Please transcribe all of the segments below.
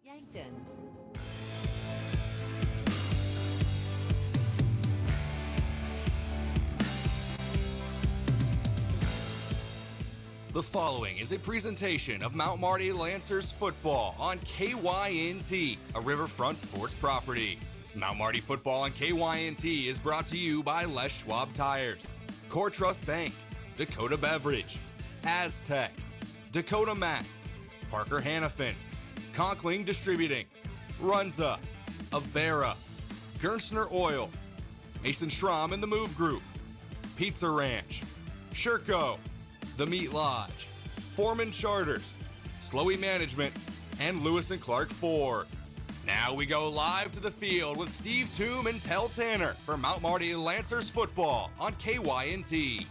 Yankton. The following is a presentation of Mount Marty Lancers football on KYNT, a Riverfront sports property. Mount Marty football on KYNT is brought to you by Les Schwab Tires, Core Trust Bank, Dakota Beverage, Aztec, Dakota Mac, Parker Hannafin, Conkling Distributing, Runza, Avera, Gernsner Oil, Mason Schramm and the Move Group, Pizza Ranch, Sherco, The Meat Lodge, Foreman Charters, Slowey Management, and Lewis and Clark Ford. Now we go live to the field with Steve Thum and Tehl Tanner for Mount Marty Lancers football on KYNT.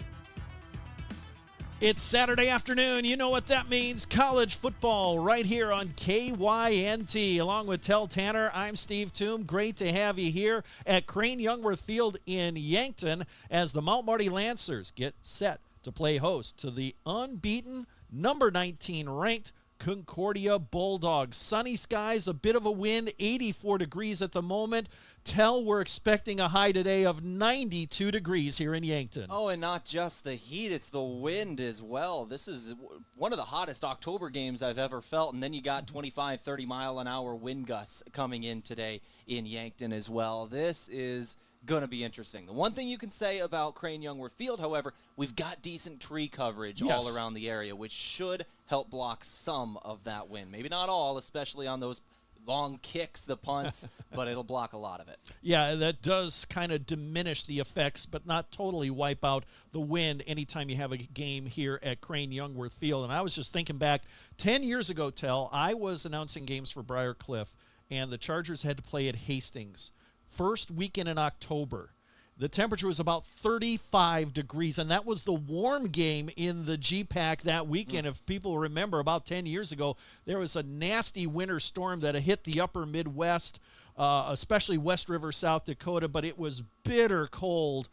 It's Saturday afternoon. You know what that means. College football right here on KYNT. Along with Tehl Tanner, I'm Steve Thum. Great to have you here at Crane Youngworth Field in Yankton as the Mount Marty Lancers get set to play host to the unbeaten, number 19 ranked Concordia Bulldogs. Sunny skies, a bit of a wind, 84 degrees at the moment. Tehl, we're expecting a high today of 92 degrees here in Yankton. Oh, and not just the heat, it's the wind as well. This is one of the hottest October games I've ever felt, and then you got 25, 30-mile-an-hour wind gusts coming in today in Yankton as well. This is going to be interesting. The one thing you can say about Crane Youngworth Field, however, we've got decent tree coverage all around the area, which should help block some of that wind. Maybe not all, especially on those long kicks, the punts, but it'll block a lot of it. Yeah, that does kind of diminish the effects, but not totally wipe out the wind anytime you have a game here at Crane Youngworth Field. And I was just thinking back, 10 years ago, Tehl, I was announcing games for Briarcliff, and the Chargers had to play at Hastings. First weekend in October. The temperature was about 35 degrees, and that was the warm game in the GPAC that weekend. If people remember, about 10 years ago, there was a nasty winter storm that hit the upper Midwest, especially West River, South Dakota, but it was bitter cold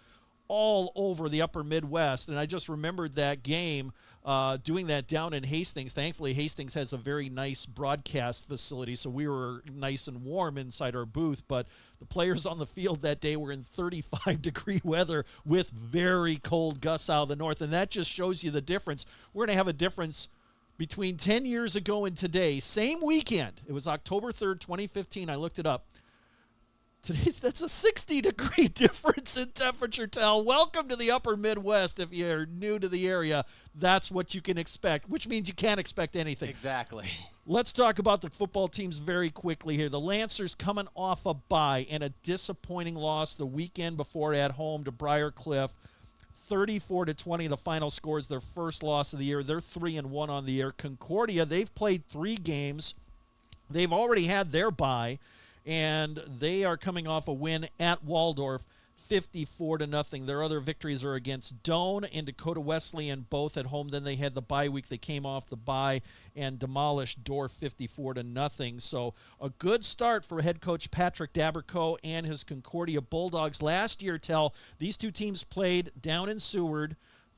all over the upper Midwest. And I just remembered that game, doing that down in Hastings. Thankfully, Hastings has a very nice broadcast facility, so we were nice and warm inside our booth. But the players on the field that day were in 35-degree weather with very cold gusts out of the north. And that just shows you the difference. We're going to have a difference between 10 years ago and today. Same weekend. It was October 3rd, 2015. I looked it up. That's a 60-degree difference in temperature, Tehl. Welcome to the upper Midwest. If you're new to the area, that's what you can expect, which means you can't expect anything. Exactly. Let's talk about the football teams very quickly here. The Lancers coming off a bye and a disappointing loss the weekend before at home to Briarcliff. 34-20, the final score is their first loss of the year. They're 3-1 on the year. Concordia, they've played 3 games. They've already had their bye, and they are coming off a win at Waldorf, 54-0. Their other victories are against Doane and Dakota Wesleyan, both at home. Then they had the bye week. They came off the bye and demolished Dorf 54-0. So a good start for head coach Patrick Daberco and his Concordia Bulldogs. Last year, Tehl, these two teams played down in Seward,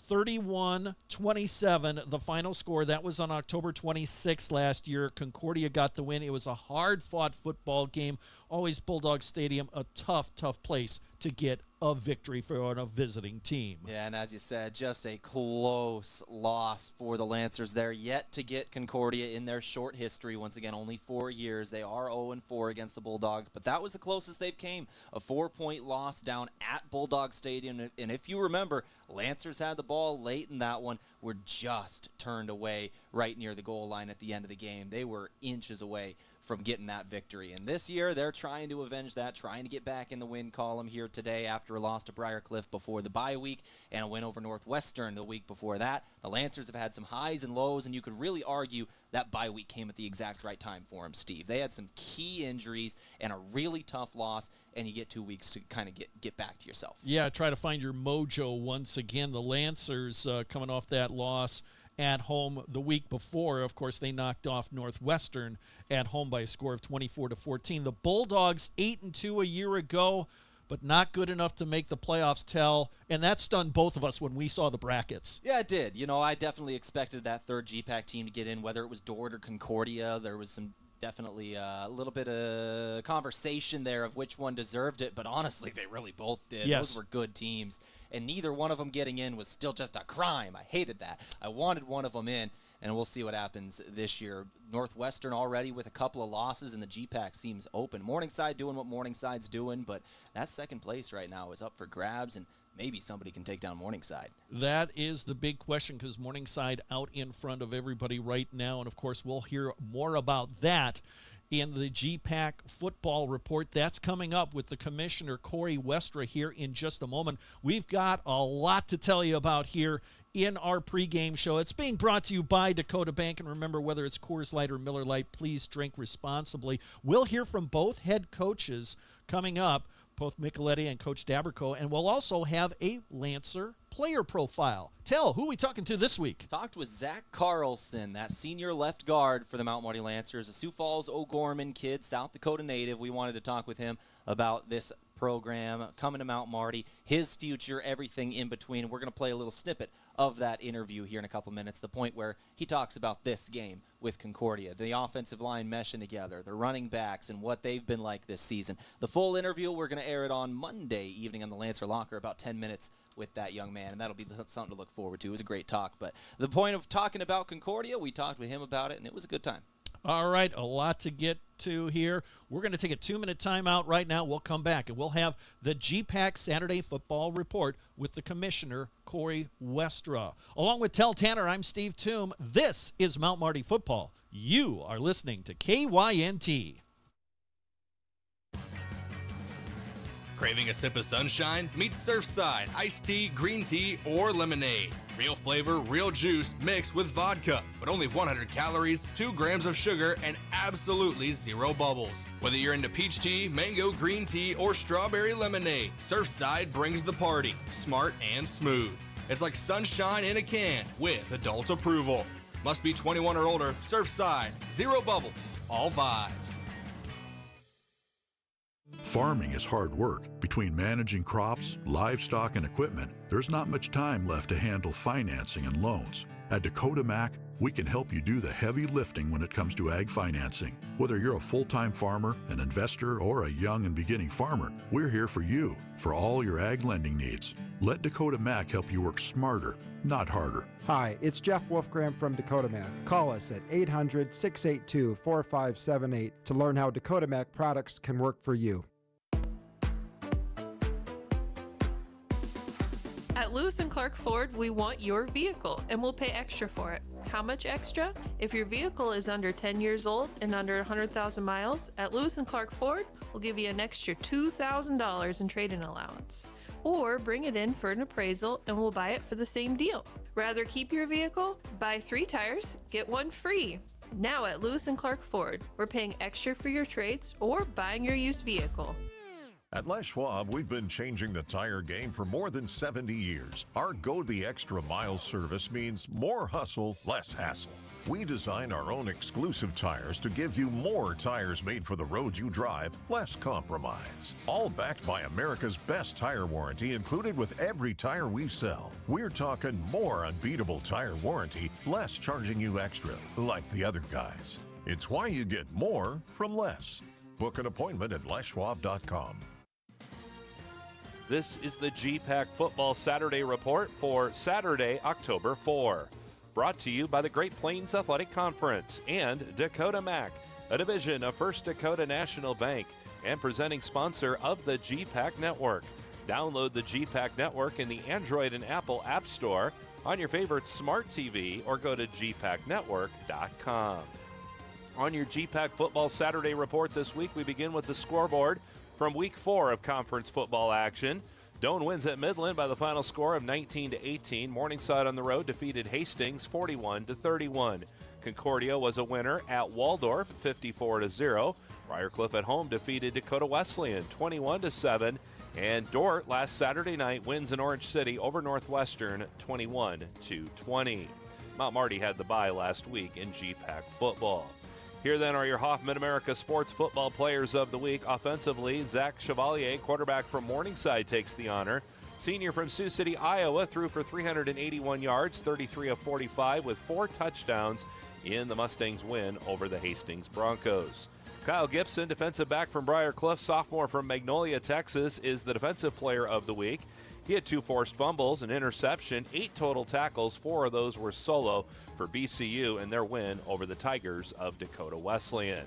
31-27, the final score. That was on October 26th last year. Concordia got the win. It was a hard-fought football game. Always Bulldog Stadium, a tough, tough place to get a victory for a visiting team. Yeah, and as you said, just a close loss for the Lancers. They're yet to get Concordia in their short history. Once again, only 4 years. They are 0-4 against the Bulldogs, but that was the closest they've came. A 4-point loss down at Bulldog Stadium. And if you remember, Lancers had the ball late in that one, were just turned away right near the goal line at the end of the game. They were inches away from getting that victory. And this year, they're trying to avenge that, trying to get back in the win column here today after a loss to Briarcliff before the bye week and a win over Northwestern the week before that. The Lancers have had some highs and lows, and you could really argue that bye week came at the exact right time for them, Steve. They had some key injuries and a really tough loss, and you get 2 weeks to kind of get back to yourself. Yeah, try to find your mojo once again. The Lancers coming off that loss at home the week before. Of course, they knocked off Northwestern at home by a score of 24-14. The Bulldogs 8-2 a year ago, but not good enough to make the playoffs, Tehl, and that stunned both of us when we saw the brackets. Yeah, it did. You know, I definitely expected that third GPAC team to get in, whether it was Dordt or Concordia. There was some Definitely a little bit of conversation there of which one deserved it, but honestly, they really both did. Yes. Those were good teams, and neither one of them getting in was still just a crime. I hated that. I wanted one of them in, and we'll see what happens this year. Northwestern already with a couple of losses, and the GPAC seems open. Morningside doing what Morningside's doing, but that second place right now is up for grabs, and maybe somebody can take down Morningside. That is the big question, because Morningside out in front of everybody right now. And, of course, we'll hear more about that in the GPAC football report. That's coming up with the Commissioner, Corey Westra, here in just a moment. We've got a lot to tell you about here in our pregame show. It's being brought to you by Dakota Bank. And remember, whether it's Coors Light or Miller Lite, please drink responsibly. We'll hear from both head coaches coming up, both Micheletti and Coach Daberco, and we'll also have a Lancer player profile. Tehl, who are we talking to this week? Talked with Zach Carlson, that senior left guard for the Mount Marty Lancers, a Sioux Falls O'Gorman kid, South Dakota native. We wanted to talk with him about this program, coming to Mount Marty, his future, everything in between. We're going to play a little snippet of that interview here in a couple minutes, the point where he talks about this game with Concordia, the offensive line meshing together, the running backs, and what they've been like this season. The full interview, we're going to air it on Monday evening on the Lancer Locker, about 10 minutes with that young man, and that'll be something to look forward to. It was a great talk, but the point of talking about Concordia, we talked with him about it, and it was a good time. All right, a lot to get to here. We're going to take a 2-minute timeout right now. We'll come back, and we'll have the GPAC Saturday Football Report with the Commissioner, Corey Westra. Along with Tehl Tanner, I'm Steve Thum. This is Mount Marty Football. You are listening to KYNT. Craving a sip of sunshine? Meet Surfside, iced tea, green tea, or lemonade. Real flavor, real juice mixed with vodka, but only 100 calories, 2 grams of sugar, and absolutely 0 bubbles. Whether you're into peach tea, mango green tea, or strawberry lemonade, Surfside brings the party, smart and smooth. It's like sunshine in a can with adult approval. Must be 21 or older. Surfside, 0 bubbles, all vibes. Farming is hard work. Between managing crops, livestock, and equipment, there's not much time left to handle financing and loans. At Dakota Mac, we can help you do the heavy lifting when it comes to ag financing. Whether you're a full-time farmer, an investor, or a young and beginning farmer, we're here for you for all your ag lending needs. Let Dakota Mac help you work smarter, not harder. Hi, it's Jeff Wolfgram from Dakota Mac. Call us at 800-682-4578 to learn how Dakota Mac products can work for you. At Lewis & Clark Ford, we want your vehicle, and we'll pay extra for it. How much extra? If your vehicle is under 10 years old and under 100,000 miles, at Lewis & Clark Ford, we'll give you an extra $2,000 in trade-in allowance. Or bring it in for an appraisal, and we'll buy it for the same deal. Rather keep your vehicle? Buy 3 tires, get 1 free. Now at Lewis & Clark Ford, we're paying extra for your trades or buying your used vehicle. At Les Schwab, we've been changing the tire game for more than 70 years. Our Go the Extra Mile service means more hustle, less hassle. We design our own exclusive tires to give you more tires made for the road you drive, less compromise. All backed by America's best tire warranty included with every tire we sell. We're talking more unbeatable tire warranty, less charging you extra, like the other guys. It's why you get more from less. Book an appointment at leschwab.com. This is the GPAC Football Saturday Report for Saturday, October 4. Brought to you by the Great Plains Athletic Conference and Dakota Mac, a division of First Dakota National Bank and presenting sponsor of the GPAC Network. Download the GPAC Network in the Android and Apple App Store on your favorite smart TV or go to gpacnetwork.com. On your GPAC Football Saturday Report this week, we begin with the scoreboard from Week 4 of conference football action. Doane wins at Midland by the final score of 19-18. Morningside on the road defeated Hastings 41-31. Concordia was a winner at Waldorf 54-0. Briarcliff at home defeated Dakota Wesleyan 21-7. And Dordt last Saturday night wins in Orange City over Northwestern 21-20. Mount Marty had the bye last week in GPAC football. Here then are your Hoffman America Sports Football Players of the Week. Offensively, Zach Chevalier, quarterback from Morningside, takes the honor. Senior from Sioux City, Iowa, threw for 381 yards, 33 of 45 with 4 touchdowns. in the Mustangs' win over the Hastings Broncos. Kyle Gibson, defensive back from Briarcliff, sophomore from Magnolia, Texas, is the defensive player of the week. He had 2 forced fumbles, an interception, 8 total tackles. 4 of those were solo for BCU in their win over the Tigers of Dakota Wesleyan.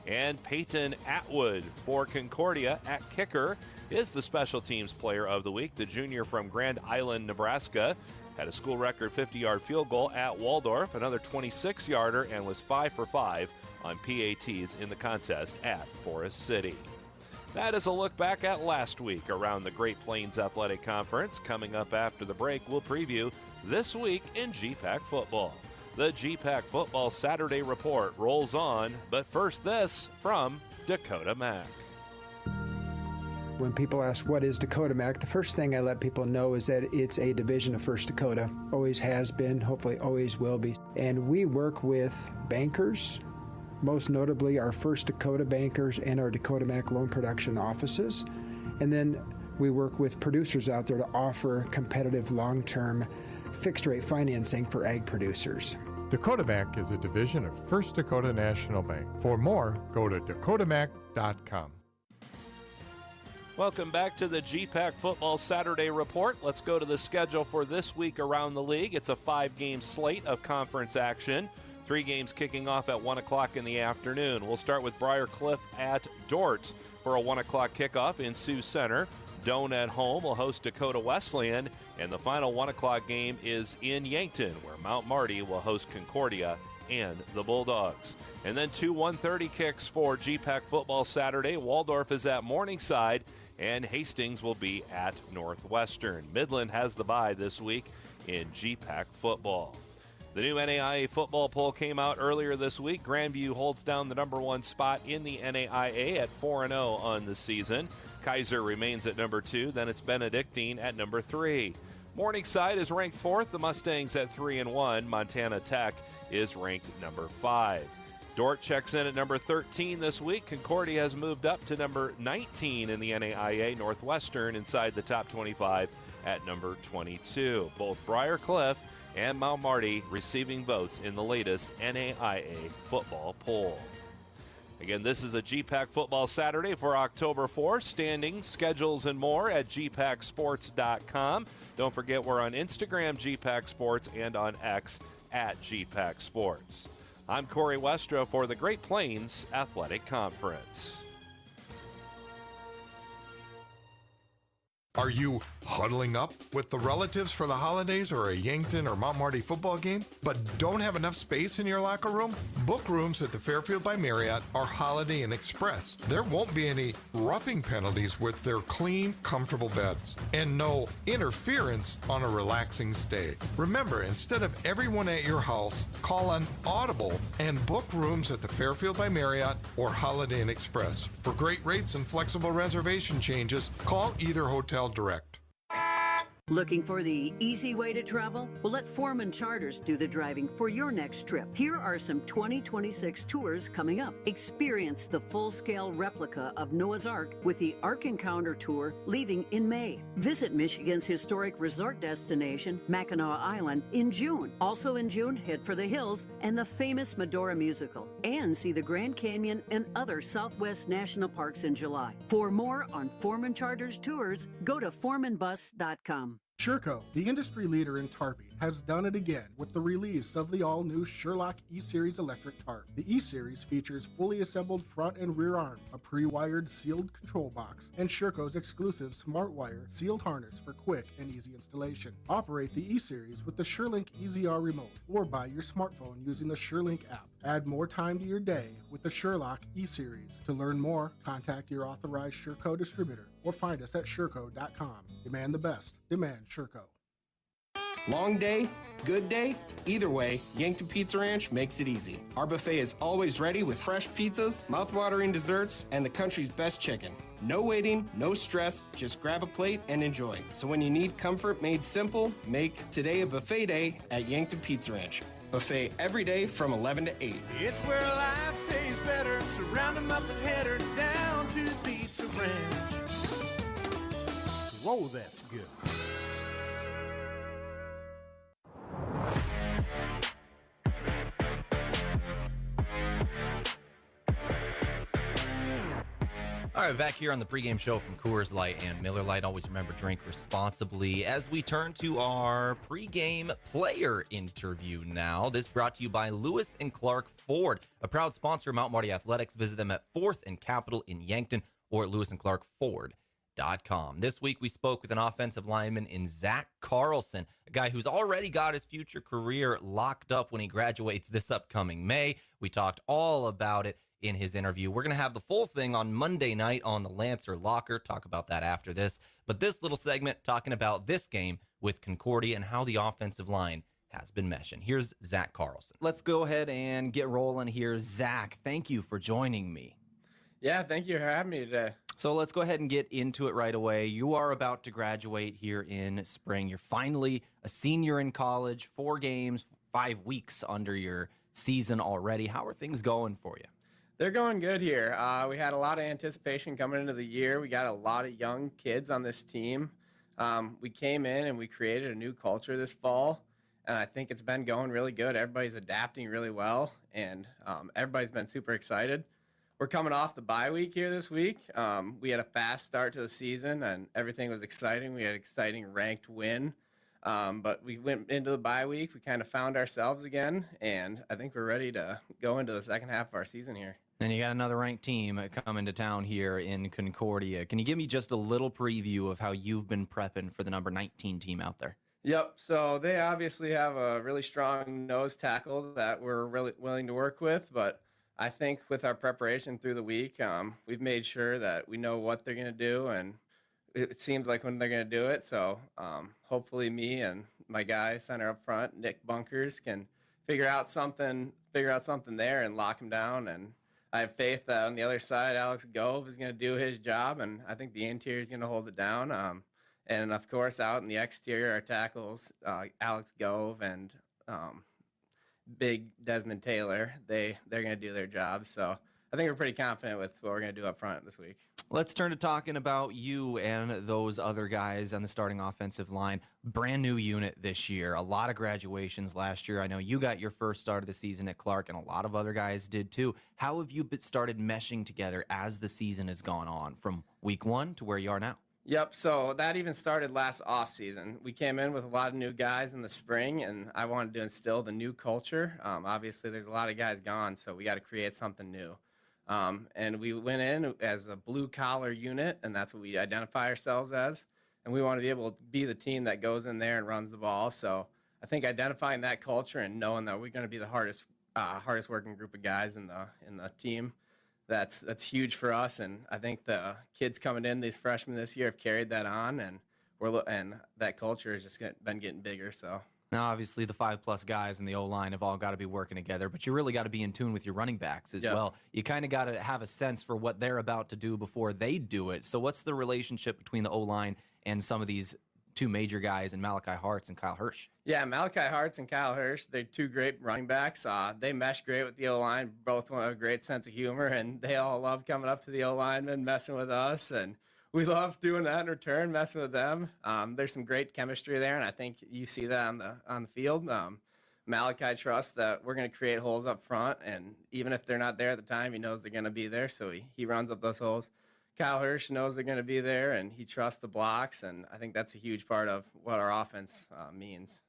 And Peyton Atwood for Concordia at kicker is the special teams player of the week. The junior from Grand Island, Nebraska, had a school record 50-yard field goal at Waldorf, another 26-yarder, and was 5 for 5 on PATs in the contest at Forest City. That is a look back at last week around the Great Plains Athletic Conference. Coming up after the break, we'll preview this week in GPAC football. The GPAC Football Saturday Report rolls on, but first this from Dakota Mac. When people ask what is Dakota Mac, the first thing I let people know is that it's a division of First Dakota. Always has been, hopefully always will be. And we work with bankers, most notably our First Dakota bankers and our Dakota Mac loan production offices. And then we work with producers out there to offer competitive long-term fixed-rate financing for ag producers. Dakota Mac is a division of First Dakota National Bank. For more, go to dakotamac.com. Welcome back to the GPAC Football Saturday Report. Let's go to the schedule for this week around the league. It's a 5-game slate of conference action. 3 games kicking off at 1 o'clock in the afternoon. We'll start with Briarcliff at Dort for a 1 o'clock kickoff in Sioux Center. Doane at home will host Dakota Wesleyan, and the final 1 o'clock game is in Yankton, where Mount Marty will host Concordia and the Bulldogs. And then 2 1:30 kicks for GPAC Football Saturday. Waldorf is at Morningside, and Hastings will be at Northwestern. Midland has the bye this week in GPAC football. The new NAIA football poll came out earlier this week. Grandview holds down the number 1 spot in the NAIA at 4-0 on the season. Kaiser remains at number 2, then it's Benedictine at number 3. Morningside is ranked 4th, the Mustangs at 3-1. Montana Tech is ranked number 5. Dort checks in at number 13 this week. Concordia has moved up to number 19 in the NAIA. Northwestern inside the top 25 at number 22. Both Briarcliff and Mount Marty receiving votes in the latest NAIA football poll. Again, this is a GPAC Football Saturday for October 4th. Standings, schedules, and more at gpacsports.com. Don't forget we're on Instagram, GPAC Sports, and on X at GPAC Sports. I'm Corey Westra for the Great Plains Athletic Conference. Are you huddling up with the relatives for the holidays or a Yankton or Mount Marty football game, but don't have enough space in your locker room? Book rooms at the Fairfield by Marriott are Holiday Inn Express. There won't be any roughing penalties with their clean, comfortable beds, and no interference on a relaxing stay. Remember, instead of everyone at your house, call on Audible and book rooms at the Fairfield by Marriott or Holiday Inn Express. For great rates and flexible reservation changes, call either hotel direct. Looking for the easy way to travel? Well, let Foreman Charters do the driving for your next trip. Here are some 2026 tours coming up. Experience the full-scale replica of Noah's Ark with the Ark Encounter Tour leaving in May. Visit Michigan's historic resort destination, Mackinac Island, in June. Also in June, head for the hills and the famous Medora musical. And see the Grand Canyon and other Southwest National Parks in July. For more on Foreman Charters tours, go to foremanbus.com. Sherco, the industry leader in tarping, has done it again with the release of the all-new Sherlock E-Series electric tarp. The E-Series features fully assembled front and rear arms, a pre-wired sealed control box, and Sherco's exclusive SmartWire sealed harness for quick and easy installation. Operate the E-Series with the SureLink EZR remote or by your smartphone using the SureLink app. Add more time to your day with the Sherlock E-Series. To learn more, contact your authorized Sherco distributor or find us at sherco.com. Demand the best. Demand Sherco. Long day, good day, either way, Yankton Pizza Ranch makes it easy. Our buffet is always ready with fresh pizzas, mouth-watering desserts, and the country's best chicken. No waiting, no stress, just grab a plate and enjoy. So when you need comfort made simple, make today a buffet day at Yankton Pizza Ranch. Buffet every day from 11 to 8. It's where life tastes better. Surround 'em up and head her down to the Pizza Ranch. Whoa, that's good. All right, back here on the pregame show from Coors Light and Miller Lite. Always remember, drink responsibly. As we turn to our pregame player interview now, this brought to you by Lewis and Clark Ford, a proud sponsor of Mount Marty Athletics. Visit them at 4th and Capitol in Yankton or at lewisandclarkford.com. This week, we spoke with an offensive lineman in Zach Carlson, a guy who's already got his future career locked up when he graduates this upcoming May. We talked all about it in his interview. We're going to have the full thing on Monday night on the Lancer Locker. Talk about that after this. But this little segment talking about this game with Concordia and how the offensive line has been meshing. Here's Zach Carlson. Let's go ahead and get rolling here. Zach, thank you for joining me. Yeah, thank you for having me today. So let's go ahead and get into it right away. You are about to graduate here in spring. You're finally a senior in college, 4 games, 5 weeks under your season already. How are things going for you? They're going good here. We had a lot of anticipation coming into the year. We got a lot of young kids on this team. We came in and we created a new culture this fall, and I think it's been going really good. Everybody's adapting really well, and everybody's been super excited. We're coming off the bye week here this week. We had a fast start to the season, and everything was exciting. We had an exciting ranked win. But we went into the bye week. We kind of found ourselves again, and I think we're ready to go into the second half of our season here. And you got another ranked team coming to town here in Concordia. Can you give me just a little preview of how you've been prepping for the number 19 team out there? Yep. So they obviously have a really strong nose tackle that we're really willing to work with, but I think with our preparation through the week, we've made sure that we know what they're going to do, and it seems like when they're going to do it. So hopefully me and my guy center up front, Nick Bunkers, can figure out something there and lock him down. And I have faith that on the other side, Alex Gove is going to do his job, and I think the interior is going to hold it down. And of course, out in the exterior, our tackles, Alex Gove and big Desmond Taylor, they're going to do their job. So I think we're pretty confident with what we're going to do up front this week. Let's turn to talking about you and those other guys on the starting offensive line. Brand new unit this year. A lot of graduations last year. I know you got your first start of the season at Clark, and a lot of other guys did too. How have you started meshing together as the season has gone on from week 1 to where you are now? Yep, so that even started last offseason. We came in with a lot of new guys in the spring, and I wanted to instill the new culture. Obviously, there's a lot of guys gone, so we got to create something new. And we went in as a blue-collar unit, and that's what we identify ourselves as. And we want to be able to be the team that goes in there and runs the ball. So I think identifying that culture and knowing that we're going to be the hardest working group of guys in the team, that's huge for us. And I think the kids coming in, these freshmen this year, have carried that on, and that culture has just been getting bigger. So. Now, obviously, the 5+ guys in the O-line have all got to be working together, but you really got to be in tune with your running backs as well. You kind of got to have a sense for what they're about to do before they do it. So what's the relationship between the O-line and some of these 2 major guys in Malachi Hartz and Kyle Hirsch? Yeah, Malachi Hartz and Kyle Hirsch, they're 2 great running backs. They mesh great with the O-line. Both have a great sense of humor, and they all love coming up to the O-linemen, messing with us, and we love doing that in return, messing with them. There's some great chemistry there, and I think you see that on the field. Malachi trusts that we're going to create holes up front, and even if they're not there at the time, he knows they're going to be there, so he runs up those holes. Kyle Hirsch knows they're going to be there, and he trusts the blocks, and I think that's a huge part of what our offense means.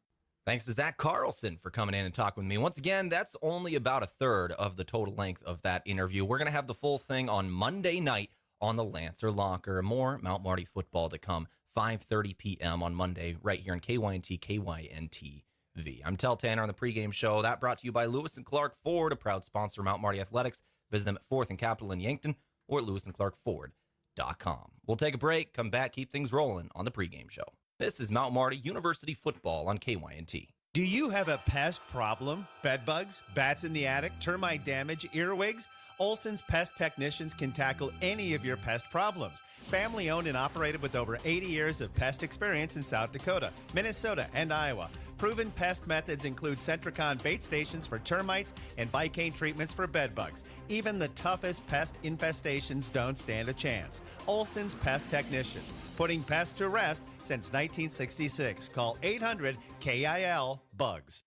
Thanks to Zach Carlson for coming in and talking with me. Once again, that's only about a third of the total length of that interview. We're going to have the full thing on Monday night on the Lancer Locker. More Mount Marty football to come, 5:30 p.m. on Monday, right here on KYNT, KYNT-V. I'm Tehl Tanner on the pregame show. That brought to you by Lewis and Clark Ford, a proud sponsor of Mount Marty Athletics. Visit them at 4th and Capitol in Yankton or at lewisandclarkford.com. We'll take a break, come back, keep things rolling on the pregame show. This is Mount Marty University football on KYNT. Do you have a pest problem? Bed bugs, bats in the attic, termite damage, earwigs? Olson's Pest Technicians can tackle any of your pest problems. Family owned and operated with over 80 years of pest experience in South Dakota, Minnesota, and Iowa. Proven pest methods include Centricon bait stations for termites and Vicane treatments for bed bugs. Even the toughest pest infestations don't stand a chance. Olson's Pest Technicians, putting pests to rest since 1966. Call 800-KIL-BUGS.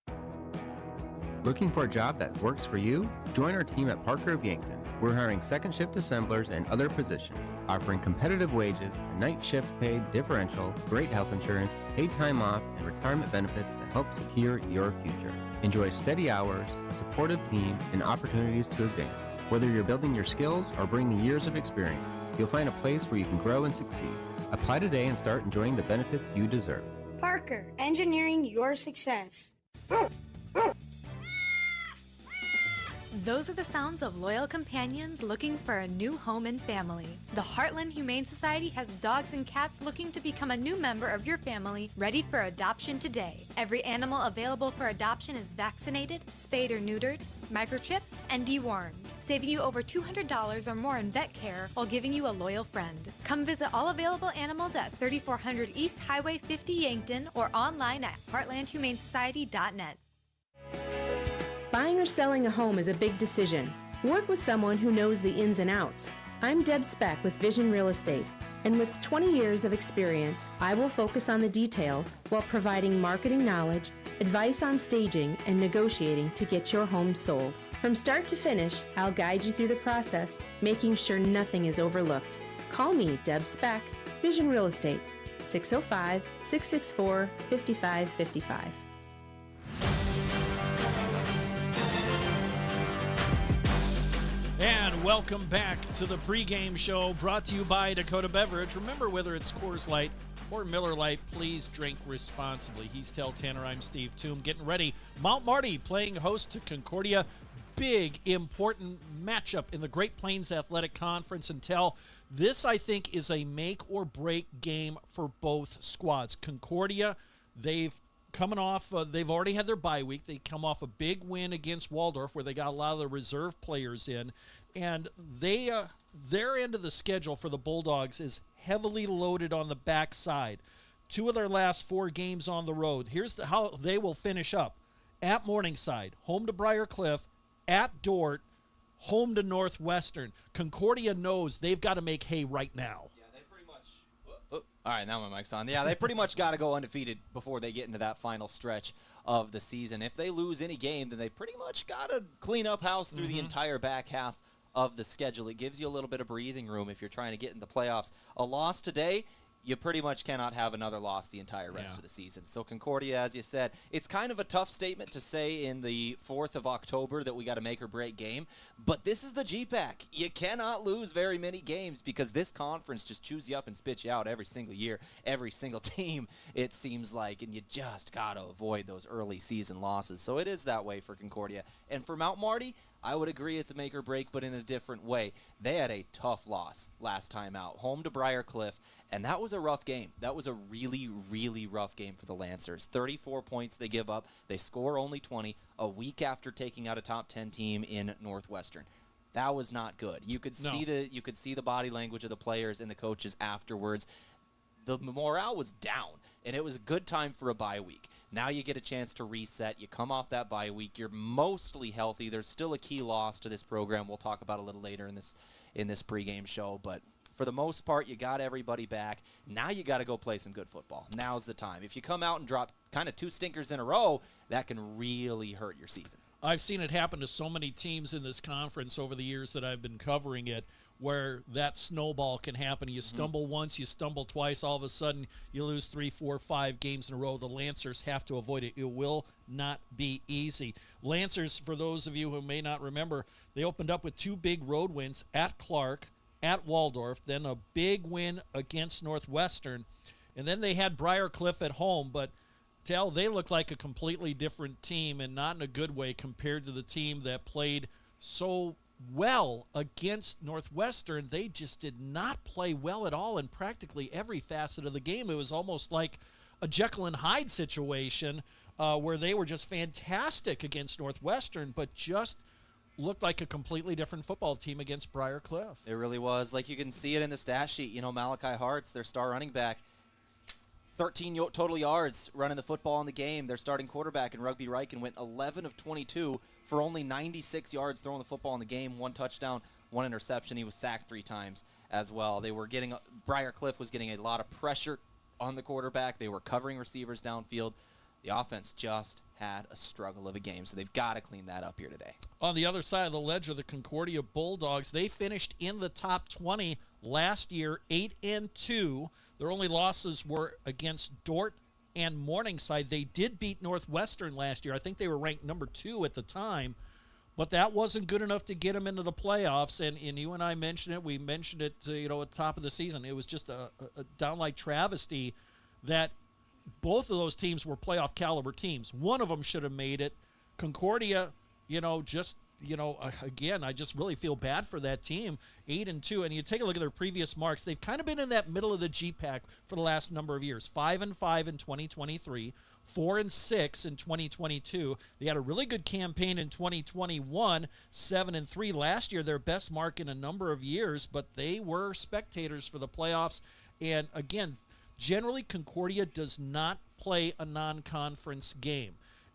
Looking for a job that works for you? Join our team at Parker of Yankton. We're hiring second shift assemblers and other positions, offering competitive wages, a night shift pay differential, great health insurance, paid time off, and retirement benefits that help secure your future. Enjoy steady hours, a supportive team, and opportunities to advance. Whether you're building your skills or bringing years of experience, you'll find a place where you can grow and succeed. Apply today and start enjoying the benefits you deserve. Parker, engineering your success. Those are the sounds of loyal companions looking for a new home and family. The Heartland Humane Society has dogs and cats looking to become a new member of your family, ready for adoption today. Every animal available for adoption is vaccinated, spayed or neutered, microchipped, and dewormed, saving you over $200 or more in vet care while giving you a loyal friend. Come visit all available animals at 3400 East Highway 50 Yankton or online at heartlandhumanesociety.net. Buying or selling a home is a big decision. Work with someone who knows the ins and outs. I'm Deb Speck with Vision Real Estate, and with 20 years of experience, I will focus on the details while providing marketing knowledge, advice on staging, and negotiating to get your home sold. From start to finish, I'll guide you through the process, making sure nothing is overlooked. Call me, Deb Speck, Vision Real Estate, 605-664-5555. And welcome back to the pregame show brought to you by Dakota Beverage. Remember, whether it's Coors Light or Miller Lite, please drink responsibly. He's Tehl Tanner. I'm Steve Thum. Getting ready. Mount Marty playing host to Concordia. Big, important matchup in the Great Plains Athletic Conference. And Tehl, this, I think, is a make-or-break game for both squads. Concordia, they've already had their bye week. They come off a big win against Waldorf where they got a lot of the reserve players in. And their end of the schedule for the Bulldogs is heavily loaded on the backside. 2 of their last 4 games on the road. Here's how they will finish up. At Morningside, home to Briar Cliff, at Dort, home to Northwestern. Concordia knows they've got to make hay right now. All right, now my mic's on. Yeah, they pretty much got to go undefeated before they get into that final stretch of the season. If they lose any game, then they pretty much got to clean up house through the entire back half of the schedule. It gives you a little bit of breathing room if you're trying to get in the playoffs. A loss today, you pretty much cannot have another loss the entire rest of the season. So Concordia, as you said, it's kind of a tough statement to say in the 4th of October that we got a make or break game, but this is the GPAC. You cannot lose very many games because this conference just chews you up and spits you out every single year, every single team, it seems like, and you just got to avoid those early season losses. So it is that way for Concordia. And for Mount Marty, I would agree it's a make or break, but in a different way. They had a tough loss last time out, home to Briar Cliff, and that was a rough game. That was a really, really rough game for the Lancers. 34 points they give up. They score only 20 a week after taking out a top 10 team in Northwestern. That was not good. You could see the body language of the players and the coaches afterwards. The morale was down, and it was a good time for a bye week. Now you get a chance to reset. You come off that bye week. You're mostly healthy. There's still a key loss to this program we'll talk about a little later in this pregame show, but for the most part, you got everybody back. Now you got to go play some good football. Now's the time. If you come out and drop kind of 2 stinkers in a row, that can really hurt your season. I've seen it happen to so many teams in this conference over the years that I've been covering it, where that snowball can happen. You stumble once, you stumble twice, all of a sudden you lose 3, 4, 5 games in a row. The Lancers have to avoid it. It will not be easy. Lancers, for those of you who may not remember, they opened up with 2 big road wins at Clark, at Waldorf, then a big win against Northwestern, and then they had Briar Cliff at home, but Tehl, they look like a completely different team, and not in a good way compared to the team that played so well against Northwestern. They just did not play well at all in practically every facet of the game. It was almost like a Jekyll and Hyde situation where they were just fantastic against Northwestern, but just looked like a completely different football team against Briar Cliff. It really was. Like, you can see it in the stat sheet. You know, Malachi Hart's their star running back, 13 total yards running the football in the game. Their starting quarterback in Rugby Riken went 11 of 22 for only 96 yards throwing the football in the game, 1 touchdown, 1 interception. He was sacked 3 times as well. Briar Cliff was getting a lot of pressure on the quarterback. They were covering receivers downfield. The offense just had a struggle of a game, so they've got to clean that up here today. On the other side of the ledger, the Concordia Bulldogs, they finished in the top 20 last year, 8-2. Their only losses were against Dort and Morningside. They did beat Northwestern last year. I think they were ranked number 2 at the time, but that wasn't good enough to get them into the playoffs. And you and I mentioned it. We mentioned it, at the top of the season. It was just a downright travesty that both of those teams were playoff caliber teams. One of them should have made it. Concordia, again, I just really feel bad for that team. 8-2, and you take a look at their previous marks. They've kind of been in that middle of the GPAC for the last number of years. 5-5 in 2023, 4-6 in 2022. They had a really good campaign in 2021, 7-3 last year, their best mark in a number of years, but they were spectators for the playoffs. And again, generally, Concordia does not play a non-conference game.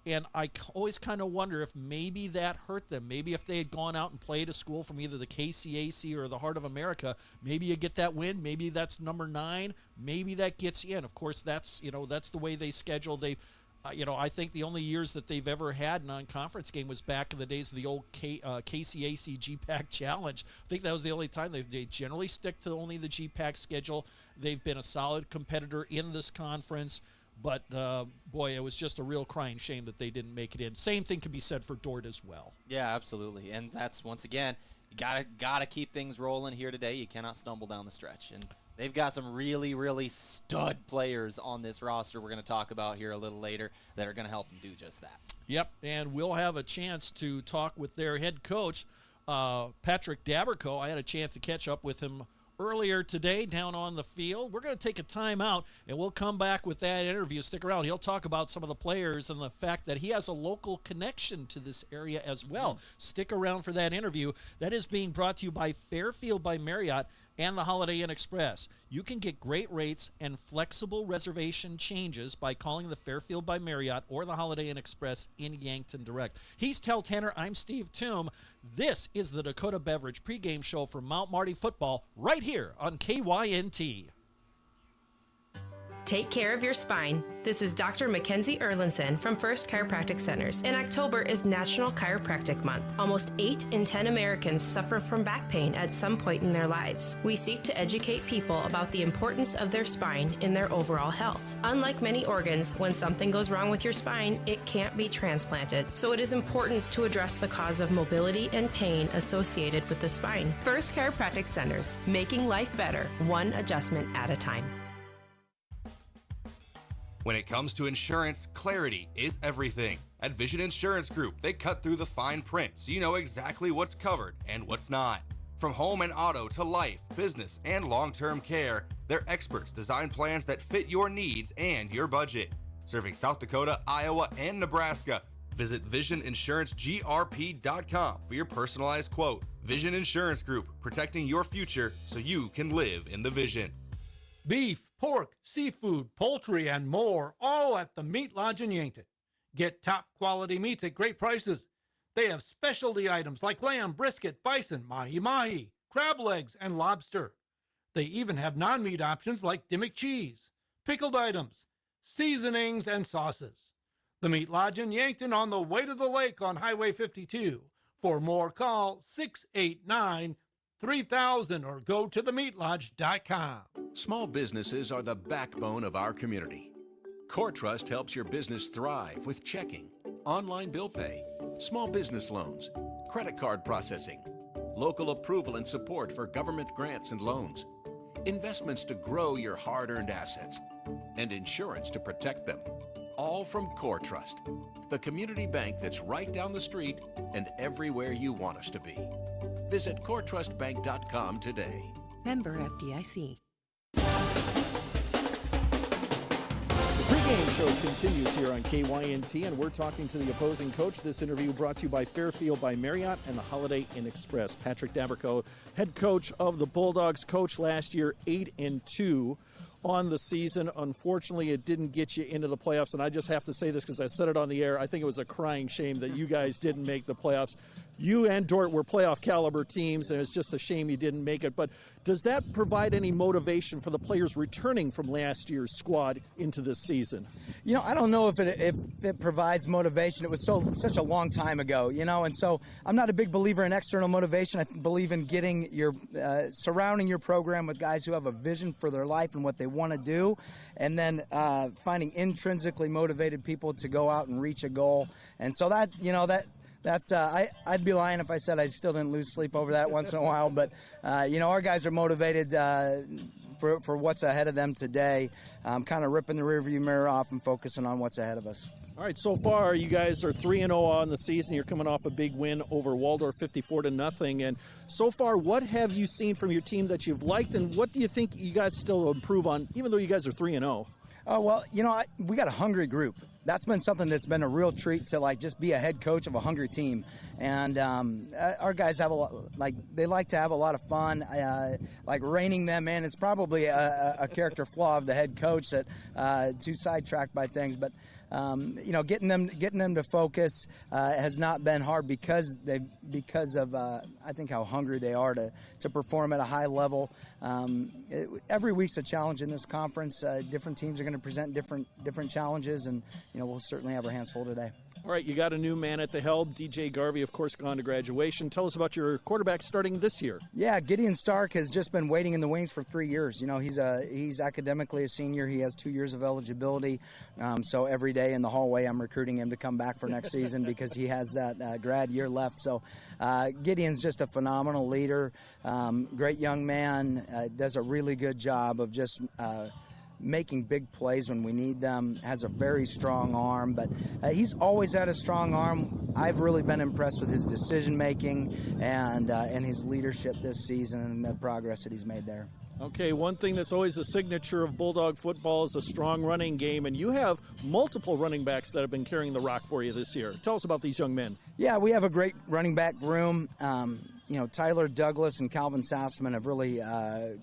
And I always kind of wonder if maybe that hurt them. Maybe if they had gone out and played a school from either the KCAC or the Heart of America, maybe you get that win. Maybe that's number 9. Maybe that gets you in. Of course, that's the way they schedule. I think the only years that they've ever had non-conference game was back in the days of the old KCAC GPAC Challenge. I think that was the only time. They generally stick to only the GPAC schedule. They've been a solid competitor in this conference, but boy, it was just a real crying shame that they didn't make it in. Same thing can be said for Dort as well. Yeah, absolutely, and that's, once again, you gotta keep things rolling here today. You cannot stumble down the stretch, and they've got some really, really stud players on this roster we're going to talk about here a little later that are going to help them do just that. Yep, and we'll have a chance to talk with their head coach, Patrick Daberco. I had a chance to catch up with him earlier today down on the field. We're going to take a timeout, and we'll come back with that interview. Stick around. He'll talk about some of the players and the fact that he has a local connection to this area as well. Stick around for that interview. That is being brought to you by Fairfield by Marriott and the Holiday Inn Express. You can get great rates and flexible reservation changes by calling the Fairfield by Marriott or the Holiday Inn Express in Yankton Direct. He's Tehl Tanner. I'm Steve Thum. This is the Dakota Beverage pregame show for Mount Marty football right here on KYNT. Take care of your spine. This is Dr. Mackenzie Erlinson from First Chiropractic Centers. And October is National Chiropractic Month. Almost 8 in 10 Americans suffer from back pain at some point in their lives. We seek to educate people about the importance of their spine in their overall health. Unlike many organs, when something goes wrong with your spine, it can't be transplanted. So it is important to address the cause of mobility and pain associated with the spine. First Chiropractic Centers, making life better, one adjustment at a time. When it comes to insurance, clarity is everything. At Vision Insurance Group, they cut through the fine print so you know exactly what's covered and what's not. From home and auto to life, business, and long-term care, their experts design plans that fit your needs and your budget. Serving South Dakota, Iowa, and Nebraska, visit VisionInsuranceGRP.com for your personalized quote. Vision Insurance Group, protecting your future so you can live in the vision. Beef, pork, seafood, poultry, and more, all at the Meat Lodge in Yankton. Get top quality meats at great prices. They have specialty items like lamb, brisket, bison, mahi-mahi, crab legs, and lobster. They even have non-meat options like Dimmick cheese, pickled items, seasonings, and sauces. The Meat Lodge in Yankton on the way to the lake on Highway 52. For more, call 689-3000 or go to themeatlodge.com. Small businesses are the backbone of our community. CoreTrust helps your business thrive with checking, online bill pay, small business loans, credit card processing, local approval and support for government grants and loans, investments to grow your hard-earned assets, and insurance to protect them. All from CoreTrust, the community bank that's right down the street and everywhere you want us to be. Visit CoreTrustBank.com today. Member FDIC. Pregame show continues here on KYNT, and we're talking to the opposing coach. This interview brought to you by Fairfield by Marriott and the Holiday Inn Express. Patrick Daberco, head coach of the Bulldogs, coached last year 8-2 on the season. Unfortunately, it didn't get you into the playoffs, and I just have to say this because I said it on the air. I think it was a crying shame that you guys didn't make the playoffs. You and Dort were playoff caliber teams, and it's just a shame you didn't make it. But does that provide any motivation for the players returning from last year's squad into this season? I don't know if it provides motivation. It was such a long time ago, and so I'm not a big believer in external motivation. I believe in getting surrounding your program with guys who have a vision for their life and what they want to do, and then finding intrinsically motivated people to go out and reach a goal. And so that's I'd be lying if I said I still didn't lose sleep over that once in a while. But our guys are motivated for what's ahead of them today. Kind of ripping the rearview mirror off and focusing on what's ahead of us. All right, so far you guys are 3-0 on the season. You're coming off a big win over Waldorf, 54-0. And so far, what have you seen from your team that you've liked, and what do you think you guys still improve on, even though you guys are 3-0? Oh, well, we got a hungry group. That's been something that's been a real treat to just be a head coach of a hungry team. And our guys have they like to have a lot of fun. Reining them in is probably a character flaw of the head coach that too sidetracked by things. But getting them to focus has not been hard because of I think how hungry they are to perform at a high level. Every week's a challenge in this conference. Different teams are going to present different challenges, and we'll certainly have our hands full today. All right, you got a new man at the helm. DJ Garvey, of course, gone to graduation. Tell us about your quarterback starting this year. Yeah, Gideon Stark has just been waiting in the wings for 3 years. He's academically a senior. He has 2 years of eligibility. So every day in the hallway, I'm recruiting him to come back for next season because he has that grad year left. So Gideon's just a phenomenal leader, great young man, does a really good job of just making big plays when we need them, has a very strong arm, but he's always had a strong arm. I've really been impressed with his decision making and his leadership this season and the progress that he's made there. Okay, one thing that's always a signature of Bulldog football is a strong running game, and you have multiple running backs that have been carrying the rock for you this year. Tell us about these young men. Yeah, we have a great running back room. Tyler Douglas and Calvin Sassman have really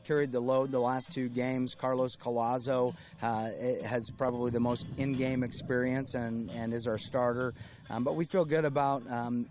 carried the load the last 2 games. Carlos Colazo has probably the most in-game experience and is our starter. But we feel good about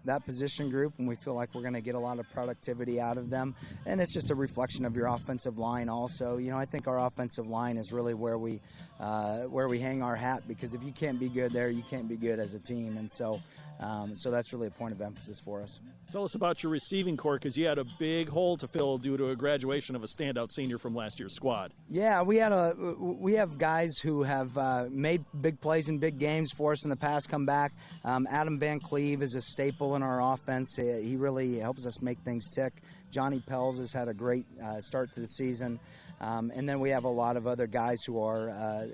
that position group, and we feel like we're going to get a lot of productivity out of them. And it's just a reflection of your offensive line also. I think our offensive line is really where we hang our hat, because if you can't be good there, you can't be good as a team. And so that's really a point of emphasis for us. Tell us about your receiving core, because you had a big hole to fill due to a graduation of a standout senior from last year's squad. Yeah, we have guys who have made big plays in big games for us in the past come back. Adam Van Cleve is a staple in our offense. He really helps us make things tick. Johnny Pells has had a great start to the season. And then we have a lot of other guys who are,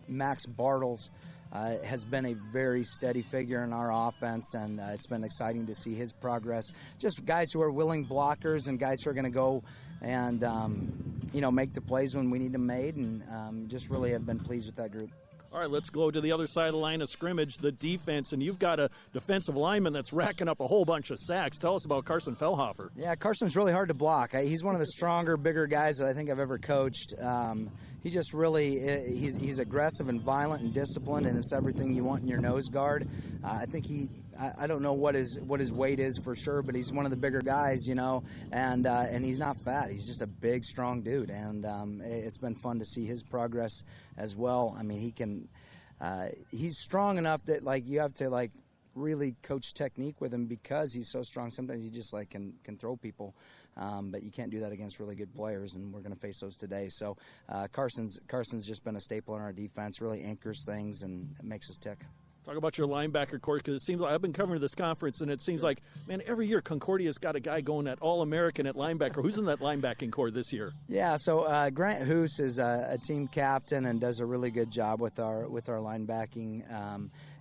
Max Bartles has been a very steady figure in our offense, and it's been exciting to see his progress. Just guys who are willing blockers and guys who are going to go and, make the plays when we need them made, and just really have been pleased with that group. All right, let's go to the other side of the line of scrimmage, the defense, and you've got a defensive lineman that's racking up a whole bunch of sacks. Tell us about Carson Fellhofer. Yeah, Carson's really hard to block. He's one of the stronger, bigger guys that I think I've ever coached. He just really, he's aggressive and violent and disciplined, and it's everything you want in your nose guard. I think I don't know what his weight is for sure, but he's one of the bigger guys, and he's not fat. He's just a big, strong dude, and it's been fun to see his progress as well. I mean, he's strong enough that you have to really coach technique with him because he's so strong. Sometimes he just can throw people, but you can't do that against really good players, and we're going to face those today. So Carson's just been a staple in our defense, really anchors things and makes us tick. Talk about your linebacker core, because it seems like I've been covering this conference, and it seems like, man, every year Concordia's got a guy going at All-American at linebacker. Who's in that linebacking core this year? Yeah, so Grant Hoos is a team captain and does a really good job with our linebacking.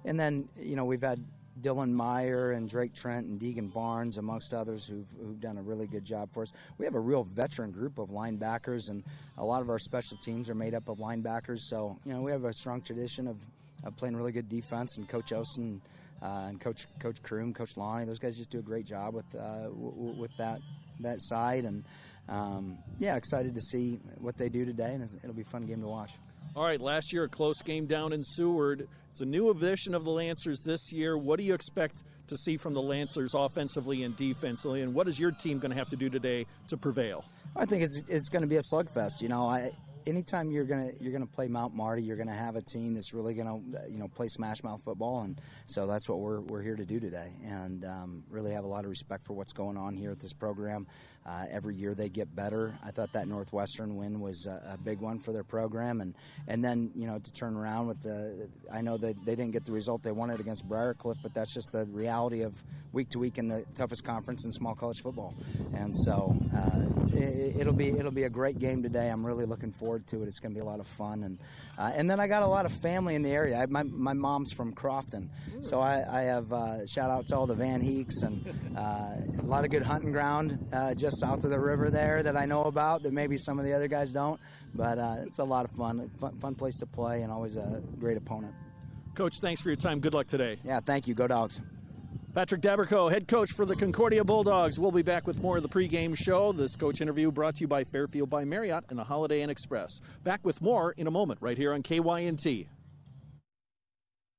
And then, we've had Dylan Meyer and Drake Trent and Deegan Barnes, amongst others, who've done a really good job for us. We have a real veteran group of linebackers, and a lot of our special teams are made up of linebackers. So, we have a strong tradition of playing really good defense, and Coach Osen and Coach Kroom, Coach Lonnie, those guys just do a great job with that side, and excited to see what they do today, and it'll be a fun game to watch. All right, last year a close game down in Seward. It's a new edition of the Lancers this year. What do you expect to see from the Lancers offensively and defensively, and what is your team going to have to do today to prevail? I think it's going to be a slugfest. anytime you're gonna play Mount Marty, you're gonna have a team that's really gonna play smash mouth football, and so that's what we're here to do today. And really have a lot of respect for what's going on here at this program. Every year they get better. I thought that Northwestern win was a big one for their program, and then to turn around with I know that they didn't get the result they wanted against Briarcliff, but that's just the reality of week to week in the toughest conference in small college football. And so it'll be a great game today. I'm really looking forward to it. It's going to be a lot of fun, and then I got a lot of family in the area. My mom's from Crofton, so I have shout out to all the Van Heeks and a lot of good hunting ground just south of the river there that I know about that maybe some of the other guys don't. But it's a lot of fun place to play, and always a great opponent. Coach, thanks for your time. Good luck today. Yeah, thank you. Go Dogs. Patrick Daberco, head coach for the Concordia Bulldogs. We'll be back with more of the pregame show. This coach interview brought to you by Fairfield by Marriott and a Holiday Inn Express. Back with more in a moment right here on KYNT.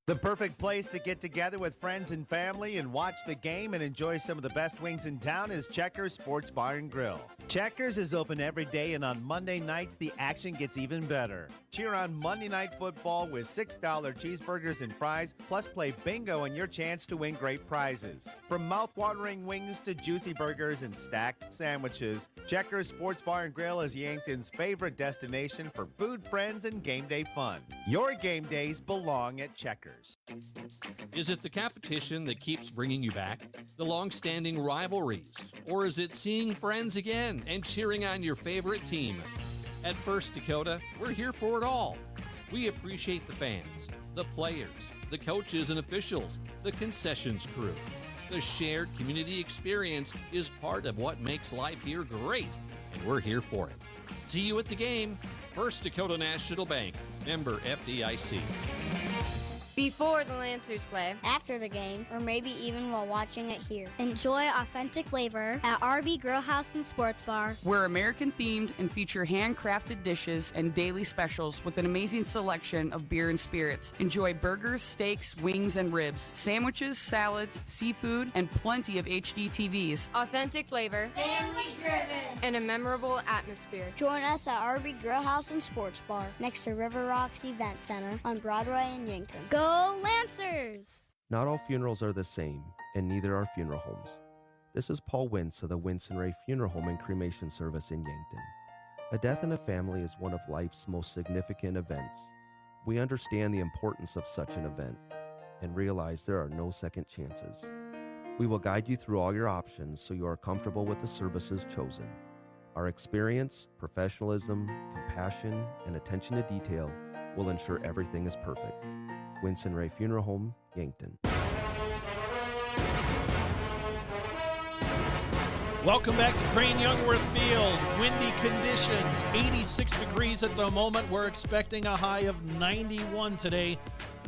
The perfect place to get together with friends and family and watch the game and enjoy some of the best wings in town is Checkers Sports Bar and Grill. Checkers is open every day, and on Monday nights, the action gets even better. Cheer on Monday Night Football with $6 cheeseburgers and fries, plus play bingo and your chance to win great prizes. From mouth-watering wings to juicy burgers and stacked sandwiches, Checkers Sports Bar and Grill is Yankton's favorite destination for food, friends, and game day fun. Your game days belong at Checkers. Is it the competition that keeps bringing you back? The long-standing rivalries? Or is it seeing friends again and cheering on your favorite team? At First Dakota, we're here for it all. We appreciate the fans, the players, the coaches and officials, the concessions crew. The shared community experience is part of what makes life here great, and we're here for it. See you at the game. First Dakota National Bank, member FDIC. Before the Lancers play, After the game, or maybe even while watching it here. Enjoy authentic flavor at RB Grill House and Sports Bar. We're American-themed and feature handcrafted dishes and daily specials with an amazing selection of beer and spirits. Enjoy burgers, steaks, wings, and ribs, sandwiches, salads, seafood, and plenty of HD TVs. authentic flavor, Family-driven. and a memorable atmosphere. Join us at RB Grill House and Sports Bar, next to River Rocks Event Center on Broadway in Yankton. Go Lancers! Not all funerals are the same, and neither are funeral homes. This is Paul Wentz of the Wentz and Ray Funeral Home and Cremation Service in Yankton. A death in a family is one of life's most significant events. We understand the importance of such an event and realize there are no second chances. We will guide you through all your options so you are comfortable with the services chosen. Our experience, professionalism, compassion, and attention to detail will ensure everything is perfect. Winston Ray Funeral Home, Yankton. Welcome back to Crane Youngworth Field. Windy conditions, 86 degrees at the moment. We're expecting a high of 91 today.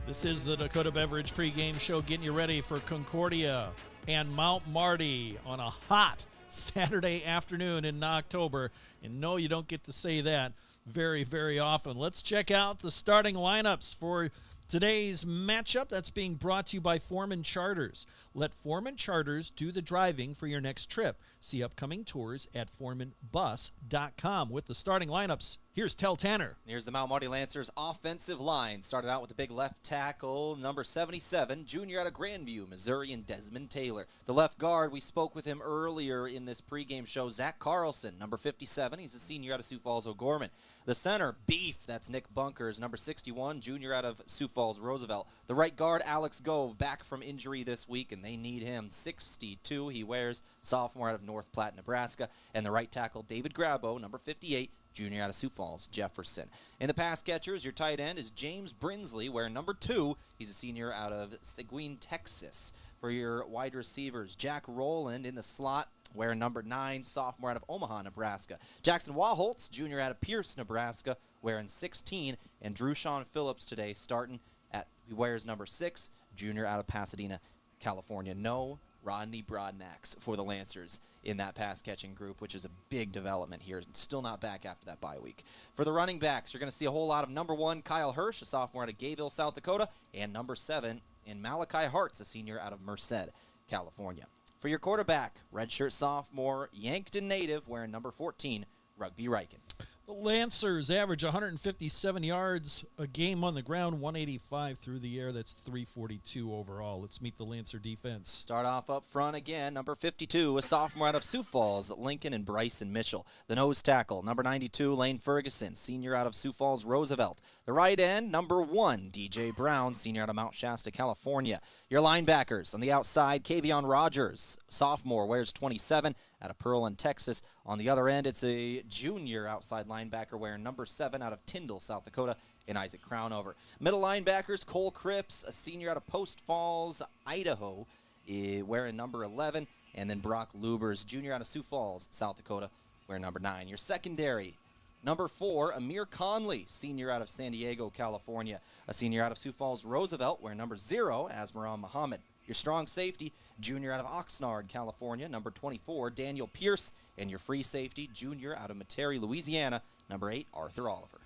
This is the Dakota Beverage pregame show, getting you ready for Concordia and Mount Marty on a hot Saturday afternoon in October. And no, you don't get to say that very, very often. Let's check out the starting lineups for today's matchup. That's being brought to you by Foreman Charters. Let Foreman Charters do the driving for your next trip. See upcoming tours at foremanbus.com. With the starting lineups, here's Tehl Tanner. Here's the Mount Marty Lancers offensive line. Started out with the big left tackle, number 77, junior out of Grandview, Missouri, and Desmond Taylor. The left guard, we spoke with him earlier in this pregame show, Zach Carlson, number 57. He's a senior out of Sioux Falls, O'Gorman. The center, Beef, that's Nick Bunkers, number 61, junior out of Sioux Falls, Roosevelt. The right guard, Alex Gove, back from injury this week, and they need him. 62 he wears, sophomore out of North Platte, Nebraska. And the right tackle, David Grabo, number 58, junior out of Sioux Falls, Jefferson. In the pass catchers, your tight end is James Brinsley, wearing number 2. He's a senior out of Seguin, Texas. For your wide receivers, Jack Rowland in the slot, wearing number 9, sophomore out of Omaha, Nebraska. Jackson Waholtz, junior out of Pierce, Nebraska, wearing 16. And Drew Sean Phillips today starting at, he wears number 6, junior out of Pasadena, California. No Rodney Broadnax for the Lancers in that pass-catching group, which is a big development here. Still not back after that bye week. For the running backs, you're going to see a whole lot of number 1, Kyle Hirsch, a sophomore out of Gayville, South Dakota, and number 7 in Malachi Hartz, a senior out of Merced, California. For your quarterback, redshirt sophomore, Yankton native, wearing number 14, Rugby Riken. The Lancers average 157 yards a game on the ground, 185 through the air. That's 342 overall. Let's meet the Lancer defense. Start off up front again. Number 52, a sophomore out of Sioux Falls, Lincoln and Bryson Mitchell. The nose tackle, number 92, Lane Ferguson, senior out of Sioux Falls, Roosevelt. The right end, number 1, DJ Brown, senior out of Mount Shasta, California. Your linebackers on the outside, Kavion Rogers, sophomore, wears 27, out of Pearland, Texas. On the other end, it's a junior outside linebacker wearing number 7 out of Tyndall, South Dakota, and Isaac Crownover. Middle linebackers, Cole Cripps, a senior out of Post Falls, Idaho, wearing number 11. And then Brock Lubers, junior out of Sioux Falls, South Dakota, wearing number 9. Your secondary, number 4, Amir Conley, senior out of San Diego, California. A senior out of Sioux Falls, Roosevelt, wearing number 0, Asmaran Muhammad. Your strong safety, junior out of Oxnard, California, number 24, Daniel Pierce. And your free safety, junior out of Metairie, Louisiana, number 8, Arthur Oliver.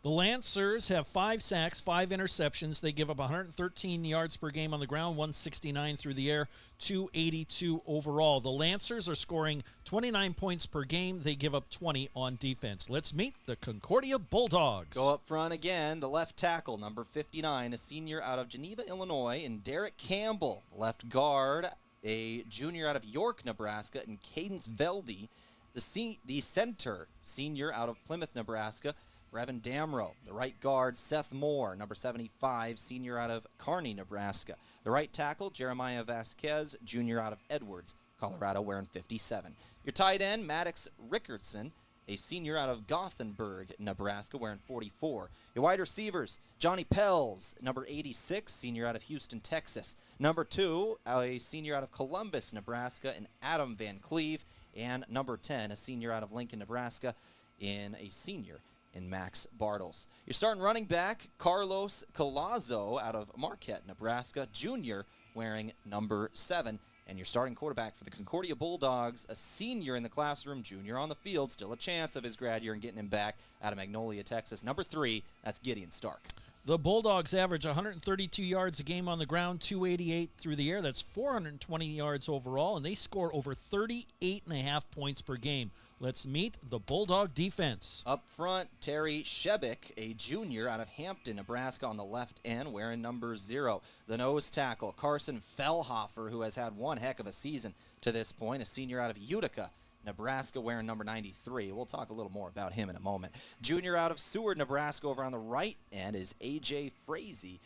The Lancers have 5 sacks, 5 interceptions. They give up 113 yards per game on the ground, 169 through the air, 282 overall. The Lancers are scoring 29 points per game. They give up 20 on defense. Let's meet the Concordia Bulldogs. Go up front again. The left tackle, number 59, a senior out of Geneva, Illinois, and Derek Campbell. Left guard, a junior out of York, Nebraska, and Cadence Velde. The center, senior out of Plymouth, Nebraska, Brevin Damrow. The right guard, Seth Moore, number 75, senior out of Kearney, Nebraska. The right tackle, Jeremiah Vasquez, junior out of Edwards, Colorado, wearing 57. Your tight end, Maddox Rickardson, a senior out of Gothenburg, Nebraska, wearing 44. Your wide receivers, Johnny Pells, number 86, senior out of Houston, Texas. Number 2, a senior out of Columbus, Nebraska, and Adam Van Cleve. And number 10, a senior out of Lincoln, Nebraska, and a senior in Max Bartles. Your starting running back, Carlos Colazo out of Marquette, Nebraska, junior, wearing number 7. And your starting quarterback for the Concordia Bulldogs, a senior in the classroom, junior on the field, still a chance of his grad year and getting him back out of Magnolia, Texas. Number 3, that's Gideon Stark. The Bulldogs average 132 yards a game on the ground, 288 through the air. That's 420 yards overall, and they score over 38.5 points per game. Let's meet the Bulldog defense. Up front, Terry Shebick, a junior out of Hampton, Nebraska, on the left end, wearing number 0. The nose tackle, Carson Fellhofer, who has had one heck of a season to this point, a senior out of Utica, Nebraska, wearing number 93. We'll talk a little more about him in a moment. Junior out of Seward, Nebraska, over on the right end is A.J. Frazee,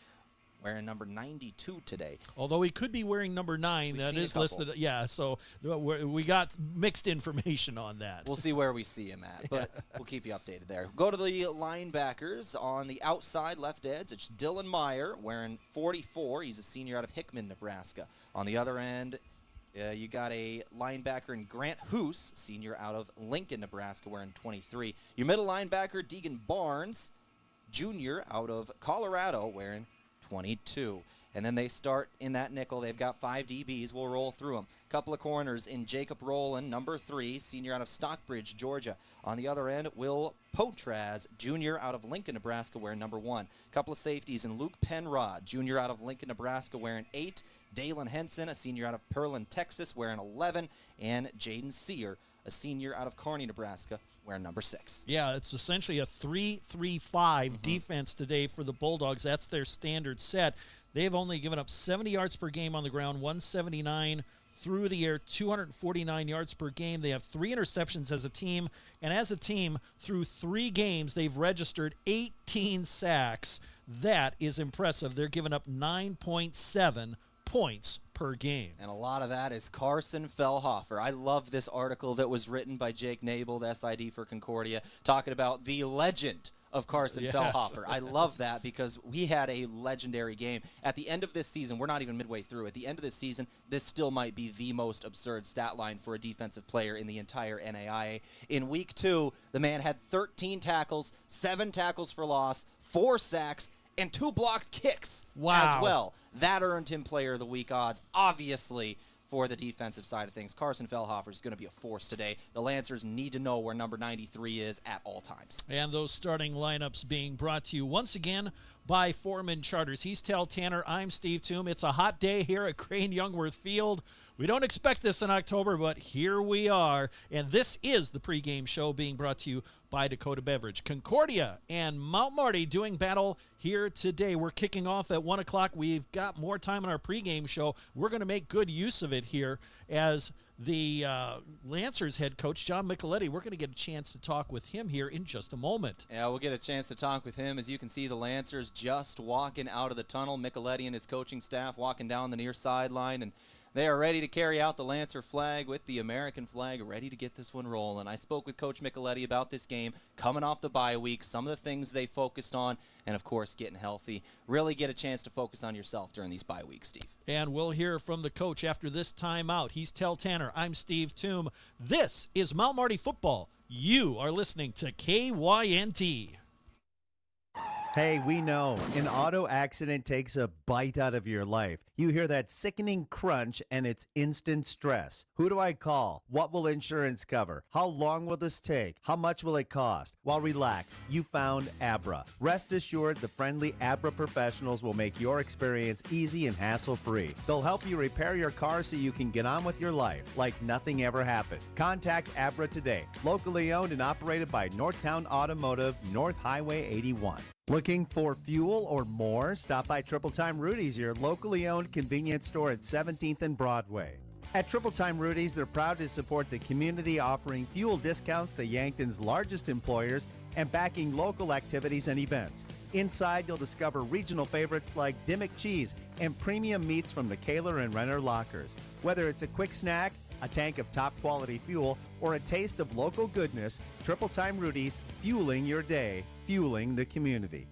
wearing number 92 today. Although he could be wearing number 9. We've that seen is listed. Yeah, so we got mixed information on that. We'll see where we see him at, but we'll keep you updated there. Go to the linebackers. On the outside left edge, it's Dylan Meyer, wearing 44. He's a senior out of Hickman, Nebraska. On the other end, you got a linebacker in Grant Hoos, senior out of Lincoln, Nebraska, wearing 23. Your middle linebacker, Deegan Barnes, junior out of Colorado, wearing 22. And then they start in that nickel. They've got 5 DBs. We'll roll through them. Couple of corners in Jacob Rowland, number 3, senior out of Stockbridge, Georgia. On the other end, Will Potraz, junior out of Lincoln, Nebraska, wearing number 1. Couple of safeties in Luke Penrod, junior out of Lincoln, Nebraska, wearing 8. Dalen Henson, a senior out of Pearland, Texas, wearing 11. And Jaden Sear, a senior out of Kearney, Nebraska, wearing number 6. Yeah, it's essentially a 3-3-5 defense today for the Bulldogs. That's their standard set. They've only given up 70 yards per game on the ground, 179 through the air, 249 yards per game. They have 3 interceptions as a team, and as a team, through 3 games, they've registered 18 sacks. That is impressive. They're giving up 9.7 points per game. And a lot of that is Carson Fellhofer. I love this article that was written by Jake Nabel, the SID for Concordia, talking about the legend of Carson Fellhofer. I love that because we had a legendary game. At the end of this season, we're not even midway through. At the end of this season, this still might be the most absurd stat line for a defensive player in the entire NAIA. In week 2, the man had 13 tackles, 7 tackles for loss, 4 sacks, and 2 blocked kicks as well. That earned him Player of the Week odds, obviously, for the defensive side of things. Carson Fellhofer is going to be a force today. The Lancers need to know where number 93 is at all times. And those starting lineups being brought to you once again by Foreman Charters. He's Tehl Tanner. I'm Steve Thum. It's a hot day here at Crane Youngworth Field. We don't expect this in October, but here we are. And this is the pregame show being brought to you by Dakota Beverage. Concordia and Mount Marty doing battle here today. We're kicking off at 1 o'clock. We've got more time in our pregame show. We're going to make good use of it here as the Lancers head coach, John Micheletti. We're going to get a chance to talk with him here in just a moment. Yeah, we'll get a chance to talk with him. As you can see, the Lancers just walking out of the tunnel. Micheletti and his coaching staff walking down the near sideline, and they are ready to carry out the Lancer flag with the American flag, ready to get this one rolling. I spoke with Coach Micheletti about this game, coming off the bye week, some of the things they focused on, and, of course, getting healthy. Really get a chance to focus on yourself during these bye weeks, Steve. And we'll hear from the coach after this timeout. He's Tehl Tanner. I'm Steve Thum. This is Mount Marty Football. You are listening to KYNT. Hey, we know an auto accident takes a bite out of your life. You hear that sickening crunch and it's instant stress. Who do I call? What will insurance cover? How long will this take? How much will it cost? Well, relax. You found Abra. Rest assured, the friendly Abra professionals will make your experience easy and hassle-free. They'll help you repair your car so you can get on with your life like nothing ever happened. Contact Abra today. Locally owned and operated by Northtown Automotive, North Highway 81. Looking for fuel or more? Stop by Triple Time Rudy's, your locally owned convenience store at 17th and Broadway. At Triple Time Rudy's, they're proud to support the community, offering fuel discounts to Yankton's largest employers and backing local activities and events. Inside, you'll discover regional favorites like Dimmick Cheese and premium meats from the Kaler and Renner lockers. Whether it's a quick snack, a tank of top-quality fuel, or a taste of local goodness, Triple Time Rudy's, fueling your day, fueling the community.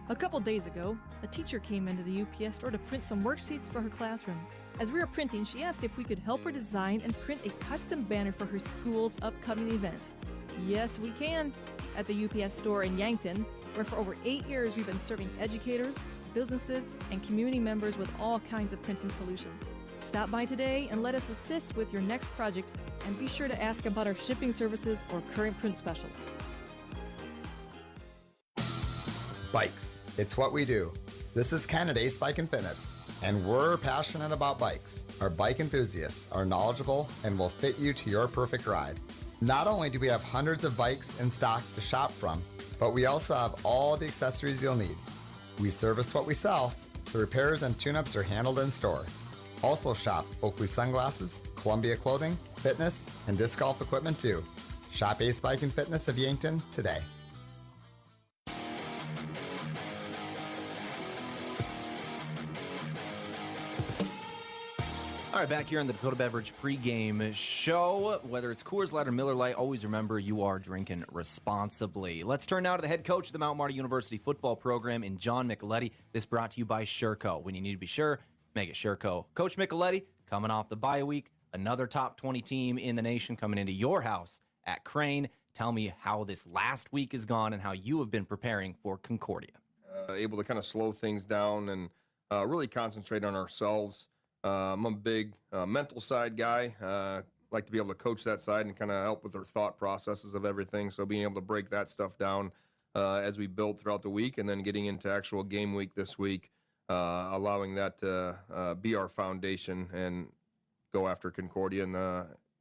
A couple days ago, a teacher came into the UPS store to print some worksheets for her classroom. As we were printing, she asked if we could help her design and print a custom banner for her school's upcoming event. Yes, we can. At the UPS store in Yankton, where for over 8 years we've been serving educators, businesses, and community members with all kinds of printing solutions. Stop by today and let us assist with your next project, and be sure to ask about our shipping services or current print specials. Bikes. It's what we do. This is Ken at Ace Bike and Fitness, and we're passionate about bikes. Our bike enthusiasts are knowledgeable and will fit you to your perfect ride. Not only do we have hundreds of bikes in stock to shop from, but we also have all the accessories you'll need. We service what we sell, so repairs and tune-ups are handled in store. Also shop Oakley sunglasses, Columbia clothing, fitness, and disc golf equipment too. Shop Ace Bike and Fitness of Yankton today. All right, back here on the Dakota Beverage pregame show. Whether it's Coors Light or Miller Lite, always remember you are drinking responsibly. Let's turn now to the head coach of the Mount Marty University football program in John Micheletti. This brought to you by Sureco. When you need to be sure, make it Sureco. Coach Micheletti, coming off the bye week, another top 20 team in the nation coming into your house at Crane. Tell me how this last week has gone and how you have been preparing for Concordia. Able to kind of slow things down and really concentrate on ourselves. I'm a big mental side guy. Like to be able to coach that side and kind of help with their thought processes of everything. So being able to break that stuff down as we build throughout the week, and then getting into actual game week this week, allowing that to be our foundation and go after Concordia and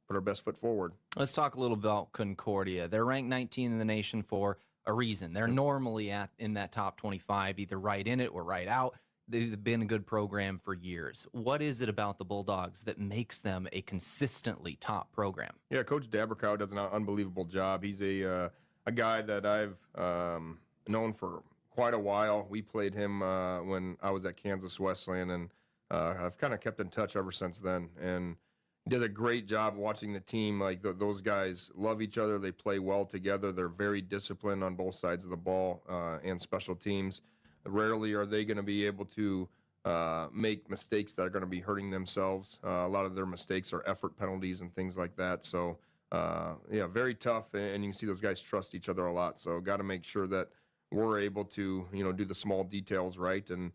put our best foot forward. Let's talk a little about Concordia. They're ranked 19 in the nation for a reason. They're normally in that top 25, either right in it or right out. They've been a good program for years. What is it about the Bulldogs that makes them a consistently top program? Yeah, Coach Daberkow does an unbelievable job. He's a guy that I've known for quite a while. We played him when I was at Kansas Wesleyan, and I've kind of kept in touch ever since then. And he does a great job watching the team. Like those guys love each other. They play well together. They're very disciplined on both sides of the ball and special teams. Rarely are they going to be able to make mistakes that are going to be hurting themselves. A lot of their mistakes are effort penalties and things like that. So, yeah, very tough, and you can see those guys trust each other a lot. So got to make sure that we're able to, do the small details right and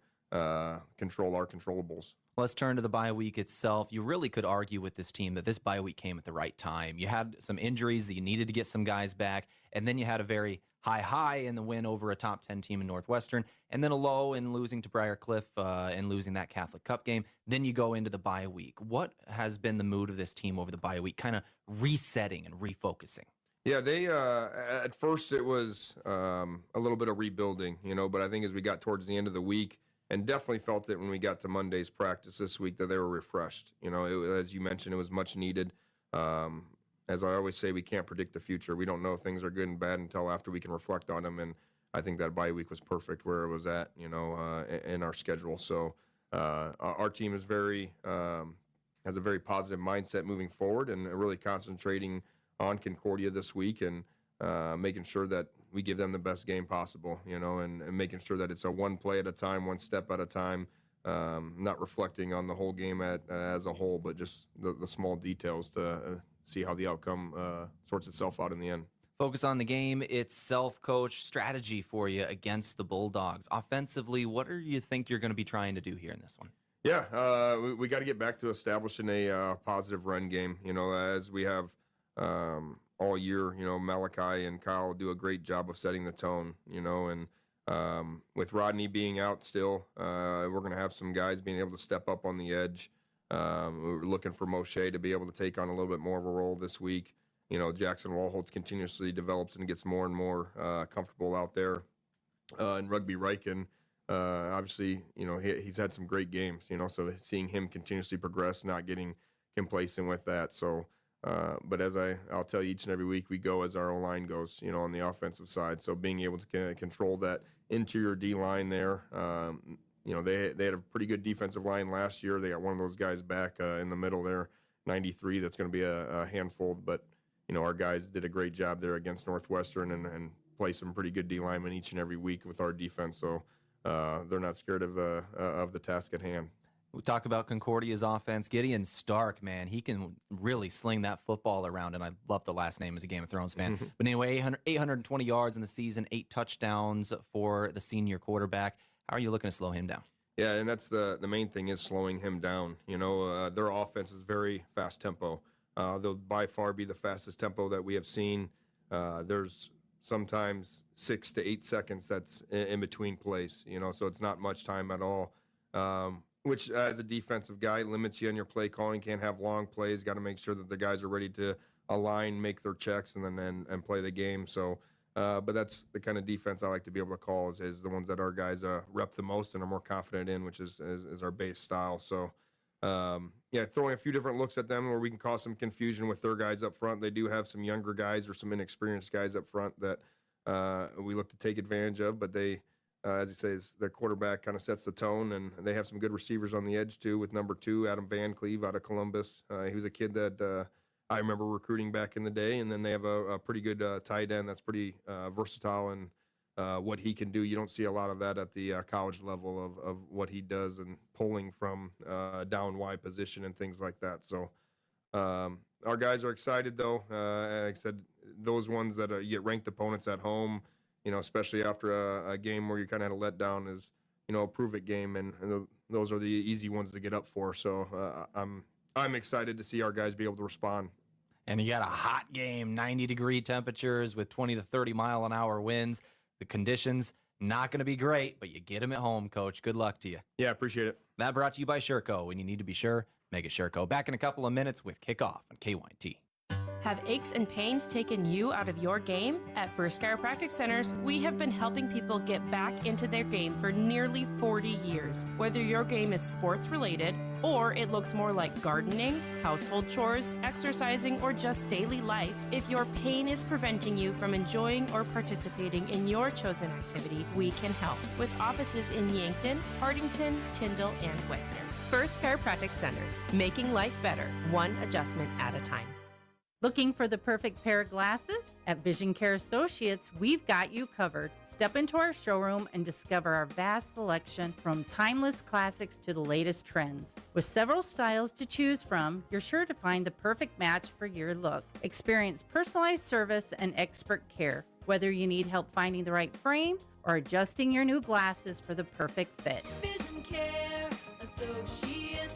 control our controllables. Let's turn to the bye week itself. You really could argue with this team that this bye week came at the right time. You had some injuries that you needed to get some guys back, and then you had a very high in the win over a top 10 team in Northwestern, and then a low in losing to Briarcliff and losing that Catholic Cup game. Then you go into the bye week. What has been the mood of this team over the bye week, kind of resetting and refocusing? Yeah, they at first it was a little bit of rebuilding, but I think as we got towards the end of the week, and definitely felt it when we got to Monday's practice this week, that they were refreshed. As you mentioned, it was much needed. As I always say, we can't predict the future. We don't know if things are good and bad until after we can reflect on them. And I think that bye week was perfect where it was at, in our schedule. So our team is has a very positive mindset moving forward, and really concentrating on Concordia this week, and making sure that we give them the best game possible, and making sure that it's a one play at a time, one step at a time, not reflecting on the whole game as a whole, but just the small details to see how the outcome sorts itself out in the end. Focus on the game itself, Coach. Strategy for you against the Bulldogs. Offensively, what do you think you're going to be trying to do here in this one? Yeah, we got to get back to establishing a positive run game, as we have all year. Malachi and Kyle do a great job of setting the tone, and with Rodney being out still, we're going to have some guys being able to step up on the edge. We're looking for Moshe to be able to take on a little bit more of a role this week. Jackson Walholtz continuously develops and gets more and more comfortable out there. And Rugby Riken, obviously, he's had some great games, so seeing him continuously progress, not getting complacent with that. So, but as I'll tell you, each and every week we go as our O-line goes, on the offensive side. So being able to control that interior D-line there, they had a pretty good defensive line last year. They got one of those guys back in the middle there, 93. That's going to be a handful. But, our guys did a great job there against Northwestern and play some pretty good D-linemen each and every week with our defense. So they're not scared of the task at hand. We talk about Concordia's offense. Gideon Stark, man, he can really sling that football around, and I love the last name as a Game of Thrones fan. But anyway, 820 yards in the season, 8 touchdowns for the senior quarterback. How are you looking to slow him down? Yeah, and that's the main thing, is slowing him down. Their offense is very fast tempo. They'll by far be the fastest tempo that we have seen. There's sometimes 6 to 8 seconds that's in between plays, so it's not much time at all. Which, as a defensive guy, limits you on your play calling. Can't have long plays. Got to make sure that the guys are ready to align, make their checks, and then play the game. So, but that's the kind of defense I like to be able to call, is the ones that our guys rep the most and are more confident in, which is our base style. So, throwing a few different looks at them where we can cause some confusion with their guys up front. They do have some younger guys or some inexperienced guys up front that we look to take advantage of, but they. As he says, their quarterback kind of sets the tone, and they have some good receivers on the edge too, with number 2, Adam Van Cleve out of Columbus. He was a kid that I remember recruiting back in the day, and then they have a pretty good tight end that's pretty versatile, and what he can do. You don't see a lot of that at the college level of what he does, and pulling from down wide position and things like that. So our guys are excited, though. Like I said, those ones that you get ranked opponents at home, especially after a game where you kind of had a letdown, is, a prove-it game, and those are the easy ones to get up for. So I'm excited to see our guys be able to respond. And you got a hot game, 90-degree temperatures with 20 to 30-mile-an-hour winds. The conditions, not going to be great, but you get them at home, Coach. Good luck to you. Yeah, appreciate it. That brought to you by Sherco. When you need to be sure, make it Sherco. Back in a couple of minutes with Kickoff on KYT. Have aches and pains taken you out of your game? At First Chiropractic Centers, we have been helping people get back into their game for nearly 40 years. Whether your game is sports related, or it looks more like gardening, household chores, exercising, or just daily life, if your pain is preventing you from enjoying or participating in your chosen activity, we can help. With offices in Yankton, Hardington, Tyndall, and Wagner. First Chiropractic Centers, making life better, one adjustment at a time. Looking for the perfect pair of glasses? At Vision Care Associates, we've got you covered. Step into our showroom and discover our vast selection, from timeless classics to the latest trends. With several styles to choose from, you're sure to find the perfect match for your look. Experience personalized service and expert care, whether you need help finding the right frame or adjusting your new glasses for the perfect fit. Vision Care Associates.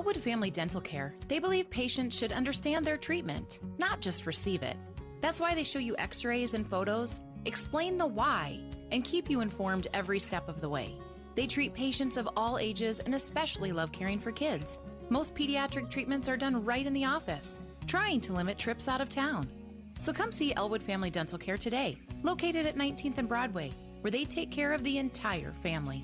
Elwood Family Dental Care, they believe patients should understand their treatment, not just receive it. That's why they show you x-rays and photos, explain the why, and keep you informed every step of the way. They treat patients of all ages and especially love caring for kids. Most pediatric treatments are done right in the office, trying to limit trips out of town. So come see Elwood Family Dental Care today, located at 19th and Broadway, where they take care of the entire family.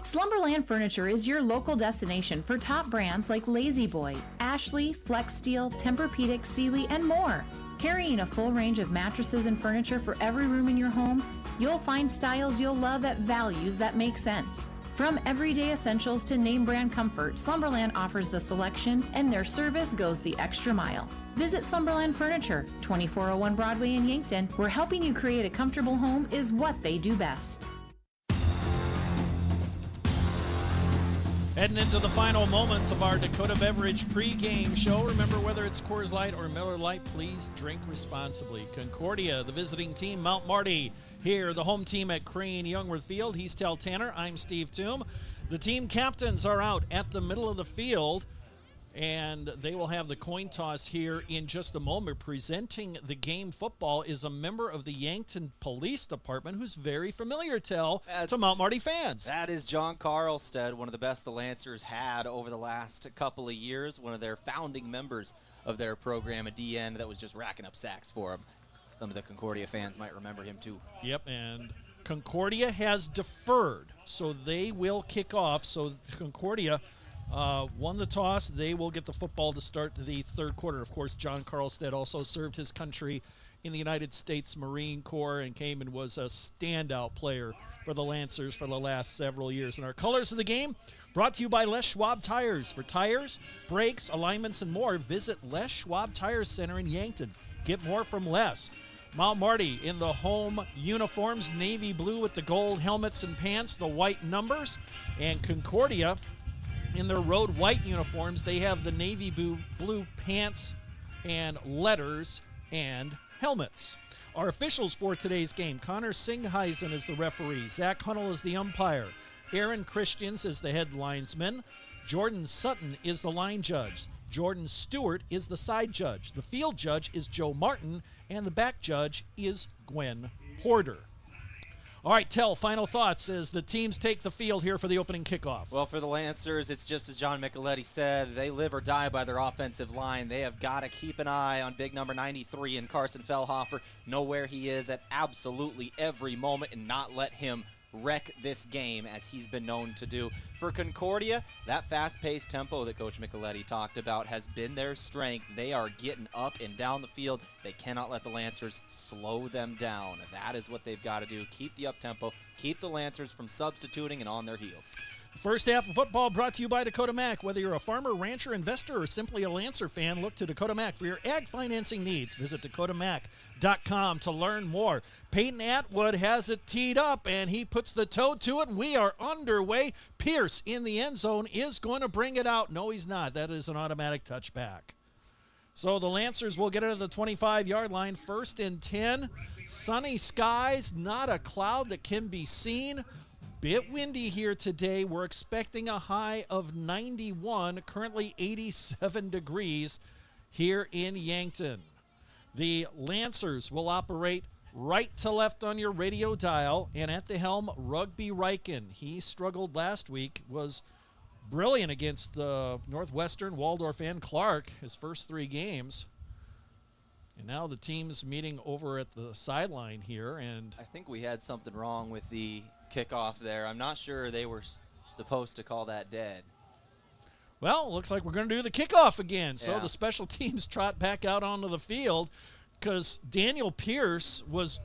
Slumberland Furniture is your local destination for top brands like Lazy Boy, Ashley, Flex Steel, Tempur-Pedic, Sealy, and more. Carrying a full range of mattresses and furniture for every room in your home, you'll find styles you'll love at values that make sense. From everyday essentials to name brand comfort, Slumberland offers the selection, and their service goes the extra mile. Visit Slumberland Furniture, 2401 Broadway in Yankton, where helping you create a comfortable home is what they do best. Heading into the final moments of our Dakota Beverage pregame show. Remember, whether it's Coors Light or Miller Lite, please drink responsibly. Concordia, the visiting team, Mount Marty. Here, the home team at Crane Youngworth Field. He's Tehl Tanner. I'm Steve Thum. The team captains are out at the middle of the field, and they will have the coin toss here in just a moment. Presenting the game football is a member of the Yankton Police Department who's very familiar, Tehl, to Mount Marty fans. That is John Carlstead, one of the best the Lancers had over the last couple of years, one of their founding members of their program, a DN that was just racking up sacks for them. Some of the Concordia fans might remember him too. Yep, and Concordia has deferred, so they will kick off. So Concordia won the toss. They will get the football to start the third quarter. Of course, John Carlstead also served his country in the United States Marine Corps and came and was a standout player for the Lancers for the last several years. And our colors of the game brought to you by Les Schwab Tires. For tires, brakes, alignments, and more, visit Les Schwab Tire Center in Yankton. Get more from Les. Mount Marty in the home uniforms, navy blue with the gold helmets and pants, the white numbers. And Concordia in their road white uniforms, they have the navy blue pants and letters and helmets. Our officials for today's game: Connor Singheisen is the referee, Zach Hunnell is the umpire, Aaron Christians is the head linesman, Jordan Sutton is the line judge, Jordan Stewart is the side judge, the field judge is Joe Martin, and the back judge is Gwen Porter. All right, Tehl, final thoughts as the teams take the field here for the opening kickoff. Well, for the Lancers, it's just as John Micheletti said, they live or die by their offensive line. They have got to keep an eye on big number 93 and Carson Fellhofer, know where he is at absolutely every moment and not let him wreck this game as he's been known to do. For Concordia, that fast-paced tempo that Coach Micheletti talked about has been their strength. They are getting up and down the field. They cannot let the Lancers slow them down. That is what they've got to do. Keep the up-tempo, keep the Lancers from substituting and on their heels. First half of football brought to you by Dakota Mac. Whether you're a farmer, rancher, investor, or simply a Lancer fan, look to Dakota Mac for your ag financing needs. Visit dakotamac.com to learn more. Peyton Atwood has it teed up, and he puts the toe to it, and we are underway. Pierce in the end zone is going to bring it out. No, he's not. That is an automatic touchback. So the Lancers will get it to the 25-yard line. 1st and 10. Sunny skies, not a cloud that can be seen. Bit windy here today. We're expecting a high of 91, currently 87 degrees here in Yankton. The Lancers will operate right to left on your radio dial, and at the helm, Rugby Riken. He struggled last week, was brilliant against the Northwestern, Waldorf, and Clark, his first 3 games. And now the team's meeting over at the sideline here, and I think we had something wrong with the kickoff there. I'm not sure they were supposed to call that dead. Well, looks like we're going to do the kickoff again. So Yeah. the special teams trot back out onto the field because Daniel Pierce was.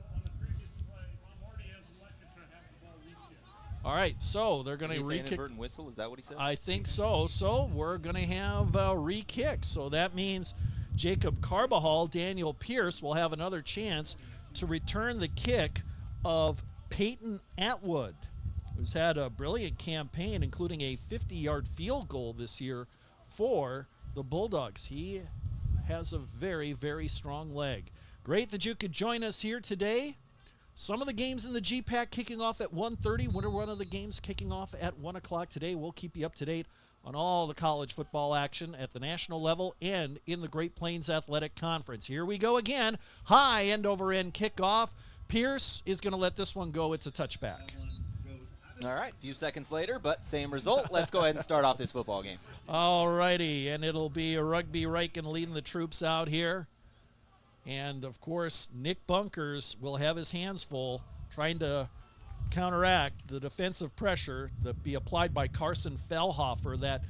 All right, so they're going to re-kick. Inadvertent whistle, is that what he said? I think so. So we're going to have a re-kick. So that means Jacob Carbajal, Daniel Pierce will have another chance to return the kick of Peyton Atwood, who's had a brilliant campaign, including a 50-yard field goal this year for the Bulldogs. He has a very, very strong leg. Great that you could join us here today. Some of the games in the GPAC kicking off at 1:30. One of the games kicking off at 1 o'clock today. We'll keep you up to date on all the college football action at the national level and in the Great Plains Athletic Conference. Here we go again. High end-over-end kickoff. Pierce is going to let this one go. It's a touchback. All right, a few seconds later, but same result. Let's go ahead and start off this football game. All righty, and it'll be a Rugby Riken leading the troops out here. And, of course, Nick Bunkers will have his hands full trying to counteract the defensive pressure that be applied by Carson Fellhofer, that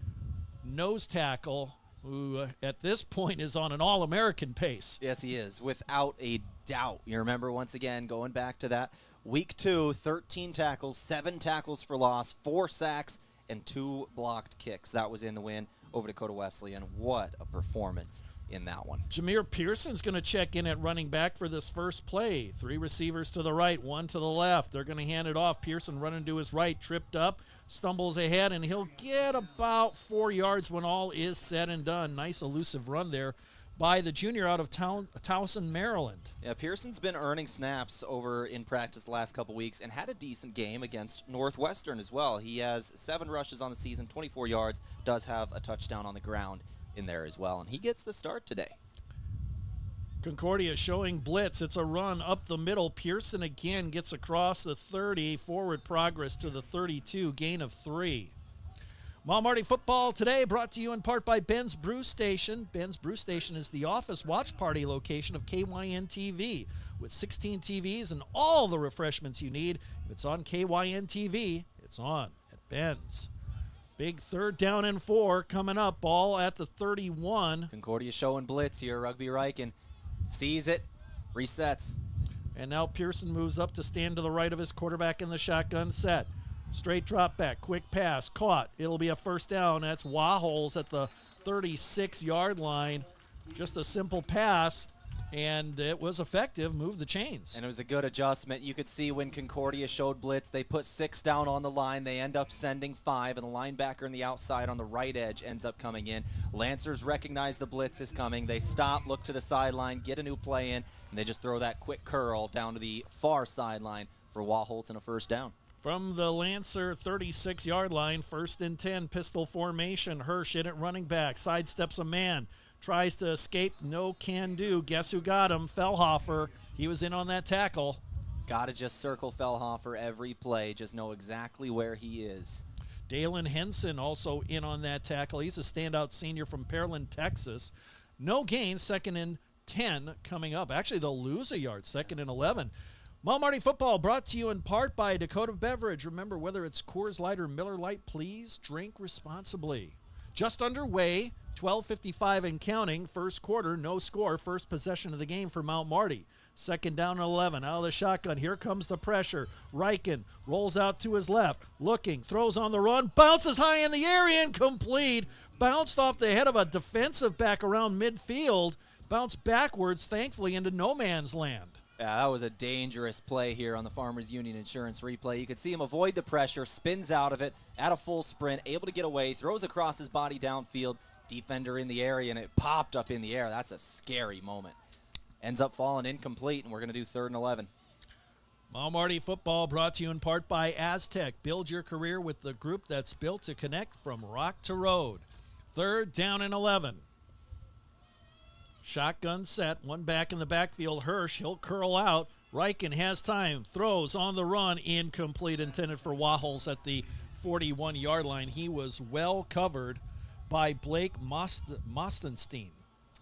nose tackle who at this point is on an All-American pace. Yes, he is, without a doubt. You remember, once again, going back to that week 2, 13 tackles, 7 tackles for loss, 4 sacks, and 2 blocked kicks. That was in the win over Dakota Wesleyan. What a performance in that one. Jameer Pearson's going to check in at running back for this first play. 3 receivers to the right, 1 to the left. They're going to hand it off. Pearson running to his right, tripped up, stumbles ahead, and he'll get about 4 yards when all is said and done. Nice elusive run there by the junior out of Towson, Maryland. Yeah, Pearson's been earning snaps over in practice the last couple weeks and had a decent game against Northwestern as well. He has 7 rushes on the season, 24 yards, does have a touchdown on the ground in there as well, and he gets the start today. Concordia showing blitz. It's a run up the middle. Pearson again gets across the 30, forward progress to the 32, gain of 3. Marty football today brought to you in part by Ben's Brew Station. Ben's Brew Station is the office watch party location of KYN TV with 16 TVs and all the refreshments you need. If it's on KYN TV, it's on at Ben's. Big 3rd down and 4 coming up, ball at the 31. Concordia showing blitz here. Rugby Riken sees it, resets. And now Pearson moves up to stand to the right of his quarterback in the shotgun set. Straight drop back, quick pass, caught. It'll be a first down. That's Waholes at the 36-yard line. Just a simple pass, and it was effective, moved the chains. And it was a good adjustment. You could see when Concordia showed blitz, they put 6 down on the line. They end up sending 5, and the linebacker on the outside on the right edge ends up coming in. Lancers recognize the blitz is coming. They stop, look to the sideline, get a new play in, and they just throw that quick curl down to the far sideline for Waholtz and a first down. From the Lancer 36-yard line, 1st and 10, pistol formation. Hirsch in at running back, sidesteps a man, tries to escape, no can do. Guess who got him? Fellhofer. He was in on that tackle. Got to just circle Fellhofer every play, just know exactly where he is. Dalen Henson also in on that tackle. He's a standout senior from Pearland, Texas. No gain, 2nd and 10 coming up. Actually, they'll lose a yard, 2nd and 11. Marty football brought to you in part by Dakota Beverage. Remember, whether it's Coors Light or Miller Lite, please drink responsibly. Just underway, 12:55 and counting. First quarter, no score. First possession of the game for Mount Marty. 2nd down and 11. Out of the shotgun. Here comes the pressure. Riken rolls out to his left. Looking. Throws on the run. Bounces high in the air. Incomplete. Bounced off the head of a defensive back around midfield. Bounced backwards, thankfully, into no man's land. Yeah, that was a dangerous play here on the Farmers Union Insurance replay. You could see him avoid the pressure, spins out of it at a full sprint, able to get away, throws across his body downfield, defender in the area, and it popped up in the air. That's a scary moment. Ends up falling incomplete, and we're going to do 3rd and 11. Marty football brought to you in part by Aztec. Build your career with the group that's built to connect from rock to road. 3rd down and 11. Shotgun set, one back in the backfield. Hirsch, he'll curl out. Riken has time, throws on the run, incomplete, intended for Waholes at the 41-yard line. He was well covered by Blake Mosenstein.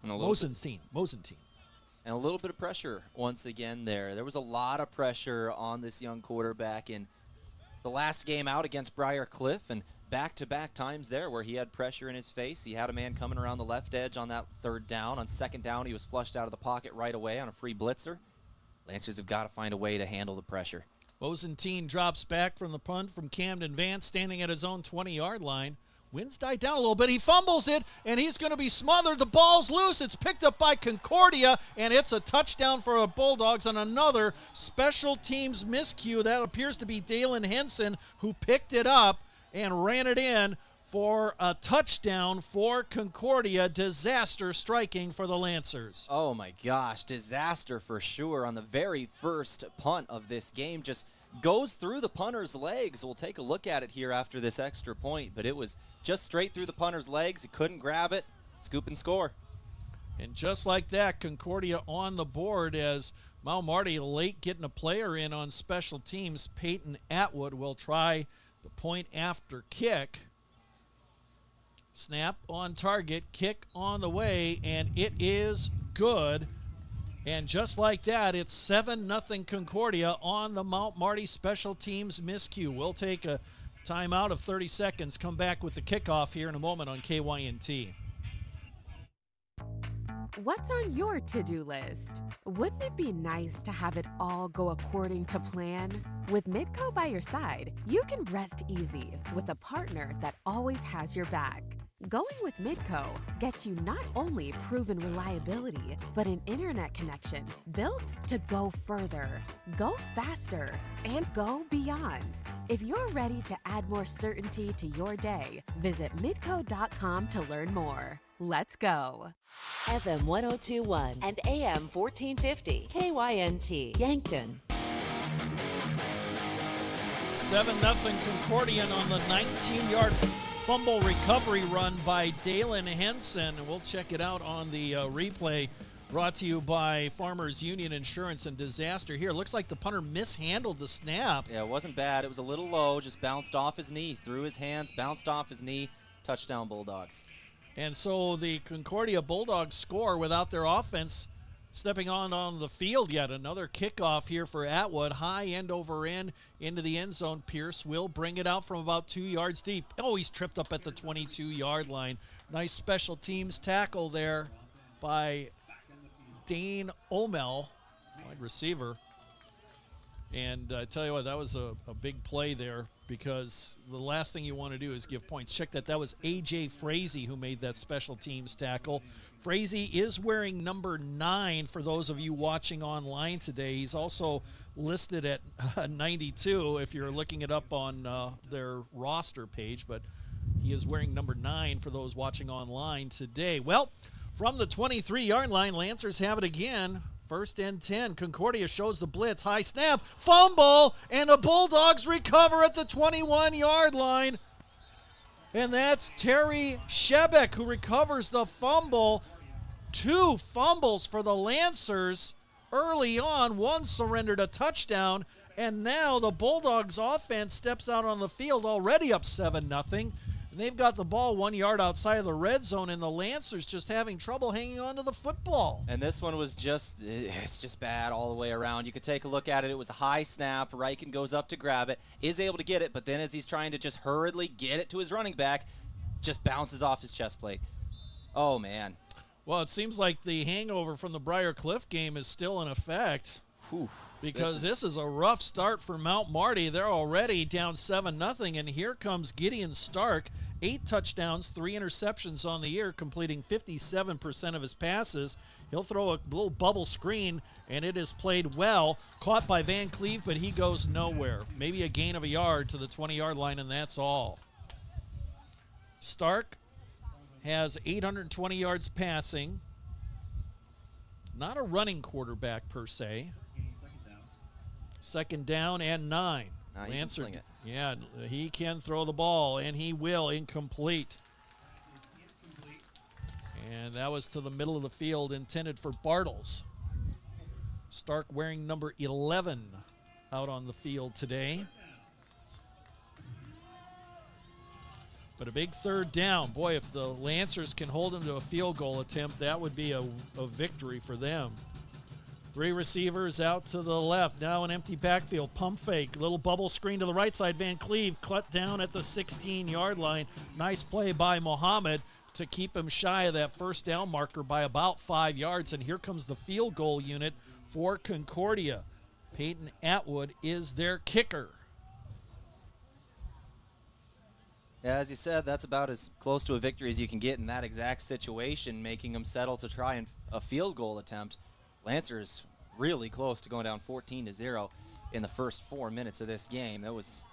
And a little bit of pressure once again there. There was a lot of pressure on this young quarterback in the last game out against Briar Cliff, and back-to-back times there where he had pressure in his face. He had a man coming around the left edge on that 3rd down. On 2nd down, he was flushed out of the pocket right away on a free blitzer. Lancers have got to find a way to handle the pressure. Mosenstein drops back from the punt from Camden Vance, standing at his own 20-yard line. Winds died down a little bit. He fumbles it, and he's going to be smothered. The ball's loose. It's picked up by Concordia, and it's a touchdown for the Bulldogs on another special teams miscue. That appears to be Dalen Henson who picked it up and ran it in for a touchdown for Concordia. Disaster striking for the Lancers. Oh my gosh, disaster for sure on the very first punt of this game. Just goes through the punter's legs. We'll take a look at it here after this extra point, but it was just straight through the punter's legs. He couldn't grab it. Scoop and score. And just like that, Concordia on the board as Mount Marty late getting a player in on special teams. Peyton Atwood will try the point after kick. Snap on target, kick on the way, and it is good. And just like that, it's 7-0 Concordia on the Mount Marty special teams miscue. We'll take a timeout of 30 seconds, come back with the kickoff here in a moment on KYNT. What's on your to-do list? Wouldn't it be nice to have it all go according to plan? With Midco by your side, you can rest easy with a partner that always has your back. Going with Midco gets you not only proven reliability, but an internet connection built to go further, go faster, and go beyond. If you're ready to add more certainty to your day, visit midco.com to learn more. Let's go. FM 1021 and AM 1450. KYNT, Yankton. 7-0 Concordian on the 19-yard fumble recovery run by Dalen Henson. And we'll check it out on the replay brought to you by Farmers Union Insurance and Disaster. Here, looks like the punter mishandled the snap. Yeah, it wasn't bad. It was a little low, just bounced off his knee, through his hands, bounced off his knee. Touchdown Bulldogs. And so the Concordia Bulldogs score without their offense stepping on the field yet. Another kickoff here for Atwood. High end over end into the end zone. Pierce will bring it out from about 2 yards deep. Oh, he's tripped up at the 22-yard line. Nice special teams tackle there by Dane Omel, wide receiver. And I tell you what, that was a big play there, because the last thing you want to do is give points. Check that. That was A.J. Frazee who made that special teams tackle. Frazee is wearing number 9 for those of you watching online today. He's also listed at 92 if you're looking it up on their roster page, but he is wearing number 9 for those watching online today. Well, from the 23-yard line, Lancers have it again. 1st and 10. Concordia shows the blitz. High snap. Fumble. And the Bulldogs recover at the 21-yard line. And that's Terry Shebeck who recovers the fumble. 2 fumbles for the Lancers early on. One surrendered a touchdown. And now the Bulldogs offense steps out on the field already up 7-0. They've got the ball 1 yard outside of the red zone, and the Lancers just having trouble hanging on to the football. And this one was it's just bad all the way around. You could take a look at it. It was a high snap. Riken goes up to grab it, is able to get it, but then as he's trying to just hurriedly get it to his running back, just bounces off his chest plate. Oh, man. Well, it seems like the hangover from the Briar Cliff game is still in effect. Whew, because this is a rough start for Mount Marty. They're already down 7-0, and here comes Gideon Stark. 8 touchdowns, 3 interceptions on the year, completing 57% of his passes. He'll throw a little bubble screen, and it is played well. Caught by Van Cleve, but he goes nowhere. Maybe a gain of a yard to the 20-yard line, and that's all. Stark has 820 yards passing. Not a running quarterback per se. 2nd down and 9. Lancer, yeah, he can throw the ball, and he will. Incomplete. And that was to the middle of the field, intended for Bartles. Stark wearing number 11 out on the field today. But a big 3rd down. Boy, if the Lancers can hold him to a field goal attempt, that would be a victory for them. 3 receivers out to the left. Now an empty backfield. Pump fake. Little bubble screen to the right side. Van Cleve cut down at the 16-yard line. Nice play by Mohammed to keep him shy of that 1st down marker by about 5 yards. And here comes the field goal unit for Concordia. Peyton Atwood is their kicker. Yeah, as you said, that's about as close to a victory as you can get in that exact situation, making them settle to try a field goal attempt. Lancers really close to going down 14-0 in the first 4 minutes of this game. That was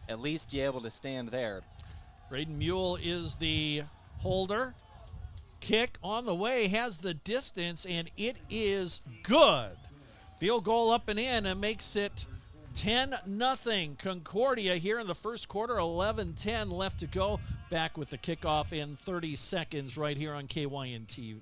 at least you able to stand there. Braden Mule is the holder. Kick on the way, has the distance, and it is good. Field goal up and in, and makes it 10-0 Concordia here in the first quarter. 11:10 left to go. Back with the kickoff in 30 seconds right here on KYNT.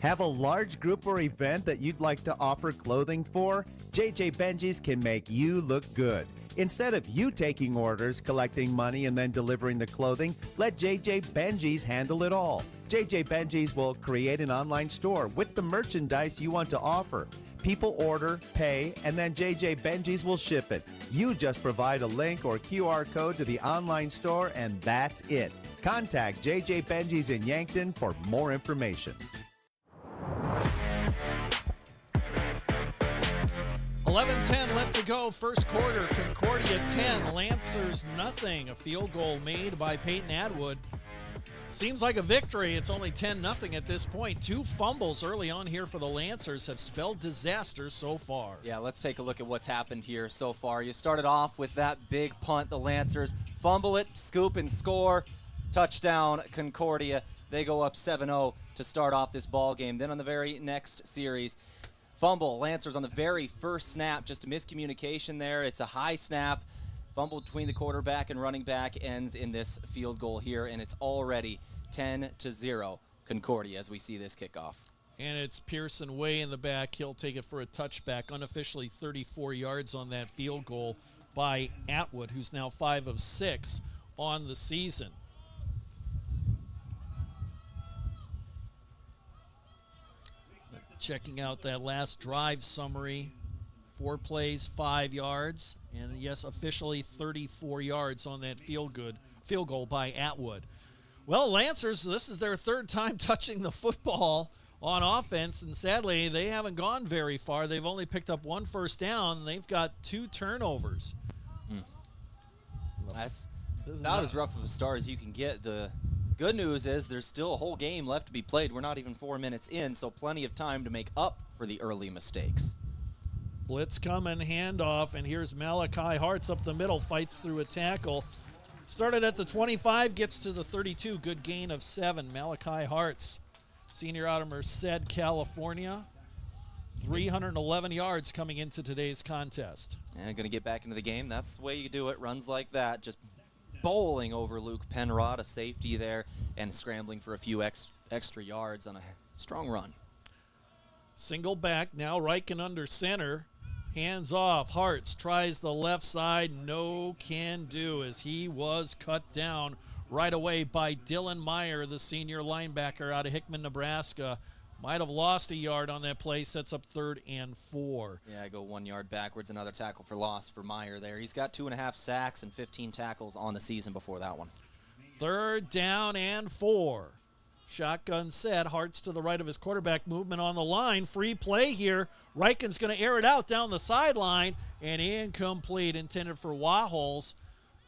Have a large group or event that you'd like to offer clothing for? JJ Benji's can make you look good. Instead of you taking orders, collecting money, and then delivering the clothing, let JJ Benji's handle it all. JJ Benji's will create an online store with the merchandise you want to offer. People order, pay, and then JJ Benji's will ship it. You just provide a link or QR code to the online store, and that's it. Contact JJ Benji's in Yankton for more information. 11:10 left to go, first quarter. Concordia 10, Lancers nothing. A field goal made by Peyton Atwood. Seems like a victory. It's only 10-0 at this point. 2 fumbles early on here for the Lancers have spelled disaster so far. Yeah, let's take a look at what's happened here so far. You started off with that big punt. The Lancers fumble it, scoop and score. Touchdown, Concordia. They go up 7-0 to start off this ball game. Then on the very next series, fumble. Lancers on the very first snap. Just a miscommunication there. It's a high snap. Fumble between the quarterback and running back ends in this field goal here, and it's already 10-0 Concordia as we see this kickoff. And it's Pearson way in the back. He'll take it for a touchback. Unofficially 34 yards on that field goal by Atwood, who's now 5 of 6 on the season. Checking out that last drive summary. 4 plays, 5 yards, and yes, officially 34 yards on that field goal by Atwood. Well, Lancers, this is their 3rd time touching the football on offense, and sadly, they haven't gone very far. They've only picked up 1 first down, and they've got 2 turnovers. That's not as rough of a start as you can get. The good news is there's still a whole game left to be played. We're not even 4 minutes in, so plenty of time to make up for the early mistakes. Blitz coming, handoff, and here's Malachi Hartz up the middle, fights through a tackle. Started at the 25, gets to the 32. Good gain of 7. Malachi Hartz, senior out of Merced, California. 311 yards coming into today's contest. And going to get back into the game. That's the way you do it. Runs like that. Just bowling over Luke Penrod, a safety there, and scrambling for a few extra yards on a strong run. Single back, now Reichen under center. Hands off. Hartz tries the left side. No can do as he was cut down right away by Dylan Meyer, the senior linebacker out of Hickman, Nebraska. Might have lost a yard on that play. Sets up 3rd and 4. Yeah, I go 1 yard backwards. Another tackle for loss for Meyer there. He's got 2.5 sacks and 15 tackles on the season before that one. 3rd down and 4. Shotgun set. Hartz to the right of his quarterback. Movement on the line. Free play here. Reichen's going to air it out down the sideline. And incomplete. Intended for Waholes.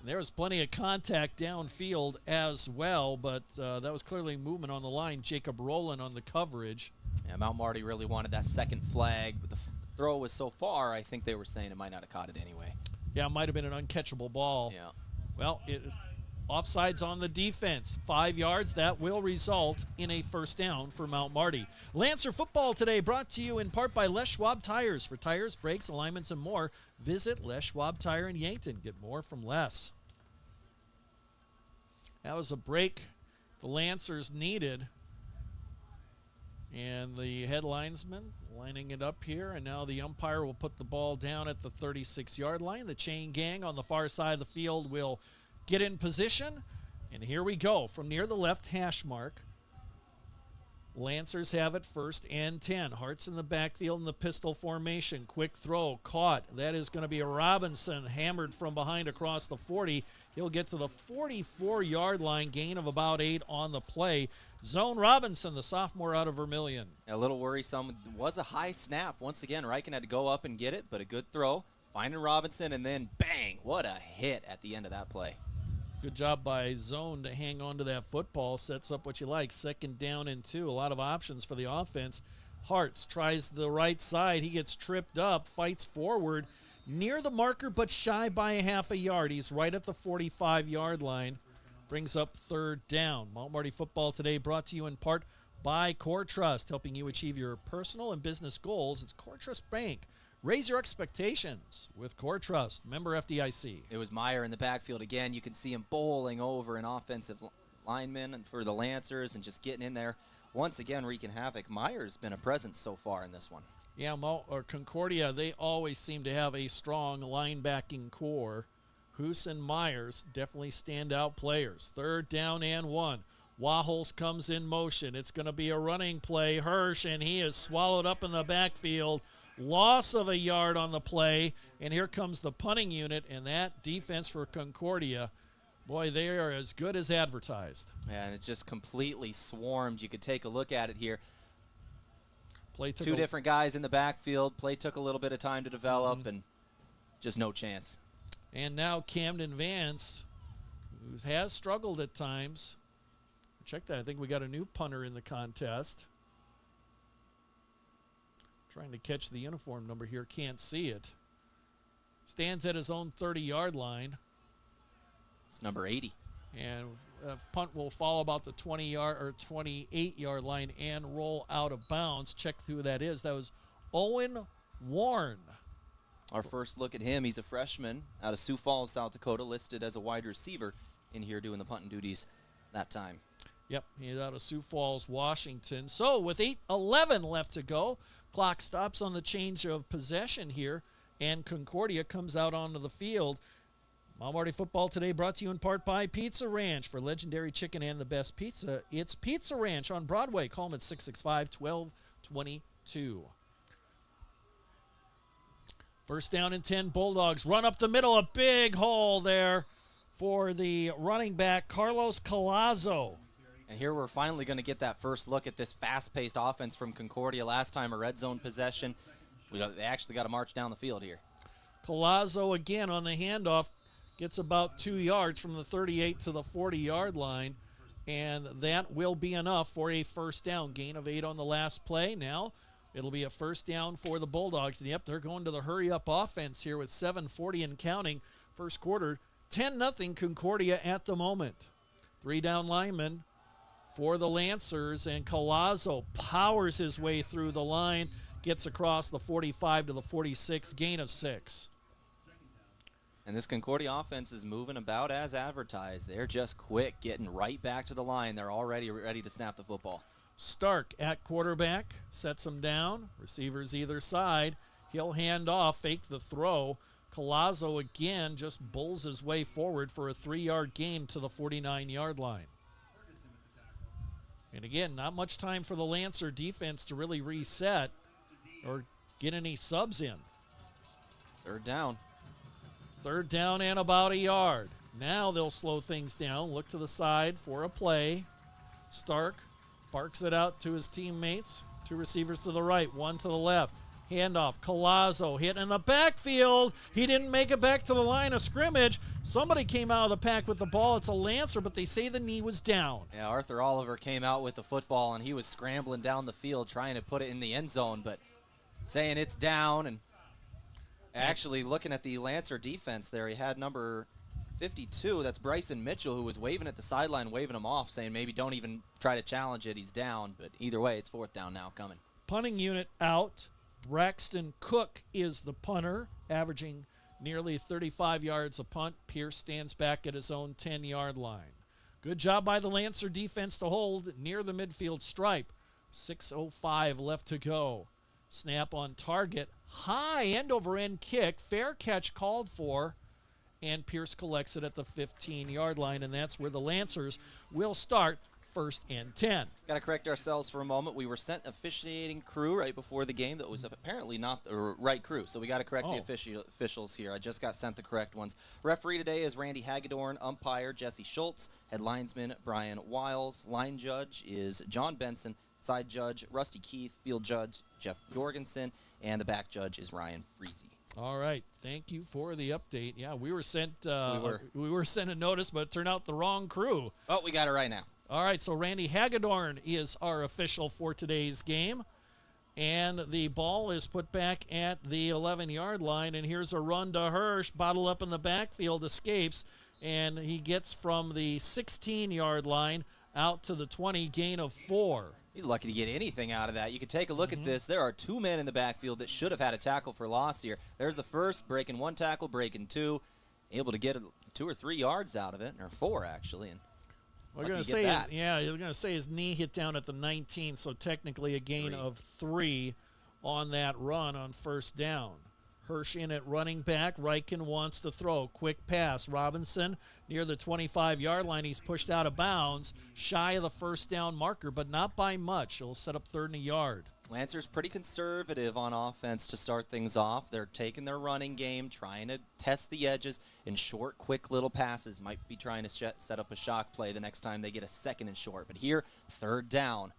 There was plenty of contact downfield as well, but that was clearly movement on the line. Jacob Rowland on the coverage. Yeah, Mount Marty really wanted that second flag, but the throw was so far, I think they were saying it might not have caught it anyway. Yeah, it might have been an uncatchable ball. Yeah. Well, offsides on the defense. 5 yards. That will result in a first down for Mount Marty. Lancer football today brought to you in part by Les Schwab Tires. For tires, brakes, alignments, and more, visit Les Schwab Tire in Yankton. Get more from Les. That was a break the Lancers needed. And the head linesman lining it up here, and now the umpire will put the ball down at the 36-yard line. The chain gang on the far side of the field will get in position, and here we go from near the left hash mark. Lancers have it 1st and 10. Hartz in the backfield in the pistol formation. Quick throw, caught. That is going to be a Robinson, hammered from behind across the 40. He'll get to the 44-yard line, gain of about 8 on the play. Zone Robinson, the sophomore out of Vermilion. A little worrisome. Was a high snap. Once again, Reichen had to go up and get it, but a good throw. Finding Robinson, and then bang, what a hit at the end of that play. Good job by Zone to hang on to that football. Sets up what you like. 2nd down and 2. A lot of options for the offense. Hartz tries the right side. He gets tripped up, fights forward near the marker, but shy by a half a yard. He's right at the 45-yard line. Brings up 3rd down. Mount Marty football today brought to you in part by Core Trust, helping you achieve your personal and business goals. It's Core Trust Bank. Raise your expectations with Core Trust, member FDIC. It was Meyer in the backfield again. You can see him bowling over an offensive lineman for the Lancers and just getting in there. Once again, wreaking havoc. Meyer's been a presence so far in this one. Yeah, Concordia, they always seem to have a strong linebacking core. Hoos and Myers definitely standout players. 3rd down and 1. Wahols comes in motion. It's going to be a running play. Hirsch, and he is swallowed up in the backfield. Loss of a yard on the play, and here comes the punting unit, and that defense for Concordia, boy, they are as good as advertised. Yeah, and it's just completely swarmed. You could take a look at it here. Play took Two different guys in the backfield. Play took a little bit of time to develop, and just no chance. And now Camden Vance, who has struggled at times. Check that. I think we got a new punter in the contest. Trying to catch the uniform number here. Can't see it. Stands at his own 30-yard line. It's number 80. And punt will fall about the 20-yard or 28-yard line and roll out of bounds. Check who that is. That was Owen Warren. Our first look at him. He's a freshman out of Sioux Falls, South Dakota, listed as a wide receiver in here doing the punting duties that time. Yep, he's out of Sioux Falls, Washington. So with 8:11 left to go, clock stops on the change of possession here, and Concordia comes out onto the field. Marty Football today brought to you in part by Pizza Ranch. For legendary chicken and the best pizza, it's Pizza Ranch on Broadway. Call them at 665-1222. First down and 10, Bulldogs run up the middle, a big hole there for the running back, Carlos Collazo. And here we're finally going to get that first look at this fast-paced offense from Concordia. Last time a red zone possession. They actually got to march down the field here. Collazo again on the handoff. Gets about 2 yards from the 38 to the 40-yard line, and that will be enough for a first down. Gain of 8 on the last play. Now it'll be a first down for the Bulldogs. And yep, they're going to the hurry-up offense here with 7:40 and counting. First quarter, 10-0 Concordia at the moment. 3 down linemen for the Lancers, and Collazo powers his way through the line, gets across the 45 to the 46, gain of 6. And this Concordia offense is moving about as advertised. They're just quick, getting right back to the line. They're already ready to snap the football. Stark at quarterback, sets him down. Receivers either side. He'll hand off, fake the throw. Collazo again just bulls his way forward for a 3-yard gain to the 49-yard line. And again, not much time for the Lancer defense to really reset or get any subs in. Third down. Third down and about a yard. Now they'll slow things down. Look to the side for a play. Stark barks it out to his teammates. 2 receivers to the right, 1 to the left. Handoff. Collazo hit in the backfield. He didn't make it back to the line of scrimmage. Somebody came out of the pack with the ball. It's a Lancer, but they say the knee was down. Yeah, Arthur Oliver came out with the football, and he was scrambling down the field trying to put it in the end zone, but saying it's down. And actually, looking at the Lancer defense there, he had number 52. That's Bryson Mitchell, who was waving at the sideline, waving him off, saying maybe don't even try to challenge it. He's down. But either way, it's 4th down now coming. Punting unit out. Braxton Cook is the punter, averaging nearly 35 yards a punt. Pierce stands back at his own 10-yard line. Good job by the Lancer defense to hold near the midfield stripe. 6:05 left to go. Snap on target. High end-over-end kick. Fair catch called for. And Pierce collects it at the 15-yard line, and that's where the Lancers will start 1st and 10. Got to correct ourselves for a moment. We were sent officiating crew right before the game that was apparently not the right crew, so we got to correct the officials here. I just got sent the correct ones. Referee today is Randy Hagedorn, umpire Jesse Schultz, head linesman Brian Wiles, line judge is John Benson, side judge Rusty Keith, field judge Jeff Jorgensen, and the back judge is Ryan Freese. All right, thank you for the update. Yeah, we were sent we were sent a notice, but it turned out the wrong crew. Oh, we got it right now. All right, so Randy Hagedorn is our official for today's game. And the ball is put back at the 11-yard line, and here's a run to Hirsch, bottled up in the backfield, escapes, and he gets from the 16-yard line out to the 20, gain of 4. He's lucky to get anything out of that. You can take a look at this. There are 2 men in the backfield that should have had a tackle for loss here. There's the first, breaking 1 tackle, breaking 2. Able to get 2 or 3 yards out of it, or 4 actually. And we're going to say, you're going to say his knee hit down at the 19, so technically a gain of 3 on that run on first down. Hirsch in at running back. Reichen wants to throw. Quick pass. Robinson near the 25-yard line. He's pushed out of bounds, shy of the first down marker, but not by much. He'll set up 3rd and a yard. Lancers pretty conservative on offense to start things off. They're taking their running game, trying to test the edges in short, quick little passes. Might be trying to set up a shock play the next time they get a 2nd and short. But here, 3rd down.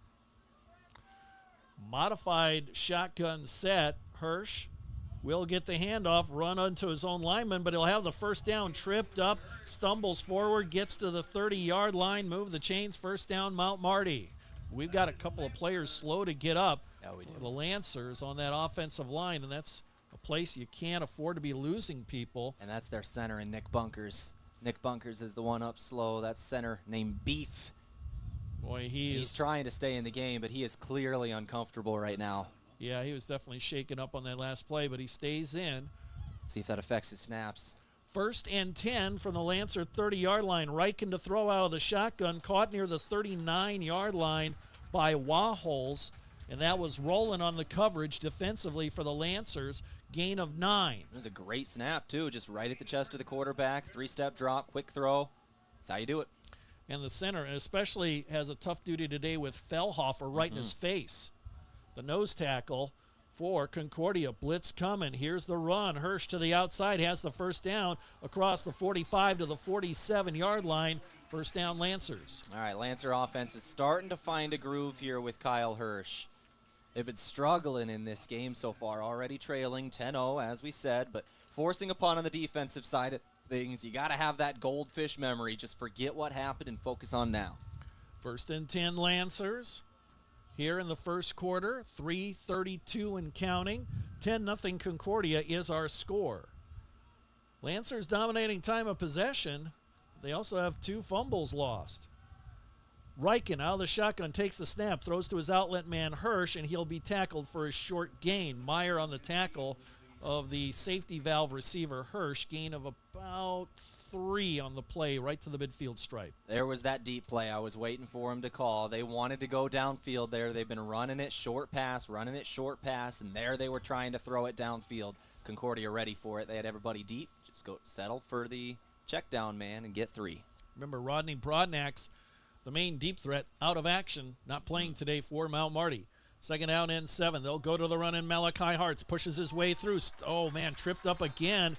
Modified shotgun set. Hirsch will get the handoff, run onto his own lineman, but he'll have the first down, tripped up, stumbles forward, gets to the 30-yard line, move the chains, first down, Mount Marty. We've got a couple of players slow to get up for the Lancers on that offensive line, and that's a place you can't afford to be losing people. And that's their center in Nick Bunkers. Nick Bunkers is the one up slow. That's center named Beef. Boy, he's trying to stay in the game, but he is clearly uncomfortable right now. Yeah, he was definitely shaken up on that last play, but he stays in. See if that affects his snaps. 1st and 10 from the Lancer 30-yard line. Reichen to throw out of the shotgun, caught near the 39-yard line by Waholes, and that was rolling on the coverage defensively for the Lancers. Gain of 9. It was a great snap, too, just right at the chest of the quarterback. 3-step drop, quick throw. That's how you do it. And the center especially has a tough duty today with Fellhofer right in his face. The nose tackle for Concordia. Blitz coming. Here's the run. Hirsch to the outside has the first down across the 45 to the 47-yard line. First down, Lancers. All right, Lancer offense is starting to find a groove here with Kyle Hirsch. They've been struggling in this game so far, already trailing 10-0, as we said, but forcing upon on the defensive side of things. You got to have that goldfish memory. Just forget what happened and focus on now. 1st and 10, Lancers. Here in the first quarter, 3:32 and counting. 10-0 Concordia is our score. Lancers dominating time of possession. They also have 2 fumbles lost. Reichen out of the shotgun, takes the snap, throws to his outlet man Hirsch, and he'll be tackled for a short gain. Meyer on the tackle of the safety valve receiver Hirsch, gain of about 3 on the play, right to the midfield stripe. There was that deep play I was waiting for him to call. They wanted to go downfield there. They've been running it short pass, and there they were trying to throw it downfield. Concordia ready for it. They had everybody deep. Just go settle for the check down man and get 3. Remember, Rodney Broadnax, the main deep threat, out of action, not playing today for Mount Marty. 2nd down and 7. They'll go to the run, and Malachi Hartz pushes his way through. Oh, man, tripped up again.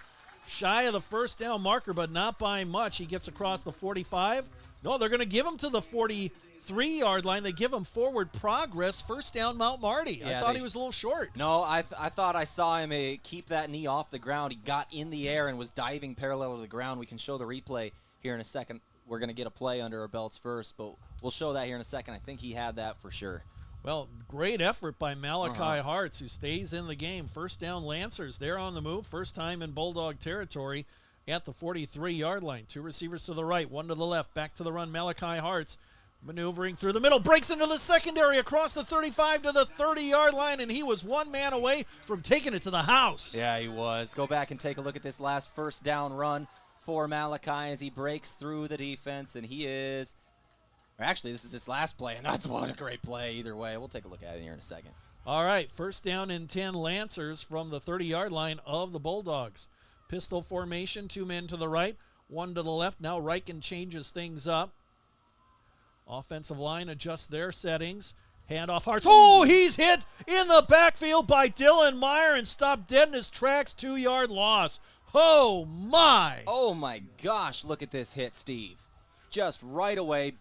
Shy of the first down marker, but not by much. He gets across the 45. No, they're going to give him to the 43-yard line. They give him forward progress. First down, Mount Marty. Yeah, I thought he was a little short. No, I thought I saw him keep that knee off the ground. He got in the air and was diving parallel to the ground. We can show the replay here in a second. We're going to get a play under our belts first, but we'll show that here in a second. I think he had that for sure. Well, great effort by Malachi Hartz, who stays in the game. First down, Lancers. They're on the move. First time in Bulldog territory at the 43-yard line. 2 receivers to the right, 1 to the left. Back to the run, Malachi Hartz. Maneuvering through the middle, breaks into the secondary across the 35 to the 30-yard line, and he was 1 man away from taking it to the house. Yeah, he was. Go back and take a look at this last first down run for Malachi as he breaks through the defense, and he is... Actually, this is this last play, and that's what a great play either way. We'll take a look at it here in a second. All right, first down and 10 Lancers from the 30-yard line of the Bulldogs. Pistol formation, 2 men to the right, 1 to the left. Now Reichen changes things up. Offensive line adjusts their settings. Handoff Hartz. Oh, he's hit in the backfield by Dylan Meyer and stopped dead in his tracks. 2-yard loss. Oh, my. Oh, my gosh. Look at this hit, Steve. Just right away,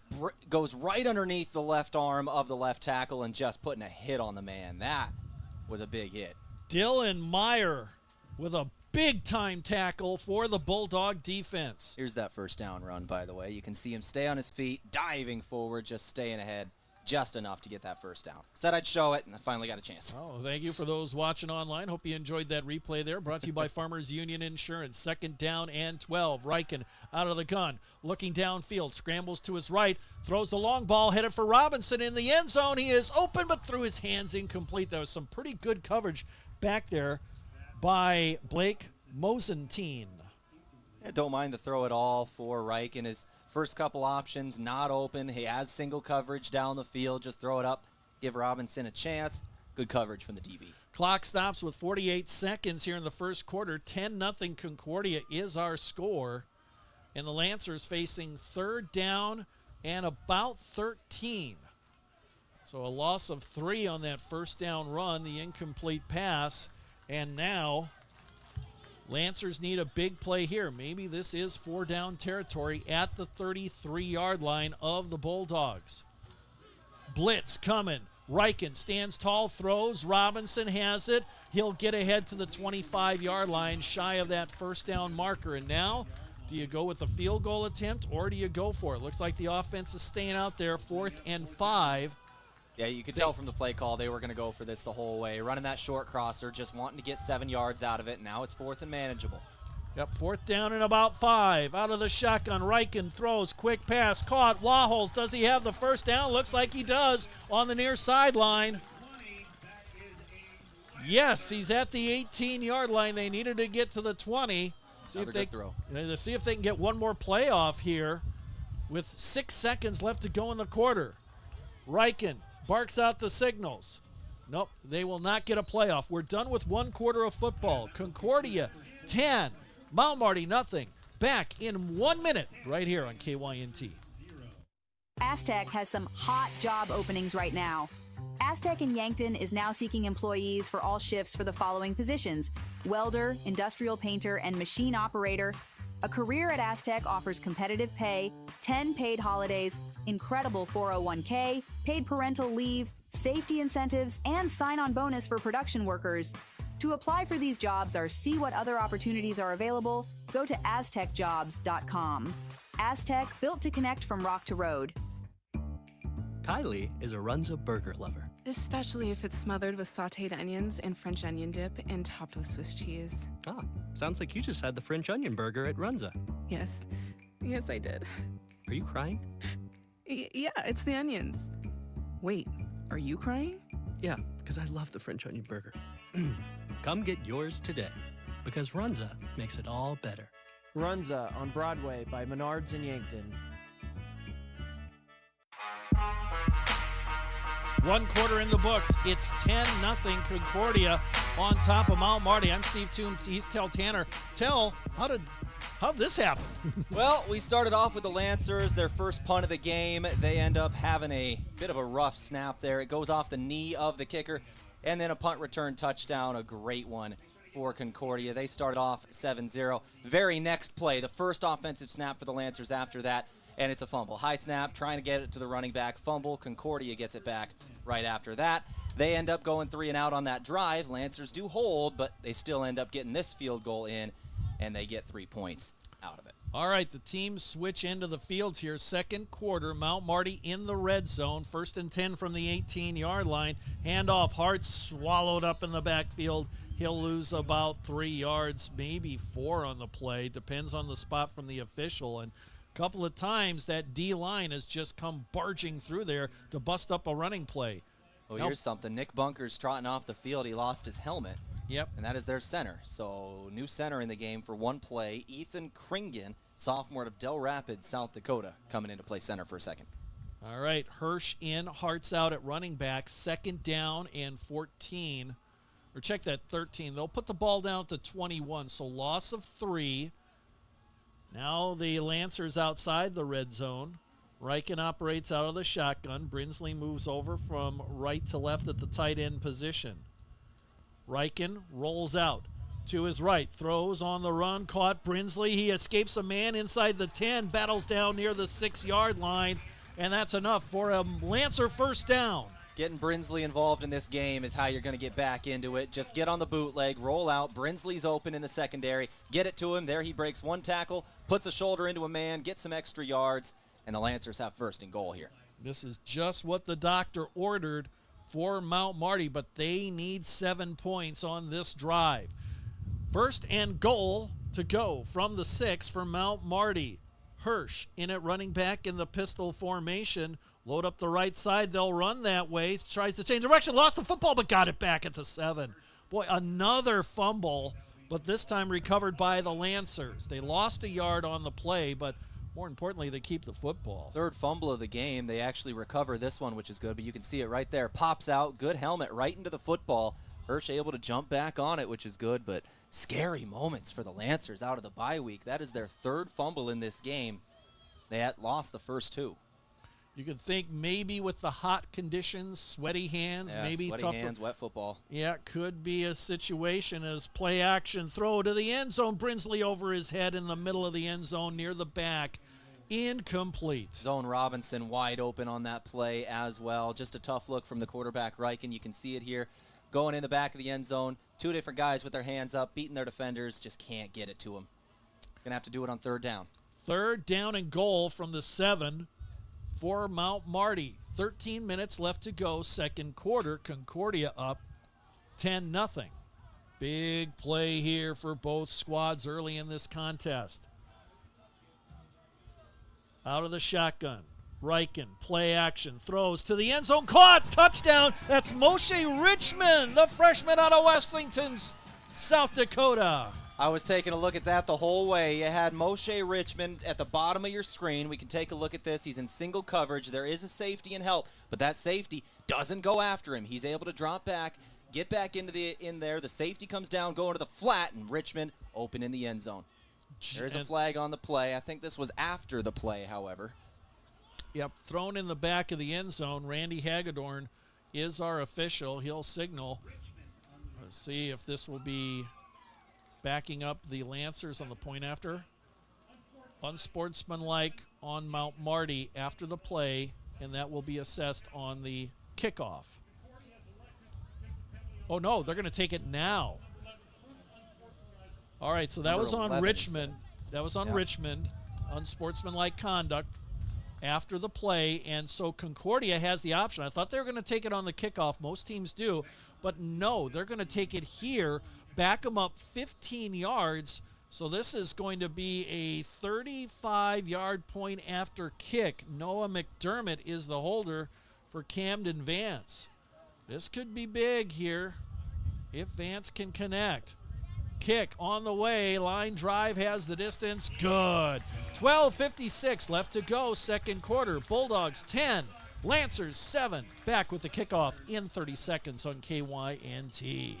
goes right underneath the left arm of the left tackle and just putting a hit on the man. That was a big hit. Dylan Meyer with a big-time tackle for the Bulldog defense. Here's that first down run, by the way. You can see him stay on his feet, diving forward, just staying ahead. just enough to get that first down. Said I'd show it, and I finally got a chance. Oh, thank you for those watching online. Hope you enjoyed that replay there. Brought to you by Farmers Union Insurance. 2nd down and 12. Reichen out of the gun, looking downfield, scrambles to his right, throws the long ball, headed for Robinson in the end zone. He is open, but threw his hands incomplete. That was some pretty good coverage back there by Blake Mosentine. Yeah, don't mind the throw at all for Reichen. His first couple options not open. He has single coverage down the field. Just throw it up, give Robinson a chance. Good coverage from the DB. Clock stops with 48 seconds here in the first quarter. 10-0 Concordia is our score. And the Lancers facing 3rd down and about 13. So a loss of 3 on that first down run, the incomplete pass. And now Lancers need a big play here. Maybe this is 4-down territory at the 33-yard line of the Bulldogs. Blitz coming. Reichen stands tall, throws. Robinson has it. He'll get ahead to the 25-yard line, shy of that first down marker. And now, do you go with the field goal attempt or do you go for it? Looks like the offense is staying out there, 4th and 5. Yeah, you could tell from the play call they were going to go for this the whole way. Running that short crosser, just wanting to get 7 yards out of it. Now it's 4th and manageable. Yep, 4th down and about 5. Out of the shotgun, Reichen throws, quick pass, caught. Wahols, does he have the first down? Looks like he does on the near sideline. Yes, he's at the 18-yard line. They needed to get to the 20. See if they can get one more play off here with 6 seconds left to go in the quarter. Reichen barks out the signals. Nope, they will not get a playoff. We're done with 1 quarter of football. Concordia 10, Mount Marty nothing. Back in 1 minute right here on KYNT. Aztec has some hot job openings right now. Aztec in Yankton is now seeking employees for all shifts for the following positions: welder, industrial painter, and machine operator. A career at Aztec offers competitive pay, 10 paid holidays, incredible 401k, paid parental leave, safety incentives, and sign-on bonus for production workers. To apply for these jobs or see what other opportunities are available, go to aztecjobs.com. Aztec, built to connect from rock to road. Kylie is a Runza burger lover. Especially if it's smothered with sauteed onions and French onion dip and topped with Swiss cheese. Ah, sounds like you just had the French onion burger at Runza. Yes. Yes, I did. Are you crying? Yeah, it's the onions. Wait, are you crying? Yeah, because I love the French onion burger. Come get yours today, because Runza makes it all better. Runza on Broadway by Menards in Yankton. 1 quarter in the books. It's 10-0 Concordia on top of Mount Marty. I'm Steve Toon. He's Tehl Tanner. Tehl, how'd this happen? Well, we started off with the Lancers, their first punt of the game. They end up having a bit of a rough snap there. It goes off the knee of the kicker, and then a punt return touchdown, a great one for Concordia. They started off 7-0. Very next play, the first offensive snap for the Lancers after that, and it's a fumble. High snap, trying to get it to the running back. Fumble, Concordia gets it back right after that. They end up going 3 and out on that drive. Lancers do hold, but they still end up getting this field goal in, and they get 3 points out of it. All right, the teams switch into the field here. Second quarter, Mount Marty in the red zone. 1st and 10 from the 18-yard line. Handoff, Hart swallowed up in the backfield. He'll lose about 3 yards, maybe 4 on the play. Depends on the spot from the official. And a couple of times that D-line has just come barging through there to bust up a running play. Oh, here's something. Nick Bunker's trotting off the field. He lost his helmet. Yep. And that is their center. So new center in the game for one play. Ethan Kringen, sophomore of Del Rapids, South Dakota, coming in to play center for a second. All right, Hirsch in, Hart's out at running back. 2nd down and 14. Or check that, 13. They'll put the ball down at the 21, so loss of 3. Now the Lancers outside the red zone. Reichen operates out of the shotgun. Brinsley moves over from right to left at the tight end position. Reichen rolls out to his right, throws on the run, caught Brinsley. He escapes a man inside the 10, battles down near the 6-yard line, and that's enough for a Lancer first down. Getting Brinsley involved in this game is how you're going to get back into it. Just get on the bootleg, roll out. Brinsley's open in the secondary. Get it to him. There he breaks 1 tackle, puts a shoulder into a man, gets some extra yards, and the Lancers have 1st and goal here. This is just what the doctor ordered for Mount Marty, but they need 7 points on this drive. First and goal to go from the 6 for Mount Marty. Hirsch in at running back in the pistol formation. Load up the right side. They'll run that way. Tries to change direction. Lost the football, but got it back at the 7. Boy, another fumble, but this time recovered by the Lancers. They lost a yard on the play, but more importantly, they keep the football. Third fumble of the game. They actually recover this one, which is good, but you can see it right there. Pops out. Good helmet right into the football. Hirsch able to jump back on it, which is good, but scary moments for the Lancers out of the bye week. That is their third fumble in this game. They had lost the first 2. You could think maybe with the hot conditions, sweaty hands, maybe sweaty tough hands, wet football. Yeah, could be a situation as play action throw to the end zone. Brinsley over his head in the middle of the end zone near the back. Incomplete. Zone Robinson wide open on that play as well. Just a tough look from the quarterback, Reichen. You can see it here. Going in the back of the end zone. 2 different guys with their hands up, beating their defenders. Just can't get it to them. Gonna have to do it on third down. Third down and goal from the 7 for Mount Marty. 13 minutes left to go, second quarter. Concordia up 10-0. Big play here for both squads early in this contest. Out of the shotgun. Reichen, play action, throws to the end zone, caught, touchdown. That's Moshe Richmond, the freshman out of Westlington, South Dakota. I was taking a look at that the whole way. You had Moshe Richmond at the bottom of your screen. We can take a look at this. He's in single coverage. There is a safety and help, but that safety doesn't go after him. He's able to drop back, get back in there. The safety comes down, going to the flat, and Richmond open in the end zone. There is a flag on the play. I think this was after the play, however. Yep, thrown in the back of the end zone. Randy Hagedorn is our official. He'll signal. Let's see if this will be backing up the Lancers on the point after. Unsportsmanlike on Mount Marty after the play, and that will be assessed on the kickoff. Oh, no, they're going to take it now. All right, so that was on Richmond. That was on Richmond. Unsportsmanlike conduct after the play, and so Concordia has the option. I thought they were going to take it on the kickoff. Most teams do, but no, they're going to take it here, back them up 15 yards. So this is going to be a 35-yard point after kick. Noah McDermott is the holder for Camden Vance. This could be big here if Vance can connect. Kick on the way. Line drive has the distance. Good. 12:56 left to go, second quarter. Bulldogs 10, Lancers 7. Back with the kickoff in 30 seconds on KYNT.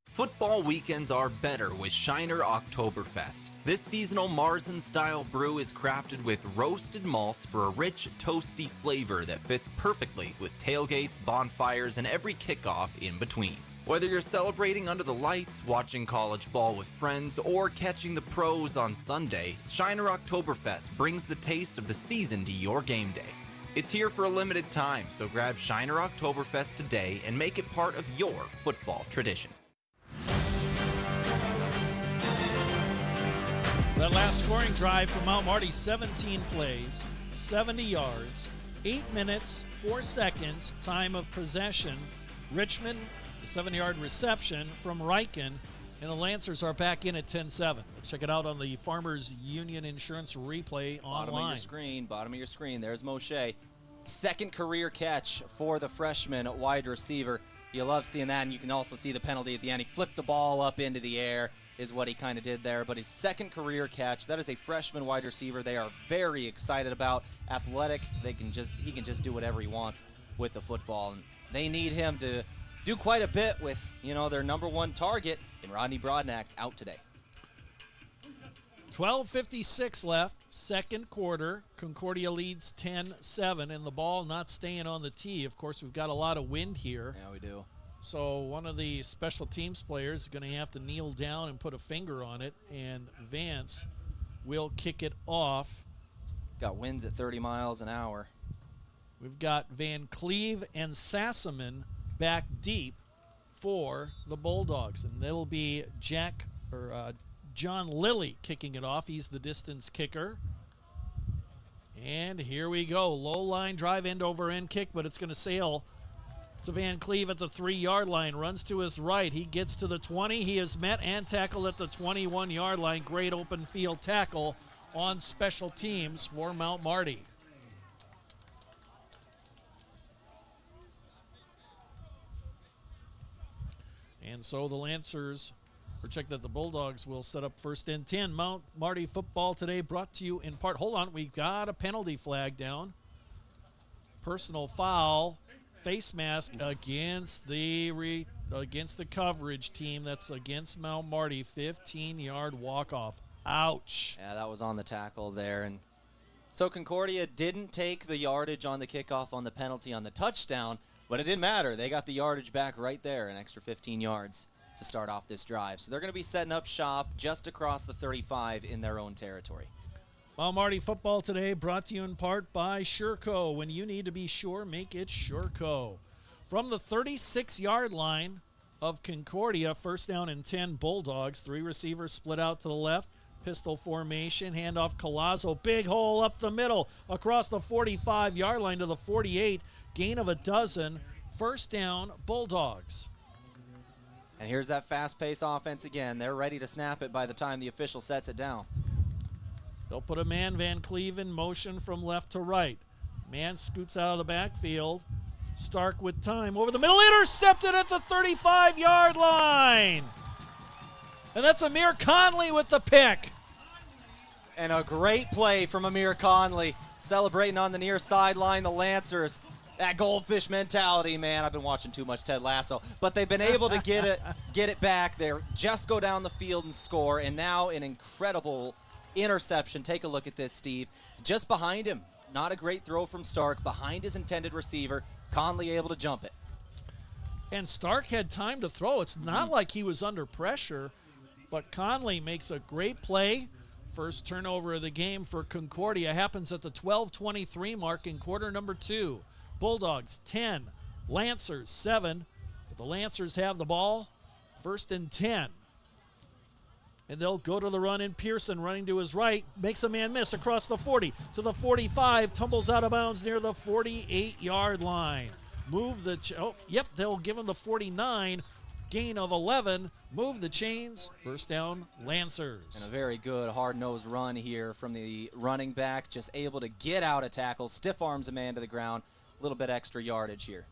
Football weekends are better with Shiner Oktoberfest. This seasonal Marzen-style brew is crafted with roasted malts for a rich, toasty flavor that fits perfectly with tailgates, bonfires, and every kickoff in between. Whether you're celebrating under the lights, watching college ball with friends, or catching the pros on Sunday, Shiner Oktoberfest brings the taste of the season to your game day. It's here for a limited time, so grab Shiner Oktoberfest today and make it part of your football tradition. That last scoring drive for Mount Marty, 17 plays, 70 yards, 8 minutes, 4 seconds, time of possession. Richmond, the 7-yard reception from Reichen, and the Lancers are back in at 10-7. Let's check it out on the Farmers Union Insurance replay online. Bottom of your screen, there's Moshe. Second career catch for the freshman wide receiver. You love seeing that, and you can also see the penalty at the end. He flipped the ball up into the air is what he kind of did there, but his second career catch, that is a freshman wide receiver they are very excited about. Athletic, he can just do whatever he wants with the football, and they need him to do quite a bit with, their number one target in Rodney Broadnax out today. 12:56 left, second quarter. Concordia leads 10-7, and the ball not staying on the tee. Of course, we've got a lot of wind here. Yeah, we do. So one of the special teams players is going to have to kneel down and put a finger on it, and Vance will kick it off. Got winds at 30 miles an hour. We've got Van Cleve and Sassaman back deep for the Bulldogs, and it'll be John Lilly kicking it off. He's the distance kicker. And here we go. Low line drive, end over end kick, but it's going to sail to Van Cleve at the 3-yard line. Runs to his right. He gets to the 20. He is met and tackled at the 21-yard line. Great open field tackle on special teams for Mount Marty. And so the Lancers project that the Bulldogs will set up 1st and 10. Mount Marty football today brought to you in part. Hold on, we've got a penalty flag down. Personal foul, face mask against the coverage team. That's against Mount Marty. 15-yard walk-off. Ouch. Yeah, that was on the tackle there. And so Concordia didn't take the yardage on the kickoff on the penalty on the touchdown, but it didn't matter. They got the yardage back right there, an extra 15 yards to start off this drive. So they're going to be setting up shop just across the 35 in their own territory. Mount Marty football today brought to you in part by Sureco. When you need to be sure, make it Sureco. From the 36-yard line of Concordia, 1st down and 10 Bulldogs. 3 receivers split out to the left. Pistol formation, handoff Colazzo. Big hole up the middle across the 45-yard line to the 48. Gain of a dozen. 1st down Bulldogs. And here's that fast-paced offense again. They're ready to snap it by the time the official sets it down. They'll put a man, Van Cleve, in motion from left to right. Man scoots out of the backfield. Stark with time over the middle. Intercepted at the 35-yard line. And that's Amir Conley with the pick. And a great play from Amir Conley. Celebrating on the near sideline, the Lancers. That goldfish mentality, man. I've been watching too much Ted Lasso. But they've been able to get it back there, just go down the field and score. And now an incredible interception. Take a look at this, Steve. Just behind him. Not a great throw from Stark. Behind his intended receiver. Conley able to jump it. And Stark had time to throw. It's not like he was under pressure. But Conley makes a great play. First turnover of the game for Concordia happens at the 12:23 mark in quarter number 2. Bulldogs 10, Lancers 7. But the Lancers have the ball. 1st and 10. And they'll go to the run in. Pearson running to his right. Makes a man miss across the 40 to the 45. Tumbles out of bounds near the 48-yard line. They'll give him the 49. Gain of 11. Move the chains. 1st down, Lancers. And a very good hard-nosed run here from the running back. Just able to get out of tackle. Stiff arms a man to the ground. A little bit extra yardage here.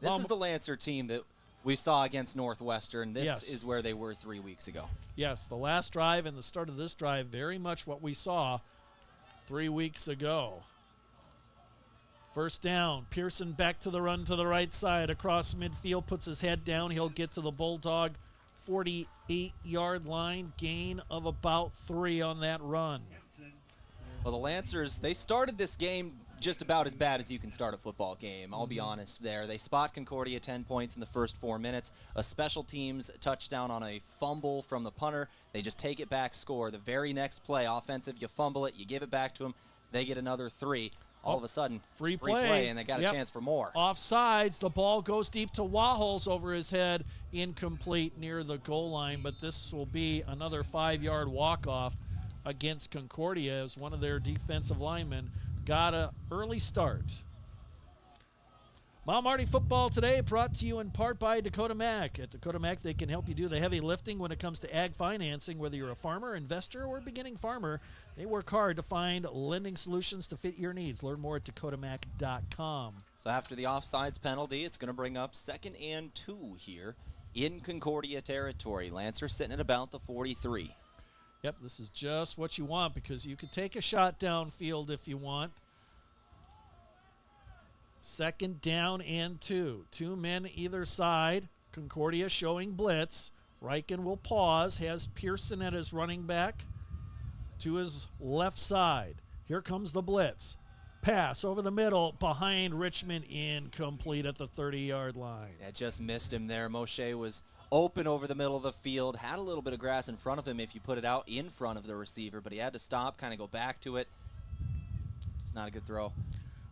This is the Lancer team that we saw against Northwestern. This is where they were 3 weeks ago. Yes, the last drive and the start of this drive, very much what we saw 3 weeks ago. 1st down, Pearson back to the run to the right side. Across midfield, puts his head down. He'll get to the Bulldog 48-yard line. Gain of about 3 on that run. Well, the Lancers, they started this game just about as bad as you can start a football game. I'll be honest there. They spot Concordia 10 points in the first 4 minutes. A special teams touchdown on a fumble from the punter. They just take it back, score. The very next play, offensive, you fumble it, you give it back to them. They get another 3. All of a sudden, free play, and they got a chance for more. Offsides, the ball goes deep to Waholes over his head, incomplete near the goal line, but this will be another 5-yard walk-off against Concordia as one of their defensive linemen got an early start. Mount Marty football today brought to you in part by Dakota Mac. At Dakota Mac, they can help you do the heavy lifting when it comes to ag financing. Whether you're a farmer, investor, or beginning farmer, they work hard to find lending solutions to fit your needs. Learn more at dakotamac.com. So after the offsides penalty, it's going to bring up 2nd and 2 here in Concordia territory. Lancer sitting at about the 43. Yep, this is just what you want because you could take a shot downfield if you want. 2nd down and 2. 2 men either side. Concordia showing blitz. Riken will pause. Has Pearson at his running back to his left side. Here comes the blitz. Pass over the middle behind Richmond, incomplete at the 30-yard line. Yeah, just missed him there. Moshe was open over the middle of the field. Had a little bit of grass in front of him if you put it out in front of the receiver, but he had to stop, kind of go back to it. It's not a good throw.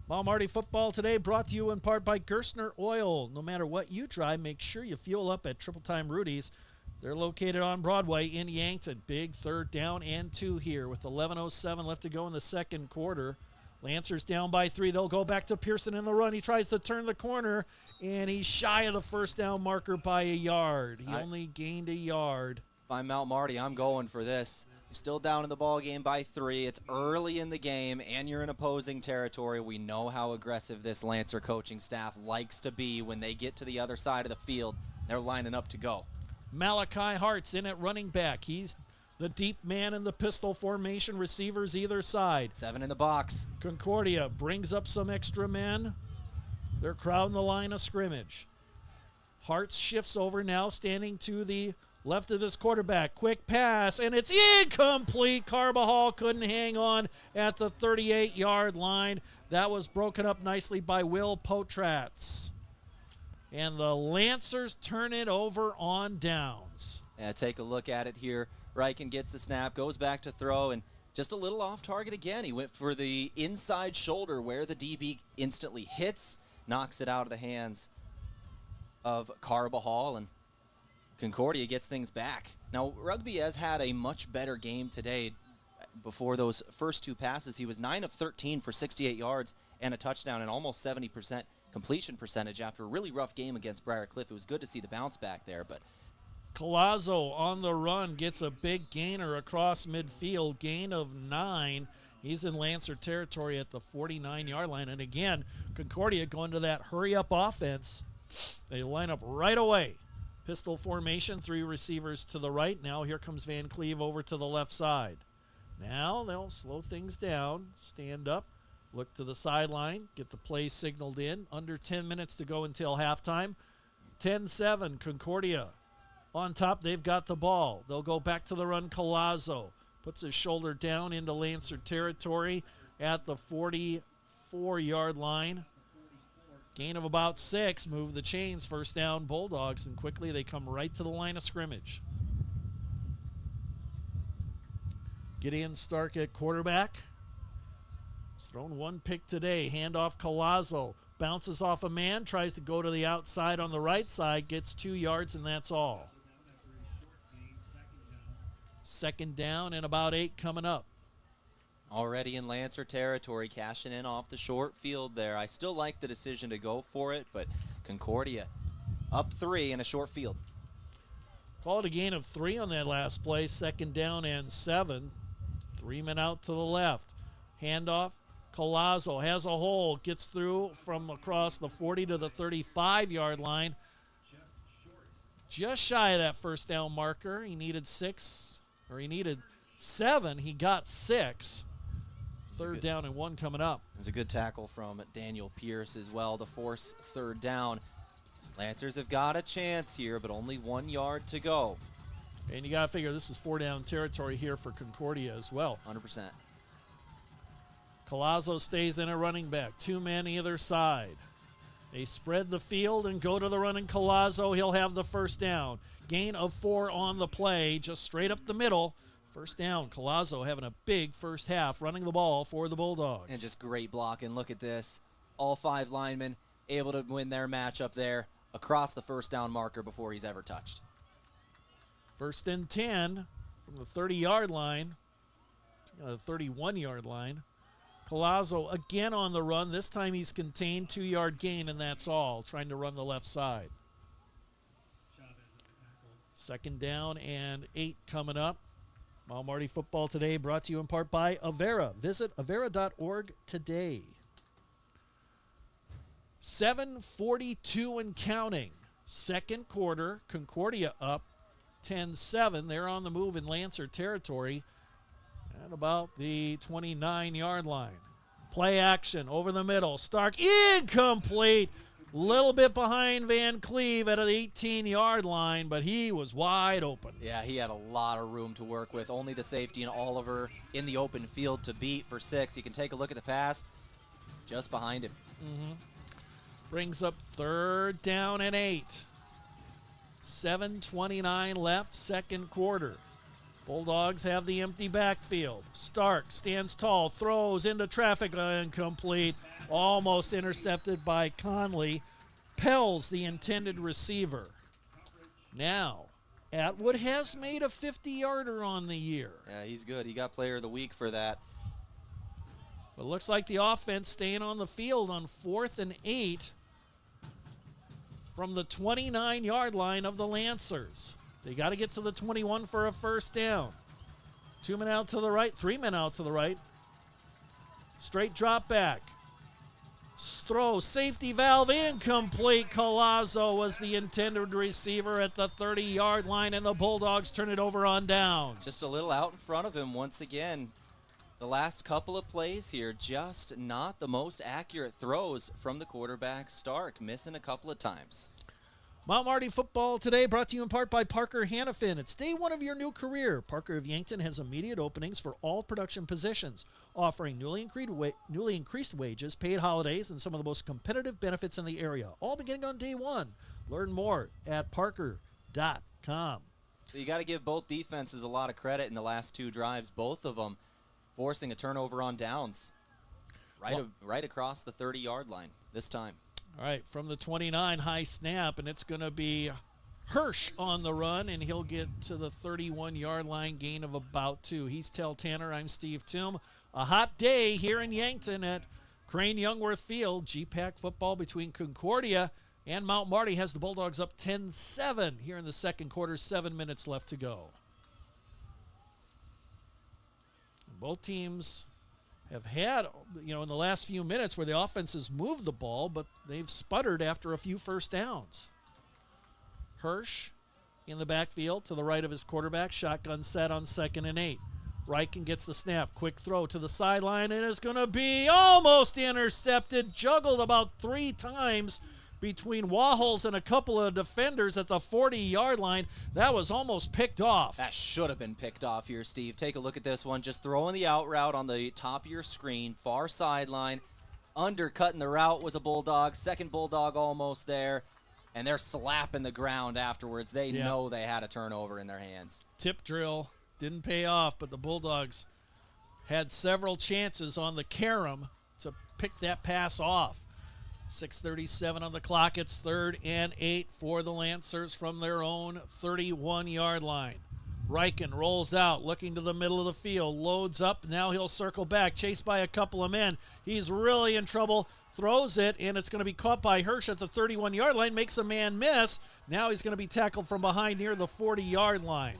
Mount Marty football today brought to you in part by Gerstner Oil. No matter what you drive, make sure you fuel up at Triple Time Rudy's. They're located on Broadway in Yankton. Big 3rd down and 2 here with 11:07 left to go in the 2nd quarter. Lancers down by 3. They'll go back to Pearson in the run. He tries to turn the corner, and he's shy of the first down marker by a yard. He only gained a yard. If I'm Mount Marty, I'm going for this. You're still down in the ball game by 3. It's early in the game, and you're in opposing territory. We know how aggressive this Lancer coaching staff likes to be when they get to the other side of the field. They're lining up to go. Malachi Hart's in at running back. He's the deep man in the pistol formation, receivers either side. 7 in the box. Concordia brings up some extra men. They're crowding the line of scrimmage. Hartz shifts over now, standing to the left of this quarterback. Quick pass, and it's incomplete. Carbajal couldn't hang on at the 38-yard line. That was broken up nicely by Will Potratz. And the Lancers turn it over on downs. Yeah, take a look at it here. Riken gets the snap, goes back to throw, and just a little off target again. He went for the inside shoulder where the DB instantly hits, knocks it out of the hands of Carbajal, and Concordia gets things back. Now, Rugby has had a much better game today. Before those first 2 passes, he was 9 of 13 for 68 yards and a touchdown and almost 70% completion percentage after a really rough game against Briarcliff. It was good to see the bounce back there, but Collazo on the run gets a big gainer across midfield, gain of 9. He's in Lancer territory at the 49-yard line. And again, Concordia going to that hurry-up offense. They line up right away. Pistol formation, 3 receivers to the right. Now here comes Van Cleve over to the left side. Now they'll slow things down, stand up, look to the sideline, get the play signaled in. Under 10 minutes to go until halftime. 10-7, Concordia on top. They've got the ball. They'll go back to the run. Collazo puts his shoulder down into Lancer territory at the 44-yard line. Gain of about 6. Move the chains. First down, Bulldogs, and quickly they come right to the line of scrimmage. Gideon Stark at quarterback. He's thrown 1 pick today. Handoff Collazo. Bounces off a man. Tries to go to the outside on the right side. Gets 2 yards, and that's all. Second down and about 8 coming up. Already in Lancer territory, cashing in off the short field there. I still like the decision to go for it, but Concordia up 3 in a short field. Called a gain of 3 on that last play. Second down and 7. 3 men out to the left. Handoff. Collazo has a hole. Gets through from across the 40 to the 35-yard line. Just shy of that first down marker. He needed 7. He got 6. Third down and 1 coming up. There's a good tackle from Daniel Pierce as well to force third down. Lancers have got a chance here, but only 1 yard to go. And you got to figure this is 4-down territory here for Concordia as well. 100%. Collazo stays in a running back. 2 men either side. They spread the field and go to the run, and Collazo, he'll have the first down. Gain of 4 on the play, just straight up the middle. First down, Collazo having a big first half, running the ball for the Bulldogs. And just great blocking. Look at this. All 5 linemen able to win their matchup there across the first down marker before he's ever touched. First and 10 from the 30-yard line, the 31-yard line. Collazo again on the run. This time he's contained, 2-yard gain, and that's all. Trying to run the left side. Second down and 8 coming up. Mount Marty Football Today brought to you in part by Avera. Visit Avera.org today. 7:42 and counting. Second quarter, Concordia up 10-7. They're on the move in Lancer territory at about the 29-yard line. Play action over the middle. Stark incomplete. Little bit behind Van Cleve at the 18-yard line, but he was wide open. Yeah, he had a lot of room to work with. Only the safety and Oliver in the open field to beat for 6. You can take a look at the pass just behind him. Brings up third down and 8. 7:29 left, second quarter. Bulldogs have the empty backfield. Stark stands tall, throws into traffic, incomplete. Almost intercepted by Conley. Pell's the intended receiver. Now, Atwood has made a 50-yarder on the year. Yeah, he's good. He got player of the week for that. But it looks like the offense staying on the field on 4th and 8 from the 29-yard line of the Lancers. They got to get to the 21 for a first down. 2 men out to the right, 3 men out to the right. Straight drop back. Throw, safety valve, incomplete. Collazo was the intended receiver at the 30-yard line, and the Bulldogs turn it over on downs. Just a little out in front of him once again. The last couple of plays here, just not the most accurate throws from the quarterback, Stark, missing a couple of times. Mount Marty football today brought to you in part by Parker Hannafin. It's day one of your new career. Parker of Yankton has immediate openings for all production positions, offering newly increased wages, paid holidays, and some of the most competitive benefits in the area, all beginning on day one. Learn more at parker.com. So you got to give both defenses a lot of credit in the last 2 drives, both of them forcing a turnover on downs right across the 30-yard line this time. All right, from the 29, high snap, and it's going to be Hirsch on the run, and he'll get to the 31-yard line, gain of about 2. He's Tehl Tanner. I'm Steve Thum. A hot day here in Yankton at Crane Youngworth Field. GPAC football between Concordia and Mount Marty has the Bulldogs up 10-7 here in the second quarter, 7 minutes left to go. Both teams have had, in the last few minutes where the offense has moved the ball, but they've sputtered after a few first downs. Hirsch in the backfield to the right of his quarterback. Shotgun set on 2nd and 8. Reichen gets the snap. Quick throw to the sideline, and it's going to be almost intercepted. Juggled about 3 times between Waholes and a couple of defenders at the 40-yard line. That was almost picked off. That should have been picked off here, Steve. Take a look at this one. Just throwing the out route on the top of your screen, far sideline. Undercutting the route was a Bulldog. Second Bulldog almost there. And they're slapping the ground afterwards. They know they had a turnover in their hands. Tip drill didn't pay off, but the Bulldogs had several chances on the carom to pick that pass off. 6:37 on the clock. It's 3rd and 8 for the Lancers from their own 31-yard line. Reichen rolls out, looking to the middle of the field, loads up. Now he'll circle back, chased by a couple of men. He's really in trouble, throws it, and it's going to be caught by Hirsch at the 31-yard line, makes a man miss. Now he's going to be tackled from behind near the 40-yard line.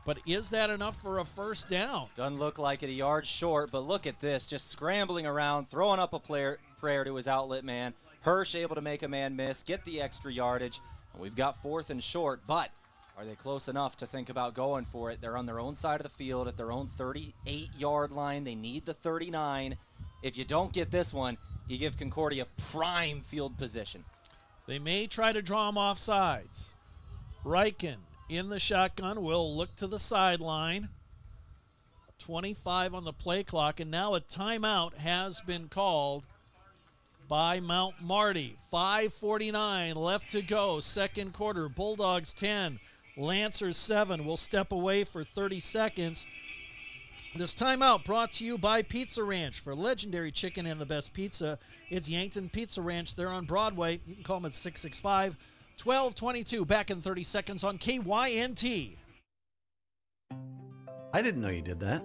But is that enough for a first down? Doesn't look like it, a yard short, but look at this, just scrambling around, throwing up a prayer to his outlet man. Hirsch able to make a man miss, get the extra yardage, and we've got 4th and short, but are they close enough to think about going for it? They're on their own side of the field at their own 38-yard line. They need the 39. If you don't get this one, you give Concordia prime field position. They may try to draw him off sides. Reichen in the shotgun will look to the sideline. 25 on the play clock, and now a timeout has been called by Mount Marty. 5:49 left to go, second quarter. Bulldogs 10, Lancers 7. Will step away for 30 seconds. This timeout brought to you by Pizza Ranch. For legendary chicken and the best pizza, it's Yankton Pizza Ranch. They're on Broadway. You can call them at 665-1222. Back in 30 seconds on KYNT. I didn't know you did that.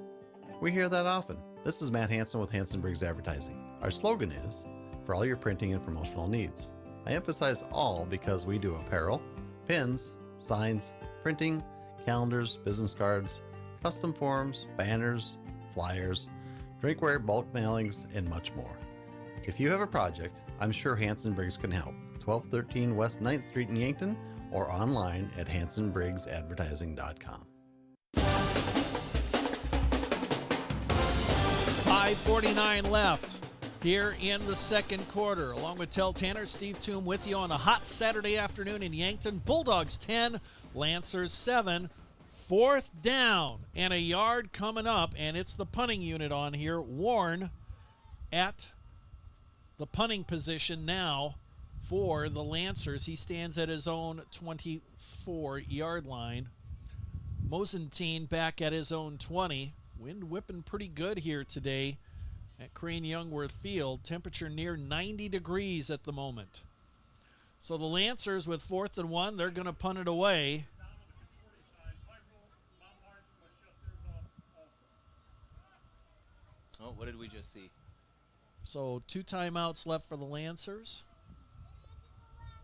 We hear that often. This is Matt Hansen with Hansen Briggs Advertising. Our slogan is, for all your printing and promotional needs. I emphasize all because we do apparel, pins, signs, printing, calendars, business cards, custom forms, banners, flyers, drinkware, bulk mailings, and much more. If you have a project, I'm sure Hansen Briggs can help. 1213 West 9th Street in Yankton, or online at HansenBriggsAdvertising.com. 5:49 left here in the second quarter. Along with Tehl Tanner, Steve Thum with you on a hot Saturday afternoon in Yankton. Bulldogs 10, Lancers 7. 4th down and a yard coming up, and it's the punting unit on here. Warren at the punting position now for the Lancers. He stands at his own 24-yard line. Mosentine back at his own 20. Wind whipping pretty good here today at Crane Youngworth Field. Temperature near 90 degrees at the moment. So the Lancers with 4th and 1, they're going to punt it away. Oh, what did we just see? So 2 timeouts left for the Lancers.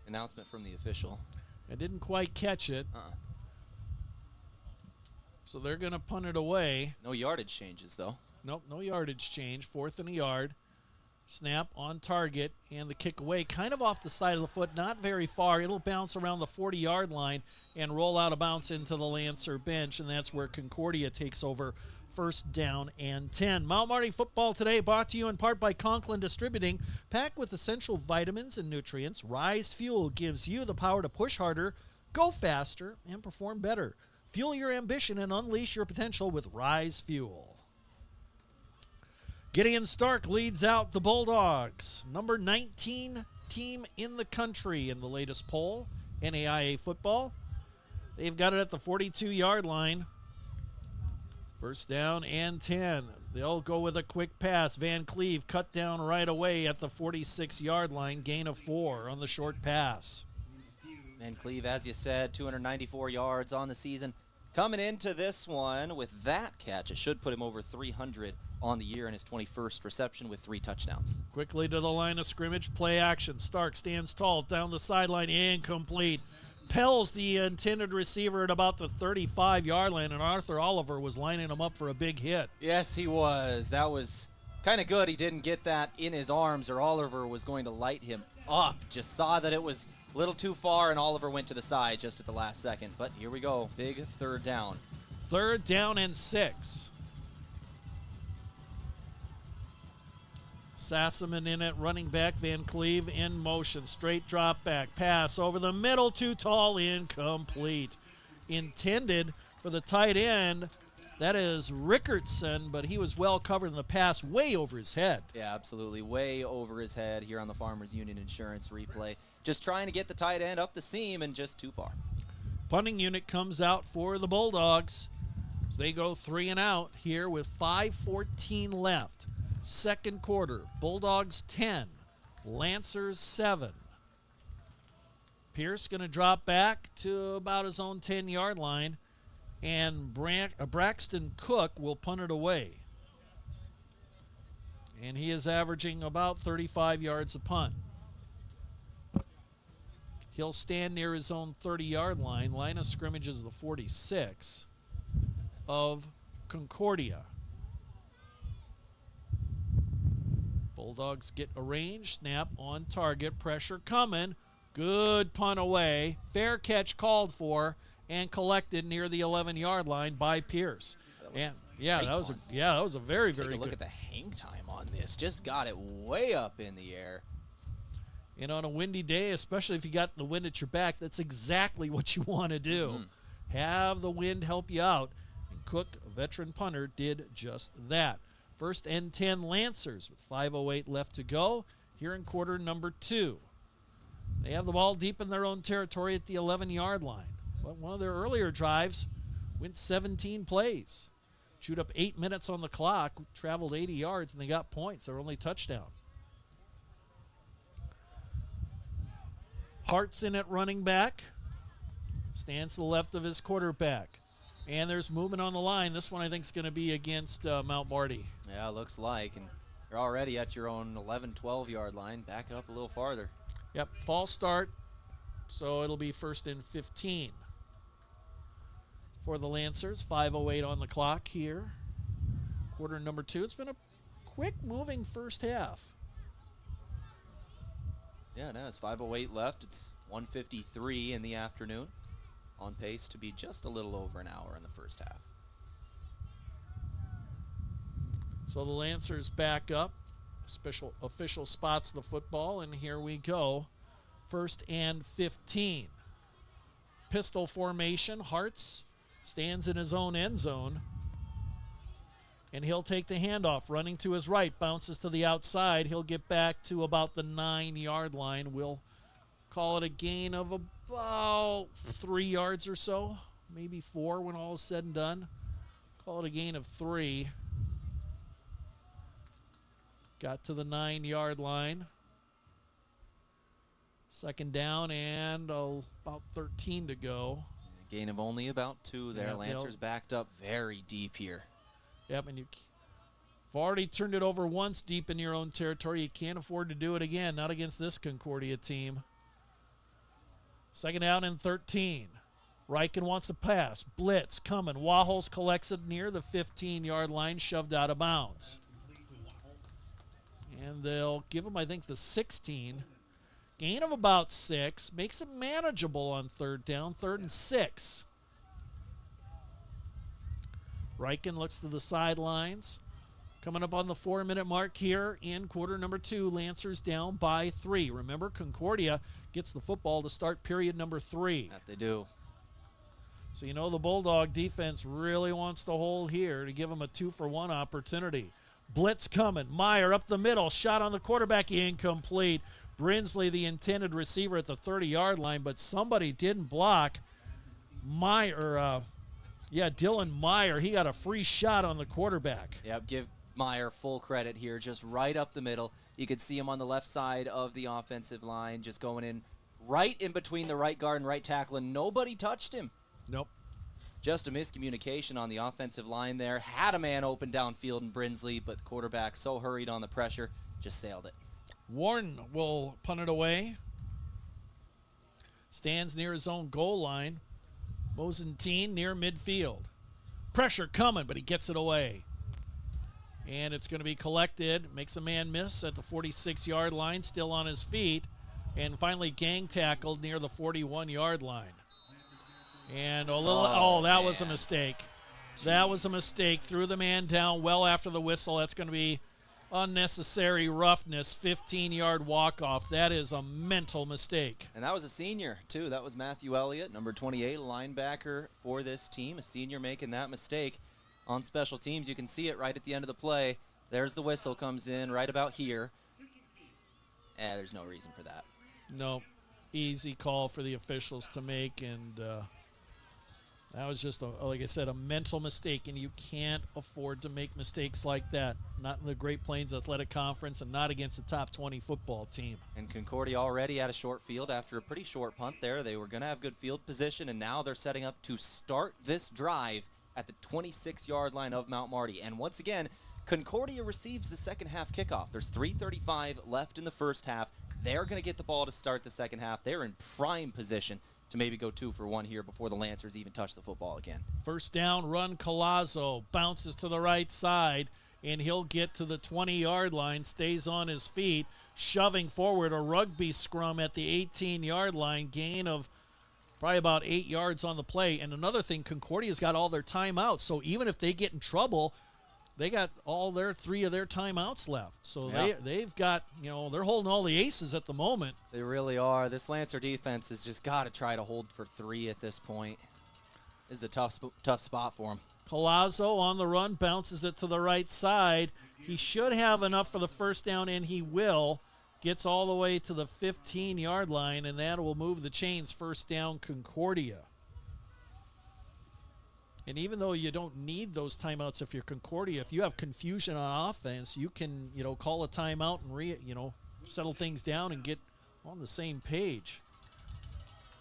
Announcement from the official. I didn't quite catch it. So they're going to punt it away. No yardage changes, though. Nope, no yardage change. 4th and a yard. Snap on target, and the kick away, kind of off the side of the foot, not very far. It'll bounce around the 40-yard line and roll out of bounds into the Lancer bench, and that's where Concordia takes over 1st down and 10. Mount Marty football today brought to you in part by Conklin Distributing. Packed with essential vitamins and nutrients, Rise Fuel gives you the power to push harder, go faster, and perform better. Fuel your ambition and unleash your potential with Rise Fuel. Gideon Stark leads out the Bulldogs, number 19 team in the country in the latest poll, NAIA football. They've got it at the 42-yard line. 1st down and 10. They'll go with a quick pass. Van Cleve cut down right away at the 46-yard line, gain of 4 on the short pass. Van Cleve, as you said, 294 yards on the season. Coming into this one with that catch, it should put him over 300 on the year in his 21st reception with 3 touchdowns. Quickly to the line of scrimmage, play action. Stark stands tall down the sideline, incomplete. Pell's the intended receiver at about the 35-yard line, and Arthur Oliver was lining him up for a big hit. Yes, he was. That was kind of good. He didn't get that in his arms, or Oliver was going to light him up. Just saw that it was a little too far, and Oliver went to the side just at the last second. But here we go. Big 3rd down. 3rd down and 6. Sassaman in at running back. Van Cleve in motion. Straight drop back. Pass over the middle. Too tall. Incomplete. Intended for the tight end. That is Rickardson, but he was well covered in the pass, way over his head. Yeah, absolutely. Way over his head here on the Farmers Union Insurance replay. Just trying to get the tight end up the seam and just too far. Punting unit comes out for the Bulldogs. So they go 3 and out here with 5:14 left. 2nd quarter, Bulldogs 10, Lancers 7. Pierce going to drop back to about his own 10-yard line, and Braxton Cook will punt it away. And he is averaging about 35 yards a punt. He'll stand near his own 30-yard line. Line of scrimmage is the 46 of Concordia. Bulldogs get arranged. Snap on target. Pressure coming. Good punt away. Fair catch called for and collected near the 11-yard line by Pierce. And that was a very, very good. Take a look at the hang time on this. Just got it way up in the air. And on a windy day, especially if you got the wind at your back, that's exactly what you want to do. Have the wind help you out. And Cook, a veteran punter, did just that. 1st and 10 Lancers with 5:08 left to go here in quarter number 2. They have the ball deep in their own territory at the 11-yard line. But one of their earlier drives went 17 plays. Chewed up 8 minutes on the clock, traveled 80 yards, and they got points. Their only touchdown. Hart's in at running back. Stands to the left of his quarterback. And there's movement on the line. This one I think is going to be against Mount Marty. Yeah, looks like. And you're already at your own 11, 12-yard line. Back up a little farther. Yep, false start. So it'll be 1st and 15 for the Lancers. 5:08 on the clock here. Quarter number 2. It's been a quick moving first half. Yeah, it has. 5:08 left. It's 1:53 in the afternoon. On pace to be just a little over an hour in the first half. So the Lancers back up. Official spots the football, and here we go. 1st and 15. Pistol formation. Hartz stands in his own end zone. And he'll take the handoff. Running to his right. Bounces to the outside. He'll get back to about the 9-yard line. We'll call it a gain of about 3 yards or so. Maybe 4 when all is said and done. Call it a gain of 3. Got to the 9-yard line. 2nd down and about 13 to go. Gain of only about 2 there. Yeah, Lancers backed up very deep here. Yep, and You've already turned it over once deep in your own territory. You can't afford to do it again, not against this Concordia team. Second down and 13. Riken wants to pass. Blitz coming. Wahos collects it near the 15-yard line, shoved out of bounds. And they'll give him, I think, the 16. Gain of about 6. Makes it manageable on third down. 3rd and 6. Riken looks to the sidelines. Coming up on the 4-minute mark here in quarter number 2. Lancers down by 3. Remember, Concordia gets the football to start period number 3. That they do. So you know the Bulldog defense really wants to hold here to give them a 2-for-1 opportunity. Blitz coming. Meyer up the middle. Shot on the quarterback. Incomplete. Brinsley, the intended receiver at the 30-yard line, but somebody didn't block. Dylan Meyer. He got a free shot on the quarterback. Yep, give Meyer full credit here, just right up the middle. You could see him on the left side of the offensive line, just going in right in between the right guard and right tackle, and nobody touched him. Nope. Just a miscommunication on the offensive line there. Had a man open downfield in Brinsley, but the quarterback so hurried on the pressure, just sailed it. Warren will punt it away. Stands near his own goal line. Mosentine near midfield. Pressure coming, but he gets it away. And it's going to be collected. Makes a man miss at the 46-yard line, still on his feet. And finally gang tackled near the 41-yard line. And that was a mistake. Jeez. That was a mistake. Threw the man down well after the whistle. That's going to be unnecessary roughness. 15-yard walk-off. That is a mental mistake. And that was a senior, too. That was Matthew Elliott, number 28, linebacker for this team. A senior making that mistake on special teams. You can see it right at the end of the play. There's the whistle comes in right about here. There's no reason for that. No. Easy call for the officials to make, and that was just, like I said, a mental mistake, and you can't afford to make mistakes like that. Not in the Great Plains Athletic Conference and not against a top 20 football team. And Concordia already had a short field after a pretty short punt there. They were going to have good field position, and now they're setting up to start this drive at the 26-yard line of Mount Marty. And once again, Concordia receives the second half kickoff. There's 3:35 left in the first half. They're going to get the ball to start the second half. They're in prime position to maybe go 2-for-1 here before the Lancers even touch the football again. First down, run. Collazo bounces to the right side, and he'll get to the 20-yard line, stays on his feet, shoving forward a rugby scrum at the 18-yard line, gain of probably about 8 yards on the play. And another thing, Concordia's got all their timeouts, so even if they get in trouble, they got all 3 of their timeouts left. So they've got, they're holding all the aces at the moment. They really are. This Lancer defense has just got to try to hold for 3 at this point. This is a tough spot for them. Collazo on the run, bounces it to the right side. He should have enough for the first down, and he will. Gets all the way to the 15-yard line, and that will move the chains. First down, Concordia. And even though you don't need those timeouts if you're Concordia, if you have confusion on offense, you can, call a timeout and settle things down and get on the same page.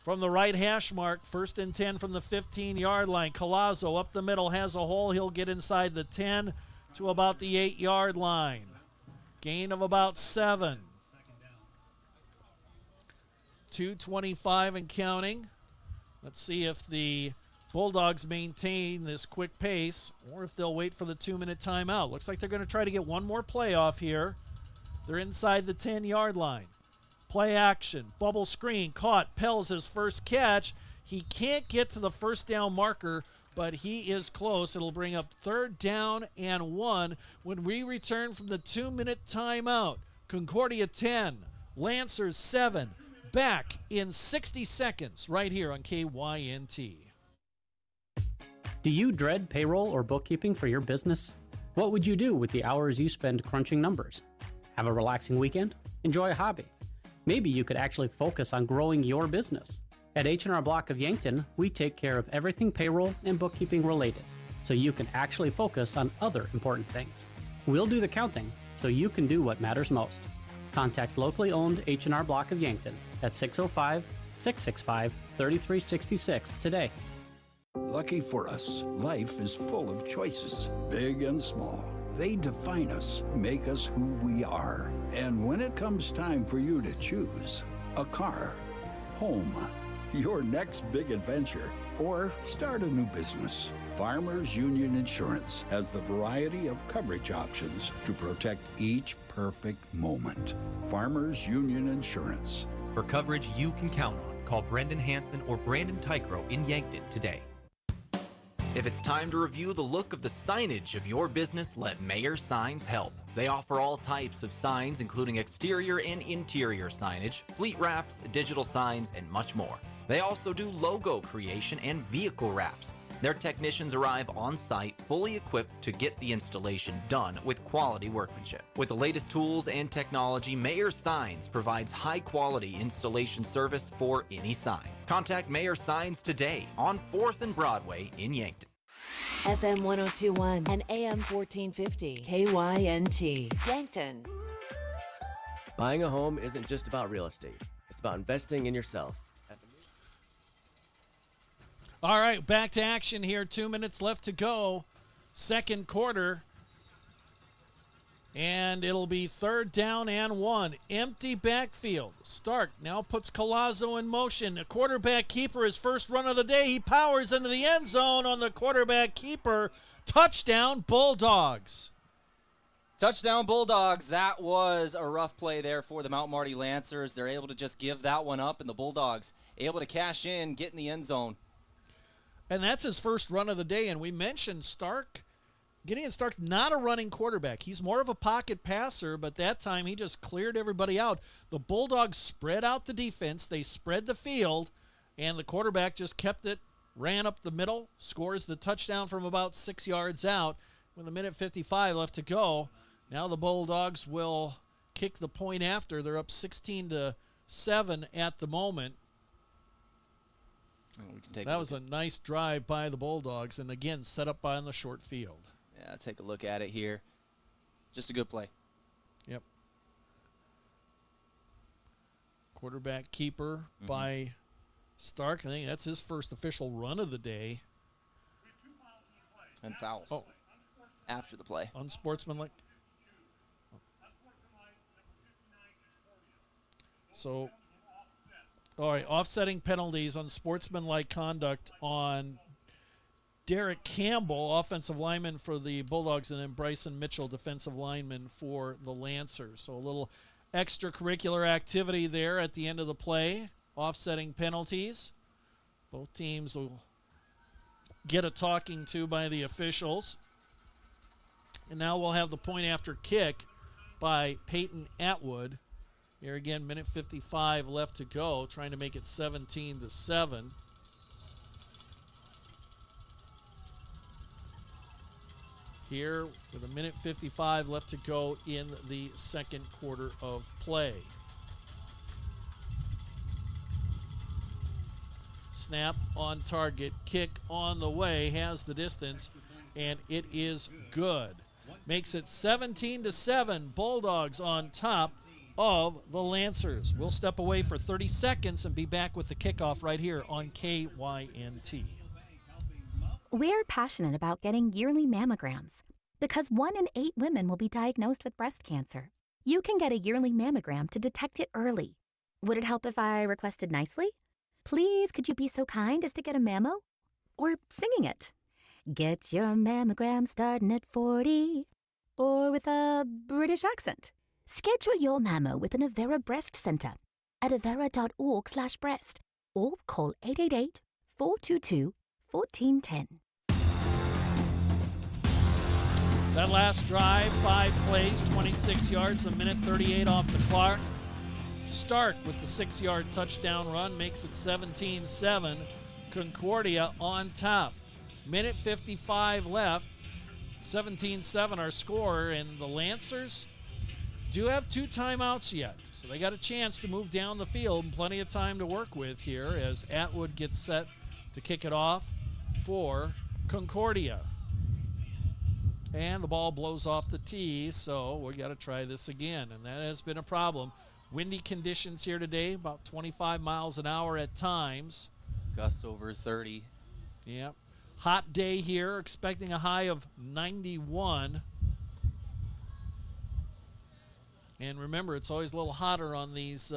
From the right hash mark, 1st and 10 from the 15-yard line. Collazo up the middle, has a hole. He'll get inside the 10 to about the 8-yard line. Gain of about 7. 2:25 and counting. Let's see if the Bulldogs maintain this quick pace or if they'll wait for the 2-minute timeout. Looks like they're going to try to get one more play off here. They're inside the 10-yard line. Play action. Bubble screen. Caught. Pell's his first catch. He can't get to the first down marker, but he is close. It'll bring up 3rd down and 1 when we return from the 2-minute timeout. Concordia 10, Lancers 7. Back in 60 seconds right here on KYNT. Do you dread payroll or bookkeeping for your business? What would you do with the hours you spend crunching numbers? Have a relaxing weekend? Enjoy a hobby? Maybe you could actually focus on growing your business. At H&R Block of Yankton, we take care of everything payroll and bookkeeping related, so you can actually focus on other important things. We'll do the counting, so you can do what matters most. Contact locally owned H&R Block of Yankton at 605-665-3366 today. Lucky for us, life is full of choices, big and small. They define us, make us who we are. And when it comes time for you to choose a car, home, your next big adventure, or start a new business, Farmers Union Insurance has the variety of coverage options to protect each perfect moment. Farmers Union Insurance. For coverage you can count on, call Brendan Hansen or Brandon Tycro in Yankton today. If it's time to review the look of the signage of your business, let Mayor Signs help. They offer all types of signs, including exterior and interior signage, fleet wraps, digital signs, and much more. They also do logo creation and vehicle wraps. Their technicians arrive on site fully equipped to get the installation done with quality workmanship. With the latest tools and technology, Mayor Signs provides high-quality installation service for any sign. Contact Mayor Signs today on 4th and Broadway in Yankton. FM 1021 and AM 1450 KYNT Yankton. Buying a home isn't just about real estate. It's about investing in yourself. All right, back to action here. 2 minutes left to go. Second quarter. And it'll be 3rd down and 1. Empty backfield. Stark now puts Collazo in motion. The quarterback keeper, his first run of the day. He powers into the end zone on the quarterback keeper. Touchdown, Bulldogs. Touchdown Bulldogs. That was a rough play there for the Mount Marty Lancers. They're able to just give that one up, and the Bulldogs able to cash in, get in the end zone. And that's his first run of the day. And we mentioned Gideon Stark's not a running quarterback. He's more of a pocket passer, but that time he just cleared everybody out. The Bulldogs spread out the defense. They spread the field, and the quarterback just kept it, ran up the middle, scores the touchdown from about 6 yards out with 1:55 left to go. Now the Bulldogs will kick the point after. They're up 16-7 at the moment. That was a nice drive by the Bulldogs, and again, set up on the short field. Yeah, take a look at it here. Just a good play. Yep. Quarterback keeper by Stark. I think that's his first official run of the day. And fouls. Oh. After the play. Unsportsmanlike. So, all right, offsetting penalties, unsportsmanlike conduct on Derek Campbell, offensive lineman for the Bulldogs, and then Bryson Mitchell, defensive lineman for the Lancers. So a little extracurricular activity there at the end of the play, offsetting penalties. Both teams will get a talking to by the officials. And now we'll have the point after kick by Peyton Atwood. Here again, 1:55 left to go, trying to make it 17-7. Here with 1:55 left to go in the second quarter of play. Snap on target, kick on the way, has the distance, and it is good. Makes it 17-7, Bulldogs on top of the Lancers. We'll step away for 30 seconds and be back with the kickoff right here on KYNT. We're passionate about getting yearly mammograms because 1 in 8 women will be diagnosed with breast cancer. You can get a yearly mammogram to detect it early. Would it help if I requested nicely? Please, could you be so kind as to get a mammo? Or singing it. Get your mammogram starting at 40. Or with a British accent. Schedule your mammo with an Avera Breast Center at avera.org/breast or call 888-422-1410. That last drive, 5 plays, 26 yards, 1:38 off the clock. Stark with the 6-yard touchdown run makes it 17-7. Concordia on top. 1:55 left. 17-7 our score, and the Lancers do have 2 timeouts yet. So they got a chance to move down the field and plenty of time to work with here as Atwood gets set to kick it off for Concordia. And the ball blows off the tee, so we got to try this again, and that has been a problem. Windy conditions here today, about 25 miles an hour at times. Gusts over 30. Yep. Hot day here, expecting a high of 91. And remember, it's always a little hotter on these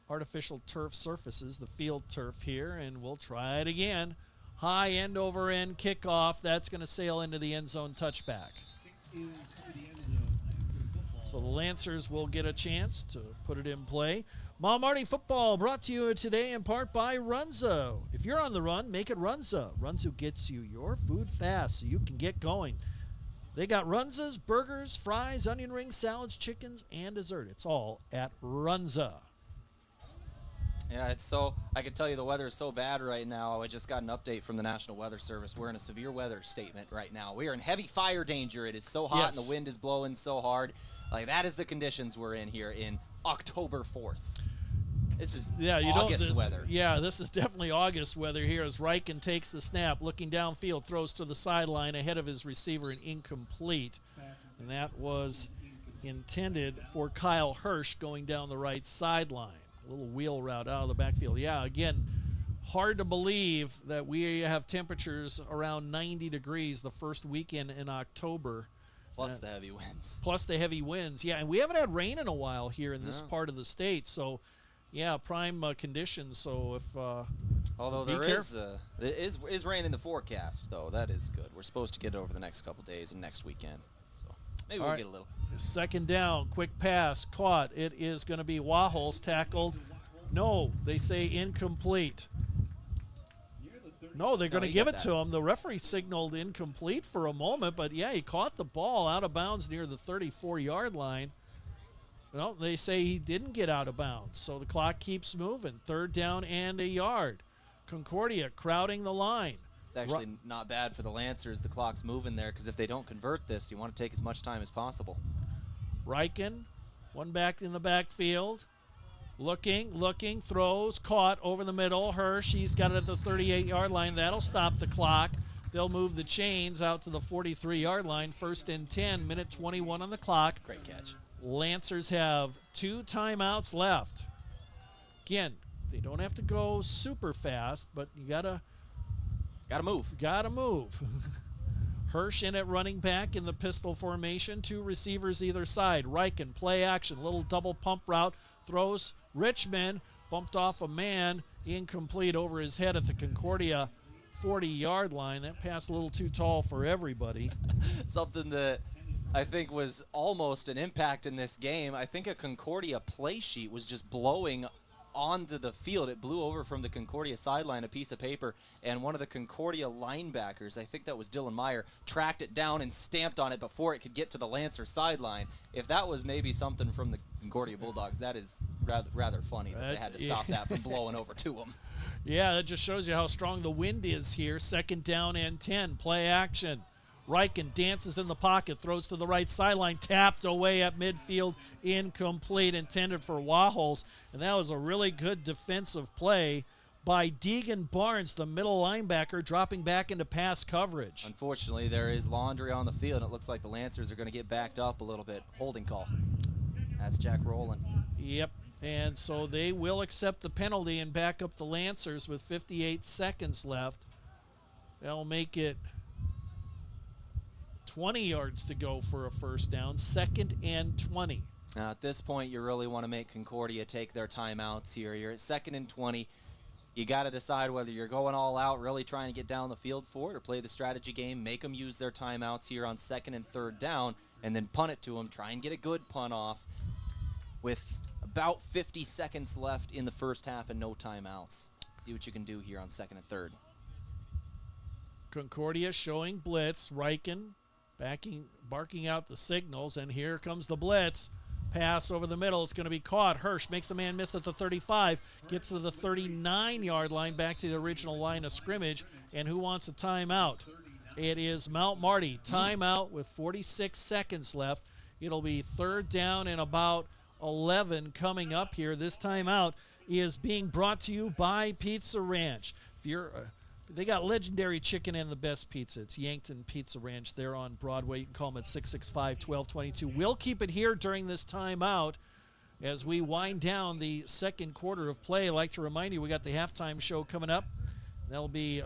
artificial turf surfaces, the field turf here, and we'll try it again. High end over end kickoff. That's going to sail into the end zone touchback. So the Lancers will get a chance to put it in play. Marty football brought to you today in part by Runza. If you're on the run, make it Runza. Runza gets you your food fast so you can get going. They got Runzas, burgers, fries, onion rings, salads, chickens, and dessert. It's all at Runza. Yeah, I can tell you the weather is so bad right now. I just got an update from the National Weather Service. We're in a severe weather statement right now. We are in heavy fire danger. It is so hot and the wind is blowing so hard. Like, that is the conditions we're in here in October 4th. This is August weather. Yeah, this is definitely August weather here as Reichen takes the snap, looking downfield, throws to the sideline ahead of his receiver and incomplete. And that was intended for Kyle Hirsch going down the right sideline. A little wheel route out of the backfield. Yeah, again, hard to believe that we have temperatures around 90 degrees the first weekend in October. Plus the heavy winds. Plus the heavy winds, yeah. And we haven't had rain in a while here in this part of the state. So, yeah, prime conditions. So if although there is rain in the forecast, though, that is good. We're supposed to get it over the next couple days and next weekend. So maybe we'll get a little. Second down, quick pass, caught. It is going to be Wahols tackled. No, they say incomplete. No, they're going to give it to him. The referee signaled incomplete for a moment, but yeah, he caught the ball out of bounds near the 34-yard line. Well, they say he didn't get out of bounds, so the clock keeps moving. Third down and a yard. Concordia crowding the line. It's actually not bad for the Lancers. The clock's moving there because if they don't convert this, you want to take as much time as possible. Reichen, one back in the backfield. Looking, throws, caught over the middle. Hirsch, he's got it at the 38-yard line. That'll stop the clock. They'll move the chains out to the 43-yard line. First and 10, minute 21 on the clock. Great catch. Lancers have 2 timeouts left. Again, they don't have to go super fast, but you gotta move. Hirsch in at running back in the pistol formation. 2 receivers either side. Reichen, play action, little double pump route. Throws Richmond, bumped off a man, incomplete over his head at the Concordia 40-yard line. That pass a little too tall for everybody. Something that I think was almost an impact in this game. I think a Concordia play sheet was just blowing onto the field. It blew over from the Concordia sideline, a piece of paper, and one of the Concordia linebackers, I think that was Dylan Meyer, tracked it down and stamped on it before it could get to the Lancer sideline. If that was maybe something from the Concordia Bulldogs, that is rather funny that they had to stop that from blowing over to them. Yeah, that just shows you how strong the wind is here. Second down and 10, play action. Reichen dances in the pocket, throws to the right sideline, tapped away at midfield, incomplete, intended for Wahols. And that was a really good defensive play by Deegan Barnes, the middle linebacker, dropping back into pass coverage. Unfortunately, there is laundry on the field. It looks like the Lancers are going to get backed up a little bit. Holding call. That's Jack Rowland. Yep, and so they will accept the penalty and back up the Lancers with 58 seconds left. That'll make it 20 yards to go for a first down, 2nd and 20. Now, at this point, you really want to make Concordia take their timeouts here. You're at 2nd and 20. You got to decide whether you're going all out, really trying to get down the field for it, or play the strategy game, make them use their timeouts here on 2nd and 3rd down, and then punt it to them, try and get a good punt off with about 50 seconds left in the first half and no timeouts. See what you can do here on 2nd and 3rd. Concordia showing blitz. Reichen barking out the signals, and here comes the blitz. Pass over the middle. It's going to be caught. Hirsch makes a man miss at the 35, gets to the 39-yard line, back to the original line of scrimmage. And who wants a timeout? It is Mount Marty. Timeout with 46 seconds left. It'll be 3rd down and about 11 coming up here. This timeout is being brought to you by Pizza Ranch. If you're they got legendary chicken and the best pizza. It's Yankton Pizza Ranch. They're on Broadway. You can call them at 665-1222. We'll keep it here during this timeout as we wind down the second quarter of play. I'd like to remind you we got the halftime show coming up. That'll be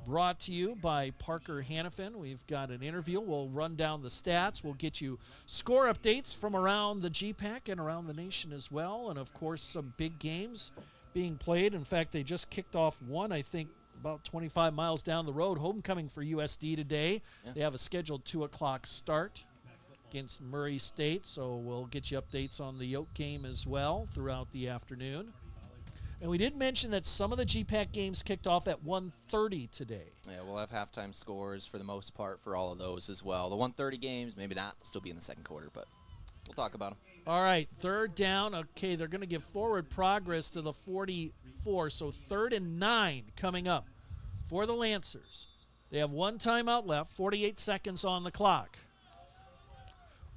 brought to you by Parker Hannafin. We've got an interview. We'll run down the stats. We'll get you score updates from around the GPAC and around the nation as well. And, of course, some big games being played. In fact, they just kicked off one, I think, about 25 miles down the road. Homecoming for USD today. Yeah. They have a scheduled 2 o'clock start against Murray State, so we'll get you updates on the Yoke game as well throughout the afternoon. And we did mention that some of the GPAC games kicked off at 1:30 today. Yeah, we'll have halftime scores for the most part for all of those as well. The 1:30 games, maybe not, they'll still be in the second quarter, but we'll talk about them. All right, third down. Okay, they're going to give forward progress to the 44, so 3rd and 9 coming up for the Lancers. They have one timeout left, 48 seconds on the clock.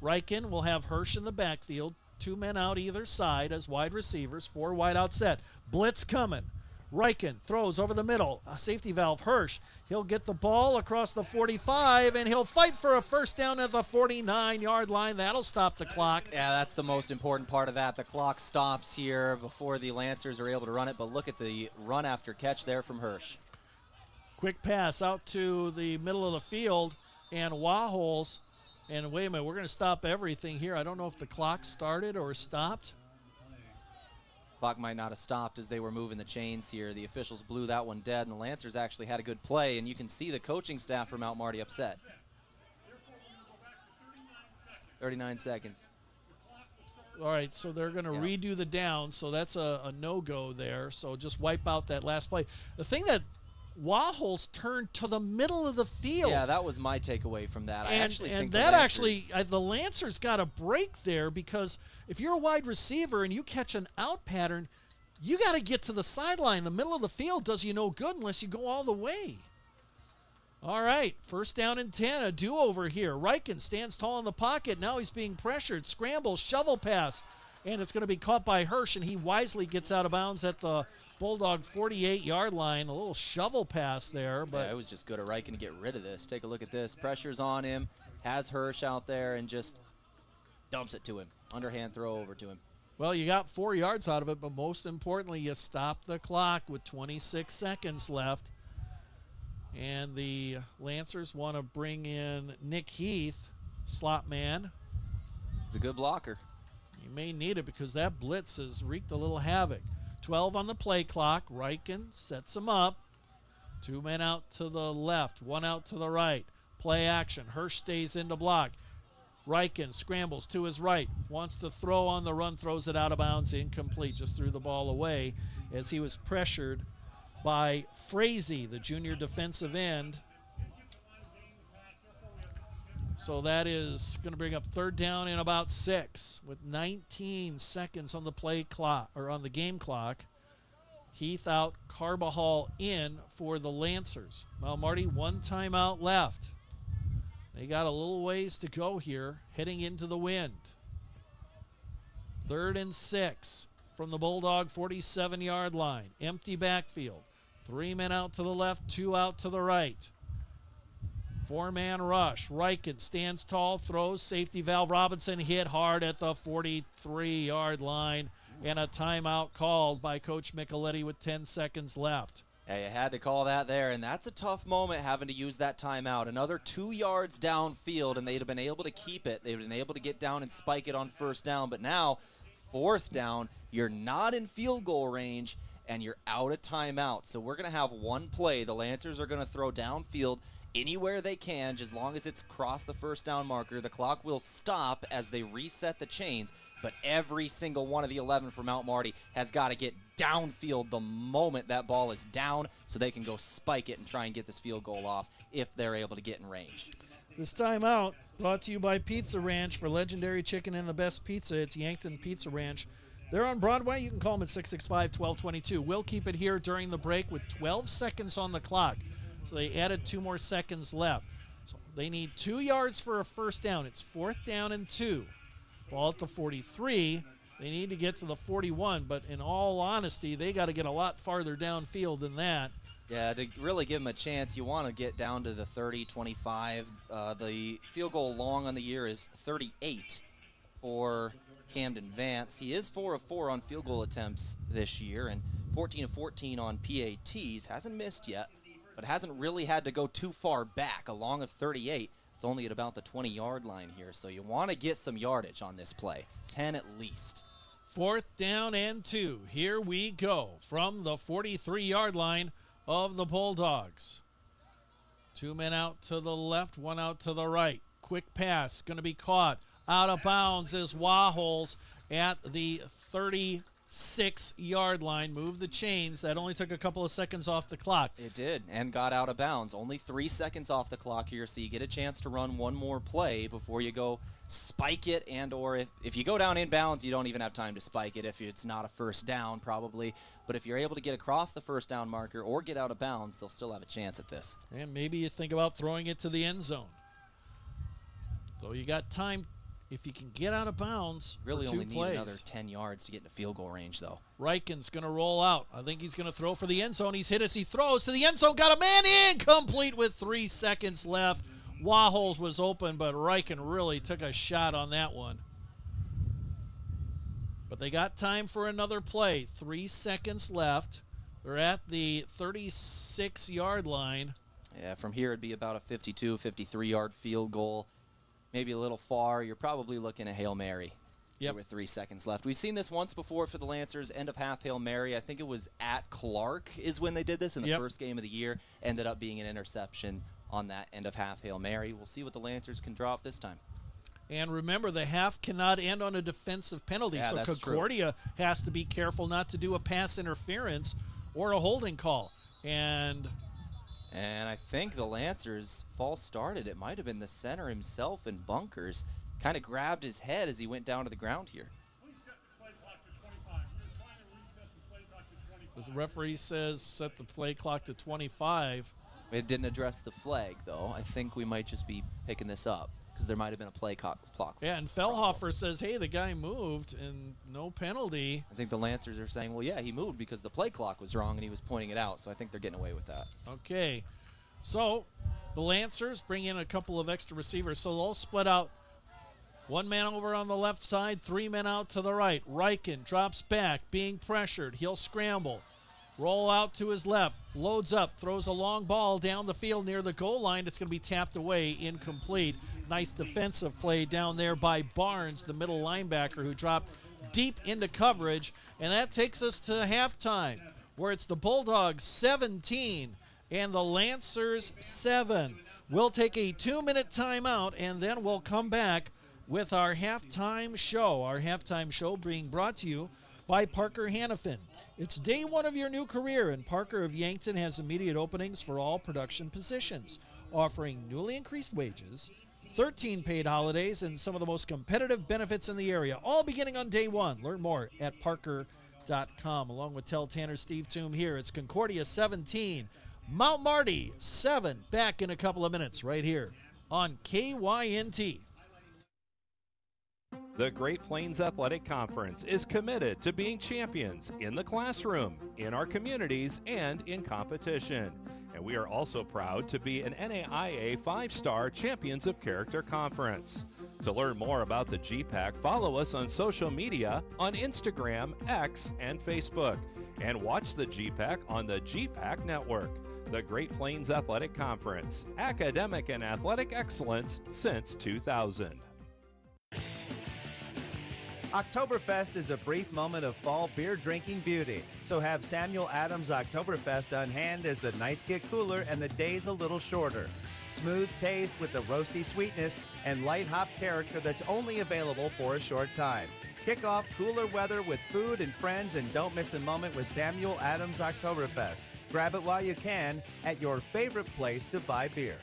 Riken will have Hirsch in the backfield. 2 men out either side as wide receivers, 4 wide out set. Blitz coming. Riken throws over the middle. A safety valve, Hirsch. He'll get the ball across the 45, and he'll fight for a first down at the 49-yard line. That'll stop the clock. Yeah, that's the most important part of that. The clock stops here before the Lancers are able to run it, but look at the run after catch there from Hirsch. Quick pass out to the middle of the field, and Waholes. And wait a minute, we're going to stop everything here. I don't know if the clock started or stopped. Clock might not have stopped as they were moving the chains here. The officials blew that one dead, and the Lancers actually had a good play, and you can see the coaching staff from Mount Marty upset. 39 seconds. All right, so they're going to redo the down, so that's a no-go there. So just wipe out that last play. The thing that Waholes turned to the middle of the field. Yeah, that was my takeaway from that. The Lancers got a break there, because if you're a wide receiver and you catch an out pattern, you got to get to the sideline. The middle of the field does you no good unless you go all the way. All right, 1st down and 10, a do-over here. Riken stands tall in the pocket. Now he's being pressured. Scramble, shovel pass, and it's going to be caught by Hirsch, and he wisely gets out of bounds at the Bulldog 48-yard line. A little shovel pass there. But yeah, it was just good of Riken to get rid of this. Take a look at this. Pressure's on him. Has Hirsch out there and just dumps it to him. Underhand throw over to him. Well, you got 4 yards out of it, but most importantly, you stopped the clock with 26 seconds left. And the Lancers want to bring in Nick Heath, slot man. He's a good blocker. You may need it because that blitz has wreaked a little havoc. 12 on the play clock. Riken sets him up. 2 men out to the left, 1 out to the right. Play action. Hirsch stays in to block. Riken scrambles to his right. Wants to throw on the run, throws it out of bounds. Incomplete. Just threw the ball away as he was pressured by Frazee, the junior defensive end. So that is going to bring up 3rd down and about 6 with 19 seconds on the play clock, or on the game clock. Heath out, Carbajal in for the Lancers. Well, Marty, 1 timeout left. They got a little ways to go here, heading into the wind. 3rd and 6 from the Bulldog 47-yard line. Empty backfield. 3 men out to the left, 2 out to the right. 4-man rush. Riken stands tall, throws, safety valve. Robinson hit hard at the 43-yard line, and a timeout called by Coach Micheletti with 10 seconds left. Yeah, you had to call that there, and that's a tough moment having to use that timeout. Another 2 yards downfield, and they'd have been able to keep it. They'd have been able to get down and spike it on 1st down, but now 4th down, you're not in field goal range, and you're out of timeout. So we're going to have 1 play. The Lancers are going to throw downfield anywhere they can, just as long as it's crossed the 1st down marker. The clock will stop as they reset the chains, but every single one of the 11 for Mount Marty has got to get downfield the moment that ball is down so they can go spike it and try and get this field goal off if they're able to get in range. This timeout brought to you by Pizza Ranch. For legendary chicken and the best pizza, it's Yankton Pizza Ranch. They're on Broadway. You can call them at 665-1222. We'll keep it here during the break with 12 seconds on the clock. So they added 2 more seconds left. So they need 2 yards for a 1st down. It's 4th down and 2. Ball at the 43. They need to get to the 41, but in all honesty, they got to get a lot farther downfield than that. Yeah, to really give them a chance, you want to get down to the 30, 25. The field goal long on the year is 38 for Camden Vance. He is 4 of 4 on field goal attempts this year and 14 of 14 on PATs. Hasn't missed yet. but hasn't really had to go too far back. Along of 38, it's only at about the 20-yard line here, so you want to get some yardage on this play, 10 at least. 4th down and 2. Here we go from the 43-yard line of the Bulldogs. 2 men out to the left, 1 out to the right. Quick pass, going to be caught. Out of bounds is Waholes at the 36-yard line. Move the chains. That only took a couple of seconds off the clock. It did, and got out of bounds. Only 3 seconds off the clock here, so you get a chance to run one more play before you go spike it, and or if you go down in bounds, you don't even have time to spike it if it's not a first down probably. But if you're able to get across the first down marker or get out of bounds, they'll still have a chance at this. And maybe you think about throwing it to the end zone. Though you got time if you can get out of bounds. Really for 2 only need plays. another 10 yards to get into field goal range, though. Reichen's going to roll out. I think he's going to throw for the end zone. He's hit as he throws to the end zone. Got a man in, complete with 3 seconds left. Waholes was open, but Reichen really took a shot on that one. But they got time for another play. 3 seconds left. They're at the 36-yard line. Yeah, from here it'd be about a 52, 53-yard field goal. Maybe a little far. You're probably looking at Hail Mary. Yep. With 3 seconds left. We've seen this once before for the Lancers, end of half Hail Mary. I think it was at Clark is when they did this in the first game of the year. Ended up being an interception on that end of half Hail Mary. We'll see what the Lancers can drop this time. And remember, the half cannot end on a defensive penalty, Yeah, so that's Concordia has to be careful not to do a pass interference or a holding call. And I think the Lancers false started. It might have been the center himself in bunkers. Kind of grabbed his head as he went down to the ground here. The referee says set the play clock to 25. It didn't address the flag, though. I think we might just be picking this up because there might have been a play clock. Yeah, and Fellhofer says, hey, the guy moved and no penalty. I think the Lancers are saying, well, yeah, he moved because the play clock was wrong and he was pointing it out, so I think they're getting away with that. Okay, so the Lancers bring in a couple of extra receivers, so they'll split out. 1 man over on the left side, 3 men out to the right. Reichen drops back, being pressured. He'll scramble. Roll out to his left, loads up, throws a long ball down the field near the goal line. It's going to be tapped away, incomplete. Nice defensive play down there by Barnes, the middle linebacker, who dropped deep into coverage. And that takes us to halftime, where it's the Bulldogs 17 and the Lancers 7. We'll take a 2-minute timeout, and then we'll come back with our halftime show. Our halftime show being brought to you by Parker Hannafin. It's day 1 of your new career, and Parker of Yankton has immediate openings for all production positions, offering newly increased wages, 13 paid holidays, and some of the most competitive benefits in the area, all beginning on day 1. Learn more at parker.com. Along with Tehl, Tanner, Steve Thum here. It's Concordia 17, Mount Marty 7. Back in a couple of minutes right here on KYNT. The Great Plains Athletic Conference is committed to being champions in the classroom, in our communities, and in competition. And we are also proud to be an NAIA 5-star Champions of Character Conference. To learn more about the GPAC, follow us on social media on Instagram, X, and Facebook. And watch the GPAC on the GPAC Network. The Great Plains Athletic Conference, academic and athletic excellence since 2000. Oktoberfest is a brief moment of fall beer drinking beauty, so have Samuel Adams Oktoberfest on hand as the nights get cooler and the days a little shorter. Smooth taste with the roasty sweetness and light hop character that's only available for a short time. Kick off cooler weather with food and friends, and don't miss a moment with Samuel Adams Oktoberfest. Grab it while you can at your favorite place to buy beer.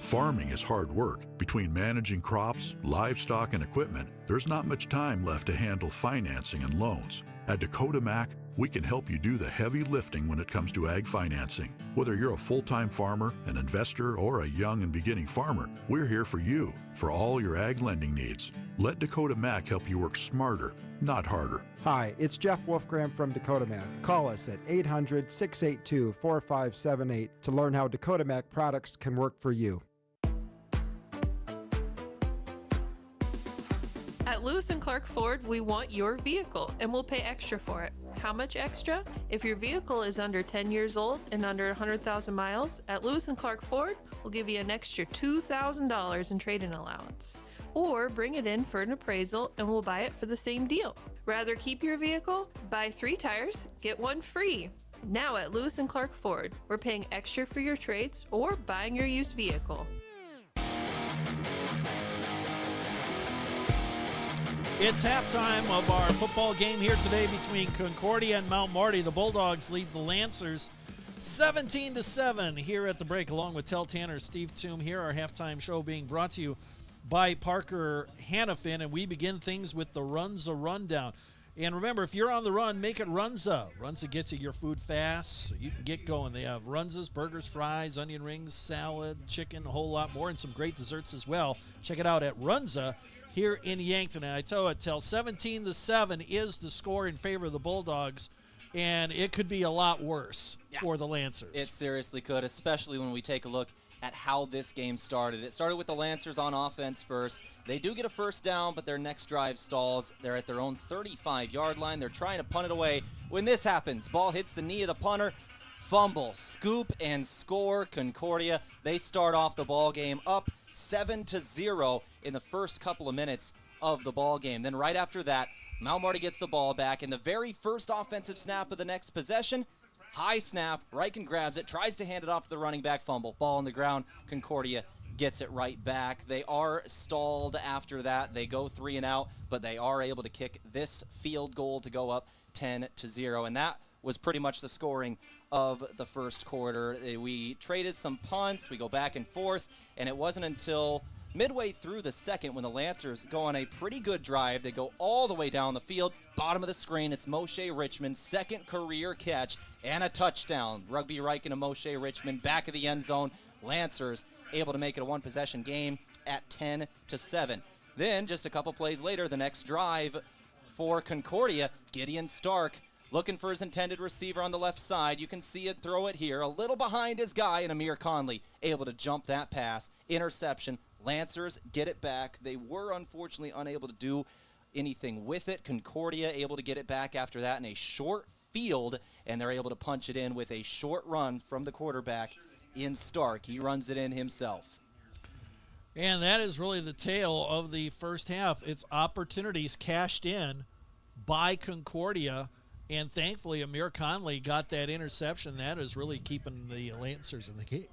Farming is hard work. Between managing crops, livestock, and equipment, there's not much time left to handle financing and loans. At Dakota Mac, we can help you do the heavy lifting when it comes to ag financing. Whether you're a full-time farmer, an investor, or a young and beginning farmer, we're here for you for all your ag lending needs. Let Dakota Mac help you work smarter, not harder. Hi, it's Jeff Wolfgram from Dakota Mac. Call us at 800-682-4578 to learn how Dakota Mac products can work for you. At Lewis & Clark Ford, we want your vehicle, and we'll pay extra for it. How much extra? If your vehicle is under 10 years old and under 100,000 miles, at Lewis and Clark Ford, we'll give you an extra $2,000 in trade-in allowance. Or bring it in for an appraisal and we'll buy it for the same deal. Rather keep your vehicle? Buy 3 tires, get 1 free. Now at Lewis and Clark Ford, we're paying extra for your trades or buying your used vehicle. It's halftime of our football game here today between Concordia and Mount Marty. The Bulldogs lead the Lancers 17-7 here at the break, along with Tehl Tanner, Steve Thum here. Our halftime show being brought to you by Parker Hannafin, and we begin things with the Runza Rundown. And remember, if you're on the run, make it Runza. Runza gets you your food fast, so you can get going. They have Runzas, burgers, fries, onion rings, salad, chicken, a whole lot more, and some great desserts as well. Check it out at Runza here in Yankton. And I tell 17-7 is the score in favor of the Bulldogs, and it could be a lot worse for the Lancers. It seriously could, especially when we take a look at how this game started. It started with the Lancers on offense first. They do get a first down, but their next drive stalls. They're at their own 35-yard line. They're trying to punt it away. When this happens, ball hits the knee of the punter, fumble, scoop, and score. Concordia, they start off the ball game up 7-0 in the first couple of minutes of the ball game. Then right after that, Mount Marty gets the ball back, and the very first offensive snap of the next possession, high snap, Riken grabs it, tries to hand it off to the running back, fumble, ball on the ground. Concordia gets it right back. They are stalled after that. They go 3 and out, but they are able to kick this field goal to go up 10-0, and that was pretty much the scoring of the first quarter. We traded some punts, we go back and forth, and it wasn't until midway through the second when the Lancers go on a pretty good drive. They go all the way down the field, bottom of the screen. It's Moshe Richmond's second career catch and a touchdown. Rugby Riken and Moshe Richmond back of the end zone. Lancers able to make it a one-possession game at 10-7. Then just a couple plays later, the next drive for Concordia, Gideon Stark looking for his intended receiver on the left side. You can see it, throw it here, a little behind his guy, and Amir Conley able to jump that pass. Interception. Lancers get it back. They were unfortunately unable to do anything with it. Concordia able to get it back after that in a short field, and they're able to punch it in with a short run from the quarterback in Stark. He runs it in himself. And that is really the tale of the first half. It's opportunities cashed in by Concordia, and thankfully Amir Conley got that interception. That is really keeping the Lancers in the game.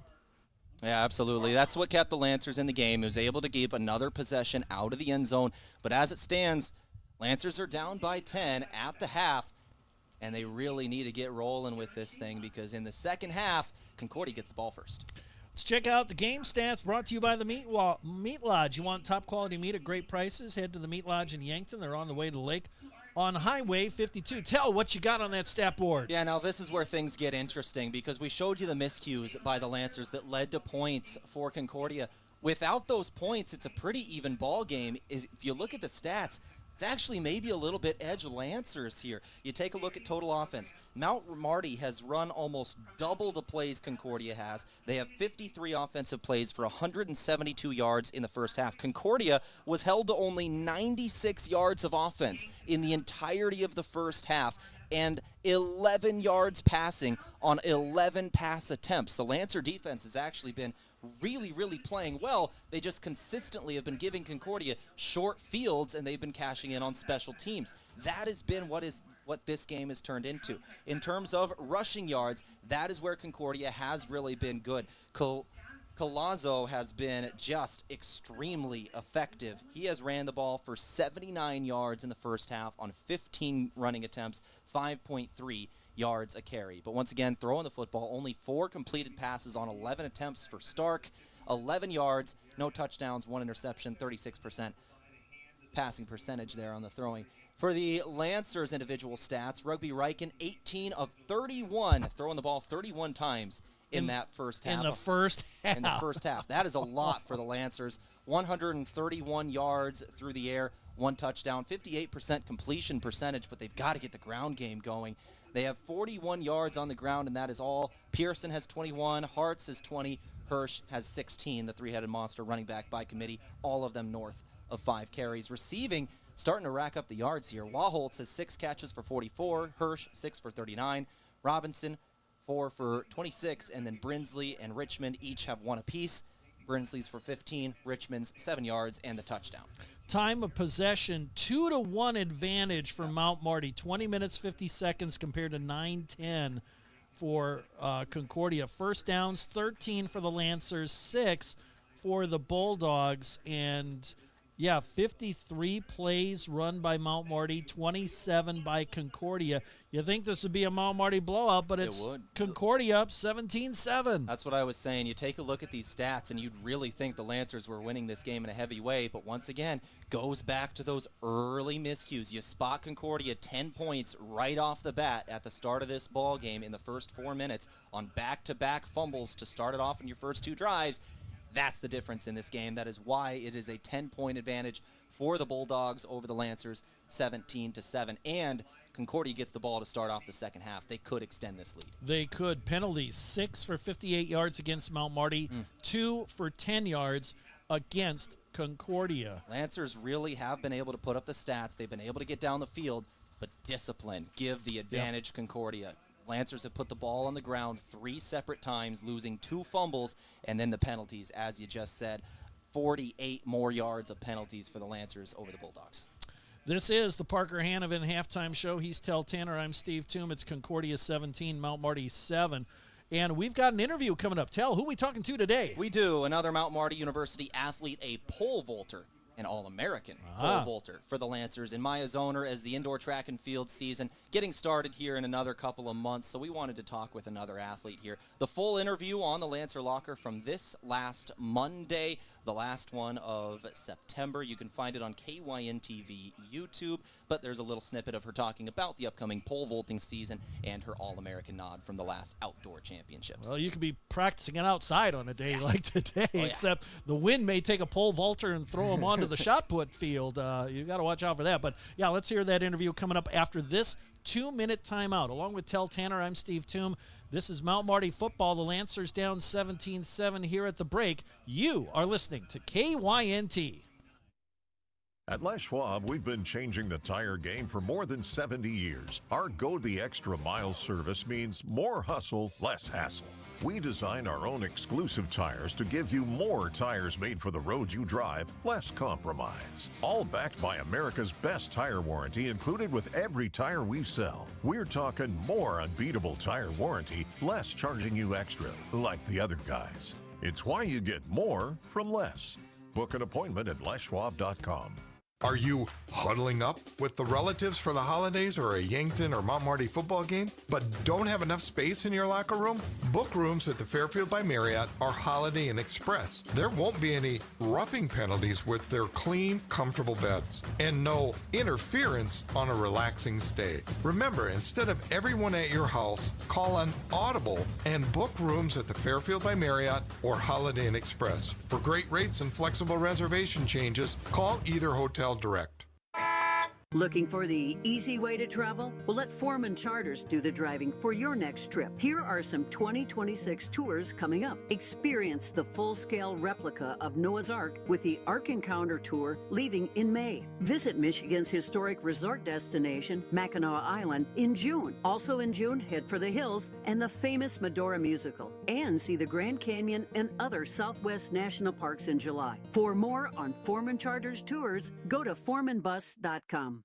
Yeah, absolutely. That's what kept the Lancers in the game. He was able to keep another possession out of the end zone. But as it stands, Lancers are down by 10 at the half, and they really need to get rolling with this thing because in the second half, Concordia gets the ball first. Let's check out the game stats brought to you by the Meat Lodge. You want top-quality meat at great prices? Head to the Meat Lodge in Yankton. They're on the way to the lake on Highway 52. Tell what you got on that stat board. Yeah, now this is where things get interesting because we showed you the miscues by the Lancers that led to points for Concordia. Without those points, it's a pretty even ball game. If you look at the stats, it's actually maybe a little bit edge Lancers here. You take a look at total offense. Mount Marty has run almost double the plays Concordia has. They have 53 offensive plays for 172 yards in the first half. Concordia was held to only 96 yards of offense in the entirety of the first half and 11 yards passing on 11 pass attempts. The Lancer defense has actually been really playing well. They just consistently have been giving Concordia short fields, and they've been cashing in on special teams. That has been what this game has turned into. In terms of rushing yards, that is where Concordia has really been good. Colazzo has been just extremely effective. He has ran the ball for 79 yards in the first half on 15 running attempts, 5.3 yards a carry. But once again, throwing the football, only 4 completed passes on 11 attempts for Stark, 11 yards, no touchdowns, 1 interception, 36% passing percentage there on the throwing. For the Lancers individual stats, Rugby Riken, 18 of 31, throwing the ball 31 times in that first half. In the first half. In the first half. That is a lot for the Lancers. 131 yards through the air, 1 touchdown, 58% completion percentage, but they've got to get the ground game going. They have 41 yards on the ground, and that is all. Pearson has 21, Hartz has 20, Hirsch has 16, the three-headed monster running back by committee, all of them north of 5 carries. Receiving, starting to rack up the yards here. Wahholtz has 6 catches for 44, Hirsch 6 for 39, Robinson 4 for 26, and then Brinsley and Richmond each have 1 apiece. Brinsley's for 15, Richmond's 7 yards and the touchdown. Time of possession, 2-1 advantage for Mount Marty. 20 minutes, 50 seconds compared to 9:10 for Concordia. First downs, 13 for the Lancers, 6 for the Bulldogs. And, 53 plays run by Mount Marty, 27 by Concordia. You think this would be a Mount Marty blowout, but it's Concordia up 17-7. That's what I was saying. You take a look at these stats, and you'd really think the Lancers were winning this game in a heavy way, but once again, goes back to those early miscues. You spot Concordia 10 points right off the bat at the start of this ball game in the first 4 minutes on back-to-back fumbles to start it off in your first 2 drives. That's the difference in this game. That is why it is a 10-point advantage for the Bulldogs over the Lancers, 17-7. And Concordia gets the ball to start off the second half. They could extend this lead. They could. Penalties, 6 for 58 yards against Mount Marty, 2 for 10 yards against Concordia. Lancers really have been able to put up the stats. They've been able to get down the field, but discipline, give the advantage Concordia. Lancers have put the ball on the ground 3 separate times, losing 2 fumbles, and then the penalties, as you just said. 48 more yards of penalties for the Lancers over the Bulldogs. This is the Parker Hanovan halftime show. He's Tehl Tanner. I'm Steve Thum. It's Concordia 17, Mount Marty 7. And we've got an interview coming up. Tehl, who are we talking to today? We do. Another Mount Marty University athlete, a pole vaulter. An All-American pole vaulter for the Lancers, and Maya Zoner as the indoor track and field season getting started here in another couple of months, so we wanted to talk with another athlete here. The full interview on the Lancer Locker from this last Monday, the last one of September. You can find it on KYN TV YouTube, but there's a little snippet of her talking about the upcoming pole vaulting season and her All-American nod from the last outdoor championships. Well, you could be practicing it outside on a day like today, except the wind may take a pole vaulter and throw them onto the shot put field. You got to watch out for that. But, let's hear that interview coming up after this 2-minute timeout. Along with Tehl Tanner, I'm Steve Thum. This is Mount Marty football. The Lancers down 17-7 here at the break. You are listening to KYNT. At Les Schwab, we've been changing the tire game for more than 70 years. Our Go the Extra Mile service means more hustle, less hassle. We design our own exclusive tires to give you more tires made for the roads you drive, less compromise. All backed by America's best tire warranty included with every tire we sell. We're talking more unbeatable tire warranty, less charging you extra, like the other guys. It's why you get more from less. Book an appointment at leschwab.com. Are you huddling up with the relatives for the holidays or a Yankton or Mount Marty football game, but don't have enough space in your locker room? Book rooms at the Fairfield by Marriott or Holiday Inn Express. There won't be any roughing penalties with their clean, comfortable beds and no interference on a relaxing stay. Remember, instead of everyone at your house, call on Audible and book rooms at the Fairfield by Marriott or Holiday Inn Express. For great rates and flexible reservation changes, call either hotel direct. Looking for the easy way to travel? Well, let Foreman Charters do the driving for your next trip. Here are some 2026 tours coming up. Experience the full-scale replica of Noah's Ark with the Ark Encounter Tour leaving in May. Visit Michigan's historic resort destination, Mackinac Island, in June. Also in June, head for the hills and the famous Medora musical. And see the Grand Canyon and other Southwest National Parks in July. For more on Foreman Charters tours, go to foremanbus.com.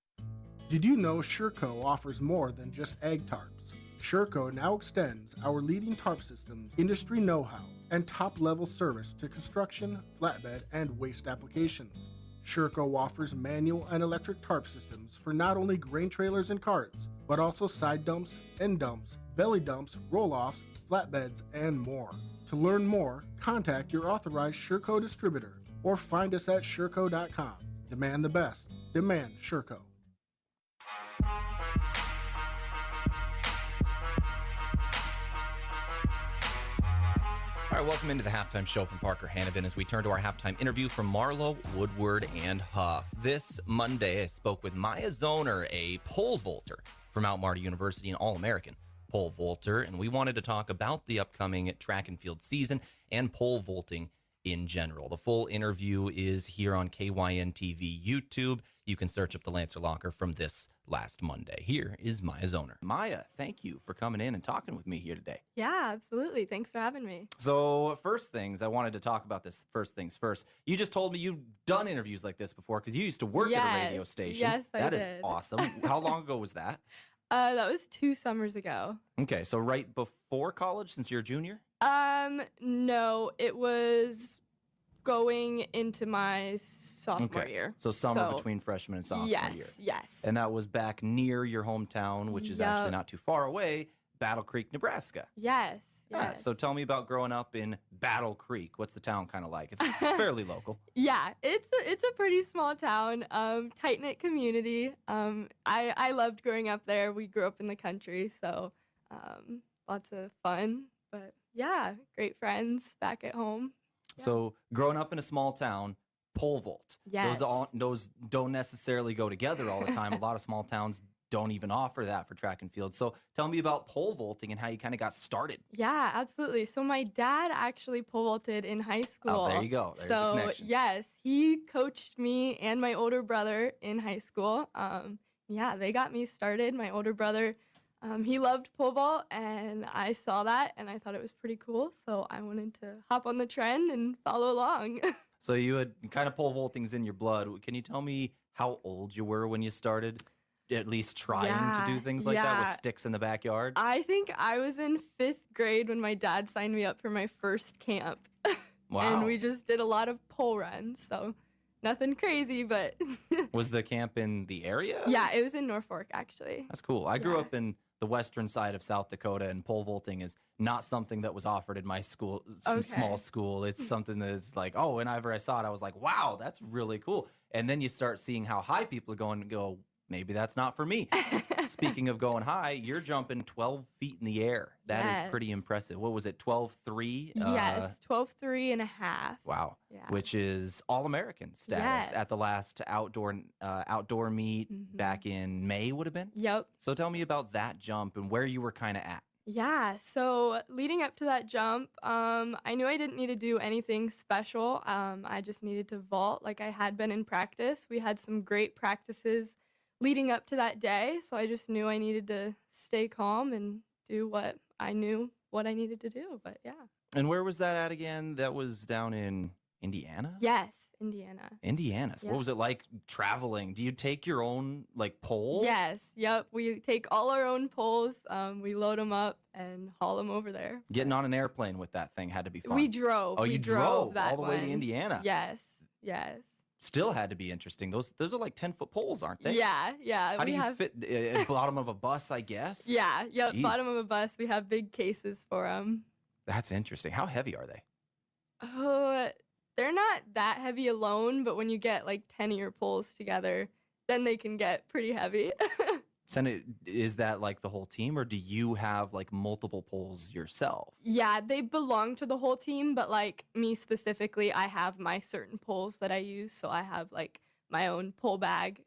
Did you know Sureco offers more than just egg tarps? Sureco now extends our leading tarp systems, industry know-how, and top-level service to construction, flatbed, and waste applications. Sureco offers manual and electric tarp systems for not only grain trailers and carts, but also side dumps, end dumps, belly dumps, roll-offs, flatbeds, and more. To learn more, contact your authorized Sureco distributor or find us at sureco.com. Demand the best. Demand Sureco. All right, welcome into the halftime show from Parker Hanovan as we turn to our halftime interview from Marlowe, Woodward, and Huff. This Monday, I spoke with Maya Zoner, a pole vaulter from Mount Marty University, an All-American pole vaulter, and we wanted to talk about the upcoming track and field season and pole vaulting in general. The full interview is here on KYN TV YouTube. You can search up the Lancer Locker from this last Monday. Here is Maya Zoner. Maya, thank you for coming in and talking with me here today. Yeah, absolutely. Thanks for having me. So first things, I wanted to talk about this first things first. You just told me you've done interviews like this before because you used to work at a radio station. Yes, I That did. is awesome. How long ago was that? That was 2 summers ago. Okay, so right before college since you're a junior? No, it was going into my sophomore year. So summer between freshman and sophomore year. Yes. And that was back near your hometown, which is actually not too far away, Battle Creek, Nebraska. Yes. Yeah, so tell me about growing up in Battle Creek. What's the town kind of like? It's fairly local. Yeah, it's a pretty small town, tight-knit community. I loved growing up there. We grew up in the country, so lots of fun. But yeah, great friends back at home. Yeah. So growing up in a small town, pole vault. Yes. Those don't necessarily go together all the time. A lot of small towns don't even offer that for track and field. So tell me about pole vaulting and how you kind of got started. Yeah, absolutely. So my dad actually pole vaulted in high school. Oh, there you go. There's the so connection. yes, he coached me and my older brother in high school. Yeah, they got me started. My older brother, he loved pole vault, and I saw that, and I thought it was pretty cool. So I wanted to hop on the trend and follow along. So you had kind of pole vaulting's in your blood. Can you tell me how old you were when you started? At least trying to do things like that with sticks in the backyard? I think I was in 5th grade when my dad signed me up for my first camp. Wow. And we just did a lot of pole runs, so nothing crazy, but... Was the camp in the area? Yeah, it was in Norfolk, actually. That's cool. I grew up in the western side of South Dakota, and pole vaulting is not something that was offered in my school, small school. It's something that's like, oh, whenever I saw it, I was like, wow, that's really cool. And then you start seeing how high people are going and go, maybe that's not for me. Speaking of going high, you're jumping 12 feet in the air. That is pretty impressive. What was it, 12.3? Yes, 12.3 and a half. Wow. Yeah. Which is All-American status at the last outdoor meet back in May, would have been? Yep. So tell me about that jump and where you were kind of at. Yeah, so leading up to that jump, I knew I didn't need to do anything special. I just needed to vault like I had been in practice. We had some great practices leading up to that day, so I just knew I needed to stay calm and do what I knew what I needed to do, but yeah. And where was that at again? That was down in Indiana? Yes, Indiana. Indiana. So Yeah. what was it like traveling? Do you take your own, like, pole? Yes, yep. We take all our own poles, we load them up and haul them over there. Getting on an airplane with that thing had to be fun. We drove. Oh, we you drove that all the way to one. Indiana? Yes, yes. Still had to be interesting. Those are like 10-foot poles, aren't they? Yeah. How do we you have... fit at the bottom of a bus, I guess? Yeah, yep, Jeez. bottom of a bus. We have big cases for them. That's interesting. How heavy are they? Oh, they're not that heavy alone, but when you get like 10 of your poles together, then they can get pretty heavy. Is that like the whole team, or do you have like multiple poles yourself? Yeah, they belong to the whole team, but like me specifically, I have my certain poles that I use. So I have like my own pole bag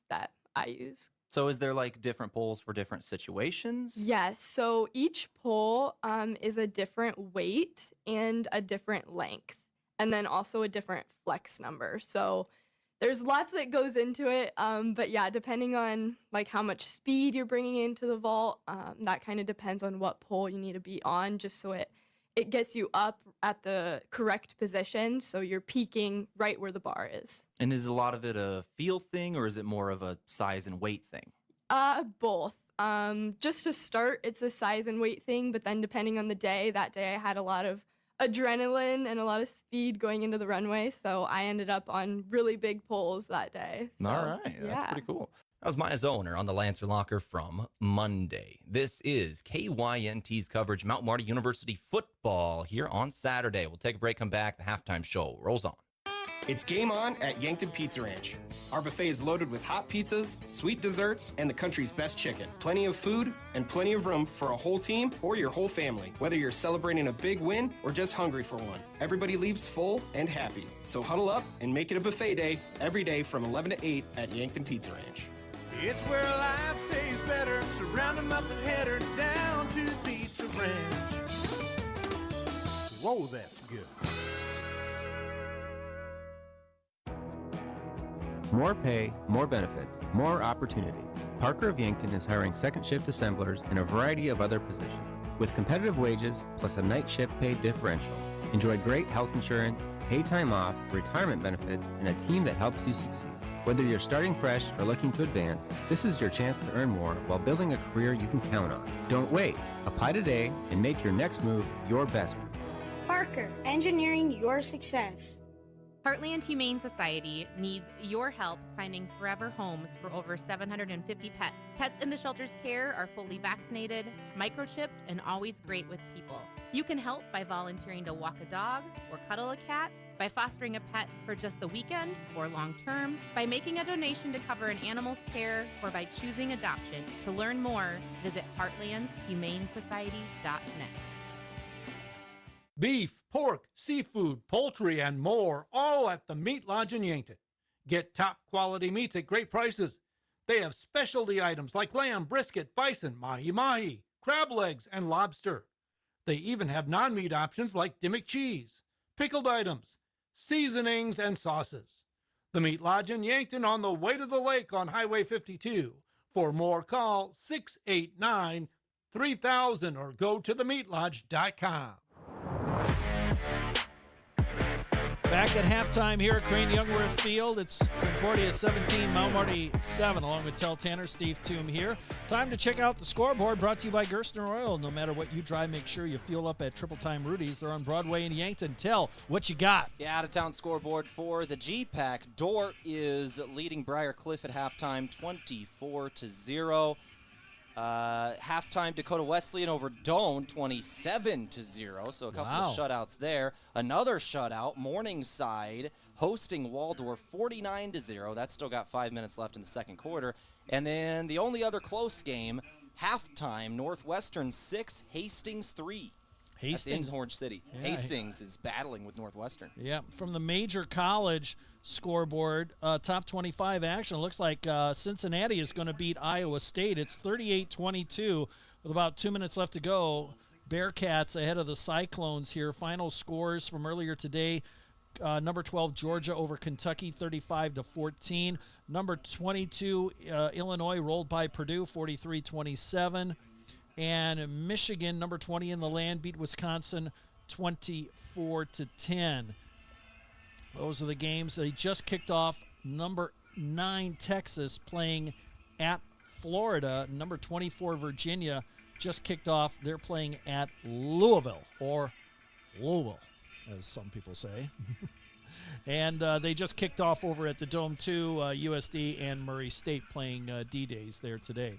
that I use. So is there like different poles for different situations? Yes. So each pole is a different weight and a different length, and then also a different flex number. So there's lots that goes into it, but yeah, depending on like how much speed you're bringing into the vault, that kind of depends on what pole you need to be on, just so it gets you up at the correct position, so you're peaking right where the bar is. And is a lot of it a feel thing, or is it more of a size and weight thing? Both. Just to start, it's a size and weight thing, but then depending on the day, that day I had a lot of adrenaline and a lot of speed going into the runway, so I ended up on really big poles that day. So, All right, yeah. that's pretty cool. That was Maya Zoner on the Lancer Locker from Monday. This is KYNT's coverage, Mount Marty University football here on Saturday. We'll take a break, come back. The halftime show rolls on. It's game on at Yankton Pizza Ranch. Our buffet is loaded with hot pizzas, sweet desserts, and the country's best chicken. Plenty of food and plenty of room for a whole team or your whole family, whether you're celebrating a big win or just hungry for one. Everybody leaves full and happy. So huddle up and make it a buffet day every day from 11 to 8 at Yankton Pizza Ranch. It's where life tastes better. Surround them up and head her down to the Pizza Ranch. Whoa, that's good. More pay, more benefits, more opportunities. Parker of Yankton is hiring second shift assemblers and a variety of other positions. With competitive wages plus a night shift pay differential. Enjoy great health insurance, paid time off, retirement benefits, and a team that helps you succeed. Whether you're starting fresh or looking to advance, this is your chance to earn more while building a career you can count on. Don't wait. Apply today and make your next move your best move. Parker, engineering your success. Heartland Humane Society needs your help finding forever homes for over 750 pets. Pets in the shelter's care are fully vaccinated, microchipped, and always great with people. You can help by volunteering to walk a dog or cuddle a cat, by fostering a pet for just the weekend or long term, by making a donation to cover an animal's care, or by choosing adoption. To learn more, visit heartlandhumanesociety.net. Beef, pork, seafood, poultry, and more, all at the Meat Lodge in Yankton. Get top quality meats at great prices. They have specialty items like lamb, brisket, bison, mahi-mahi, crab legs, and lobster. They even have non-meat options like Dimmick cheese, pickled items, seasonings, and sauces. The Meat Lodge in Yankton on the way to the lake on Highway 52. For more, call 689-3000 or go to themeatlodge.com. Back at halftime here at Crane Youngworth Field. It's Concordia 17, Mount Marty 7, along with Tehl Tanner, Steve Thum here. Time to check out the scoreboard, brought to you by Gerstner Oil. No matter what you drive, make sure you fuel up at Triple Time Rudy's. They're on Broadway in Yankton. Tehl, what you got? The out-of-town scoreboard for the GPAC. Dordt is leading Briar Cliff at halftime, 24-0. Halftime, Dakota Wesleyan over Doane, 27-0. So a couple of shutouts there. Another shutout, Morningside hosting Waldorf, 49-0. That's still got 5 minutes left in the second quarter. And then the only other close game, halftime, Northwestern 6, Hastings 3. Hastings. That's in Orange City. Yeah. Hastings is battling with Northwestern. Yeah, from the major college scoreboard, top 25 action. It looks like Cincinnati is going to beat Iowa State. It's 38-22 with about 2 minutes left to go. Bearcats ahead of the Cyclones here. Final scores from earlier today. Number 12, Georgia over Kentucky, 35-14. Number 22, Illinois rolled by Purdue, 43-27. And Michigan, number 20 in the land, beat Wisconsin 24-10. Those are the games. They just kicked off. Number 9, Texas, playing at Florida. Number 24, Virginia, just kicked off. They're playing at Louisville, or Louisville, as some people say. And they just kicked off over at the Dome 2, USD and Murray State playing D-Days there today.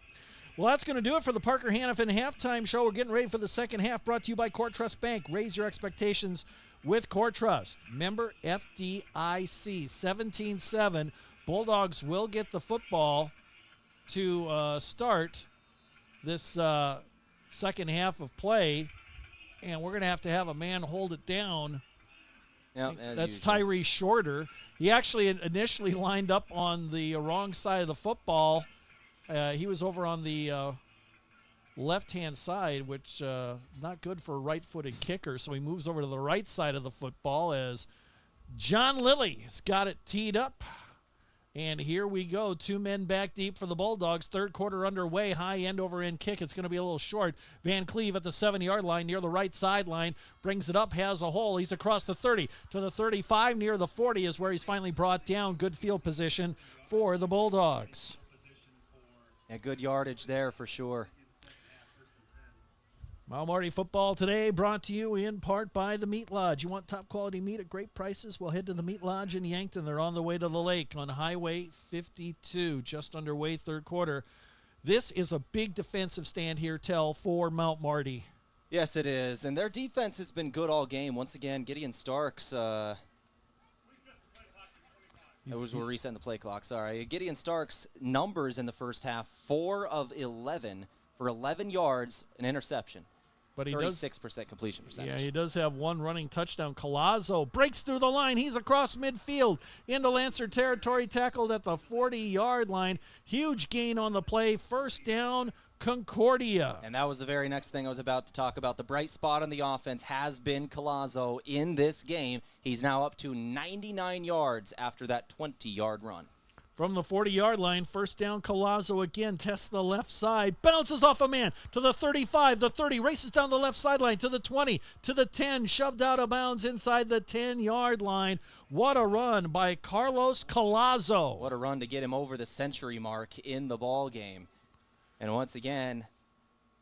Well, that's going to do it for the Parker Hannafin Halftime Show. We're getting ready for the second half, brought to you by Core Trust Bank. Raise your expectations with Core Trust. Member FDIC, 17-7. Bulldogs will get the football to start this second half of play, and we're going to have a man hold it down. Yep, that's Tyree Shorter. He actually initially lined up on the wrong side of the football. He was over on the left-hand side, which not good for a right-footed kicker, so he moves over to the right side of the football as John Lilly's got it teed up. And here we go. 2 men back deep for the Bulldogs. Third quarter underway. High end over end kick. It's going to be a little short. Van Cleve at the 7-yard line near the right sideline. Brings it up, has a hole. He's across the 30 to the 35. Near the 40 is where he's finally brought down. Good field position for the Bulldogs. Yeah, good yardage there for sure. Mount Marty football today brought to you in part by the Meat Lodge. You want top quality meat at great prices? Well, head to the Meat Lodge in Yankton. They're on the way to the lake on Highway 52, just underway third quarter. This is a big defensive stand here, Tehl, for Mount Marty. Yes, it is. And their defense has been good all game. Once again, Gideon Starks. Those were resetting the play clock, sorry. Gideon Starks' numbers in the first half, 4 of 11 for 11 yards, an interception. But he 36% completion percentage. Yeah, he does have one running touchdown. Collazo breaks through the line. He's across midfield into Lancer territory, tackled at the 40-yard line. Huge gain on the play. First down, Concordia. And that was the very next thing I was about to talk about. The bright spot on the offense has been Collazo in this game. He's now up to 99 yards after that 20-yard run. From the 40-yard line, first down, Collazo again tests the left side, bounces off a man to the 35, the 30, races down the left sideline to the 20, to the 10, shoved out of bounds inside the 10-yard line. What a run by Carlos Collazo. What a run to get him over the century mark in the ball game. And once again,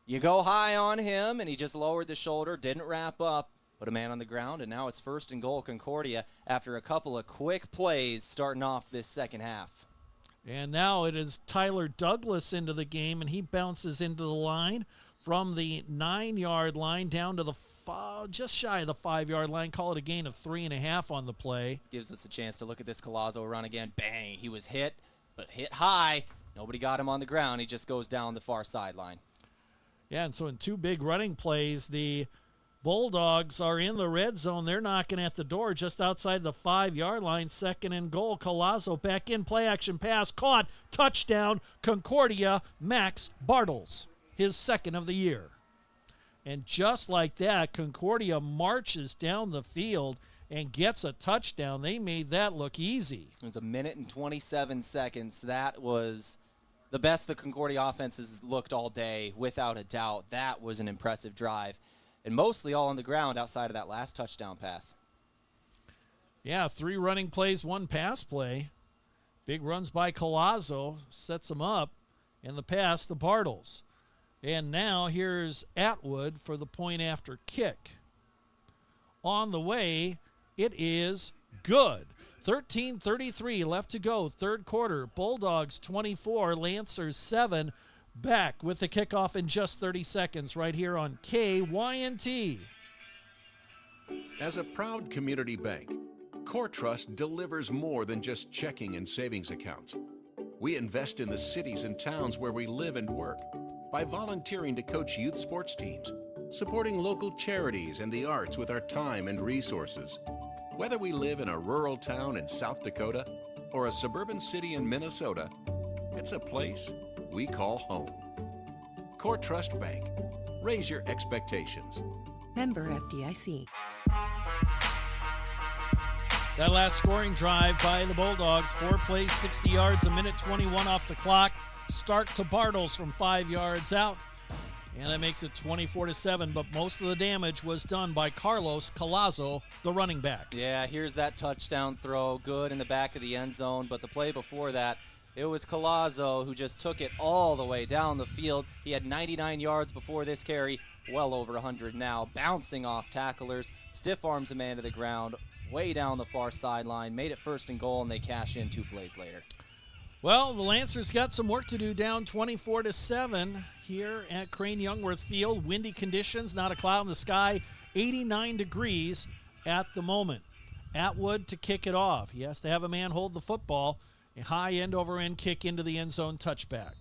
you go high on him, and he just lowered the shoulder, didn't wrap up, put a man on the ground, and now it's 1st and goal Concordia after a couple of quick plays starting off this second half. And now it is Tyler Douglas into the game, and he bounces into the line from the 9-yard line down to the just shy of the 5-yard line. Call it a gain of 3.5 on the play. Gives us a chance to look at this Collazo run again. Bang! He was hit, but hit high. Nobody got him on the ground. He just goes down the far sideline. Yeah, and so in 2 big running plays, the Bulldogs are in the red zone. They're knocking at the door just outside the 5-yard line. 2nd and goal. Collazo back in, play action pass, caught, touchdown, Concordia, Max Bartles, his 2nd of the year. And just like that, Concordia marches down the field and gets a touchdown. They made that look easy. It was 1 minute and 27 seconds. That was the best the Concordia offense has looked all day, without a doubt. That was an impressive drive. And mostly all on the ground outside of that last touchdown pass. Yeah, 3 running plays, 1 pass play. Big runs by Collazo, sets him up. And the pass to Bartles. And now here's Atwood for the point after kick. On the way, it is good. 13:33 left to go, 3rd quarter. Bulldogs 24, Lancers 7. Back with the kickoff in just 30 seconds right here on KYNT. As a proud community bank, Core Trust delivers more than just checking and savings accounts. We invest in the cities and towns where we live and work by volunteering to coach youth sports teams, supporting local charities and the arts with our time and resources. Whether we live in a rural town in South Dakota or a suburban city in Minnesota, it's a place we call home. Core Trust Bank. Raise your expectations. Member FDIC. That last scoring drive by the Bulldogs, 4 plays, 60 yards, 1 minute 21 off the clock. Start to Bartles from 5 yards out. And that makes it 24-7, but most of the damage was done by Carlos Collazo, the running back. Yeah, here's that touchdown throw, good in the back of the end zone, but the play before that, it was Collazo who just took it all the way down the field. He had 99 yards before this carry, well over 100 now, bouncing off tacklers, stiff arms a man to the ground, way down the far sideline, made it 1st and goal, and they cash in 2 plays later. Well, the Lancers got some work to do, down 24-7 here at Crane Youngworth Field. Windy conditions, not a cloud in the sky, 89 degrees at the moment. Atwood to kick it off. He has to have a man hold the football. A high end-over-end kick into the end zone touchback.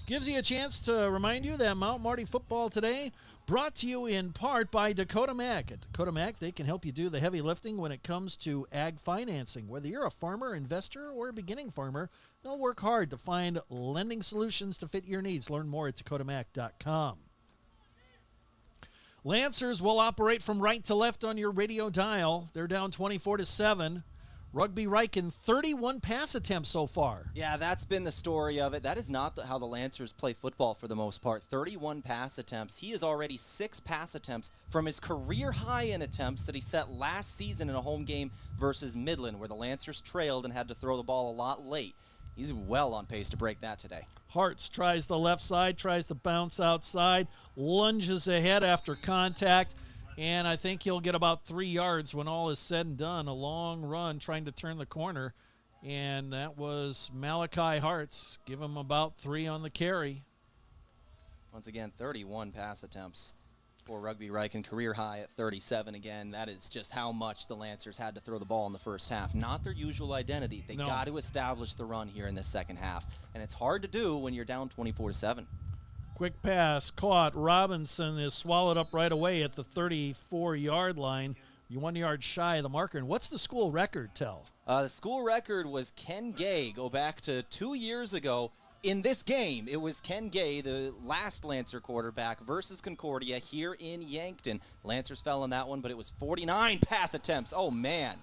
Gives you a chance to remind you that Mount Marty Football today brought to you in part by Dakota Mac. At Dakota Mac, they can help you do the heavy lifting when it comes to ag financing. Whether you're a farmer, investor, or a beginning farmer, they'll work hard to find lending solutions to fit your needs. Learn more at dakotamac.com. Lancers will operate from right to left on your radio dial. They're down 24-7. Rugby Riken, 31 pass attempts so far. Yeah, that's been the story of it. That is not how the Lancers play football for the most part. 31 pass attempts. He is already 6 pass attempts from his career high in attempts that he set last season in a home game versus Midland, where the Lancers trailed and had to throw the ball a lot late. He's well on pace to break that today. Hartz tries the left side, tries to bounce outside, lunges ahead after contact. And I think he'll get about 3 yards when all is said and done. A long run trying to turn the corner. And that was Malachi Hartz. Give him about 3 on the carry. Once again, 31 pass attempts for Rugby Riken. Career high at 37 again. That is just how much the Lancers had to throw the ball in the first half. Not their usual identity. They got to establish the run here in the second half. And it's hard to do when you're down 24-7. Quick pass caught. Robinson is swallowed up right away at the 34-yard line. You 1 yard shy of the marker. And what's the school record, Tehl? The school record was Ken Gay. Go back to 2 years ago. In this game, it was Ken Gay, the last Lancer quarterback, versus Concordia here in Yankton. Lancers fell in that one, but it was 49 pass attempts. Oh, man.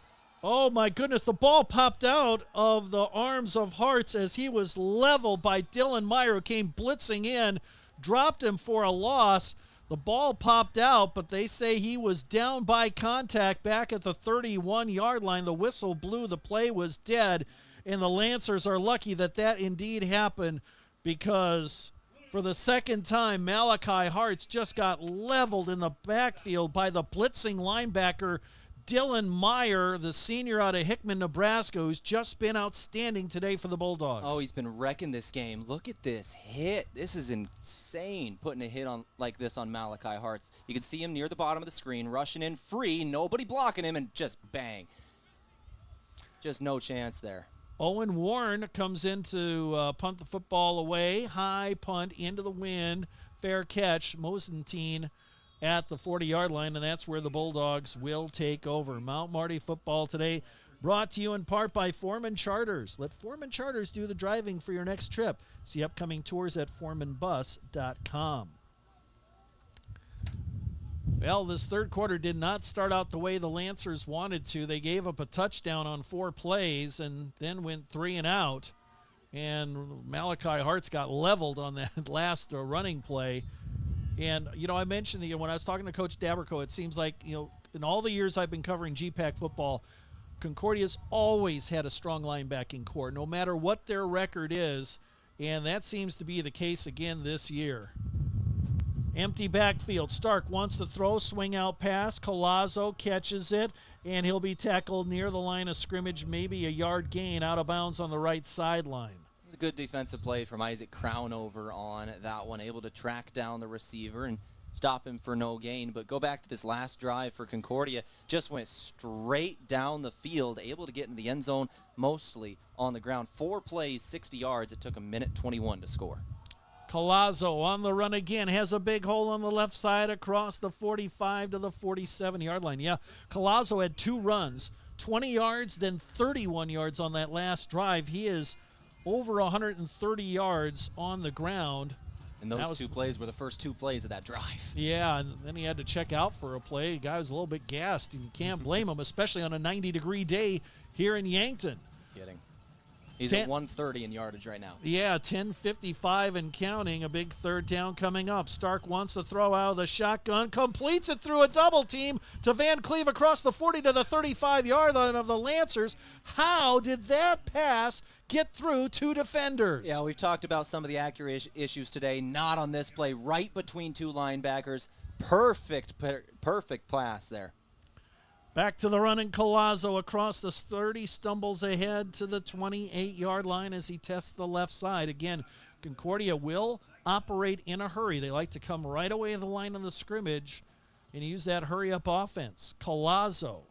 Oh, my goodness. The ball popped out of the arms of Hartz as he was leveled by Dylan Meyer, who came blitzing in, dropped him for a loss. The ball popped out, but they say he was down by contact back at the 31-yard line. The whistle blew. The play was dead, and the Lancers are lucky that that indeed happened, because for the second time, Malachi Hartz just got leveled in the backfield by the blitzing linebacker, Dylan Meyer, the senior out of Hickman, Nebraska, who's just been outstanding today for the Bulldogs. Oh, he's been wrecking this game. Look at this hit. This is insane, putting a hit on like this on Malachi Hartz. You can see him near the bottom of the screen, rushing in free, nobody blocking him, and just bang. Just no chance there. Owen Warren comes in to punt the football away. High punt into the wind. Fair catch. Mosentine at the 40-yard line, and that's where the Bulldogs will take over. Mount Marty football today brought to you in part by Foreman Charters. Let Foreman Charters do the driving for your next trip. See upcoming tours at foremanbus.com. Well, this third quarter did not start out the way the Lancers wanted to. They gave up a touchdown on 4 plays and then went 3 and out. And Malachi Hartz got leveled on that last running play. And, I mentioned, when I was talking to Coach Daberco, it seems like, in all the years I've been covering GPAC football, Concordia's always had a strong linebacking core, no matter what their record is. And that seems to be the case again this year. Empty backfield. Stark wants to throw, swing out pass. Collazo catches it, and he'll be tackled near the line of scrimmage, maybe a yard gain, out of bounds on the right sideline. A good defensive play from Isaac Crownover on that one, able to track down the receiver and stop him for no gain. But go back to this last drive for Concordia, just went straight down the field, able to get in the end zone, mostly on the ground. 4 plays, 60 yards. It took a minute 21 to score. Collazo on the run again, has a big hole on the left side across the 45 to the 47-yard line. Yeah, Collazo had 2 runs, 20 yards, then 31 yards on that last drive. He is over 130 yards on the ground. And those 2 plays were the first 2 plays of that drive. Yeah, and then he had to check out for a play. The guy was a little bit gassed, and you can't blame him, especially on a 90-degree day here in Yankton. Kidding. He's at 130 in yardage right now. Yeah, 10:55 and counting. A big third down coming up. Stark wants to throw out of the shotgun. Completes it through a double team to Van Cleve across the 40 to the 35-yard line of the Lancers. How did that pass get through 2 defenders? Yeah, we've talked about some of the accuracy issues today. Not on this play. Right between 2 linebackers. Perfect pass there. Back to the running. Collazo across the 30, stumbles ahead to the 28-yard line as he tests the left side. Again, Concordia will operate in a hurry. They like to come right away to the line of the scrimmage and use that hurry-up offense. Collazo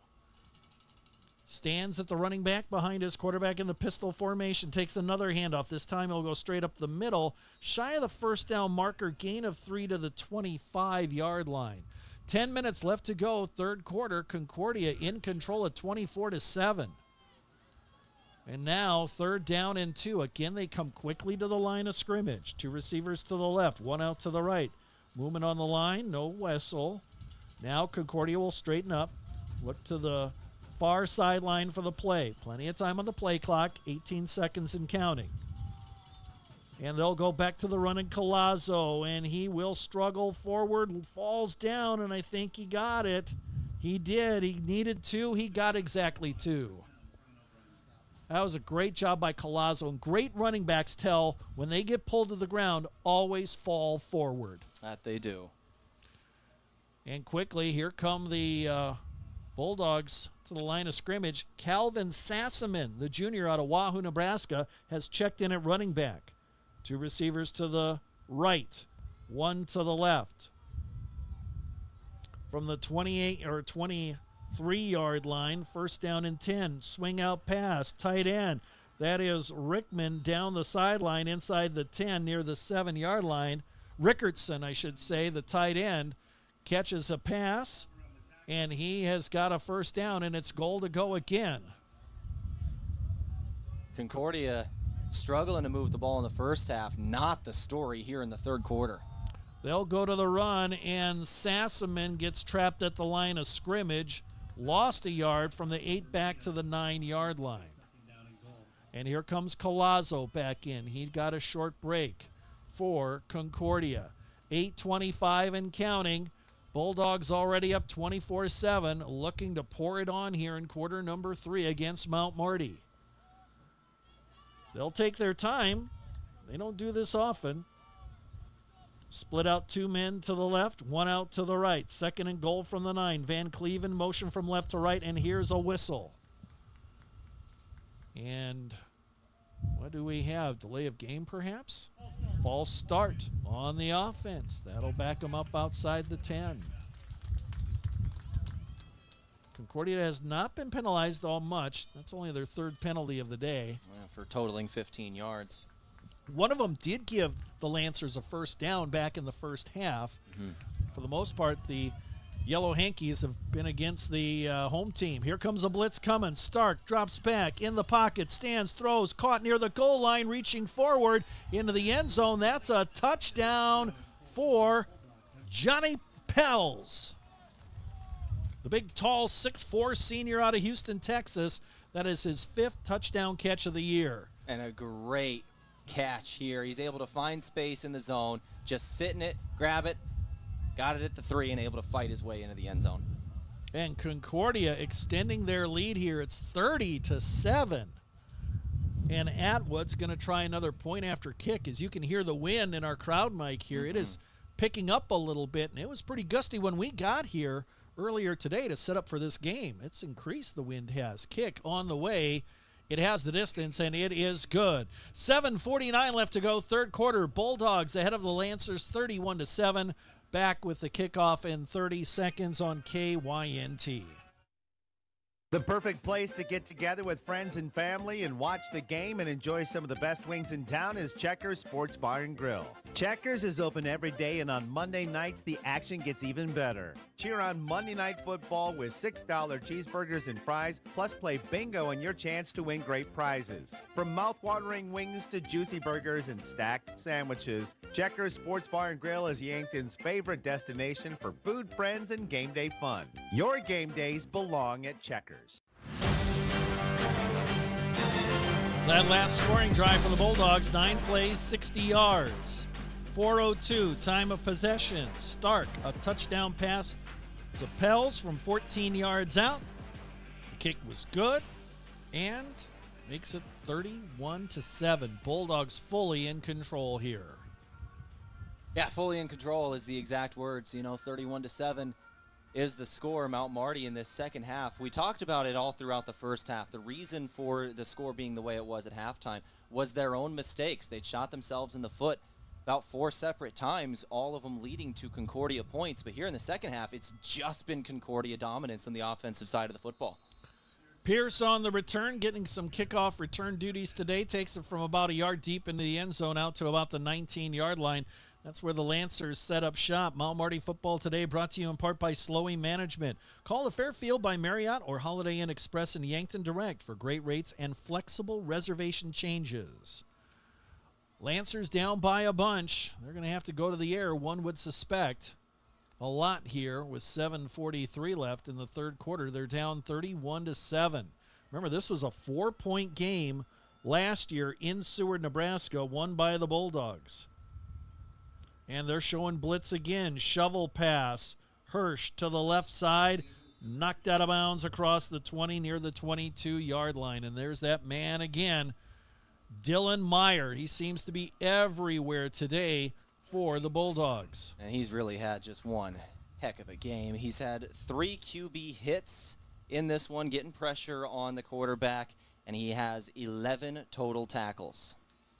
stands at the running back behind his quarterback in the pistol formation, takes another handoff. This time he'll go straight up the middle, shy of the first down marker, gain of 3 to the 25-yard line. 10 minutes left to go, third quarter. Concordia in control at 24-7. And now third down and 2. Again, they come quickly to the line of scrimmage. 2 receivers to the left, 1 out to the right. Movement on the line, no whistle. Now Concordia will straighten up. Look to the far sideline for the play. Plenty of time on the play clock, 18 seconds and counting. And they'll go back to the running Collazo, and he will struggle forward, falls down, and I think he got it. He did. He needed 2. He got exactly 2. That was a great job by Collazo, and great running backs tell when they get pulled to the ground, always fall forward. That they do. And quickly, here come the Bulldogs to the line of scrimmage. Calvin Sassaman, the junior out of Wahoo, Nebraska, has checked in at running back. 2 receivers to the right, 1 to the left. From the 28 or 23-yard line, first down and 10. Swing out pass, tight end. That is Rickman down the sideline inside the 10 near the 7-yard line. Rickardson, I should say, the tight end, catches a pass, and he has got a first down, and it's goal to go again. Concordia struggling to move the ball in the first half, not the story here in the third quarter. They'll go to the run, and Sassaman gets trapped at the line of scrimmage. lost a yard from the 8 back to the 9-yard line. And here comes Collazo back in. He got a short break for Concordia. 8:25 and counting. Bulldogs already up 24-7, looking to pour it on here in quarter number 3 against Mount Marty. They'll take their time. They don't do this often. Split out 2 men to the left, 1 out to the right. 2nd and goal from the 9. Van Cleave in motion from left to right, and here's a whistle. And what do we have? Delay of game, perhaps? False start on the offense. That'll back them up outside the 10. Concordia has not been penalized all much. That's only their 3rd penalty of the day. Yeah, for totaling 15 yards. One of them did give the Lancers a first down back in the first half. For the most part, the Yellow Hankies have been against the home team. Here comes a blitz coming. Stark drops back in the pocket, stands, throws, caught near the goal line, reaching forward into the end zone. That's a touchdown for Johnny Pels. The big, tall, 6'4" senior out of Houston, Texas. That is his 5th touchdown catch of the year. And a great catch here. He's able to find space in the zone, just sit in it, grab it, got it at the 3, and able to fight his way into the end zone. And Concordia extending their lead here. It's 30-7. And Atwood's going to try another point after kick. As you can hear the wind in our crowd mic here, it is picking up a little bit, and it was pretty gusty when we got here earlier today to set up for this game. It's increased, the wind has. Kick on the way. It has the distance, and it is good. 7:49 left to go, 3rd quarter. Bulldogs ahead of the Lancers, 31-7. Back with the kickoff in 30 seconds on KYNT. The perfect place to get together with friends and family and watch the game and enjoy some of the best wings in town is Checkers Sports Bar and Grill. Checkers is open every day, and on Monday nights, the action gets even better. Cheer on Monday Night Football with $6 cheeseburgers and fries, plus play bingo and your chance to win great prizes. From mouth-watering wings to juicy burgers and stacked sandwiches, Checkers Sports Bar and Grill is Yankton's favorite destination for food, friends, and game day fun. Your game days belong at Checkers. That last scoring drive for the Bulldogs, 9 plays, 60 yards. 4:02, time of possession. Stark, a touchdown pass to Pels from 14 yards out. The kick was good and makes it 31-7. Bulldogs fully in control here. Yeah, fully in control is the exact words. 31-7 is the score. Mount Marty in this second half. We talked about it all throughout the first half. The reason for the score being the way it was at halftime was their own mistakes. They'd shot themselves in the foot about 4 separate times, all of them leading to Concordia points. But here in the second half, it's just been Concordia dominance on the offensive side of the football. Pierce on the return, getting some kickoff return duties today. Takes it from about a yard deep into the end zone out to about the 19-yard line. That's where the Lancers set up shop. Mount Marty Football today brought to you in part by Slowey Management. Call the Fairfield by Marriott or Holiday Inn Express in Yankton Direct for great rates and flexible reservation changes. Lancers down by a bunch. They're going to have to go to the air, one would suspect. A lot here with 7:43 left in the 3rd quarter. They're down 31-7. Remember, this was a 4-point game last year in Seward, Nebraska, won by the Bulldogs. And they're showing blitz again. Shovel pass. Hirsch to the left side. Knocked out of bounds across the 20 near the 22-yard line. And there's that man again, Dylan Meyer. He seems to be everywhere today for the Bulldogs. And he's really had just one heck of a game. He's had 3 QB hits in this one, getting pressure on the quarterback. And he has 11 total tackles.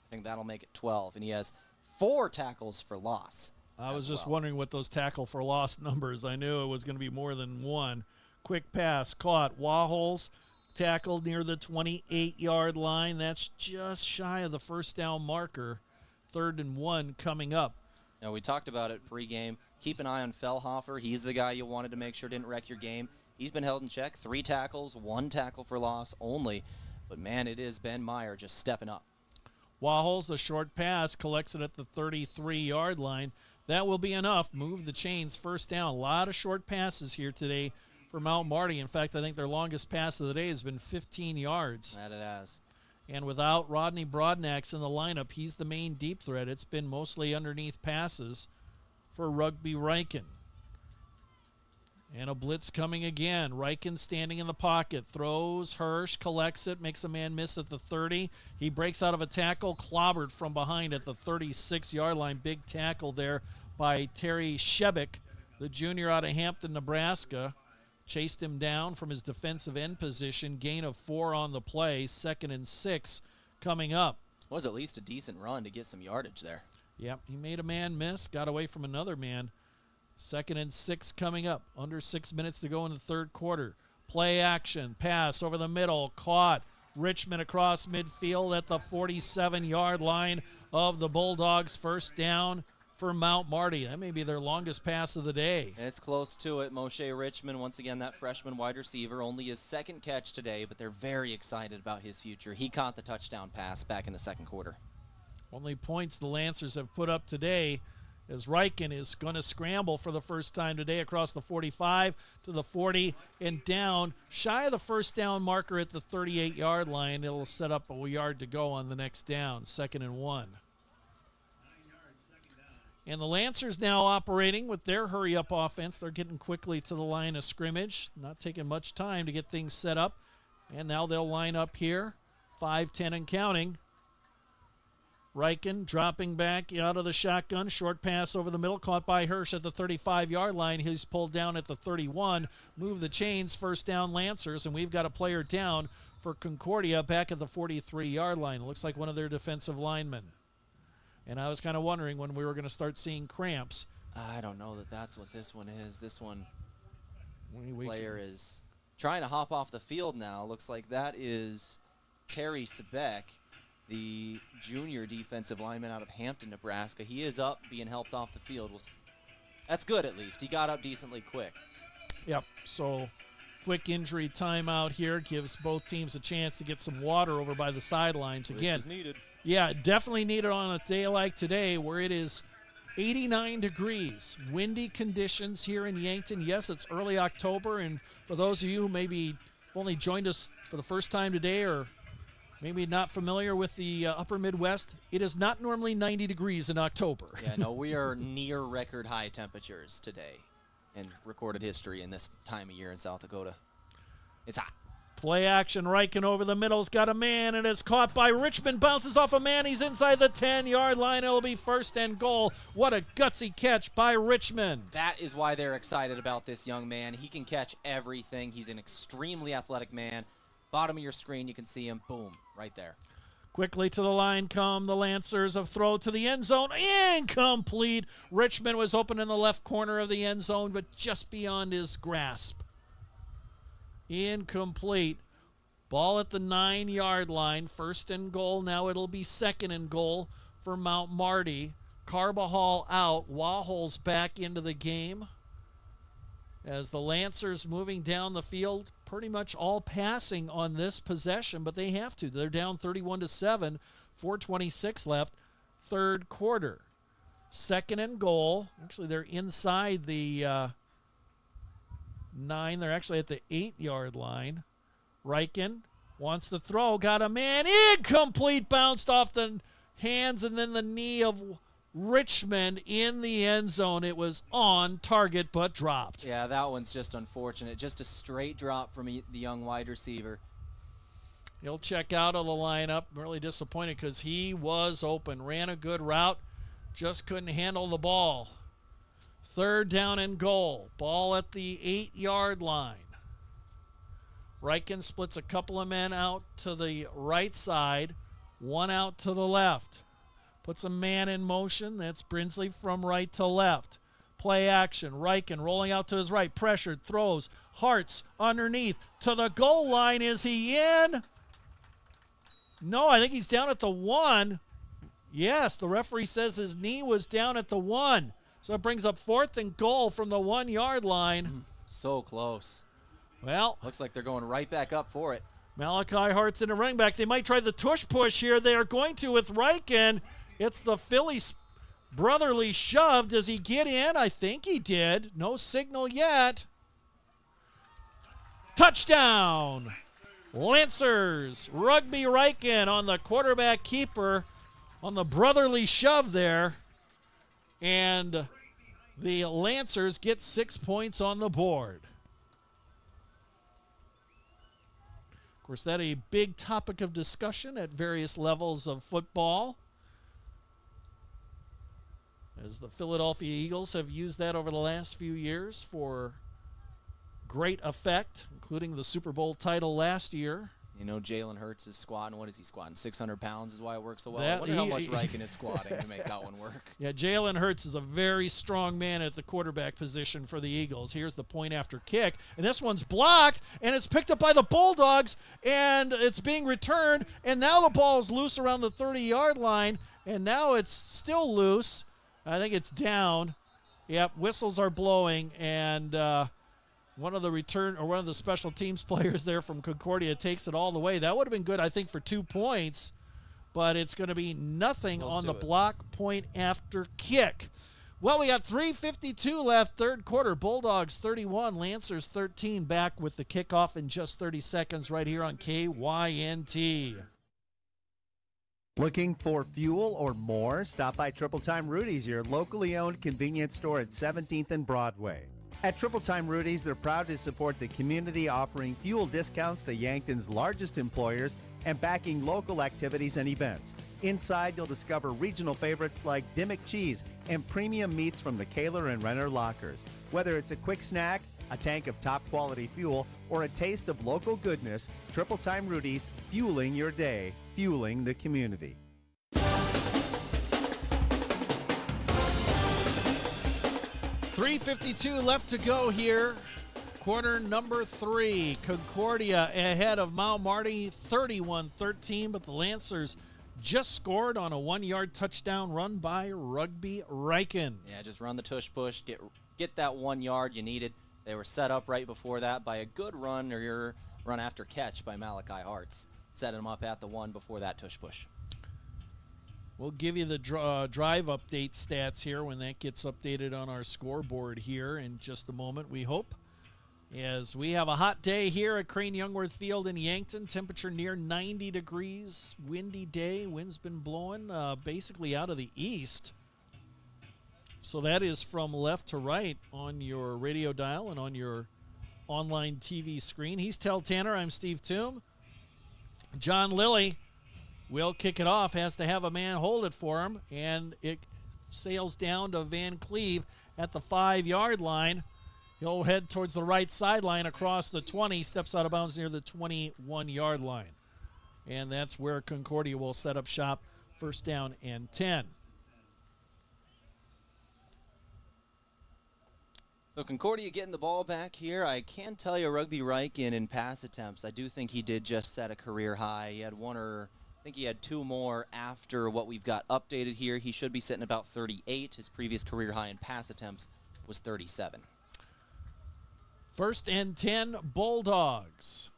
I think that'll make it 12. And he has 4 tackles for loss. I was just wondering what those tackle for loss numbers. I knew it was going to be more than one. Quick pass caught. Waholes tackled near the 28-yard line. That's just shy of the first down marker. 3rd and 1 coming up. Now, we talked about it pregame. Keep an eye on Fellhofer. He's the guy you wanted to make sure didn't wreck your game. He's been held in check. 3 tackles, 1 tackle for loss only. But, man, it is Ben Meyer just stepping up. Waholes, a short pass, collects it at the 33-yard line. That will be enough. Move the chains, first down. A lot of short passes here today for Mount Marty. In fact, I think their longest pass of the day has been 15 yards. That it has. And without Rodney Broadnax in the lineup, he's the main deep threat. It's been mostly underneath passes for Rugby Riken. And a blitz coming again. Riken standing in the pocket. Throws, Hirsch collects it, makes a man miss at the 30. He breaks out of a tackle, clobbered from behind at the 36-yard line. Big tackle there by Terry Shebick, the junior out of Hampton, Nebraska. Chased him down from his defensive end position. Gain of 4 on the play. 2nd and 6 coming up. Was at least a decent run to get some yardage there. Yep, he made a man miss, got away from another man. 2nd and 6 coming up. Under 6 minutes to go in the third quarter. Play action, pass over the middle, caught. Richmond across midfield at the 47-yard line of the Bulldogs. First down for Mount Marty. That may be their longest pass of the day. And it's close to it. Moshe Richmond, once again, that freshman wide receiver, only his 2nd catch today, but they're very excited about his future. He caught the touchdown pass back in the 2nd quarter. Only points the Lancers have put up today as Riken is going to scramble for the first time today across the 45 to the 40 and down, shy of the first down marker at the 38-yard line. It'll set up a yard to go on the next down, 2nd and 1. And the Lancers now operating with their hurry-up offense. They're getting quickly to the line of scrimmage, not taking much time to get things set up. And now they'll line up here, 5-10 and counting. Riken dropping back out of the shotgun. Short pass over the middle, caught by Hirsch at the 35-yard line. He's pulled down at the 31. Move the chains, first down Lancers, and we've got a player down for Concordia back at the 43-yard line. It looks like one of their defensive linemen. And I was kind of wondering when we were going to start seeing cramps. I don't know that that's what this one is. This one player is trying to hop off the field now. Looks like that is Terry Sebeck, the junior defensive lineman out of Hampton, Nebraska. He is up, being helped off the field. That's good, at least. He got up decently quick. Yep, so quick injury timeout here gives both teams a chance to get some water over by the sidelines. Again, Which is needed. Yeah, definitely needed on a day like today where it is 89 degrees, windy conditions here in Yankton. Yes, it's early October, and for those of you who maybe only joined us for the first time today or maybe not familiar with the upper Midwest, it is not normally 90 degrees in October. Yeah, no, we are near record high temperatures today in recorded history in this time of year in South Dakota. It's hot. Play action, Riken over the middle's got a man, and it's caught by Richmond. Bounces off a man. He's inside the 10-yard line. It'll be 1st and goal. What a gutsy catch by Richmond. That is why they're excited about this young man. He can catch everything. He's an extremely athletic man. Bottom of your screen, you can see him. Boom, right there. Quickly to the line come the Lancers. A throw to the end zone. Incomplete. Richmond was open in the left corner of the end zone, but just beyond his grasp. Incomplete. Ball at the 9-yard line. 1st and goal. Now it'll be 2nd and goal for Mount Marty. Carbajal out. Wahol's back into the game. As the Lancers moving down the field, pretty much all passing on this possession, but they have to. They're down 31-7. 4:26 left. Third quarter. 2nd and goal. Actually, they're inside the 9. They're actually at the 8-yard line. Riken wants to throw. Got a man. Incomplete. Bounced off the hands and then the knee of Richmond in the end zone. It was on target but dropped. Yeah, that one's just unfortunate. Just a straight drop from the young wide receiver. He'll check out of the lineup. I'm really disappointed because he was open. Ran a good route. Just couldn't handle the ball. 3rd down and goal. Ball at the 8-yard line. Riken splits a couple of men out to the right side, one out to the left. Puts a man in motion. That's Brinsley from right to left. Play action. Riken rolling out to his right. Pressured. Throws. Hartz underneath. To the goal line. Is he in? No, I think he's down at the 1. Yes, the referee says his knee was down at the 1. So it brings up 4th and goal from the 1-yard line. So close. Well, looks like they're going right back up for it. Malachi Hart's in a running back. They might try the tush push here. They are going to with Riken. It's the Phillies' brotherly shove. Does he get in? I think he did. No signal yet. Touchdown! Lancers. Rugby Riken on the quarterback keeper on the brotherly shove there. And the Lancers get 6 points on the board. Of course, that a big topic of discussion at various levels of football, as the Philadelphia Eagles have used that over the last few years for great effect, including the Super Bowl title last year. You know, Jalen Hurts is squatting. What is he squatting? 600 pounds is why it works so well. That- I wonder how much Riken is squatting to make that one work. Yeah, Jalen Hurts is a very strong man at the quarterback position for the Eagles. Here's the point after kick, and this one's blocked, and it's picked up by the Bulldogs, and it's being returned, and now the ball's loose around the 30-yard line, and now it's still loose. I think it's down. Yep, whistles are blowing, and one of the special teams players there from Concordia takes it all the way. That would have been good, I think, for 2 points, but it's going to be nothing on the block point after kick. Well, we got 3:52 left, third quarter. Bulldogs 31, Lancers 13. Back with the kickoff in just 30 seconds right here on KYNT. Looking for fuel or more? Stop by Triple Time Rudy's, your locally owned convenience store at 17th and Broadway. At Triple Time Rudy's, they're proud to support the community, offering fuel discounts to Yankton's largest employers and backing local activities and events. Inside, you'll discover regional favorites like Dimmick Cheese and premium meats from the Kaler and Renner lockers. Whether it's a quick snack, a tank of top-quality fuel, or a taste of local goodness, Triple Time Rudy's, fueling your day, fueling the community. 3:52 left to go here. Quarter number 3. Concordia ahead of Mount Marty 31-13, but the Lancers just scored on a 1-yard touchdown run by Rugby Riken. Yeah, just run the tush push, get that 1 yard you needed. They were set up right before that by a good run or your run after catch by Malachi Hartz. Set him up at the 1 before that tush push. We'll give you the drive update stats here when that gets updated on our scoreboard here in just a moment, we hope. As we have a hot day here at Crane Youngworth Field in Yankton, temperature near 90 degrees, windy day, wind's been blowing basically out of the east. So that is from left to right on your radio dial and on your online TV screen. He's Tehl Tanner, I'm Steve Thum. John Lilly will kick it off, has to have a man hold it for him, and it sails down to Van Cleve at the 5-yard line. He'll head towards the right sideline across the 20, steps out of bounds near the 21-yard line. And that's where Concordia will set up shop, first down and 10. So Concordia getting the ball back here. I can tell you Rugby Riken in pass attempts, I do think he did just set a career high. He had I think he had 2 more after what we've got updated here. He should be sitting about 38. His previous career high in pass attempts was 37. First and 10, Bulldogs.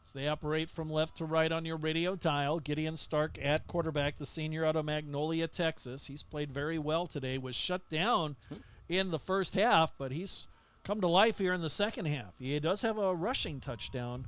As they operate from left to right on your radio dial, Gideon Stark at quarterback, the senior out of Magnolia, Texas. He's played very well today, was shut down in the first half, but he's come to life here in the second half. He does have a rushing touchdown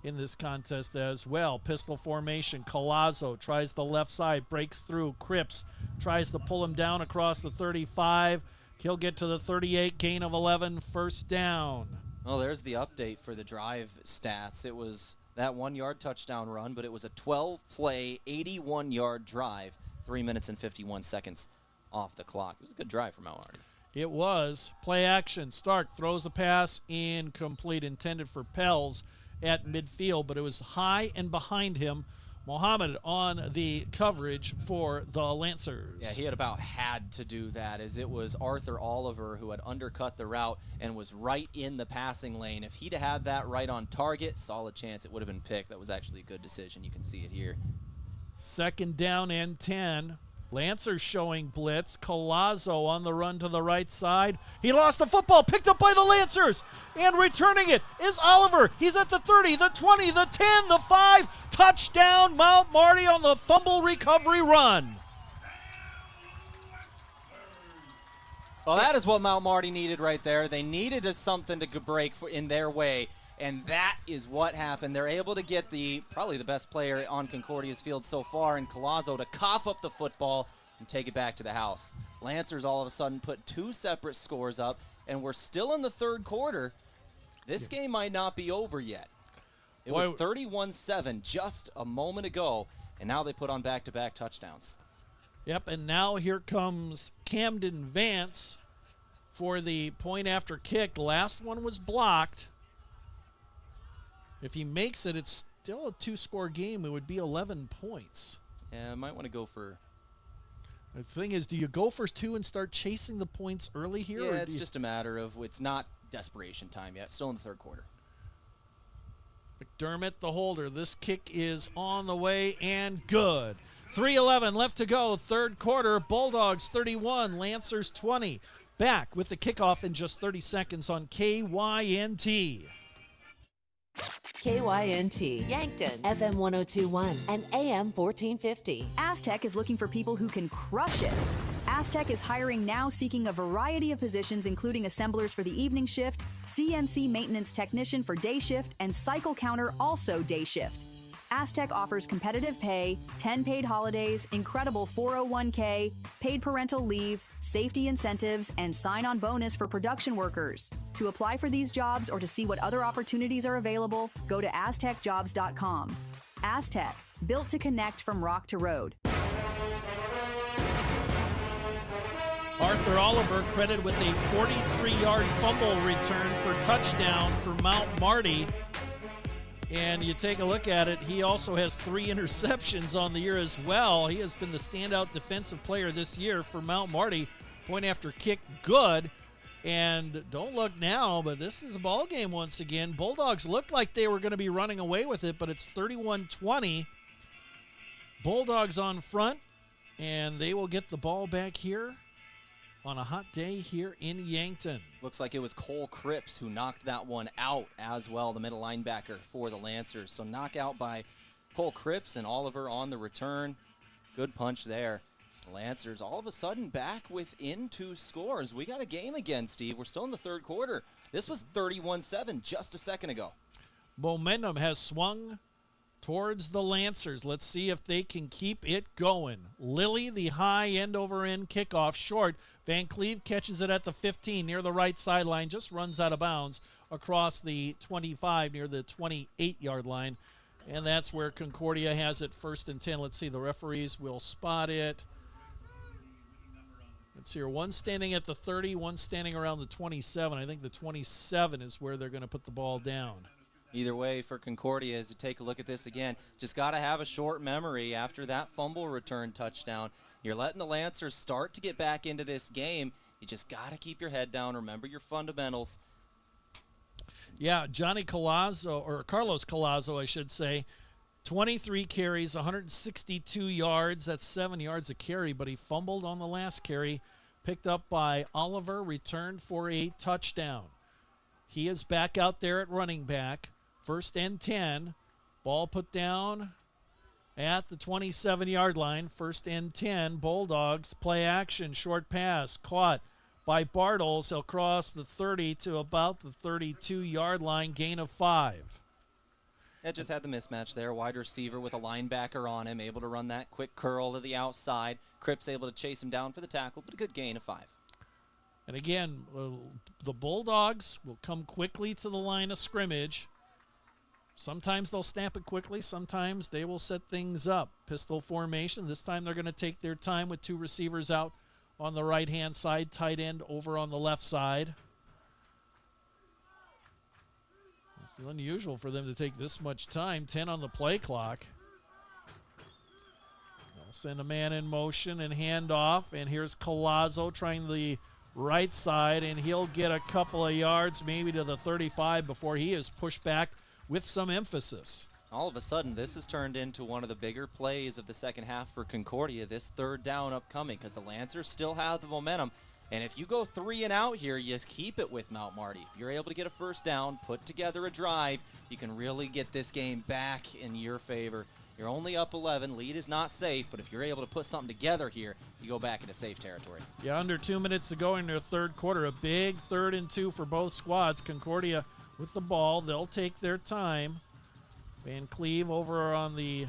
in this contest as well. Pistol formation, Colazzo tries the left side, breaks through, Cripps tries to pull him down across the 35. He'll get to the 38, gain of 11, first down. Well, there's the update for the drive stats. It was that 1-yard touchdown run, but it was a 12-play, 81-yard drive, 3 minutes and 51 seconds off the clock. It was a good drive for Mount Marty. It was. Play action. Stark throws a pass incomplete, intended for Pels at midfield, but it was high and behind him. Mohammed on the coverage for the Lancers. Yeah, he had to do that, as it was Arthur Oliver who had undercut the route and was right in the passing lane. If he'd had that right on target, solid chance it would have been picked. That was actually a good decision. You can see it here. Second down and 10. Lancers showing blitz. Colazzo on the run to the right side. He lost the football, picked up by the Lancers, and returning it is Oliver. He's at the 30, the 20, the 10, the 5. Touchdown, Mount Marty on the fumble recovery run. Well, that is what Mount Marty needed right there. They needed something to break in their way. and that is what happened. They're able to get probably the best player on Concordia's field so far in Collazo to cough up the football and take it back to the house. Lancers all of a sudden put 2 separate scores up, and we're still in the third quarter. This game might not be over yet. It was 31-7 just a moment ago, and now they put on back-to-back touchdowns. Yep, and now here comes Camden Vance for the point after kick. The last one was blocked. If he makes it, it's still a 2-score game. It would be 11 points. Yeah, I might want to go for... The thing is, do you go for 2 and start chasing the points early here? Yeah, it's just a matter of it's not desperation time yet. Still in the third quarter. McDermott, the holder. This kick is on the way and good. 3:11 left to go. Third quarter. Bulldogs 31, Lancers 20. Back with the kickoff in just 30 seconds on KYNT. KYNT, Yankton, FM 1021 and AM 1450. Aztec is looking for people who can crush it. Aztec is hiring now, seeking a variety of positions, including assemblers for the evening shift, CNC maintenance technician for day shift, and cycle counter also day shift. Aztec offers competitive pay, 10 paid holidays, incredible 401k, paid parental leave, safety incentives, and sign-on bonus for production workers. To apply for these jobs or to see what other opportunities are available, go to aztecjobs.com. Aztec, built to connect from rock to road. Arthur Oliver credited with a 43-yard fumble return for touchdown for Mount Marty. And you take a look at it, he also has 3 interceptions on the year as well. He has been the standout defensive player this year for Mount Marty. Point after kick, good. And don't look now, but this is a ball game once again. Bulldogs looked like they were going to be running away with it, but it's 31-20. Bulldogs on front, and they will get the ball back here on a hot day here in Yankton. Looks like it was Cole Cripps who knocked that one out as well, the middle linebacker for the Lancers. So knockout by Cole Cripps and Oliver on the return. Good punch there. The Lancers all of a sudden back within 2 scores. We got a game again, Steve. We're still in the third quarter. This was 31-7 just a second ago. Momentum has swung towards the Lancers. Let's see if they can keep it going. Lilly, the high end-over-end kickoff, short. Van Cleve catches it at the 15 near the right sideline, just runs out of bounds across the 25 near the 28-yard line. And that's where Concordia has it, 1st and 10. Let's see, the referees will spot it. Let's see here, one standing at the 30, one standing around the 27. I think the 27 is where they're going to put the ball down. Either way, for Concordia, as you take a look at this again, just got to have a short memory after that fumble return touchdown. You're letting the Lancers start to get back into this game. You just got to keep your head down. Remember your fundamentals. Yeah, Carlos Collazo, I should say, 23 carries, 162 yards. That's 7 yards a carry, but he fumbled on the last carry. Picked up by Oliver, returned for a touchdown. He is back out there at running back. 1st and 10. Ball put down at the 27-yard line. 1st and 10. Bulldogs play action. Short pass caught by Bartles. He'll cross the 30 to about the 32-yard line. Gain of 5. Yeah, just had the mismatch there. Wide receiver with a linebacker on him, able to run that quick curl to the outside. Cripps able to chase him down for the tackle, but a good gain of 5. And again, the Bulldogs will come quickly to the line of scrimmage. Sometimes they'll snap it quickly. Sometimes they will set things up. Pistol formation. This time they're going to take their time with 2 receivers out on the right-hand side, tight end over on the left side. It's unusual for them to take this much time. 10 on the play clock. They'll send a man in motion and hand off. And here's Collazo trying the right side, and he'll get a couple of yards, maybe to the 35, before he is pushed back with some emphasis. All of a sudden, this has turned into one of the bigger plays of the second half for Concordia, this 3rd down upcoming, because the Lancers still have the momentum. And if you go 3 and out here, you just keep it with Mount Marty. If you're able to get a 1st down, put together a drive, you can really get this game back in your favor. You're only up 11. Lead is not safe, but if you're able to put something together here, you go back into safe territory. Yeah, under 2 minutes to go in their third quarter. A big 3rd and 2 for both squads. Concordia with the ball. They'll take their time. Van Cleve over on the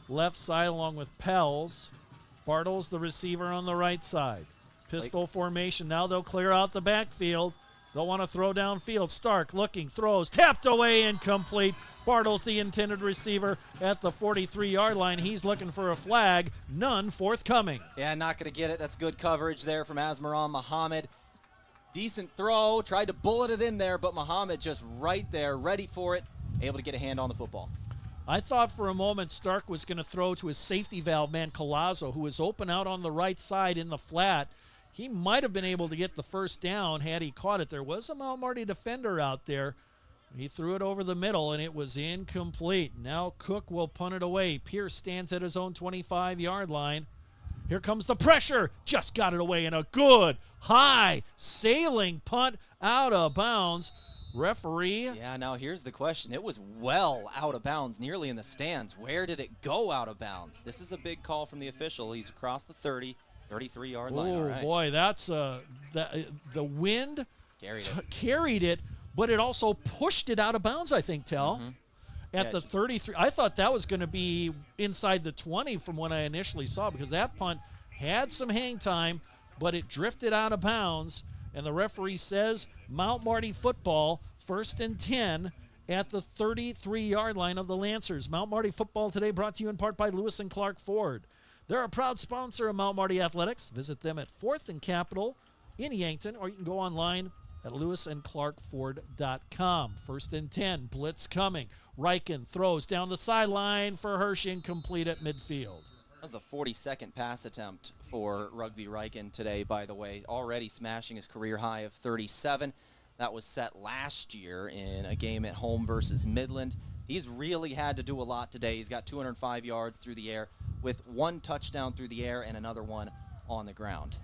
left side along with Pels. Bartles, the receiver, on the right side. Pistol formation. Now they'll clear out the backfield. They'll want to throw downfield. Stark looking, throws, tapped away, incomplete. Bartles, the intended receiver, at the 43-yard line. He's looking for a flag. None forthcoming. Yeah, not going to get it. That's good coverage there from Azmaran Muhammad. Decent throw. Tried to bullet it in there, but Muhammad just right there, ready for it, able to get a hand on the football. I thought for a moment Stark was going to throw to his safety valve man, Collazo, who was open out on the right side in the flat. He might have been able to get the first down had he caught it. There was a Mount Marty defender out there. He threw it over the middle, and it was incomplete. Now Cook will punt it away. Pierce stands at his own 25-yard line. Here comes the pressure. Just got it away, and a good, high, sailing punt out of bounds. Referee. Yeah, now here's the question. It was well out of bounds, nearly in the stands. Where did it go out of bounds? This is a big call from the official. He's across the 30, 33-yard line. Oh, right. Boy, that's the wind carried it, but it also pushed it out of bounds, I think, Tehl. At the 33. I thought that was going to be inside the 20 from what I initially saw, because that punt had some hang time, but it drifted out of bounds, and the referee says Mount Marty football, 1st and 10 at the 33-yard line of the Lancers. Mount Marty football today brought to you in part by Lewis and Clark Ford. They're a proud sponsor of Mount Marty Athletics. Visit them at 4th and Capitol in Yankton, or you can go online at lewisandclarkford.com. 1st and 10, blitz coming. Riken throws down the sideline for Hirsch, incomplete at midfield. That was the 42nd pass attempt for Rugby Riken today, by the way, already smashing his career high of 37. That was set last year in a game at home versus Midland. He's really had to do a lot today. He's got 205 yards through the air with 1 touchdown through the air and another one on the ground.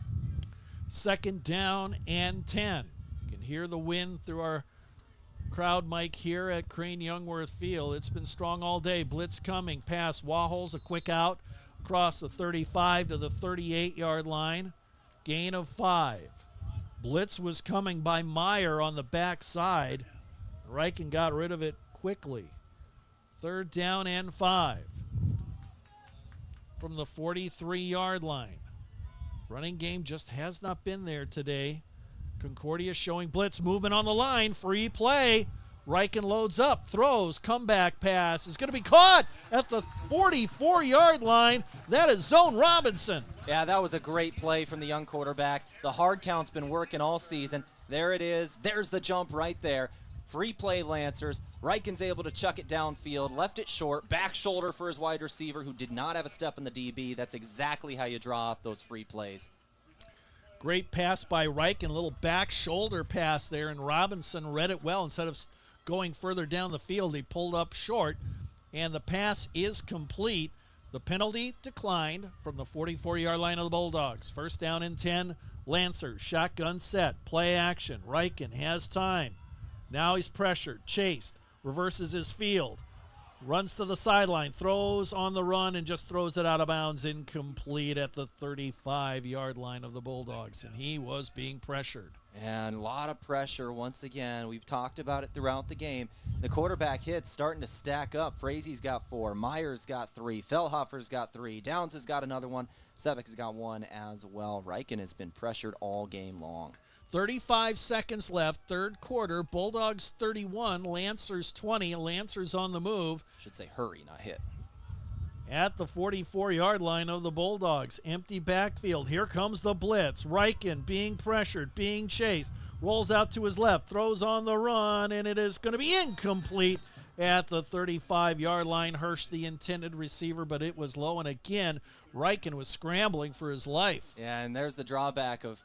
2nd down and 10. You can hear the wind through our crowd mic here at Crane Youngworth Field. It's been strong all day. Blitz coming. Pass. Waholes, a quick out across the 35 to the 38-yard line. Gain of 5. Blitz was coming by Meyer on the backside. Riken got rid of it quickly. 3rd down and 5. From the 43-yard line. Running game just has not been there today. Concordia showing blitz movement on the line. Free play. Riken loads up, throws, comeback pass is going to be caught at the 44-yard line. That is Zone Robinson. Yeah, that was a great play from the young quarterback. The hard count's been working all season. There it is. There's the jump right there. Free play Lancers. Riken's able to chuck it downfield, left it short, back shoulder for his wide receiver who did not have a step in the DB. That's exactly how you draw up those free plays. Great pass by Riken, little back shoulder pass there, and Robinson read it well. Instead of going further down the field, he pulled up short, and the pass is complete. The penalty declined from the 44-yard line of the Bulldogs. 1st down and 10, Lancers, shotgun set, play action. Riken has time. Now he's pressured, chased, reverses his field, runs to the sideline, throws on the run, and just throws it out of bounds, incomplete at the 35-yard line of the Bulldogs, and he was being pressured. And a lot of pressure once again. We've talked about it throughout the game. The quarterback hits starting to stack up. Frazee's got 4. Myers got 3. Fellhofer's got 3. Downs has got another one. Sevick has got 1 as well. Riken has been pressured all game long. 35 seconds left, 3rd quarter. Bulldogs 31, Lancers 20. Lancers on the move. Should say hurry, not hit. At the 44-yard line of the Bulldogs. Empty backfield. Here comes the blitz. Riken being pressured, being chased. Rolls out to his left, throws on the run, and it is going to be incomplete at the 35-yard line. Hirsch, the intended receiver, but it was low, and again, Riken was scrambling for his life. Yeah, and there's the drawback of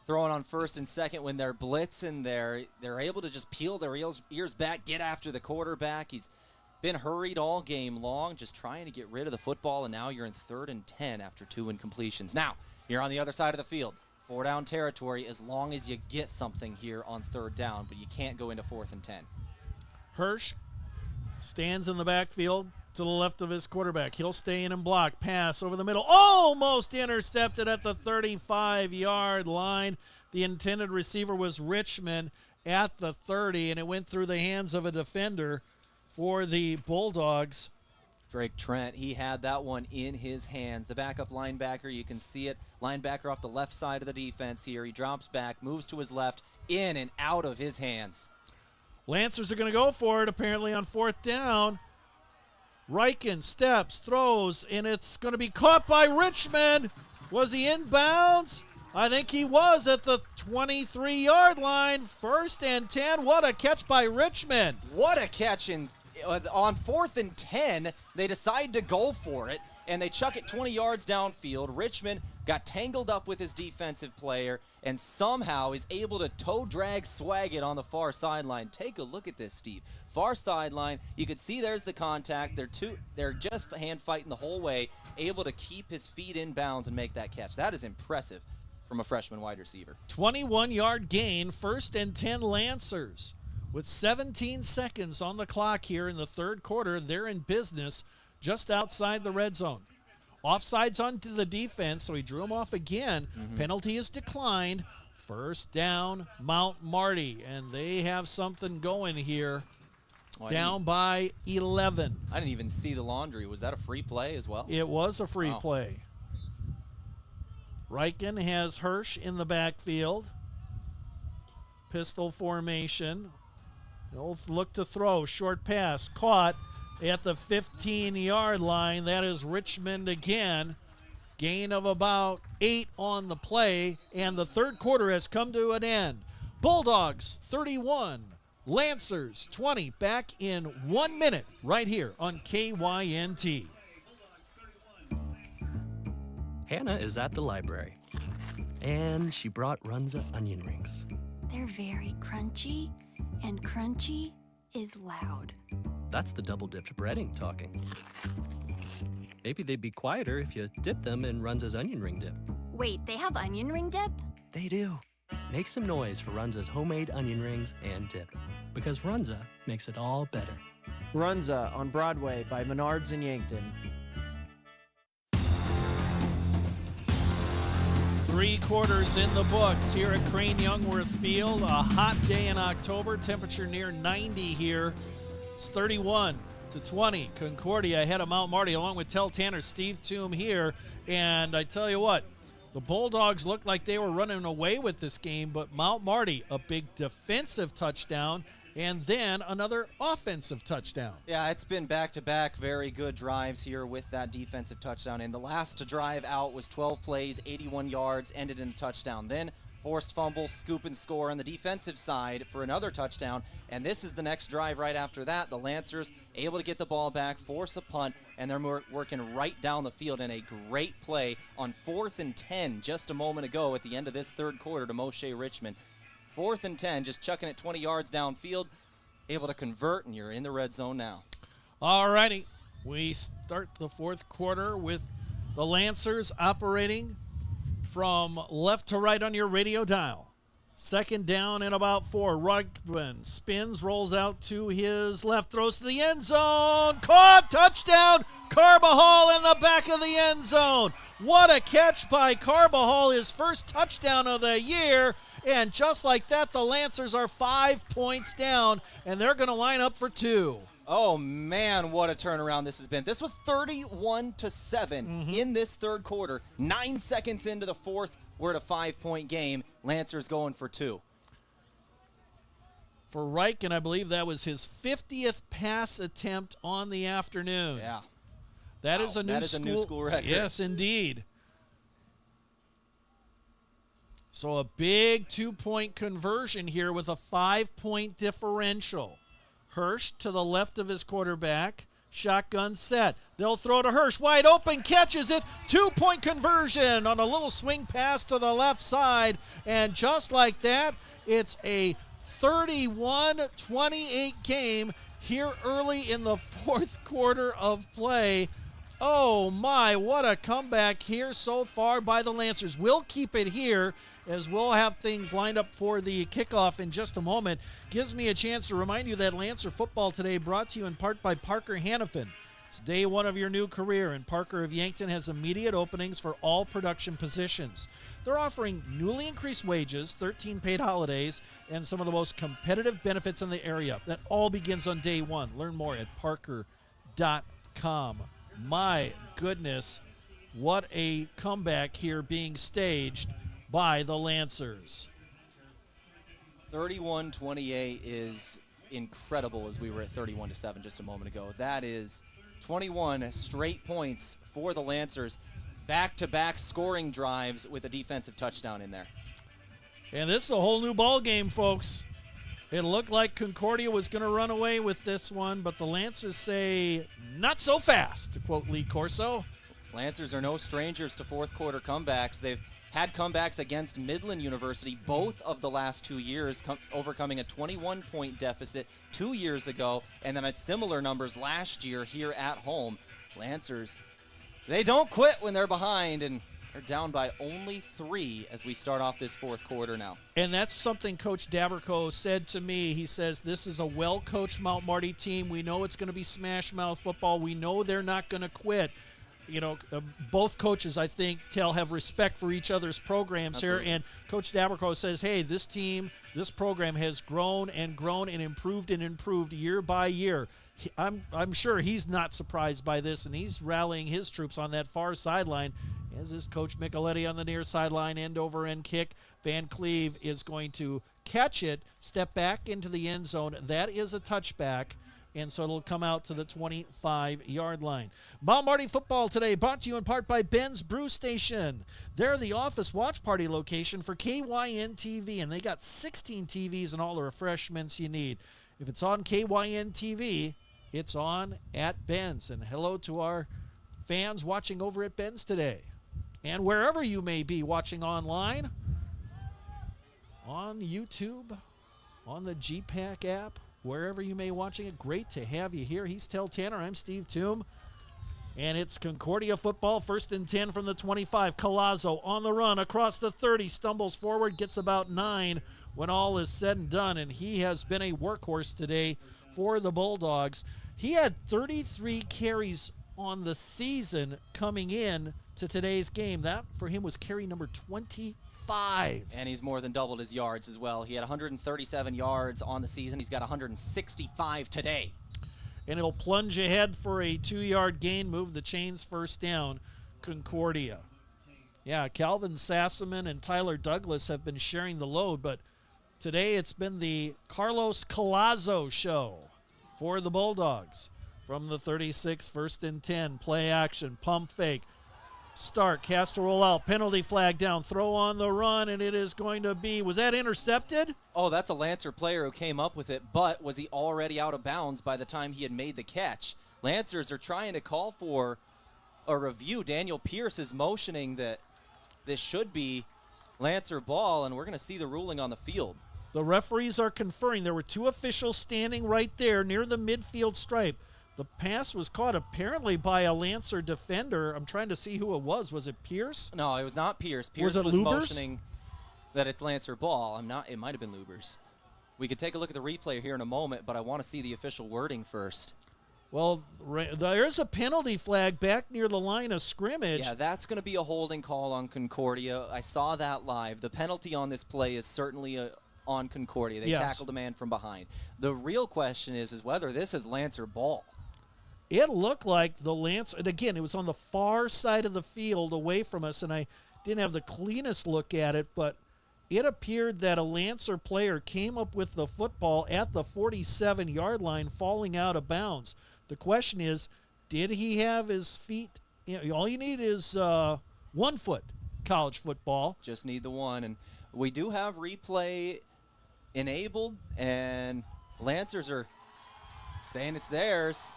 throwing on 1st and 2nd when they're blitzing there. They're able to just peel their ears back, get after the quarterback. He's been hurried all game long, just trying to get rid of the football, and now you're in 3rd and 10 after 2 incompletions. Now, you're on the other side of the field. 4-down territory as long as you get something here on 3rd down, but you can't go into 4th and 10. Hirsch stands in the backfield to the left of his quarterback. He'll stay in and block. Pass over the middle. Almost intercepted at the 35-yard line. The intended receiver was Richmond, at the 30, and it went through the hands of a defender for the Bulldogs. Drake Trent, he had that one in his hands. The backup linebacker, you can see it. Linebacker off the left side of the defense here. He drops back, moves to his left, in and out of his hands. Lancers are going to go for it, apparently, on 4th down. Riken steps, throws, and it's going to be caught by Richmond. Was he in bounds? I think he was at the 23-yard line. 1st and 10. What a catch by Richmond. What a catch. On 4th and 10, they decide to go for it, and they chuck it 20 yards downfield. Richmond got tangled up with his defensive player and somehow is able to toe drag swag it on the far sideline. Take a look at this, Steve. Far sideline, you can see there's the contact. They're just hand fighting the whole way, able to keep his feet in bounds and make that catch. That is impressive from a freshman wide receiver. 21-yard gain, 1st and 10 Lancers. With 17 seconds on the clock here in the 3rd quarter, they're in business just outside the red zone. Offsides onto the defense, so he drew him off again. Penalty is declined. 1st down, Mount Marty, and they have something going here. Down by 11. I didn't even see the laundry. Was that a free play as well? It was a free play. Riken has Hirsch in the backfield. Pistol formation. He'll look to throw. Short pass. Caught at the 15-yard line. That is Richmond again. Gain of about 8 on the play. And the 3rd quarter has come to an end. Bulldogs 31. Lancers 20. Back in 1 minute right here on KYNT. Hannah is at the library. And she brought Runza onion rings. They're very crunchy, and crunchy is loud. That's the double-dipped breading talking. Maybe they'd be quieter if you dip them in Runza's onion ring dip. Wait, they have onion ring dip? They do. Make some noise for Runza's homemade onion rings and dip, because Runza makes it all better. Runza on Broadway by Menards in Yankton. 3 quarters in the books here at Crane Youngworth Field. A hot day in October, temperature near 90 here. It's 31-20. Concordia ahead of Mount Marty along with Tehl Tanner, Steve Thum here. And I tell you what, the Bulldogs looked like they were running away with this game, but Mount Marty, a big defensive touchdown, and then another offensive touchdown. Yeah, it's been back-to-back very good drives here with that defensive touchdown. And the last drive out was 12 plays, 81 yards, ended in a touchdown. Then forced fumble, scoop and score on the defensive side for another touchdown. And this is the next drive right after that. The Lancers able to get the ball back, force a punt, and they're working right down the field in a great play on 4th and 10 just a moment ago at the end of this 3rd quarter to Moshe Richmond. 4th and 10, just chucking it 20 yards downfield, able to convert, and you're in the red zone now. All righty. We start the 4th quarter with the Lancers operating from left to right on your radio dial. 2nd down and about 4. Rugman spins, rolls out to his left, throws to the end zone. Caught, touchdown, Carbajal in the back of the end zone. What a catch by Carbajal, his first touchdown of the year. And just like that, the Lancers are 5 points down, and they're going to line up for 2. Oh, man, what a turnaround this has been. This was 31-7 in this 3rd quarter. 9 seconds into the 4th, we're at a 5-point game. Lancers going for 2. For Riken, I believe that was his 50th pass attempt on the afternoon. Yeah. That is a new school record. Yes, indeed. So a big 2-point conversion here with a 5-point differential. Hirsch to the left of his quarterback. Shotgun set. They'll throw to Hirsch. Wide open. Catches it. 2-point conversion on a little swing pass to the left side. And just like that, it's a 31-28 game here early in the 4th quarter of play. Oh, my, what a comeback here so far by the Lancers. We'll keep it here as we'll have things lined up for the kickoff in just a moment. Gives me a chance to remind you that Lancer football today brought to you in part by Parker Hannafin. It's day one of your new career, and Parker of Yankton has immediate openings for all production positions. They're offering newly increased wages, 13 paid holidays, and some of the most competitive benefits in the area. That all begins on day one. Learn more at parker.com. My goodness, what a comeback here being staged by the Lancers. 31-28 is incredible, as we were at 31-7 just a moment ago. That is 21 straight points for the Lancers. Back-to-back scoring drives with a defensive touchdown in there. And this is a whole new ball game, folks. It looked like Concordia was going to run away with this one, but the Lancers say, not so fast, to quote Lee Corso. Lancers are no strangers to fourth quarter comebacks. They've had comebacks against Midland University both of the last 2 years, overcoming a 21-point deficit 2 years ago, and then at similar numbers last year here at home. Lancers, they don't quit when they're behind, and they're down by only 3 as we start off this fourth quarter now. And that's something Coach Daberco said to me. He says, this is a well-coached Mount Marty team. We know it's going to be smash-mouth football. We know they're not going to quit. You know, both coaches, I think, Tehl, have respect for each other's programs. Absolutely. Here. And Coach Daberco says, hey, this team, this program has grown and improved year by year. I'm sure he's not surprised by this, and he's rallying his troops on that far sideline. As is Coach Micheletti on the near sideline, end-over-end kick. Van Cleve is going to catch it, step back into the end zone. That is a touchback, and so it'll come out to the 25-yard line. Mount Marty football today brought to you in part by Ben's Brew Station. They're the office watch party location for KYN TV, and they got 16 TVs and all the refreshments you need. If it's on KYN TV, it's on at Ben's. And hello to our fans watching over at Ben's today. And wherever you may be watching online, on YouTube, on the GPAC app, wherever you may be watching it, great to have you here. He's Tehl Tanner. I'm Steve Thum. And it's Concordia football, 1st and 10 from the 25. Collazo on the run across the 30, stumbles forward, gets about 9 when all is said and done. And he has been a workhorse today for the Bulldogs. He had 33 carries on the season coming in to today's game. That for him was carry number 25. And he's more than doubled his yards as well. He had 137 yards on the season. He's got 165 today. And it'll plunge ahead for a 2-yard gain, move the chains, first down, Concordia. Yeah, Calvin Sassaman and Tyler Douglas have been sharing the load, but today it's been the Carlos Collazo show for the Bulldogs. From the 36, 1st and 10, play action, pump fake, start, cast to roll out, penalty flag down, throw on the run, and it is going to be, was that intercepted? Oh, that's a Lancer player who came up with it, but was he already out of bounds by the time he had made the catch? Lancers are trying to call for a review. Daniel Pierce is motioning that this should be Lancer ball, and we're going to see the ruling on the field. The referees are conferring. There were 2 officials standing right there near the midfield stripe. The pass was caught apparently by a Lancer defender. I'm trying to see who it was. Was it Pierce? No, it was not Pierce. Pierce was motioning that it's Lancer ball. It might have been Lubers. We could take a look at the replay here in a moment, but I want to see the official wording first. Well, there's a penalty flag back near the line of scrimmage. Yeah, that's going to be a holding call on Concordia. I saw that live. The penalty on this play is certainly on Concordia. They tackled a man from behind. The real question is whether this is Lancer ball. It looked like the Lancer, and again, it was on the far side of the field away from us, and I didn't have the cleanest look at it, but it appeared that a Lancer player came up with the football at the 47-yard line, falling out of bounds. The question is, did he have his feet? All you need is 1 foot college football. Just need the one, and we do have replay enabled, and Lancers are saying it's theirs.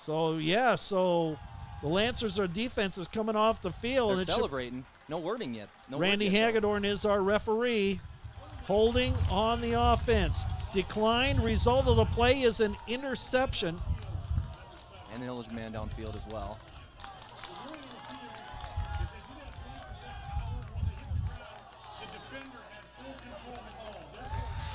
So, yeah, the Lancers, our defense is coming off the field. They're celebrating. No wording yet. Randy Hagedorn is our referee. Holding on the offense. Declined. Result of the play is an interception. And an eligible man downfield as well.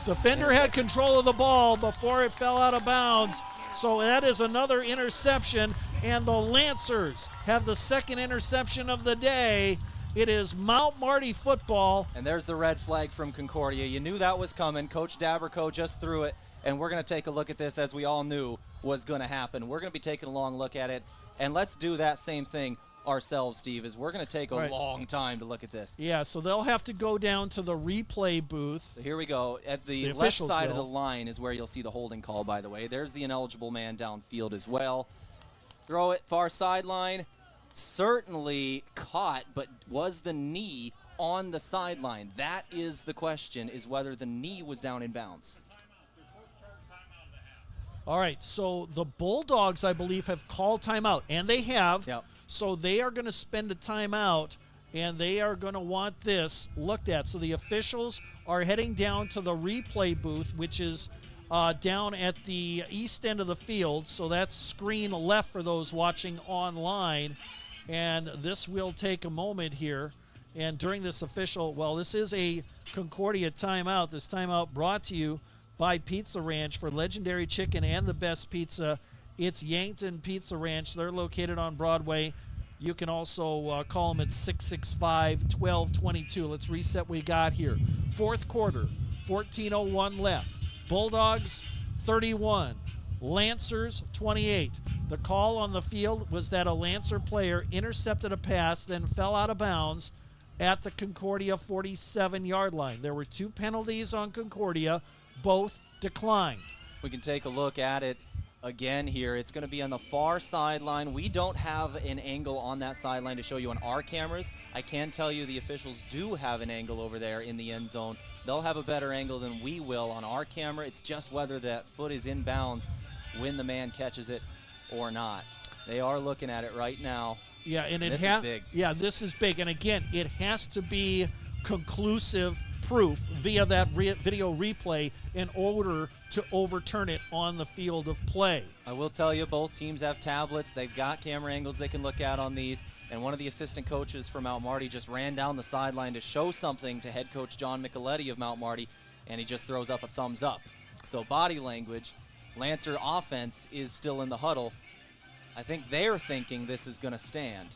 Defender had control of the ball before it fell out of bounds. So that is another interception. And the Lancers have the second interception of the day. It is Mount Marty football. And there's the red flag from Concordia. You knew that was coming. Coach Daberco just threw it, and we're going to take a look at this as we all knew was going to happen. We're going to be taking a long look at it, and let's do that same thing ourselves, Steve, is we're going to take a long time to look at this. Yeah, so they'll have to go down to the replay booth. So here we go. At the left side of the line is where you'll see the holding call, by the way. There's the ineligible man downfield as well. Throw it far sideline. Certainly caught, but was the knee on the sideline? That is the question, is whether the knee was down in bounds. All right, so the Bulldogs, I believe, have called timeout, and they have. Yep. So they are going to spend a timeout, and they are going to want this looked at. So the officials are heading down to the replay booth, which is down at the east end of the field. So that's screen left for those watching online. And this will take a moment here. And during this this is a Concordia timeout. This timeout brought to you by Pizza Ranch for legendary chicken and the best pizza. It's Yankton Pizza Ranch. They're located on Broadway. You can also call them at 665-1222. Let's reset what we got here. Fourth quarter, 14:01 left. Bulldogs 31, Lancers 28. The call on the field was that a Lancer player intercepted a pass, then fell out of bounds at the Concordia 47-yard line. There were 2 penalties on Concordia, both declined. We can take a look at it again here. It's going to be on the far sideline. We don't have an angle on that sideline to show you on our cameras. I can tell you the officials do have an angle over there in the end zone. They'll have a better angle than we will on our camera. It's just whether that foot is in bounds when the man catches it or not. They are looking at it right now. Yeah, and this is big. Yeah, this is big. And again, it has to be conclusive proof via that video replay in order to overturn it on the field of play. I will tell you, both teams have tablets. They've got camera angles they can look at on these. And one of the assistant coaches for Mount Marty just ran down the sideline to show something to head coach John Micheletti of Mount Marty, and he just throws up a thumbs up. So body language, Lancer offense is still in the huddle. I think they're thinking this is going to stand.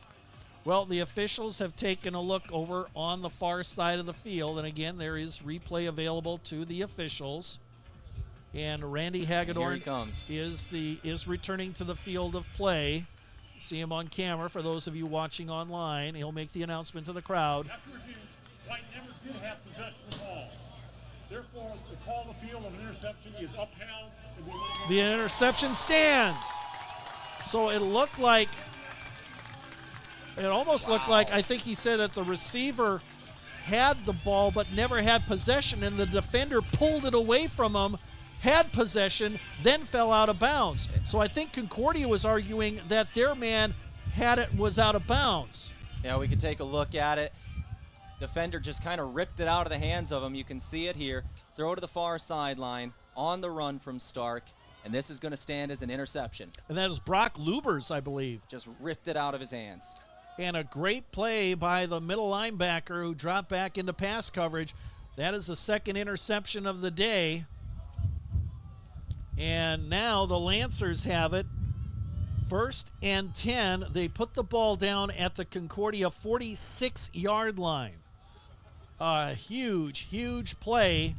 Well, the officials have taken a look over on the far side of the field, and again, there is replay available to the officials. And Randy Hagedorn is returning to the field of play. See him on camera for those of you watching online. He'll make the announcement to the crowd. White never did have possession of the ball. Therefore, the call of the field of an interception is upheld. The interception stands. So it looked like, I think he said that the receiver had the ball but never had possession, and the defender pulled it away from him, had possession, then fell out of bounds. So I think Concordia was arguing that their man was out of bounds. Yeah, we could take a look at it. Defender just kind of ripped it out of the hands of him. You can see it here. Throw to the far sideline, on the run from Stark, and this is going to stand as an interception. And that is Brock Lubers, I believe. Just ripped it out of his hands. And a great play by the middle linebacker who dropped back into pass coverage. That is the second interception of the day. And now the Lancers have it. 1st and 10. They put the ball down at the Concordia 46-yard line. A huge, huge play.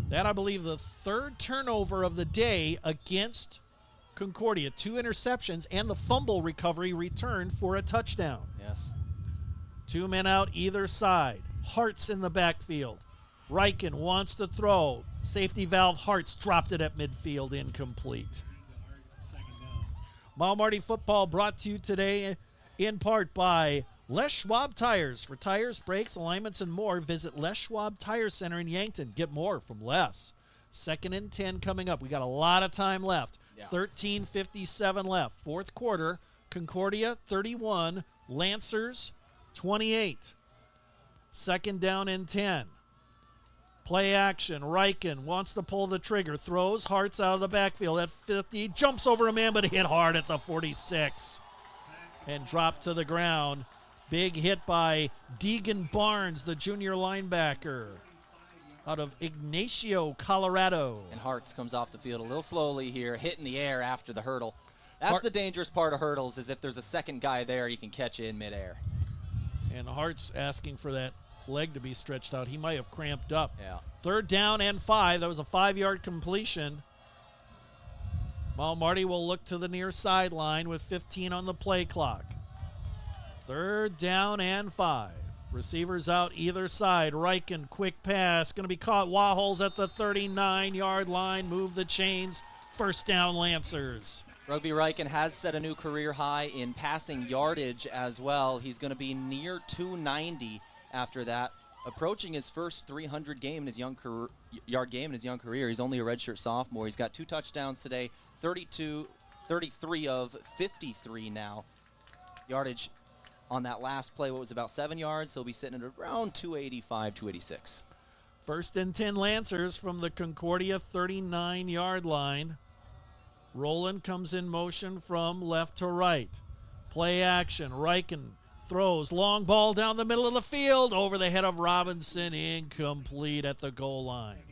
That, I believe, the 3rd turnover of the day against Concordia. 2 interceptions and the fumble recovery return for a touchdown. Yes. 2 men out either side. Hart's in the backfield. Riken wants to throw. Safety valve Hart's dropped it at midfield, incomplete. Mount Marty football brought to you today in part by Les Schwab Tires. For tires, brakes, alignments, and more, visit Les Schwab Tire Center in Yankton. Get more from Les. 2nd and 10 coming up. We got a lot of time left. 13:57 left. 4th quarter, Concordia 31, Lancers 28. 2nd down and 10. Play action. Riken wants to pull the trigger. Throws. Hart's out of the backfield at 50. Jumps over a man, but hit hard at the 46. And dropped to the ground. Big hit by Deegan Barnes, the junior linebacker out of Ignacio, Colorado. And Hart's comes off the field a little slowly here, hitting the air after the hurdle. That's the dangerous part of hurdles, is if there's a second guy there, you can catch you in midair. And Hart's asking for that leg to be stretched out. He might have cramped up. Yeah. 3rd down and 5. That was a 5-yard completion. Well, Marty will look to the near sideline with 15 on the play clock. 3rd down and 5. Receivers out either side. Reichen, quick pass. Going to be caught. Waholes at the 39-yard line. Move the chains. First down, Lancers. Rugby Reichen has set a new career high in passing yardage as well. He's going to be near 290 after that. Approaching his first 300 game in his yard game in his young career. He's only a redshirt sophomore. He's got 2 touchdowns today. 33 of 53 now. Yardage on that last play, what was about 7 yards, so he'll be sitting at around 285, 286. 1st and 10 Lancers from the Concordia 39-yard line. Roland comes in motion from left to right. Play action. Reichen throws. Long ball down the middle of the field. Over the head of Robinson. Incomplete at the goal line.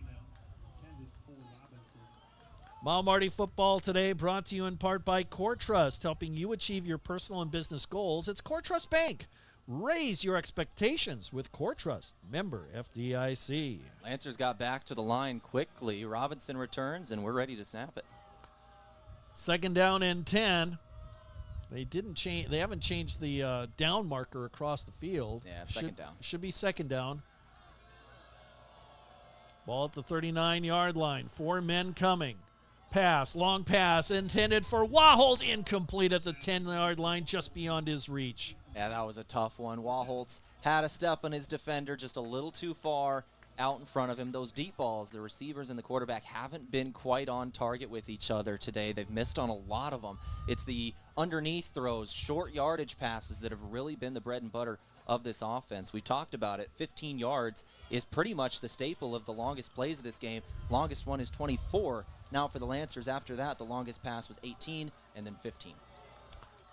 Marty Football today brought to you in part by Core Trust, helping you achieve your personal and business goals. It's Core Trust Bank. Raise your expectations with Core Trust. Member FDIC. Lancers got back to the line quickly. Robinson returns, and we're ready to snap it. 2nd down and 10. They haven't changed the down marker across the field. Yeah, second down. Should be 2nd down. Ball at the 39-yard line. 4 men coming. Pass, long pass, intended for Waholes, incomplete at the 10-yard line, just beyond his reach. Yeah, that was a tough one. Waholtz had a step on his defender, just a little too far out in front of him. Those deep balls, the receivers and the quarterback haven't been quite on target with each other today. They've missed on a lot of them. It's the underneath throws, short yardage passes that have really been the bread and butter of this offense. We talked about it. 15 yards is pretty much the staple of the longest plays of this game. Longest one is 24. Now for the Lancers, after that, the longest pass was 18 and then 15.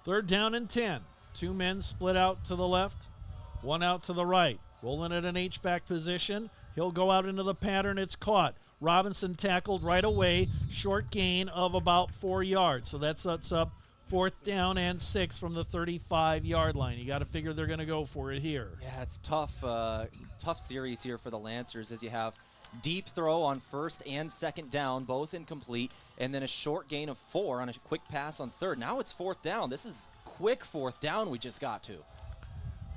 3rd down and 10. 2 men split out to the left, 1 out to the right. Rolling at an H-back position. He'll go out into the pattern. It's caught. Robinson tackled right away. Short gain of about 4 yards. So that sets up 4th down and 6 from the 35-yard line. You got to figure they're going to go for it here. Yeah, it's tough series here for the Lancers, as you have deep throw on 1st and 2nd down, both incomplete, and then a short gain of 4 on a quick pass on 3rd. Now it's 4th down. This is quick 4th down we just got to.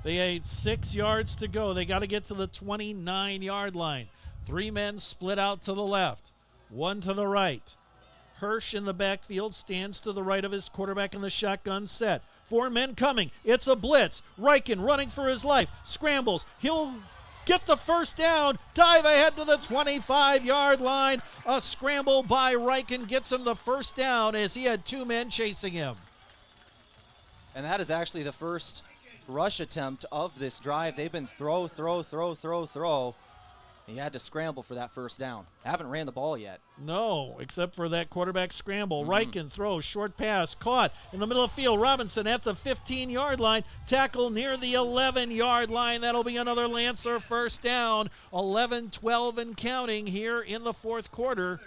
They had 6 yards to go. They got to get to the 29-yard line. 3 men split out to the left, 1 to the right. Hirsch in the backfield stands to the right of his quarterback in the shotgun set. 4 men coming. It's a blitz. Reichen running for his life. Scrambles. He'll get the 1st down. Dive ahead to the 25-yard line. A scramble by Reichen gets him the 1st down as he had 2 men chasing him. And that is actually the first rush attempt of this drive. They've been throw. He had to scramble for that 1st down. Haven't ran the ball yet. No, except for that quarterback scramble. Reichen throws, short pass, caught in the middle of the field. Robinson at the 15-yard line, tackle near the 11-yard line. That'll be another Lancer 1st down. 11-12 and counting here in the 4th quarter.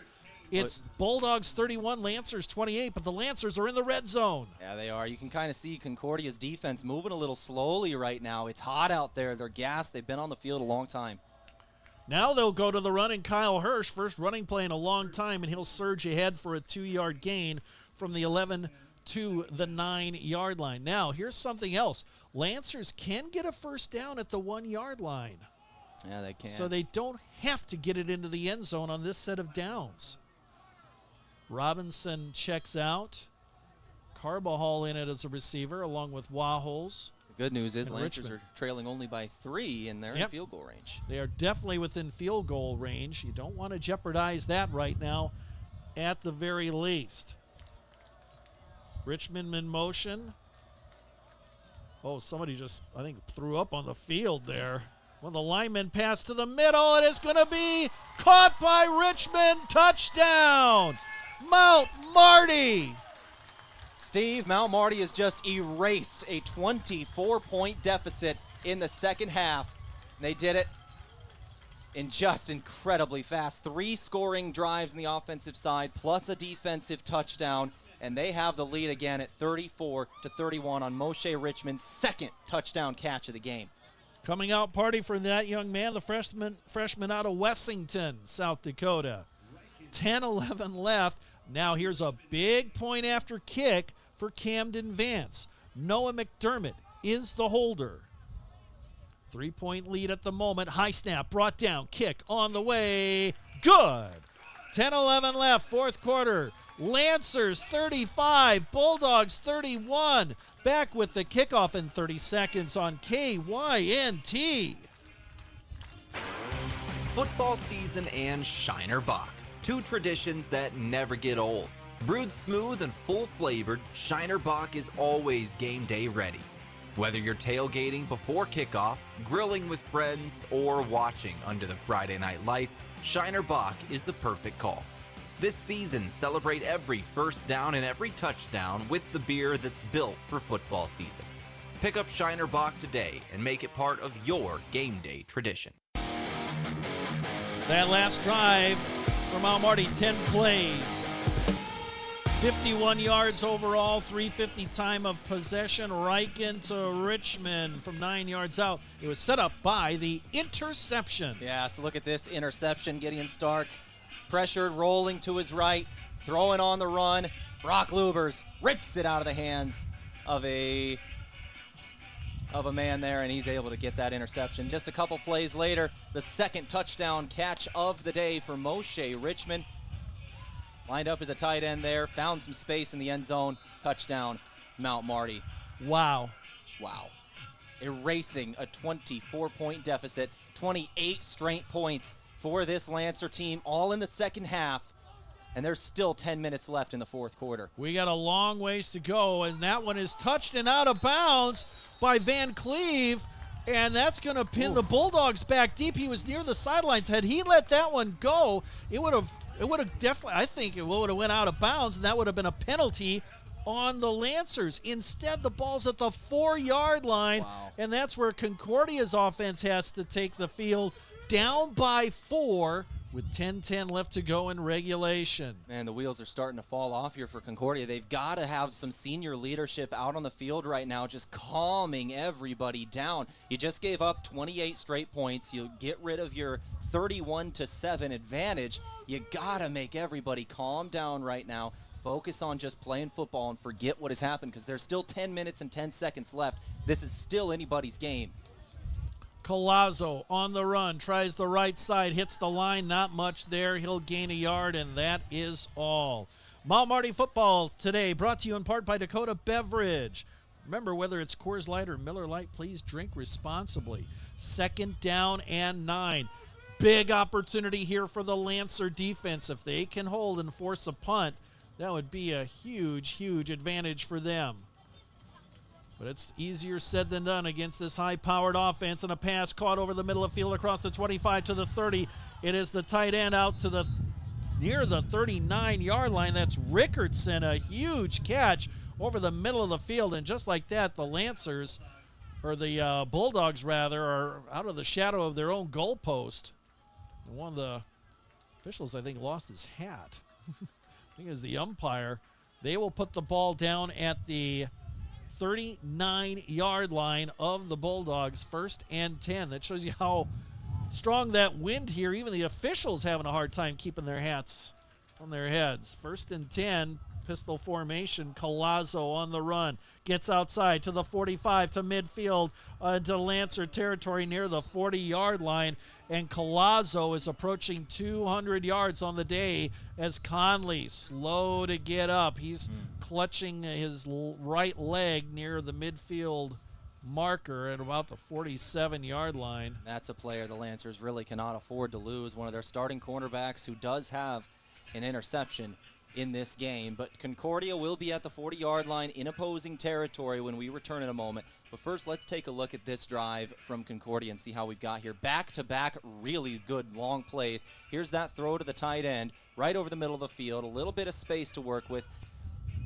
It's Bulldogs 31, Lancers 28, but the Lancers are in the red zone. Yeah, they are. You can kind of see Concordia's defense moving a little slowly right now. It's hot out there. They're gassed. They've been on the field a long time. Now they'll go to the run, and Kyle Hirsch, first running play in a long time, and he'll surge ahead for a 2-yard gain from the 11 to the 9-yard line. Now, here's something else. Lancers can get a 1st down at the 1-yard line. Yeah, they can. So they don't have to get it into the end zone on this set of downs. Robinson checks out. Carbajal in it as a receiver, along with Waholes. The good news is Lancers are trailing only by 3, and they're in field goal range. They are definitely within field goal range. You don't want to jeopardize that right now at the very least. Richmond in motion. Oh, somebody just, I think, threw up on the field there. When the lineman passed to the middle, and it's going to be caught by Richmond. Touchdown! Mount Marty! Steve, Mount Marty has just erased a 24-point deficit in the 2nd half. And they did it in just incredibly fast. 3 scoring drives on the offensive side, plus a defensive touchdown. and they have the lead again at 34-31 on Moshe Richmond's second touchdown catch of the game. Coming out party for that young man, the freshman out of Wessington, South Dakota. 10-11 left. Now here's a big point after kick for Camden Vance. Noah McDermott is the holder. 3-point lead at the moment. High snap, brought down, kick on the way. Good. 10-11 left, fourth quarter. Lancers 35, Bulldogs 31. Back with the kickoff in 30 seconds on KYNT. Football season and Shiner Bock, two traditions that never get old. Brewed smooth and full-flavored, Shiner Bock is always game day ready. Whether you're tailgating before kickoff, grilling with friends, or watching under the Friday night lights, Shiner Bock is the perfect call. This season, celebrate every first down and every touchdown with the beer that's built for football season. Pick up Shiner Bock today and make it part of your game day tradition. That last drive from Marty, 10 plays. 51 yards overall, 350 time of possession, right into Richmond from 9 yards out. It was set up by the interception. Yeah, so look at this interception. Gideon Stark pressured, rolling to his right, throwing on the run. Brock Lubers rips it out of the hands of a man there, and he's able to get that interception. Just a couple plays later, the second touchdown catch of the day for Moshe Richmond. Lined up as a tight end there, found some space in the end zone. Touchdown, Mount Marty. Wow. Erasing a 24-point deficit, 28 straight points for this Lancer team, all in the second half, and there's still 10 minutes left in the fourth quarter. We got a long ways to go, and that one is touched and out of bounds by Van Cleve, and that's going to pin the Bulldogs back deep. He was near the sidelines. Had he let that one go, it would have definitely, I think it would have went out of bounds, and that would have been a penalty on the Lancers. Instead, the ball's at the 4-yard line, and that's where Concordia's offense has to take the field, down by 4 with 10-10 left to go in regulation. Man, the wheels are starting to fall off here for Concordia. They've got to have some senior leadership out on the field right now, just calming everybody down. You just gave up 28 straight points. You get rid of your 31-7 advantage. You got to make everybody calm down right now. Focus on just playing football and forget what has happened, because there's still 10 minutes and 10 seconds left. This is still anybody's game. Collazo on the run, tries the right side, hits the line, not much there. He'll gain a yard, and that is all. Mount Marty football today brought to you in part by Dakota Beverage. Remember, whether it's Coors Light or Miller Lite, please drink responsibly. 2nd down and 9. Big opportunity here for the Lancer defense. If they can hold and force a punt, that would be a huge, huge advantage for them. But it's easier said than done against this high-powered offense, and a pass caught over the middle of the field across the 25 to the 30. It is the tight end out to the near the 39-yard line. That's Rickardson, a huge catch over the middle of the field, and just like that, the Lancers, or the Bulldogs rather, are out of the shadow of their own goalpost. And one of the officials, I think, lost his hat. I think it was the umpire. They will put the ball down at the 39-yard line of the Bulldogs, 1st and 10. That shows you how strong that wind here. Even the officials having a hard time keeping their hats on their heads. 1st and 10, pistol formation. Collazo on the run. Gets outside to the 45 to midfield into Lancer territory near the 40-yard line. And Collazo is approaching 200 yards on the day as Conley slow to get up. He's clutching his right leg near the midfield marker at about the 47-yard line. That's a player the Lancers really cannot afford to lose. One of their starting cornerbacks who does have an interception in this game. But Concordia will be at the 40-yard line in opposing territory when we return in a moment. But first, let's take a look at this drive from Concordia and see how we've got here. Back-to-back really good long plays. Here's that throw to the tight end right over the middle of the field. A little bit of space to work with.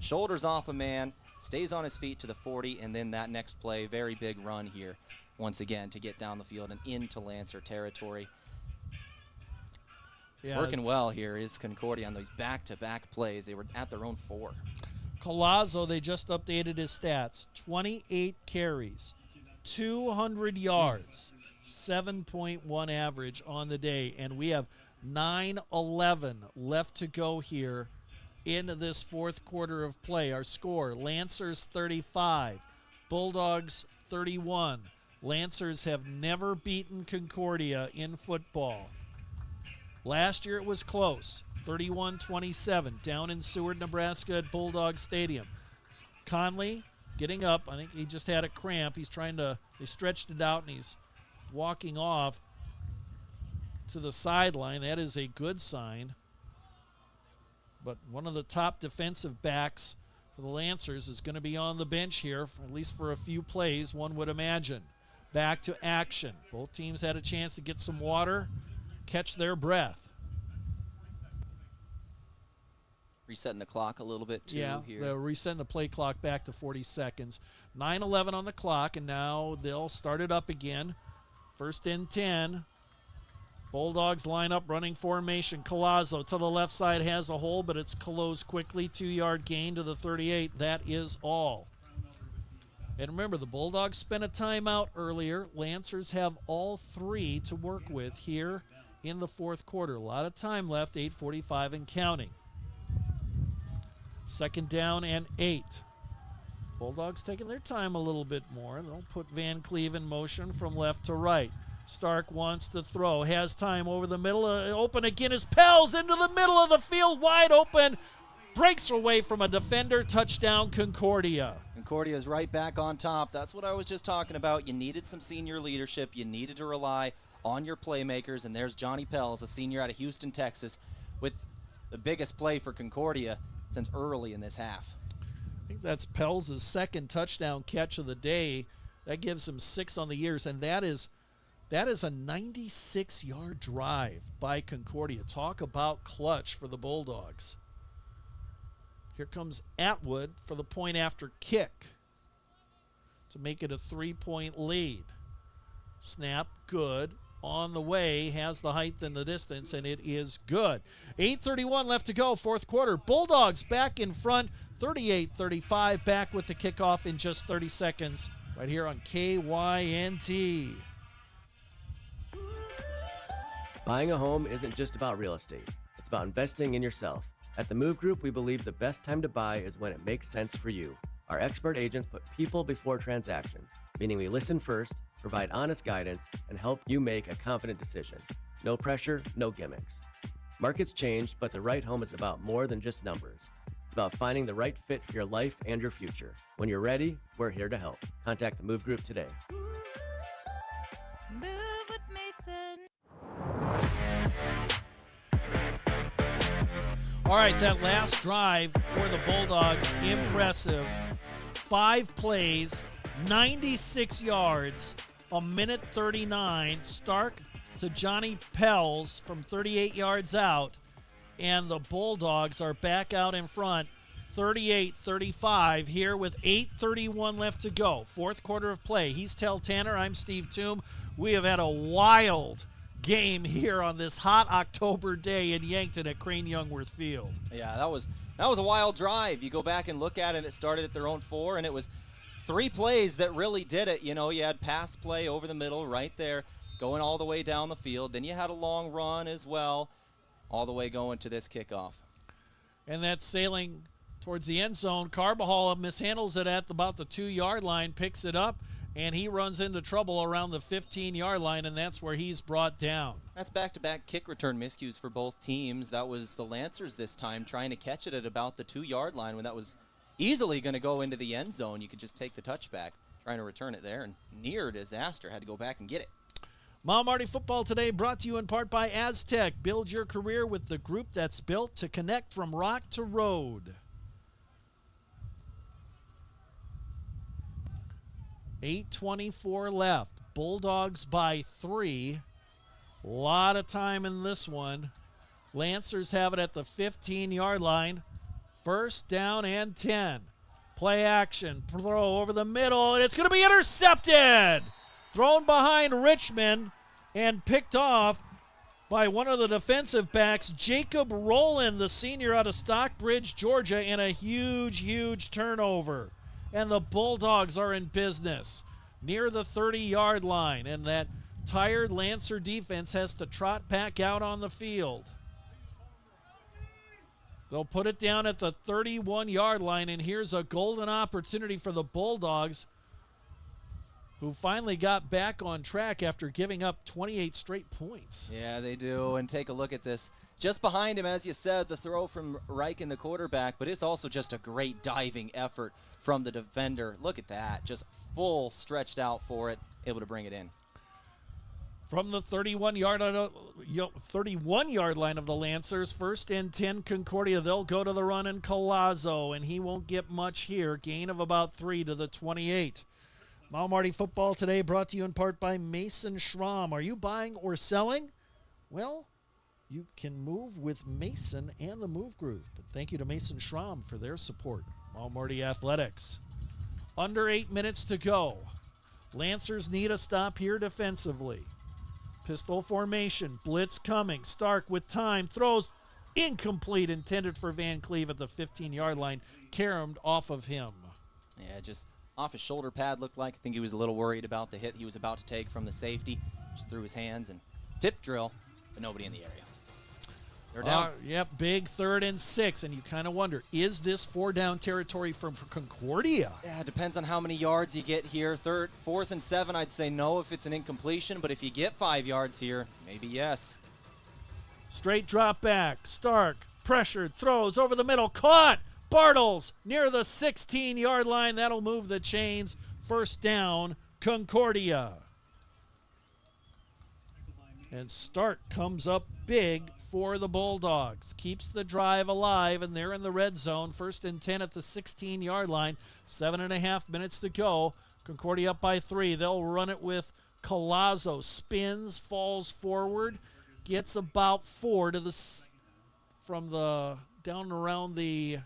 Shoulders off a man, stays on his feet to the 40, and then that next play, very big run here once again to get down the field and into Lancer territory. Yeah. Working well here is Concordia on those back-to-back plays. They were at their own 4. Collazo, they just updated his stats. 28 carries, 200 yards, 7.1 average on the day. And we have 9:11 left to go here in this fourth quarter of play. Our score, Lancers 35, Bulldogs 31. Lancers have never beaten Concordia in football. Last year it was close, 31-27, down in Seward, Nebraska at Bulldog Stadium. Conley getting up. I think he just had a cramp. They stretched it out, and he's walking off to the sideline. That is a good sign. But one of the top defensive backs for the Lancers is going to be on the bench here, at least for a few plays, one would imagine. Back to action. Both teams had a chance to get some water, catch their breath. Resetting the clock a little bit, too, here. They're resetting the play clock back to 40 seconds. 9:11 on the clock, and now they'll start it up again. First and 10. Bulldogs line up, running formation. Collazo to the left side has a hole, but it's closed quickly. 2-yard gain to the 38. That is all. And remember, the Bulldogs spent a timeout earlier. Lancers have all three to work with here in the fourth quarter. A lot of time left, 8:45 and counting. Second down and 8. Bulldogs taking their time a little bit more. They'll put Van Cleve in motion from left to right. Stark wants to throw, has time over the middle. Open again is Pels into the middle of the field, wide open. Breaks away from a defender. Touchdown, Concordia. Concordia is right back on top. That's what I was just talking about. You needed some senior leadership. You needed to rely on your playmakers. And there's Johnny Pels, a senior out of Houston, Texas, with the biggest play for Concordia since early in this half. I think that's Pels' second touchdown catch of the day. That gives him 6 on the years, and that is a 96-yard drive by Concordia. Talk about clutch for the Bulldogs. Here comes Atwood for the point after kick to make it a 3-point lead. Snap, good. On the way, has the height and the distance, and it is good. 8:31 left to go, fourth quarter. Bulldogs back in front, 38-35, back with the kickoff in just 30 seconds, right here on KYNT. Buying a home isn't just about real estate. It's about investing in yourself. At the Move Group, we believe the best time to buy is when it makes sense for you. Our expert agents put people before transactions, meaning we listen first, provide honest guidance, and help you make a confident decision. No pressure, no gimmicks. Markets change, but the right home is about more than just numbers. It's about finding the right fit for your life and your future. When you're ready, we're here to help. Contact the Move Group today. Move with Mason. All right, that last drive for the Bulldogs, impressive. 5 plays, 96 yards, a minute 39. Stark to Johnny Pels from 38 yards out, and the Bulldogs are back out in front, 38-35 here with 8:31 left to go. Fourth quarter of play. He's Tehl Tanner. I'm Steve Thum. We have had a wild game here on this hot October day in Yankton at Crane Youngworth Field. Yeah, that was a wild drive. You go back and look at it, it started at their own 4, and it was 3 plays that really did it. You know, you had pass play over the middle right there, going all the way down the field. Then you had a long run as well, all the way going to this kickoff. And that's sailing towards the end zone. Carbajal mishandles it at about the 2-yard line, picks it up, and he runs into trouble around the 15-yard line, and that's where he's brought down. That's back-to-back kick return miscues for both teams. That was the Lancers this time, trying to catch it at about the 2-yard line when that was easily going to go into the end zone. You could just take the touchback, trying to return it there, and near disaster, had to go back and get it. Marty Football today brought to you in part by Aztec. Build your career with the group that's built to connect from rock to road. 8:24 left. Bulldogs by 3. A lot of time in this one. Lancers have it at the 15-yard line. First down and 10. Play action. Throw over the middle, and it's going to be intercepted. Thrown behind Richmond and picked off by one of the defensive backs, Jacob Rowland, the senior out of Stockbridge, Georgia, and a huge turnover. And the Bulldogs are in business near the 30-yard line, and that tired Lancer defense has to trot back out on the field. They'll put it down at the 31-yard line, and here's a golden opportunity for the Bulldogs, who finally got back on track after giving up 28 straight points. Yeah, they do. And take a look at this. Just behind him, as you said, the throw from Reichen, the quarterback, but it's also just a great diving effort from the defender. Look at that. Just full stretched out for it, able to bring it in. From the 31-yard line of the Lancers, 1st and 10 Concordia. They'll go to the run in Collazo, and he won't get much here. Gain of about 3 to the 28. Marty Football today brought to you in part by Mason Schramm. Are you buying or selling? Well, you can move with Mason and the Move Group. But thank you to Mason Schramm for their support. Marty Athletics. Under 8 minutes to go. Lancers need a stop here defensively. Pistol formation, blitz coming. Stark with time, throws incomplete, intended for Van Cleve at the 15-yard line. Caromed off of him. Yeah, just off his shoulder pad looked like. I think he was a little worried about the hit he was about to take from the safety. Just threw his hands and tip drill, but nobody in the area. They're down. Yep, big 3rd and 6, and you kind of wonder, is this 4-down territory for Concordia? Yeah, it depends on how many yards you get here. 4th and 7, I'd say no if it's an incompletion, but if you get 5 yards here, maybe yes. Straight drop back, Stark, pressured, throws over the middle, caught! Bartles near the 16-yard line. That'll move the chains. 1st down, Concordia. And Stark comes up big for the Bulldogs. Keeps the drive alive, and they're in the red zone. 1st and 10 at the 16-yard line. 7.5 minutes to go. Concordia up by 3. They'll run it with Collazo. Spins, falls forward, gets about 4 to the from the down around the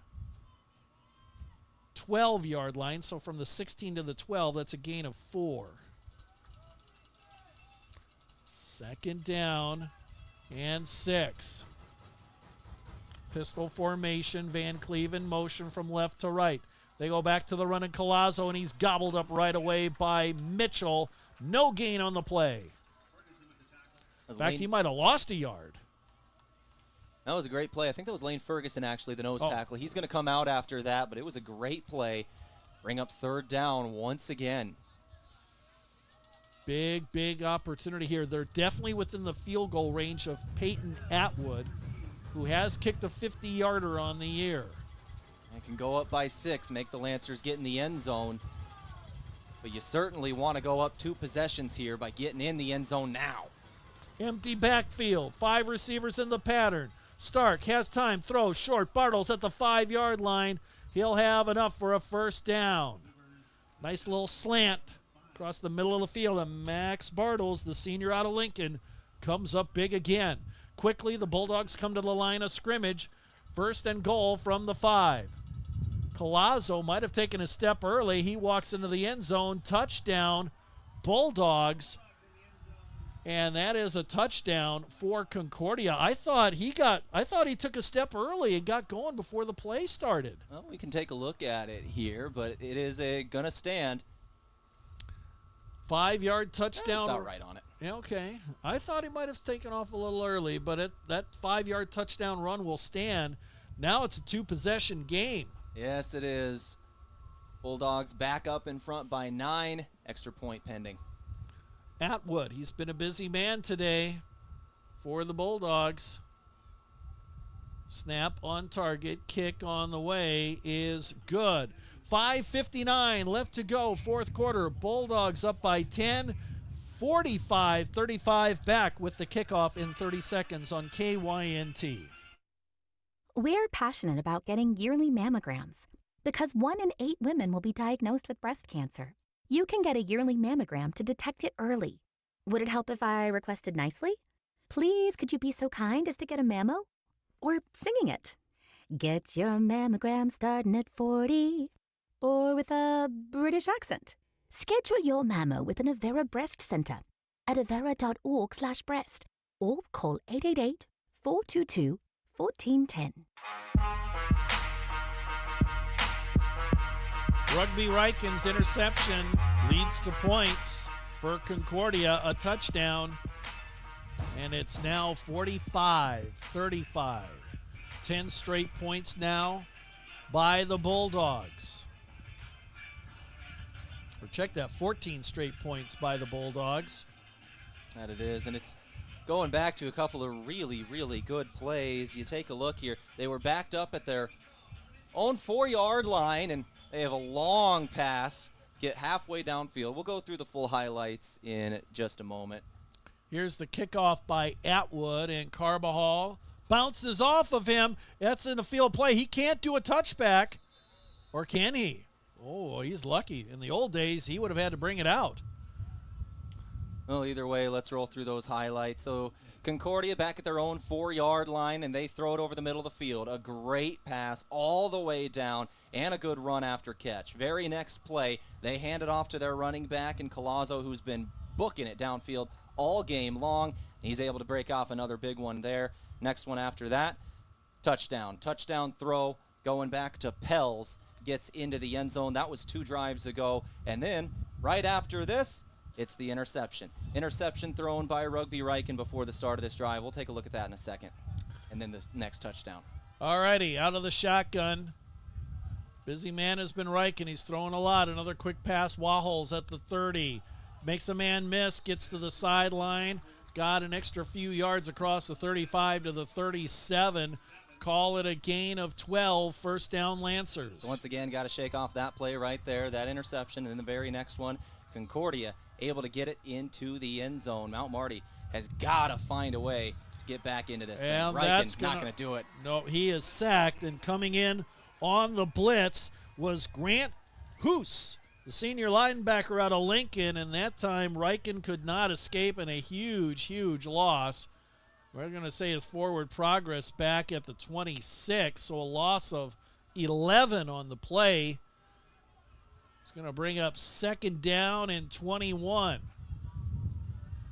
12-yard line. So from the 16 to the 12, that's a gain of 4. 2nd down and 6. Pistol formation, Van Cleve in motion from left to right. They go back to the run in Collazo, and he's gobbled up right away by Mitchell. No gain on the play. In fact, he might have lost a yard. That was a great play. I think that was Lane Ferguson, actually, the nose tackle. He's going to come out after that, but it was a great play. Bring up 3rd down once again. Big opportunity here. They're definitely within the field goal range of Peyton Atwood, who has kicked a 50-yarder on the year. And can go up by 6, make the Lancers get in the end zone. But you certainly want to go up 2 possessions here by getting in the end zone now. Empty backfield. 5 receivers in the pattern. Stark has time, throws short. Bartles at the 5-yard line. He'll have enough for a 1st down. Nice little slant across the middle of the field, and Max Bartles, the senior out of Lincoln, comes up big again. Quickly, the Bulldogs come to the line of scrimmage. 1st and goal from the 5. Collazo might have taken a step early. He walks into the end zone. Touchdown, Bulldogs. And that is a touchdown for Concordia. I thought he took a step early and got going before the play started. Well, we can take a look at it here, but it is gonna stand. 5-yard touchdown. That's about right on it. Yeah, okay. I thought he might have taken off a little early, but that 5-yard touchdown run will stand. Now it's a 2-possession game. Yes, it is. Bulldogs back up in front by 9. Extra point pending. Atwood, he's been a busy man today for the Bulldogs. Snap on target, kick on the way is good. 5:59 left to go, 4th quarter. Bulldogs up by 10, 45-35 back with the kickoff in 30 seconds on KYNT. We're passionate about getting yearly mammograms because 1 in 8 women will be diagnosed with breast cancer. You can get a yearly mammogram to detect it early. Would it help if I requested nicely? Please, could you be so kind as to get a mammo? Or singing it. Get your mammogram starting at 40. Or with a British accent. Schedule your mammo with an Avera Breast Center at avera.org/breast. or call 888-422-1410. Rugby Ryken's interception leads to points for Concordia, a touchdown, and it's now 45-35. 10 straight points now by the Bulldogs. Or check that, 14 straight points by the Bulldogs. That it is, and it's going back to a couple of really, really good plays. You take a look here. They were backed up at their own 4-yard line, and they have a long pass, get halfway downfield. We'll go through the full highlights in just a moment. Here's the kickoff by Atwood, and Carbajal bounces off of him. That's in the field play. He can't do a touchback, or can he? Oh, he's lucky. In the old days, he would have had to bring it out. Well, either way, let's roll through those highlights. So Concordia back at their own 4-yard line, and they throw it over the middle of the field. A great pass all the way down, and a good run after catch. Very next play, they hand it off to their running back in Collazo, who's been booking it downfield all game long. He's able to break off another big one there. Next one after that, touchdown. Touchdown throw going back to Pels. Gets into the end zone. That was 2 drives ago. And then right after this, it's the interception. Interception thrown by Rugby Ryken before the start of this drive. We'll take a look at that in a second. And then the next touchdown. All righty, out of the shotgun. Busy man has been Ryken. He's throwing a lot. Another quick pass. Waholes at the 30. Makes a man miss. Gets to the sideline. Got an extra few yards across the 35 to the 37. Call it a gain of 12, first down Lancers. So once again, got to shake off that play right there, that interception. And then the very next one, Concordia able to get it into the end zone. Mount Marty has got to find a way to get back into this thing. Ryken's not going to do it. No, he is sacked, and coming in on the blitz was Grant Hoos, the senior linebacker out of Lincoln, and that time Ryken could not escape, and a huge, huge loss. We're going to say his forward progress back at the 26, so a loss of 11 on the play. It's going to bring up second down and 21.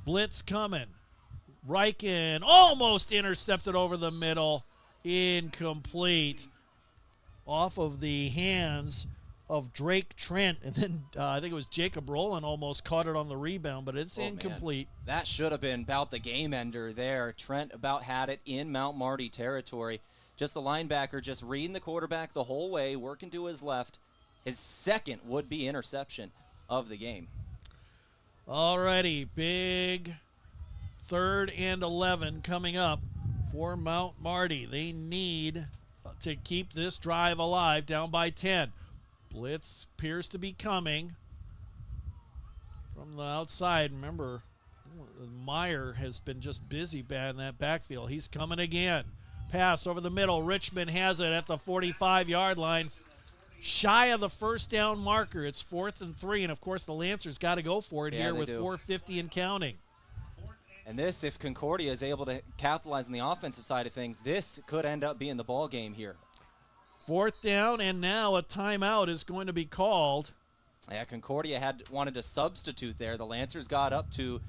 Blitz coming. Ryken almost intercepted over the middle. Incomplete. Off of the hands of Drake Trent, and then I think it was Jacob Rowland almost caught it on the rebound, but it's incomplete. Man. That should have been about the game ender there. Trent about had it in Mount Marty territory. Just the linebacker just reading the quarterback the whole way, working to his left. His second would-be interception of the game. All righty, big 3rd and 11 coming up for Mount Marty. They need to keep this drive alive, down by 10. Blitz appears to be coming from the outside. Remember, Meyer has been just busy bad in that backfield. He's coming again. Pass over the middle. Richmond has it at the 45-yard line. Shy of the first down marker. It's 4th and 3, and of course the Lancers got to go for it here with 4:50 and counting. And this, if Concordia is able to capitalize on the offensive side of things, this could end up being the ball game here. 4th down, and now a timeout is going to be called. Yeah, Concordia wanted to substitute there. The Lancers got up to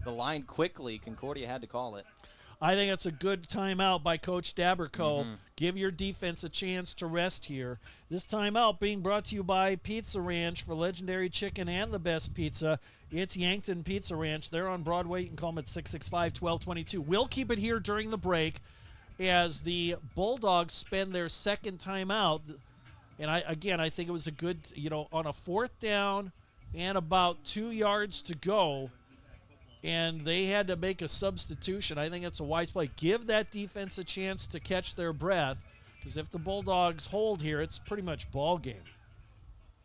the line quickly. Concordia had to call it. I think it's a good timeout by Coach Daberco. Give your defense a chance to rest here. This timeout being brought to you by Pizza Ranch for legendary chicken and the best pizza. It's Yankton Pizza Ranch. They're on Broadway. You can call them at 665-1222. We'll keep it here during the break as the Bulldogs spend their second timeout. And I think it was a good, on a 4th down and about 2 yards to go, and they had to make a substitution. I think it's a wise play. Give that defense a chance to catch their breath, because if the Bulldogs hold here, it's pretty much ball game.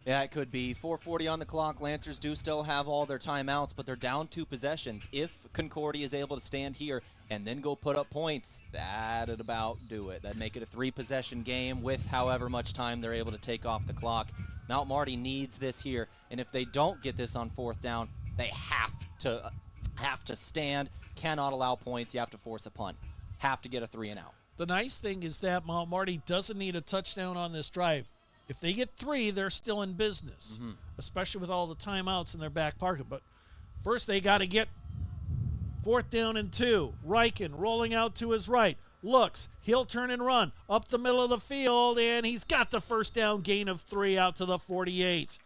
Yeah, it could be. 4:40 on the clock. Lancers do still have all their timeouts, but they're down 2 possessions. If Concordia is able to stand here and then go put up points, that'd about do it. That'd make it a 3-possession game with however much time they're able to take off the clock. Mount Marty needs this here, and if they don't get this on 4th down, they have to stand, cannot allow points. You have to force a punt. Have to get a 3-and-out. The nice thing is that Mount Marty doesn't need a touchdown on this drive. If they get 3, they're still in business, especially with all the timeouts in their back pocket. But first they got to get 4th down and 2. Riken rolling out to his right. Looks. He'll turn and run up the middle of the field, and he's got the first down, gain of 3 out to the 48.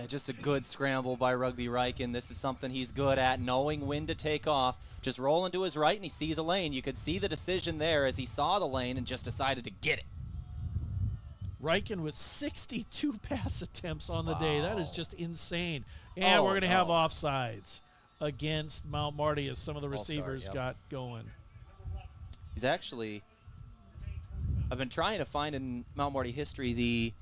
Just a good scramble by Rugby Riken. This is something he's good at, knowing when to take off. Just rolling to his right, and he sees a lane. You could see the decision there as he saw the lane and just decided to get it. Riken with 62 pass attempts on the day. That is just insane. And we're going to have offsides against Mount Marty as some of the receivers got going. He's actually, I've been trying to find in Mount Marty history the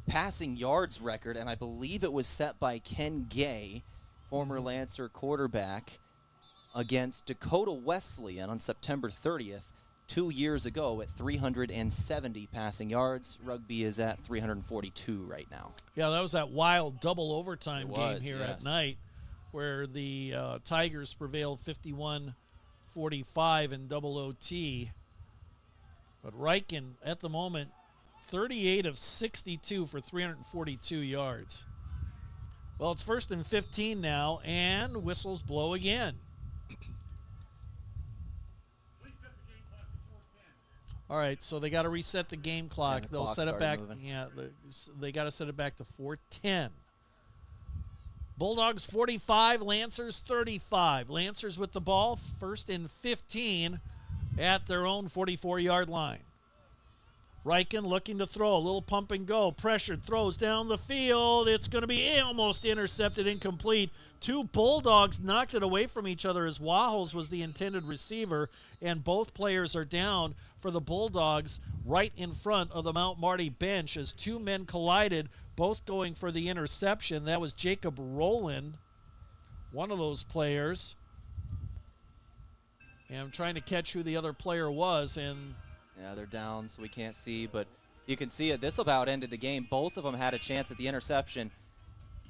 passing yards record, and I believe it was set by Ken Gay, former Lancer quarterback, against Dakota Wesleyan on September 30th, 2 years ago at 370 passing yards. Rugby is at 342 right now. Yeah, that was that wild double overtime game here at night where the Tigers prevailed 51-45 in double OT. But Riken, at the moment, 38 of 62 for 342 yards. Well, it's 1st and 15 now, and whistles blow again. All right, so they got to reset the game clock. The They'll clock set it back. moving. Yeah, they got to set it back to 4:10. Bulldogs 45, Lancers 35. Lancers with the ball, 1st and 15 at their own 44-yard line. Riken looking to throw, a little pump and go, pressured, throws down the field. It's going to be almost intercepted, incomplete. 2 Bulldogs knocked it away from each other as Wahos was the intended receiver, and both players are down for the Bulldogs right in front of the Mount Marty bench as 2 men collided, both going for the interception. That was Jacob Rowland, one of those players. And I'm trying to catch who the other player was, and yeah, they're down, so we can't see, but you can see it. This about ended the game. Both of them had a chance at the interception.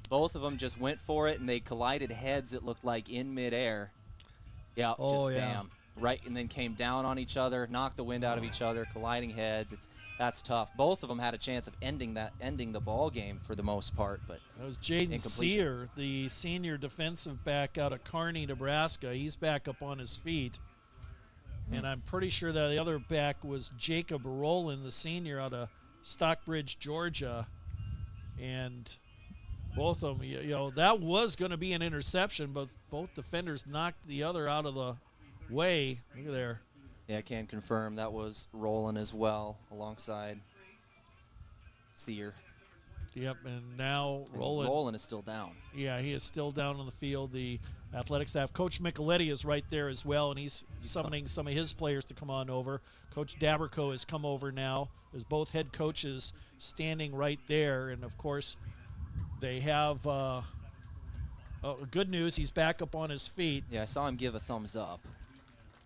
Both of them just went for it, and they collided heads, it looked like, in midair. Yeah, bam. Right, and then came down on each other, knocked the wind out of each other, colliding heads. That's tough. Both of them had a chance of ending the ball game for the most part, but that was Jaden Sear, the senior defensive back out of Kearney, Nebraska. He's back up on his feet. And I'm pretty sure that the other back was Jacob Rowland, the senior out of Stockbridge, Georgia. And both of them, that was going to be an interception, but both defenders knocked the other out of the way. Look at there. Yeah, I can confirm that was Rowland as well, alongside Sear. Yep, and now Rowland is still down. Yeah, he is still down on the field. The athletic staff. Coach Micheletti is right there as well, and he's summoning some of his players to come on over. Coach Daberco has come over now. There's both head coaches standing right there, and, of course, they have good news. He's back up on his feet. Yeah, I saw him give a thumbs up.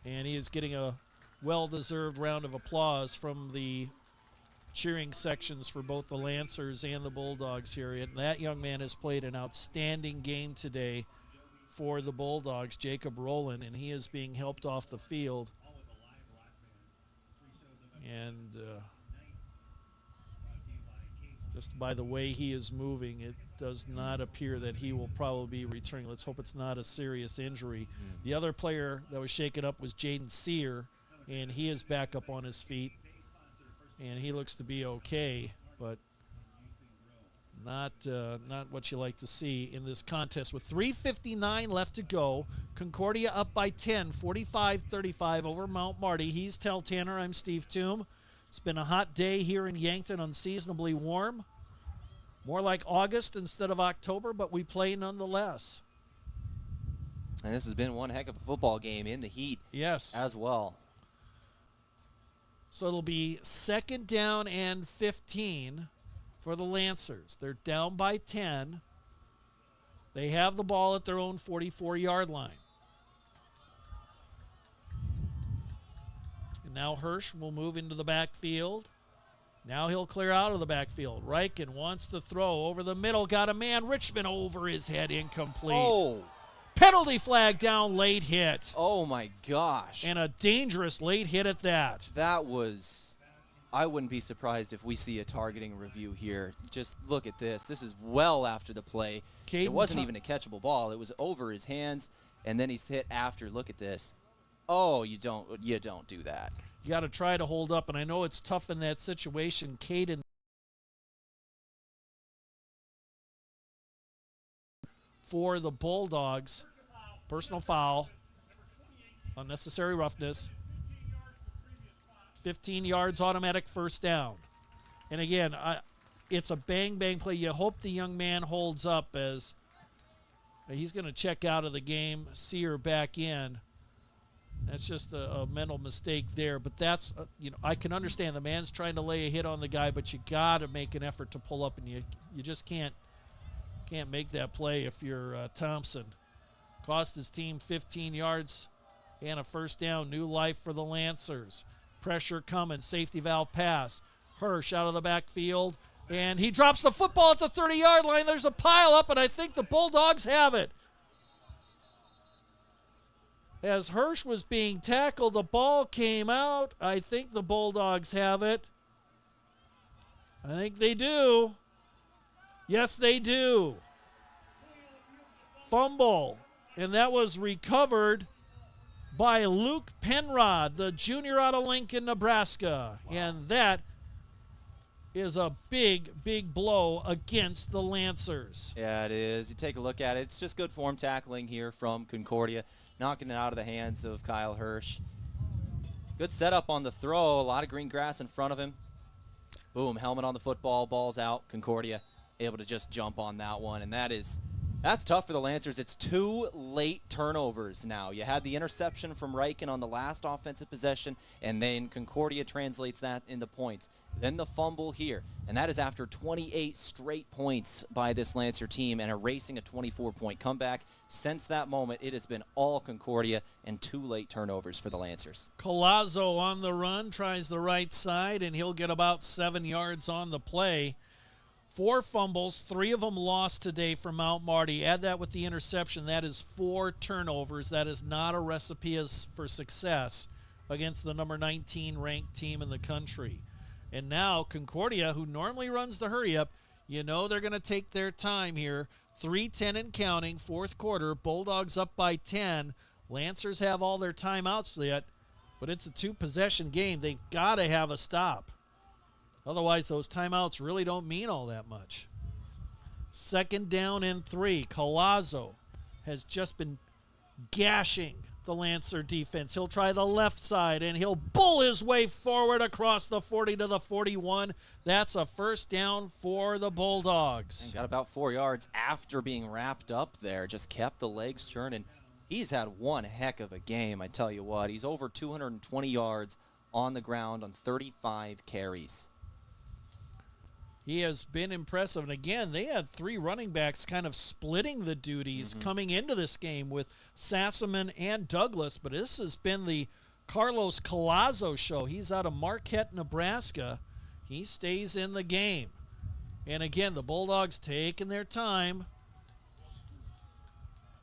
And he is getting a well-deserved round of applause from the cheering sections for both the Lancers and the Bulldogs here. And that young man has played an outstanding game today for the Bulldogs, Jacob Rowland, and he is being helped off the field. And just by the way he is moving, it does not appear that he will probably be returning. Let's hope it's not a serious injury. The other player that was shaken up was Jaden Sear, and he is back up on his feet. And he looks to be okay, but not what you like to see in this contest. With 3:59 left to go, Concordia up by 10, 45-35 over Mount Marty. He's Tehl Tanner. I'm Steve Thum. It's been a hot day here in Yankton, unseasonably warm. More like August instead of October, but we play nonetheless. And this has been one heck of a football game in the heat. Yes. As well. So it'll be 2nd down and 15 for the Lancers. They're down by 10. They have the ball at their own 44-yard line. And now Hirsch will move into the backfield. Now he'll clear out of the backfield. Riken wants to throw over the middle. Got a man. Richmond over his head. Incomplete. Oh. Penalty flag down, late hit. Oh, my gosh. And a dangerous late hit at that. That was, I wouldn't be surprised if we see a targeting review here. Just look at this. This is well after the play. It wasn't even a catchable ball. It was over his hands. and then he's hit after. Look at this. Oh, you don't do that. You got to try to hold up, and I know it's tough in that situation. Caden for the Bulldogs. Personal foul. Unnecessary roughness. 15 yards, automatic first down. And again, it's a bang-bang play. You hope the young man holds up as he's going to check out of the game, Sear back in. That's just a mental mistake there. But that's, I can understand the man's trying to lay a hit on the guy, but you got to make an effort to pull up, and you just can't make that play if you're Thompson. Cost his team 15 yards and a first down. New life for the Lancers. Pressure coming. Safety valve pass. Hirsch out of the backfield. And he drops the football at the 30-yard line. There's a pile up, and I think the Bulldogs have it. As Hirsch was being tackled, the ball came out. I think the Bulldogs have it. I think they do. Yes, they do. Fumble. And that was recovered by Luke Penrod, the junior out of Lincoln, Nebraska. Wow. And that is a big, big blow against the Lancers. Yeah, it is. You take a look at it. It's just good form tackling here from Concordia, knocking it out of the hands of Kyle Hirsch. Good setup on the throw. A lot of green grass in front of him. Boom, helmet on the football, ball's out. Concordia able to just jump on that one, and that's tough for the Lancers. It's 2 late turnovers now. You had the interception from Reichen on the last offensive possession, and then Concordia translates that into points. Then the fumble here, and that is after 28 straight points by this Lancer team and erasing a 24-point comeback. Since that moment, it has been all Concordia and 2 late turnovers for the Lancers. Collazo on the run, tries the right side, and he'll get about 7 yards on the play. 4 fumbles, 3 of them lost today for Mount Marty. Add that with the interception. That is 4 turnovers. That is not a recipe for success against the number 19 ranked team in the country. And now Concordia, who normally runs the hurry-up, they're going to take their time here. 3:10 and counting, fourth quarter. Bulldogs up by 10. Lancers have all their timeouts yet, but it's a 2-possession game. They've got to have a stop. Otherwise, those timeouts really don't mean all that much. 2nd down and 3. Collazo has just been gashing the Lancer defense. He'll try the left side, and he'll bull his way forward across the 40 to the 41. That's a first down for the Bulldogs. And got about 4 yards after being wrapped up there. Just kept the legs churning. He's had one heck of a game, I tell you what. He's over 220 yards on the ground on 35 carries. He has been impressive. And again, they had 3 running backs kind of splitting the duties coming into this game with Sassaman and Douglas. But this has been the Carlos Collazo show. He's out of Marquette, Nebraska. He stays in the game. And again, the Bulldogs taking their time.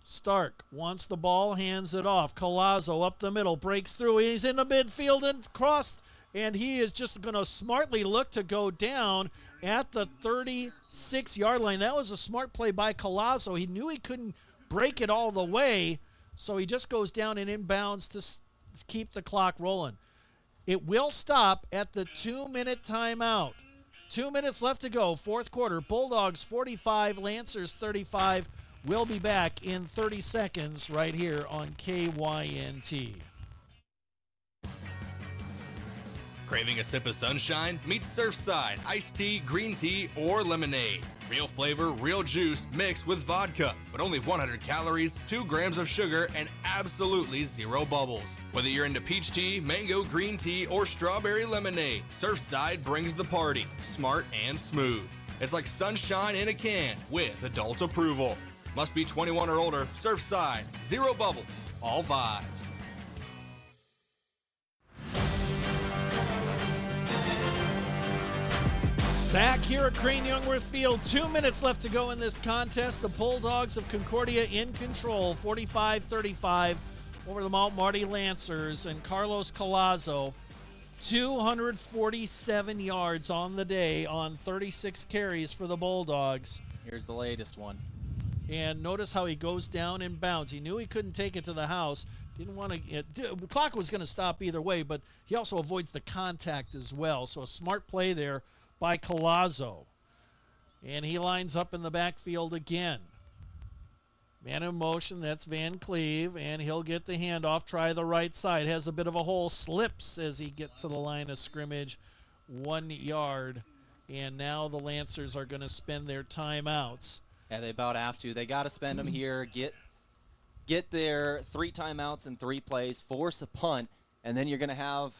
Stark wants the ball, hands it off. Collazo up the middle, breaks through. He's in the midfield and crossed. And he is just going to smartly look to go down at the 36-yard line. That was a smart play by Collazo. He knew he couldn't break it all the way, so he just goes down and inbounds to keep the clock rolling. It will stop at the 2-minute timeout. 2 minutes left to go, fourth quarter. Bulldogs 45, Lancers 35. We'll be back in 30 seconds right here on KYNT. Craving a sip of sunshine? Meet Surfside, iced tea, green tea, or lemonade. Real flavor, real juice mixed with vodka, but only 100 calories, 2 grams of sugar, and absolutely 0 bubbles. Whether you're into peach tea, mango green tea, or strawberry lemonade, Surfside brings the party, smart and smooth. It's like sunshine in a can with adult approval. Must be 21 or older. Surfside, 0 bubbles, all vibes. Back here at Crane Youngworth Field, 2 minutes left to go in this contest. The Bulldogs of Concordia in control, 45-35 over the Mount Marty Lancers. And Carlos Collazo, 247 yards on the day on 36 carries for the Bulldogs. Here's the latest one. And notice how he goes down and bounds. He knew he couldn't take it to the house. Didn't want to. The clock was going to stop either way, but he also avoids the contact as well. So a smart play there by Collazo. And he lines up in the backfield again. Man in motion, that's Van Cleve, and he'll get the handoff, try the right side. Has a bit of a hole, slips as he gets to the line of scrimmage, 1 yard. And now the Lancers are going to spend their timeouts. Yeah, they about have to. They got to spend them here, get their 3 timeouts in 3 plays, force a punt, and then you're going to have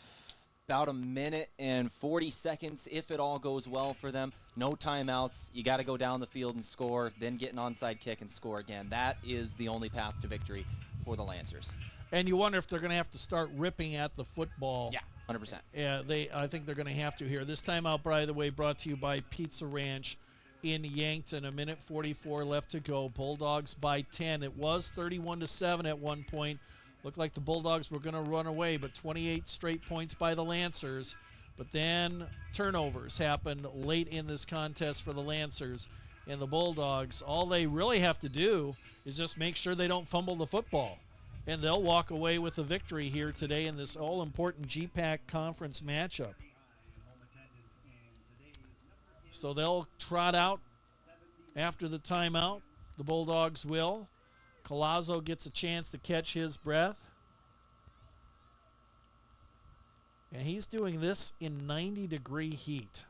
about a minute and 40 seconds if it all goes well for them. No timeouts. You got to go down the field and score, then get an onside kick and score again. That is the only path to victory for the Lancers. And you wonder if they're going to have to start ripping at the football. Yeah, 100%. Yeah, I think they're going to have to here. This timeout, by the way, brought to you by Pizza Ranch in Yankton. A minute 44 left to go. Bulldogs by 10. It was 31-7 at one point. Looked like the Bulldogs were going to run away, but 28 straight points by the Lancers. But then turnovers happened late in this contest for the Lancers. And the Bulldogs, all they really have to do is just make sure they don't fumble the football. And they'll walk away with a victory here today in this all-important GPAC conference matchup. So they'll trot out after the timeout. The Bulldogs will. Collazo gets a chance to catch his breath. And he's doing this in 90-degree heat.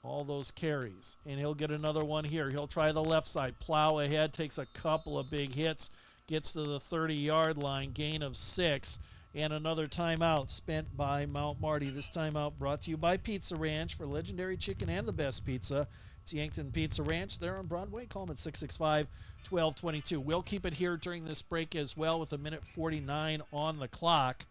All those carries. And he'll get another one here. He'll try the left side. Plow ahead. Takes a couple of big hits. Gets to the 30-yard line. Gain of 6. And another timeout spent by Mount Marty. This timeout brought to you by Pizza Ranch for legendary chicken and the best pizza. It's Yankton Pizza Ranch. They're on Broadway. Call them at 665-1222. We'll keep it here during this break as well with a minute 49 on the clock.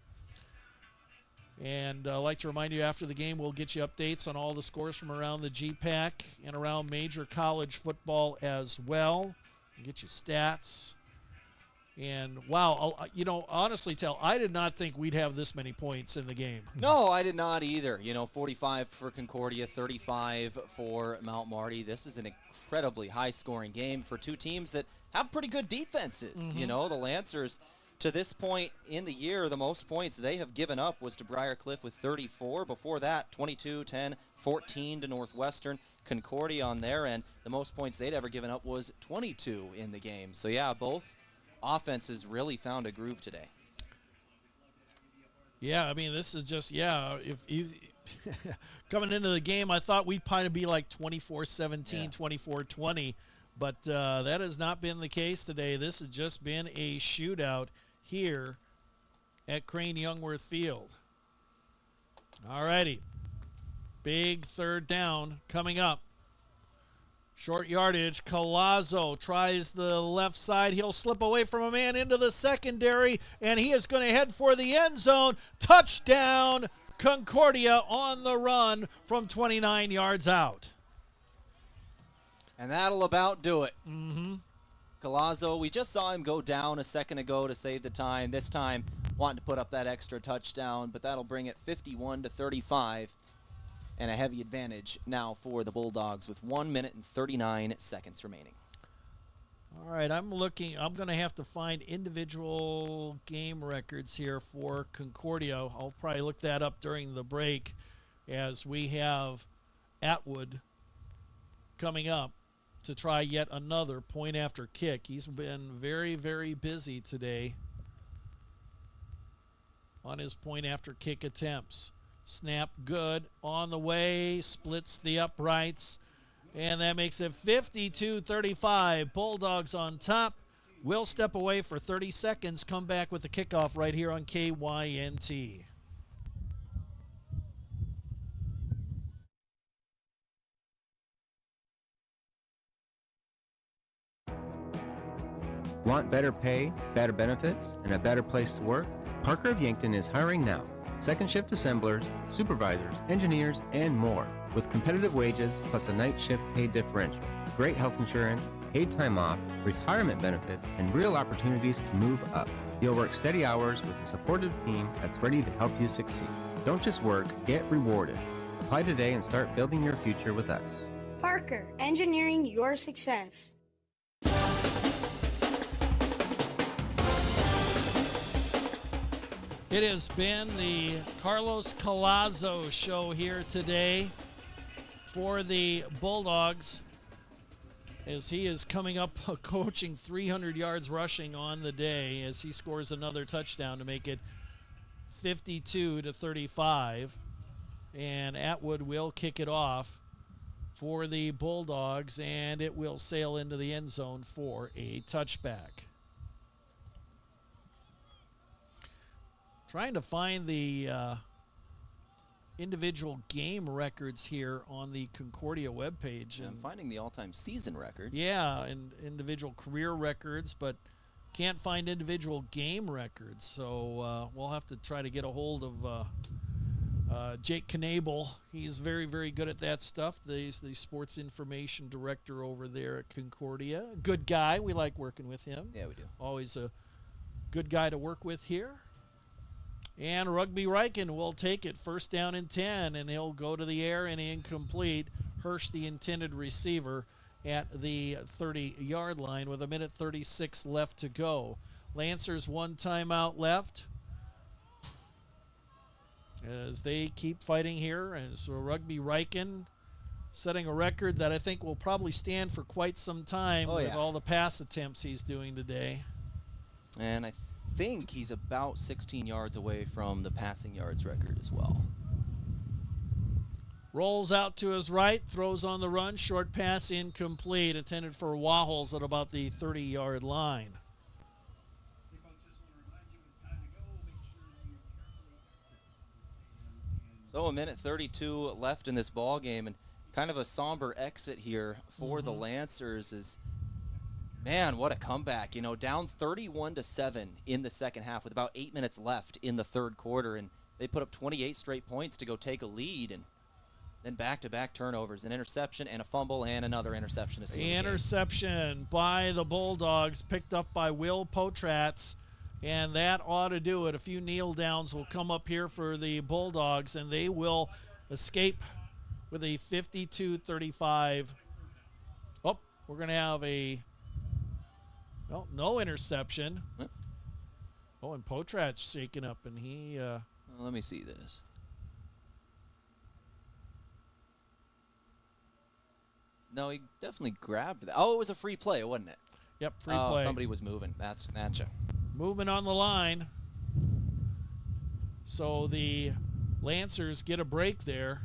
And I'd like to remind you after the game, we'll get you updates on all the scores from around the GPAC and around major college football as well. We'll get you stats. And, wow, honestly, Tehl, I did not think we'd have this many points in the game. No, I did not either. 45 for Concordia, 35 for Mount Marty. This is an incredibly high-scoring game for two teams that have pretty good defenses. Mm-hmm. The Lancers, to this point in the year, the most points they have given up was to Briarcliff with 34. Before that, 22, 10, 14 to Northwestern. Concordia on their end, the most points they'd ever given up was 22 in the game. So, yeah, both offenses really found a groove today. Yeah, I mean, this is just, if coming into the game, I thought we'd probably be like 24-17, 24-20, but that has not been the case today. This has just been a shootout here at Crane Youngworth Field. All righty. Big third down coming up. Short yardage. Collazo tries the left side. He'll slip away from a man into the secondary, and he is going to head for the end zone. Touchdown, Concordia on the run from 29 yards out. And that'll about do it. Mm-hmm. Collazo, we just saw him go down a second ago to save the time. This time, wanting to put up that extra touchdown, but that'll bring it 51-35. And a heavy advantage now for the Bulldogs with 1 minute and 39 seconds remaining. All right, I'm going to have to find individual game records here for Concordia. I'll probably look that up during the break as we have Atwood coming up to try yet another point after kick. He's been very, very busy today on his point after kick attempts. Snap good, on the way, splits the uprights, and that makes it 52-35. Bulldogs on top. We'll step away for 30 seconds, come back with the kickoff right here on KYNT. Want better pay, better benefits, and a better place to work? Parker of Yankton is hiring now. Second shift assemblers, supervisors, engineers, and more, with competitive wages plus a night shift pay differential, great health insurance, paid time off, retirement benefits, and real opportunities to move up. You'll work steady hours with a supportive team that's ready to help you succeed. Don't just work, get rewarded. Apply today and start building your future with us. Parker, engineering your success. It has been the Carlos Collazo show here today for the Bulldogs, as he is coming up coaching 300 yards rushing on the day as he scores another touchdown to make it 52-35. And Atwood will kick it off for the Bulldogs, and it will sail into the end zone for a touchback. Trying to find the individual game records here on the Concordia webpage. I'm finding the all-time season record. Yeah, and individual career records, but can't find individual game records. So we'll have to try to get a hold of Jake Knabel. He's very, very good at that stuff. He's the sports information director over there at Concordia. Good guy. We like working with him. Yeah, we do. Always a good guy to work with here. And Rugby Riken will take it, first down and 10, and he'll go to the air and incomplete. Hirsch, the intended receiver, at the 30-yard line with 1:36 left to go. Lancers one timeout left as they keep fighting here. And so Rugby Riken setting a record that I think will probably stand for quite some time with all the pass attempts he's doing today. And I think he's about 16 yards away from the passing yards record as well. Rolls out to his right, throws on the run, short pass incomplete, intended for Waholes at about the 30-yard line. So 1:32 left in this ball game, and kind of a somber exit here for the Lancers is, man, what a comeback. You know, down 31-7 in the second half with about 8 minutes left in the third quarter, and they put up 28 straight points to go take a lead, and then back-to-back turnovers, an interception and a fumble and another interception to seal the game. Interception by the Bulldogs, picked up by Will Potratz, and that ought to do it. A few kneel downs will come up here for the Bulldogs, and they will escape with a 52-35. Oh, we're going to have a no interception. Oh, and Potratz shaking up, and he... well, let me see this. No, he definitely grabbed that. Oh, it was a free play, wasn't it? Yep, free play. Somebody was moving. That's gotcha. Movement on the line. So the Lancers get a break there.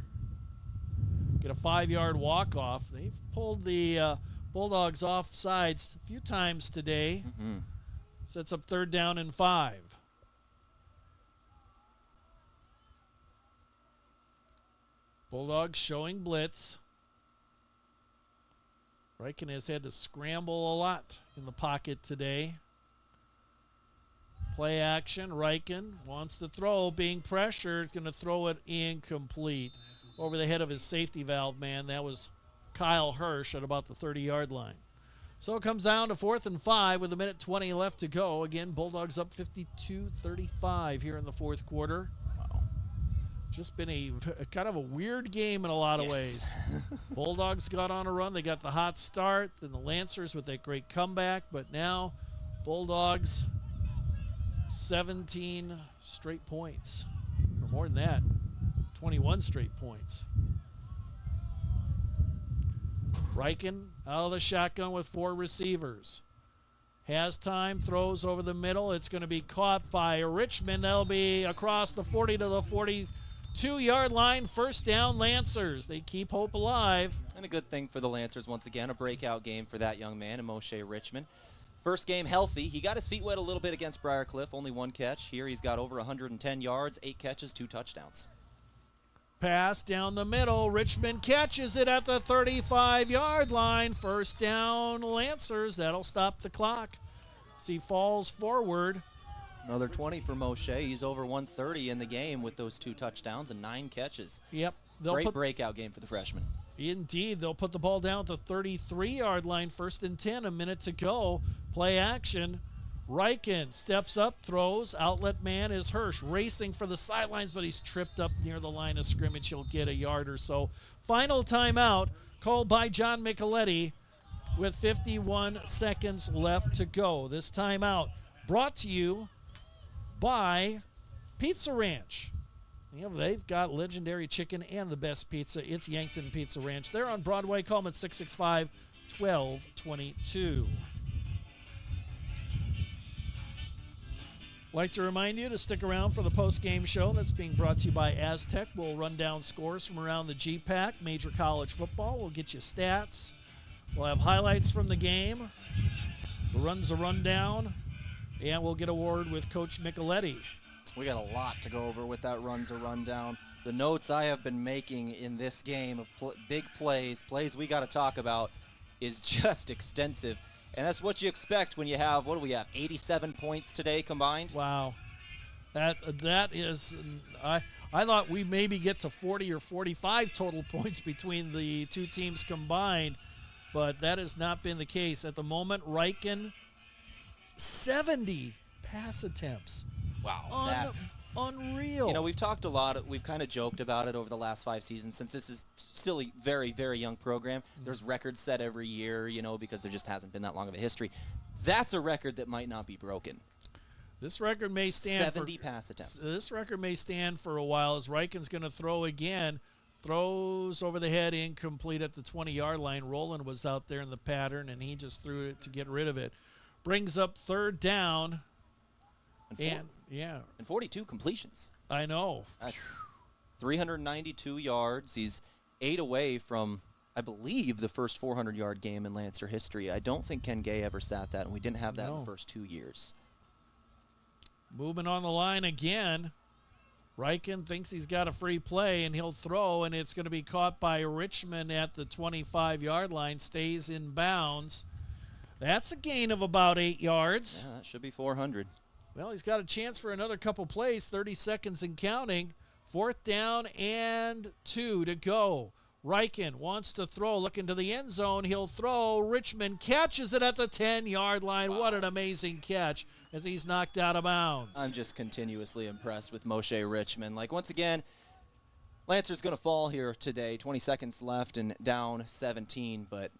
Get a 5-yard walk-off. They've pulled the Bulldogs off sides a few times today. Sets up 3rd down and 5. Bulldogs showing blitz. Riken has had to scramble a lot in the pocket today. Play action. Riken wants to throw, being pressured, going to throw it incomplete over the head of his safety valve man. That was Kyle Hirsch at about the 30-yard line. So it comes down to 4th and 5 with 1:20 left to go. Again, Bulldogs up 52-35 here in the fourth quarter. Wow. Just been a kind of a weird game in a lot of ways. Bulldogs got on a run. They got the hot start. Then the Lancers with that great comeback. But now Bulldogs 17 straight points. Or more than that, 21 straight points. Riken out of the shotgun with 4 receivers. Has time, throws over the middle. It's going to be caught by Richmond. That'll be across the 40 to the 42-yard line. First down, Lancers. They keep hope alive. And a good thing for the Lancers, once again, a breakout game for that young man, Moshe Richmond. First game healthy. He got his feet wet a little bit against Briarcliff. Only 1 catch. Here he's got over 110 yards, 8 catches, 2 touchdowns. Pass down the middle. Richmond catches it at the 35-yard line. First down, Lancers. That'll stop the clock. As he falls forward. Another 20 for Moshe. He's over 130 in the game with those 2 touchdowns and 9 catches. Yep. Great breakout game for the freshman. Indeed. They'll put the ball down at the 33-yard line. 1st and 10, a minute to go. Play action. Riken steps up, throws. Outlet man is Hirsch, racing for the sidelines, but he's tripped up near the line of scrimmage. He'll get a yard or so. Final timeout called by John Micheletti with 51 seconds left to go. This timeout brought to you by Pizza Ranch. You know, they've got legendary chicken and the best pizza. It's Yankton Pizza Ranch. They're on Broadway. Call them at 665-1222. Like to remind you to stick around for the post-game show that's being brought to you by Aztec. We'll run down scores from around the GPAC, Major College Football. We'll get you stats. We'll have highlights from the game. The run's a rundown. And we'll get a word with Coach Micheletti. We got a lot to go over with that Run's a Rundown. The notes I have been making in this game of big plays we got to talk about, is just extensive. And that's what you expect when you have, what do we have, 87 points today combined? Wow. That is, I thought we maybe get to 40 or 45 total points between the two teams combined, but that has not been the case. At the moment, Riken, 70 pass attempts. Wow, that's unreal. You know, we've talked a lot, we've kind of joked about it over the last 5 seasons. Since this is still a very, very young program, there's records set every year, you know, because there just hasn't been that long of a history. That's a record that might not be broken. This record may stand 70 pass attempts. This record may stand for a while as Riken's going to throw again. Throws over the head, incomplete at the 20-yard line. Roland was out there in the pattern, and he just threw it to get rid of it. Brings up third down. And 42 completions. I know. That's 392 yards. He's 8 away from, I believe, the first 400-yard game in Lancer history. I don't think Ken Gay ever sat that, and we didn't have that in the first 2 years. Moving on the line again. Riken thinks he's got a free play, and he'll throw, and it's going to be caught by Richmond at the 25-yard line. Stays in bounds. That's a gain of about 8 yards. Yeah, that should be 400. Well, he's got a chance for another couple plays, 30 seconds and counting. 4th down and 2 to go. Riken wants to throw, looking to the end zone. He'll throw. Richmond catches it at the 10-yard line. Wow. What an amazing catch as he's knocked out of bounds. I'm just continuously impressed with Moshe Richmond. Like, once again, Lancer's going to fall here today. 20 seconds left and down 17. But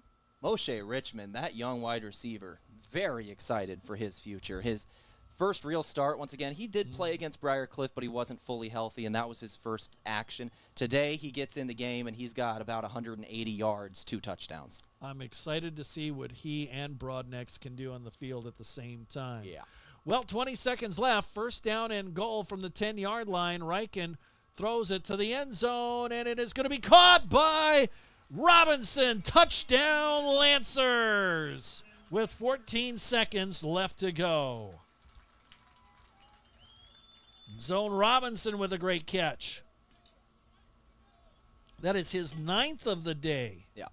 Moshe Richmond, that young wide receiver, very excited for his future. His first real start, once again, he did play against Briarcliff, but he wasn't fully healthy, and that was his first action. Today, he gets in the game, and he's got about 180 yards, 2 touchdowns. I'm excited to see what he and Broadnex can do on the field at the same time. Yeah. Well, 20 seconds left. 1st down and goal from the 10-yard line. Riken throws it to the end zone, and it is going to be caught by Robinson. Touchdown, Lancers, with 14 seconds left to go. Zone Robinson with a great catch. That is his 9th of the day. Yeah.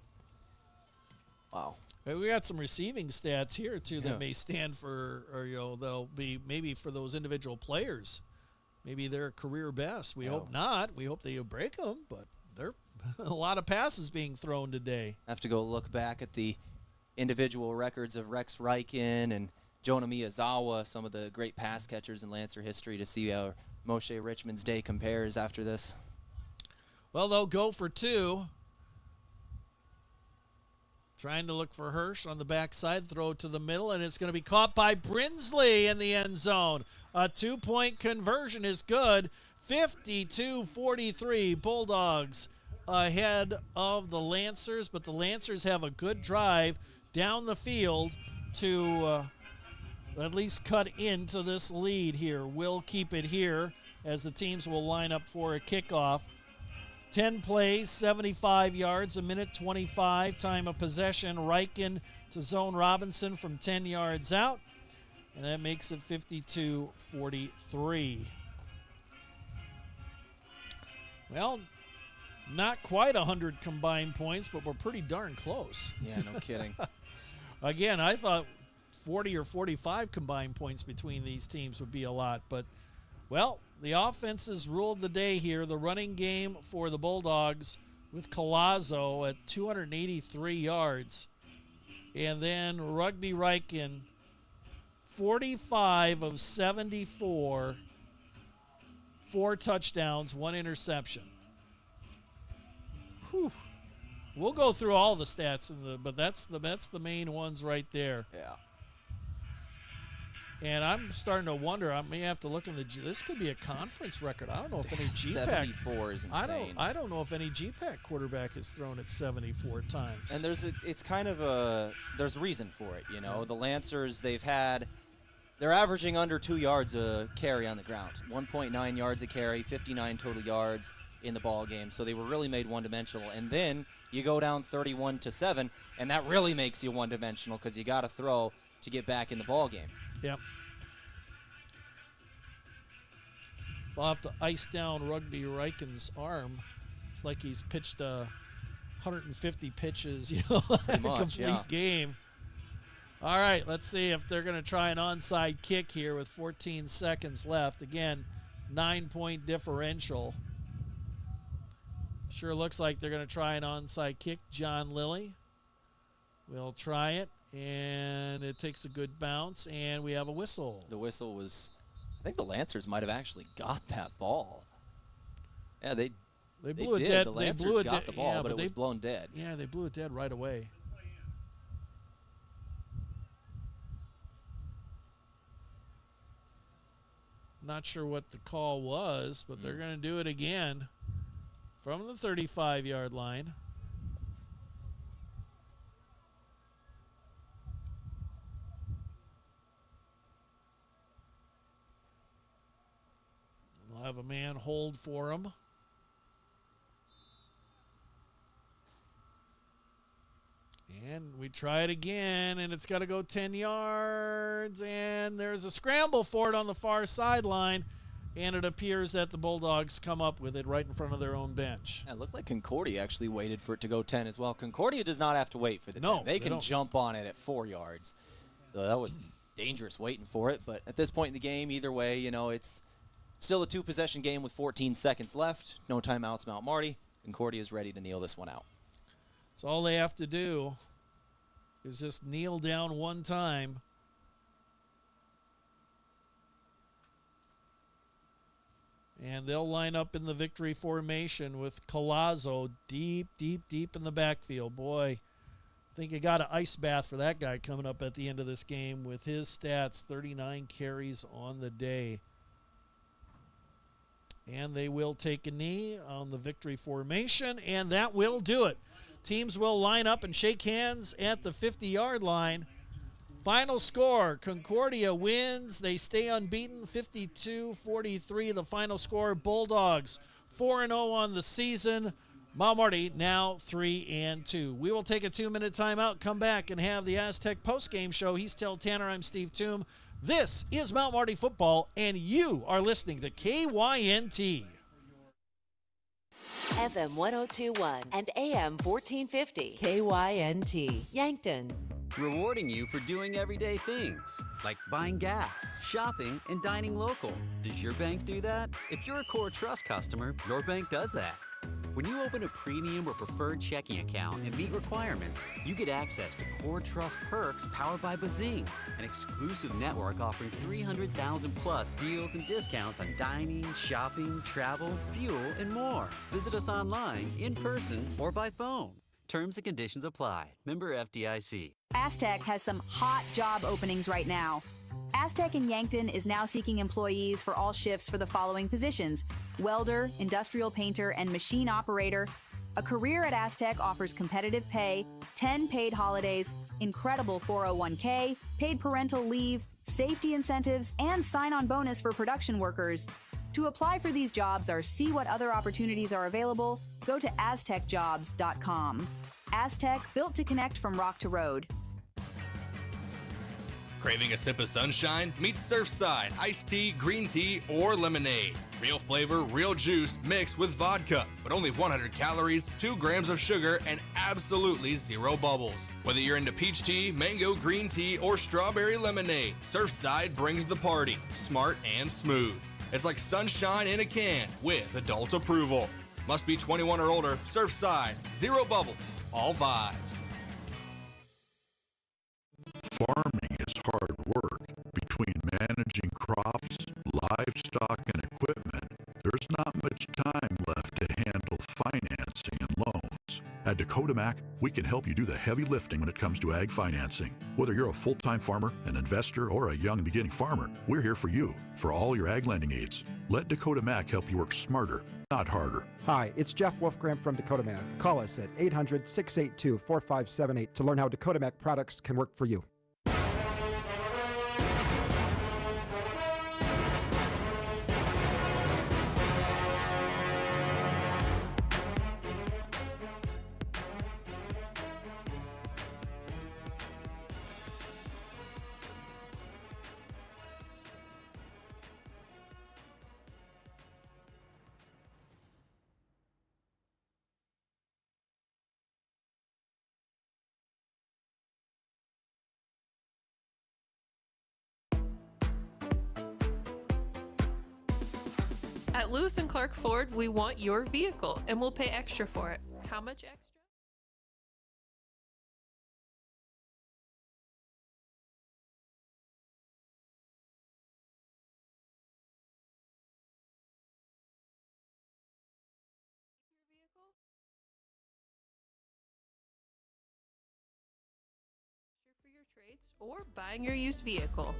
Wow. We got some receiving stats here, too, that may stand for, or, you know, they'll be maybe for those individual players. Maybe their career best. We hope not. We hope they break them, but there are a lot of passes being thrown today. I have to go look back at the individual records of Rex Riken and Jonah Miyazawa, some of the great pass catchers in Lancer history, to see how Moshe Richmond's day compares after this. Well, they'll go for 2. Trying to look for Hirsch on the backside, throw to the middle, and it's going to be caught by Brinsley in the end zone. A 2-point conversion is good. 52-43, Bulldogs ahead of the Lancers, but the Lancers have a good drive down the field to at least cut into this lead here. We'll keep it here as the teams will line up for a kickoff. 10 plays, 75 yards, a minute 25, time of possession. Riken to zone Robinson from 10 yards out, and that makes it 52-43. Well, not quite 100 combined points, but we're pretty darn close. Yeah, no kidding. Again, I thought 40 or 45 combined points between these teams would be a lot, but, well, the offenses ruled the day here. The running game for the Bulldogs with Collazo at 283 yards. And then Rugby Riken, 45 of 74, 4 touchdowns, 1 interception. Whew. We'll go through all the stats, but that's the main ones right there. Yeah. And I'm starting to wonder. I may have to look in this could be a conference record. I don't know if any GPAC. 74 is insane. I don't know if any GPAC quarterback is thrown it 74 times. And there's reason for it. You know, the Lancers, they're averaging under 2 yards a carry on the ground. 1.9 yards a carry, 59 total yards in the ball game. So they were really made one-dimensional. And then you go down 31-7, and that really makes you one-dimensional because you got to throw to get back in the ball game. Yep. I'll have to ice down Rugby Reichen's arm. It's like he's pitched 150 pitches, Pretty much, complete game. All right, let's see if they're going to try an onside kick here with 14 seconds left. Again, 9-point differential. Sure looks like they're going to try an onside kick. John Lilly will try it. And it takes a good bounce, and we have a whistle. The whistle was, I think the Lancers might have actually got that ball. Yeah, they blew it did. dead. The Lancers got the ball, but it was blown dead. Yeah, they blew it dead right away. Not sure what the call was, but they're going to do it again from the 35-yard line. We'll have a man hold for him. And we try it again, and it's got to go 10 yards, and there's a scramble for it on the far sideline, and it appears that the Bulldogs come up with it right in front of their own bench. Yeah, it looked like Concordia actually waited for it to go 10 as well. Concordia does not have to wait for the 10. They can jump on it at 4 yards. So that was dangerous waiting for it, but at this point in the game, either way, it's still a 2-possession game with 14 seconds left. No timeouts, Mount Marty. Concordia is ready to kneel this one out. So all they have to do is just kneel down one time. And they'll line up in the victory formation with Collazo deep in the backfield. Boy, I think you got an ice bath for that guy coming up at the end of this game with his stats, 39 carries on the day. And they will take a knee on the victory formation, and that will do it. Teams will line up and shake hands at the 50-yard line. Final score, Concordia wins. They stay unbeaten, 52-43. The final score, Bulldogs 4-0 on the season. Mount Marty now 3-2. We will take a 2-minute timeout, come back, and have the Aztec postgame show. He's Tehl Tanner. I'm Steve Thum. This is Mount Marty Football, and you are listening to KYNT. FM 1021 and AM 1450. KYNT, Yankton. Rewarding you for doing everyday things, like buying gas, shopping, and dining local. Does your bank do that? If you're a Core Trust customer, your bank does that. When you open a premium or preferred checking account and meet requirements, you get access to Core Trust perks powered by Bazing, an exclusive network offering 300,000 plus deals and discounts on dining, shopping, travel, fuel, and more. Visit us online, in person, or by phone. Terms and conditions apply. Member FDIC. Aztec has some hot job openings right now. Aztec in Yankton is now seeking employees for all shifts for the following positions: welder, industrial painter, and machine operator. A career at Aztec offers competitive pay, 10 paid holidays, incredible 401k, paid parental leave, safety incentives, and sign-on bonus for production workers. To apply for these jobs or see what other opportunities are available, go to aztecjobs.com. Aztec, built to connect from rock to road. Craving a sip of sunshine? Meet Surfside, iced tea, green tea, or lemonade. Real flavor, real juice mixed with vodka, but only 100 calories, 2 grams of sugar, and absolutely 0 bubbles. Whether you're into peach tea, mango green tea, or strawberry lemonade, Surfside brings the party, smart and smooth. It's like sunshine in a can with adult approval. Must be 21 or older. Surfside, 0 bubbles, all vibes. Farming is hard work. Between managing crops, livestock, and equipment, there's not much time left to handle financing and loans. At Dakota Mac, we can help you do the heavy lifting when it comes to ag financing. Whether you're a full-time farmer, an investor, or a young beginning farmer, we're here for you for all your ag lending needs. Let Dakota Mac help you work smarter, not harder. Hi, it's Jeff Wolfgram from Dakota Mac. Call us at 800-682-4578 to learn how Dakota Mac products can work for you. At Lewis and Clark Ford, we want your vehicle, and we'll pay extra for it. How much extra? For your trades or buying your used vehicle.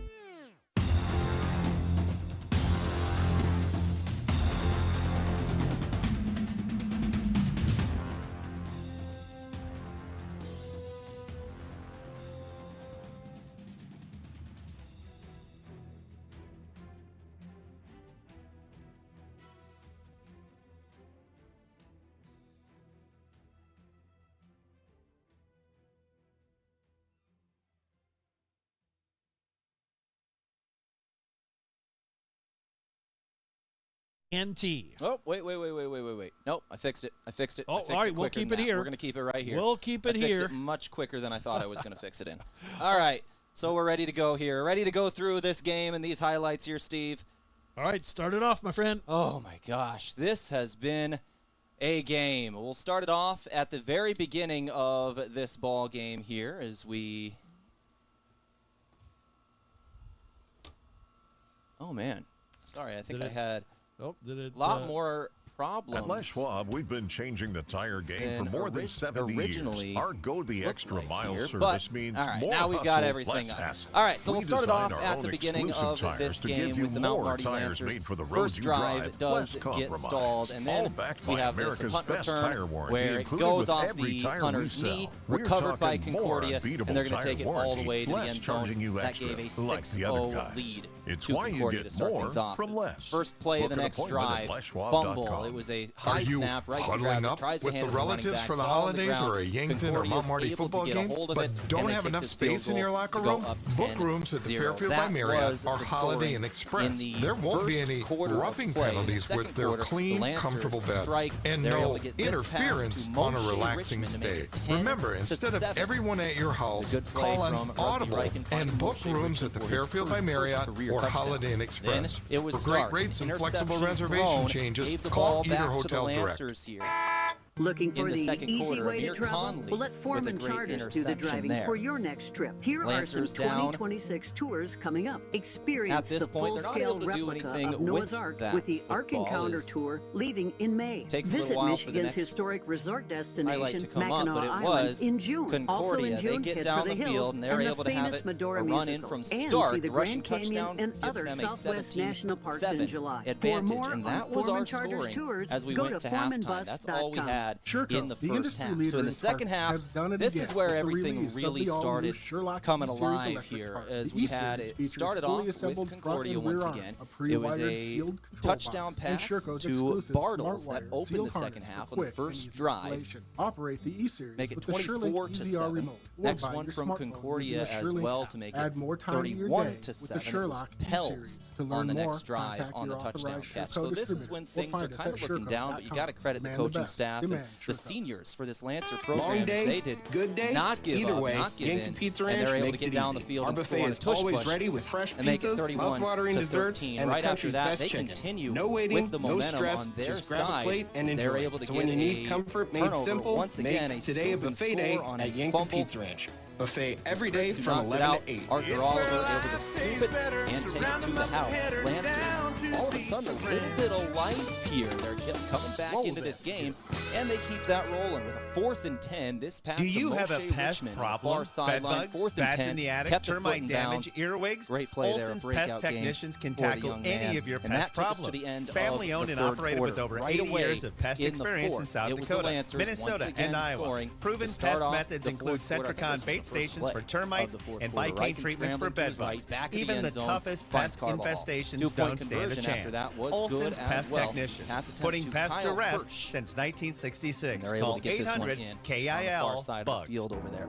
NT. Oh, wait. Nope, I fixed it. Oh, all right, we'll keep it here. We're going to keep it right here. We'll keep it I fixed here. it much quicker than I thought I was going to fix it in. All right, so we're ready to go here. Ready to go through this game and these highlights here, Steve. All right, start it off, my friend. Oh, my gosh. This has been a game. We'll start it off at the very beginning of this ball game here as we... Oh, man. Sorry, I think I had... Oh, did it? A lot more problems. At Les Schwab, we've been changing the tire game for more than 70 years. Our Go the Extra Mile service means more now we've got hustle, everything less up. hassle. All right, so We we'll start it designed off our at own the beginning exclusive of this tires to give game you with the Mount more Marty tires Lancers. made for the roads First you drive drive, does less get compromise. stalled, and All then backed we by have this America's punt best return tire warranty, where it included goes with off every the tire punter's we knee, sell. We're recovered by talking more Concordia, unbeatable and they're going to tire take it all warranty, the way to the less end zone. charging you That extra, gave a like the other 6-0 guys. lead It's to why you Concordia get to start more things off. from less. First play of the Book an next appointment at drive, leschwab.com. fumble. It was a Are high you snap, right to huddling grab it, up tries to with hand the it to running relatives back, for the ball on the holidays ground. or a Yankton or Concordia Mount is Marty able football to get a game, hold of but it, don't and they have kick enough this field space in your goal locker to go room? up Book 10-0. rooms at the Fairfield by That Marriott was or the Holiday Inn scoring Express. in the There won't be first any quarter of roughing play. In the penalties second with their quarter, clean, the Lancers comfortable beds strike. and They're able no to get this pass interference to on a Moshe relaxing Richmond to make stay. it 10 Remember, to instead of 7. everyone at your house, Good play call from on Murphy Audible Reich and find and book Moshe rooms Richmond at the for his Fairfield by first Marriott career or touchdown. Holiday Inn Then Express. it was For great Stark. rates and Interception flexible reservation thrown, changes, gave the call ball either back Hotel to the Direct. Lancers here. Looking for In the the second easy quarter, way to Amir travel? Conley Well, let with a Foreman great Charters do the interception driving there. for your next trip. Here Lancers are some down. 2026 tours coming up. Experience At this the point, they're not full-scale able to do replica anything of Noah's with Ark that with the Ark football Encounter is- Tour leaving in May. Takes a little Visit while for the Michigan's next historic resort highlight destination, to come up, Mackinac but it Island, was in June. Also in Concordia. June, They get head down for the hills field, and they're the able to have famous it Medora a run in musical, from and see Stark. the The rushing Grand Canyon touchdown and gives other them a Southwest 17-7 National Parks in July. For advantage, more and on that was Foreman our Charters scoring tours, as we go went to to halftime. That's all we foremanbus.com. had Sherco, in the the first industry half. leader So in the in second parks, half, has done it this again is where with the everything release of really the all-new started Sherlock coming E-Series alive electric here. car. As The we E-Series had it features started fully off with assembled front Concordia and once rear arm, again. a It was pre-wired a sealed control touchdown box, and pass Sherco's to exclusive Bartles smart that wire opened seal the second harness half for on the quick and first easy drive. installation. Operate the E-Series Make it with the Sherlink 24-7. EZR remote. Or Next buy one your from smartphone Concordia using the as Sherlink well app. to make Add it more time to your day 31-7. with the It was Sherlock Pels E-Series. To learn on the more, next drive contact on the your touchdown authorized catch. Sherco So this is distributor when or things find are us kind at of looking down, but you got to credit the Demand the coaching best. staff and Demand the Sherco. seniors for this Lancer program. Long day, They did good day, not give either up, way, not give Yankton in, Pizza and Ranch they're able makes to get it down easy. the field Our and buffet score on a is tush always push ready with fresh and make it pizzas, 31 mouth-watering to desserts, 13. and Right the after country's that, best they chicken. continue No waiting, with the no momentum stress, on their just grab side. a plate and They're enjoy. able to So get when you a need comfort made turnover. simple, Once again, make a today a scoop and buffet day score on at a Yankton fumble. Pizza Ranch. Buffet every day Scripps, who from knocked it 11 out. to 8. Arthur Oliver able to scoop it and take it to the house. Lancers, all of a sudden, a little bit of life here. They're coming back into this game, and they keep that rolling with a 4th and 10. This pass Do you to have a Moshe pest Richmond, problem? far sideline, Bed bugs, 4th and bats 10. in the attic, Kept the foot termite in damage, bounds. earwigs? Great play Olson's there. A Pest breakout game Technicians can for the tackle young any man. of your And pest that took us to problems. the end Family of owned the and third operated quarter. with over Right 80 away years of pest in the experience in fourth, South it was the Dakota, Lancers Minnesota, once again and Iowa. scoring Proven to start pest off methods the include fourth quarter. I think Centricon this was bait the first stations play for of termites the fourth and quarter. bicane treatments for bed bugs. Back to the Even end the zone, toughest finds pest Carvajal. infestations Two-point don't stand a conversion after chance. that was Olson's good as Pest well. Technicians, Pass attempt putting to pests to Kyle rest Hirsch. since 1966. They're able Call to get this one 800 in on the far KIL side of Bugs. the field over there.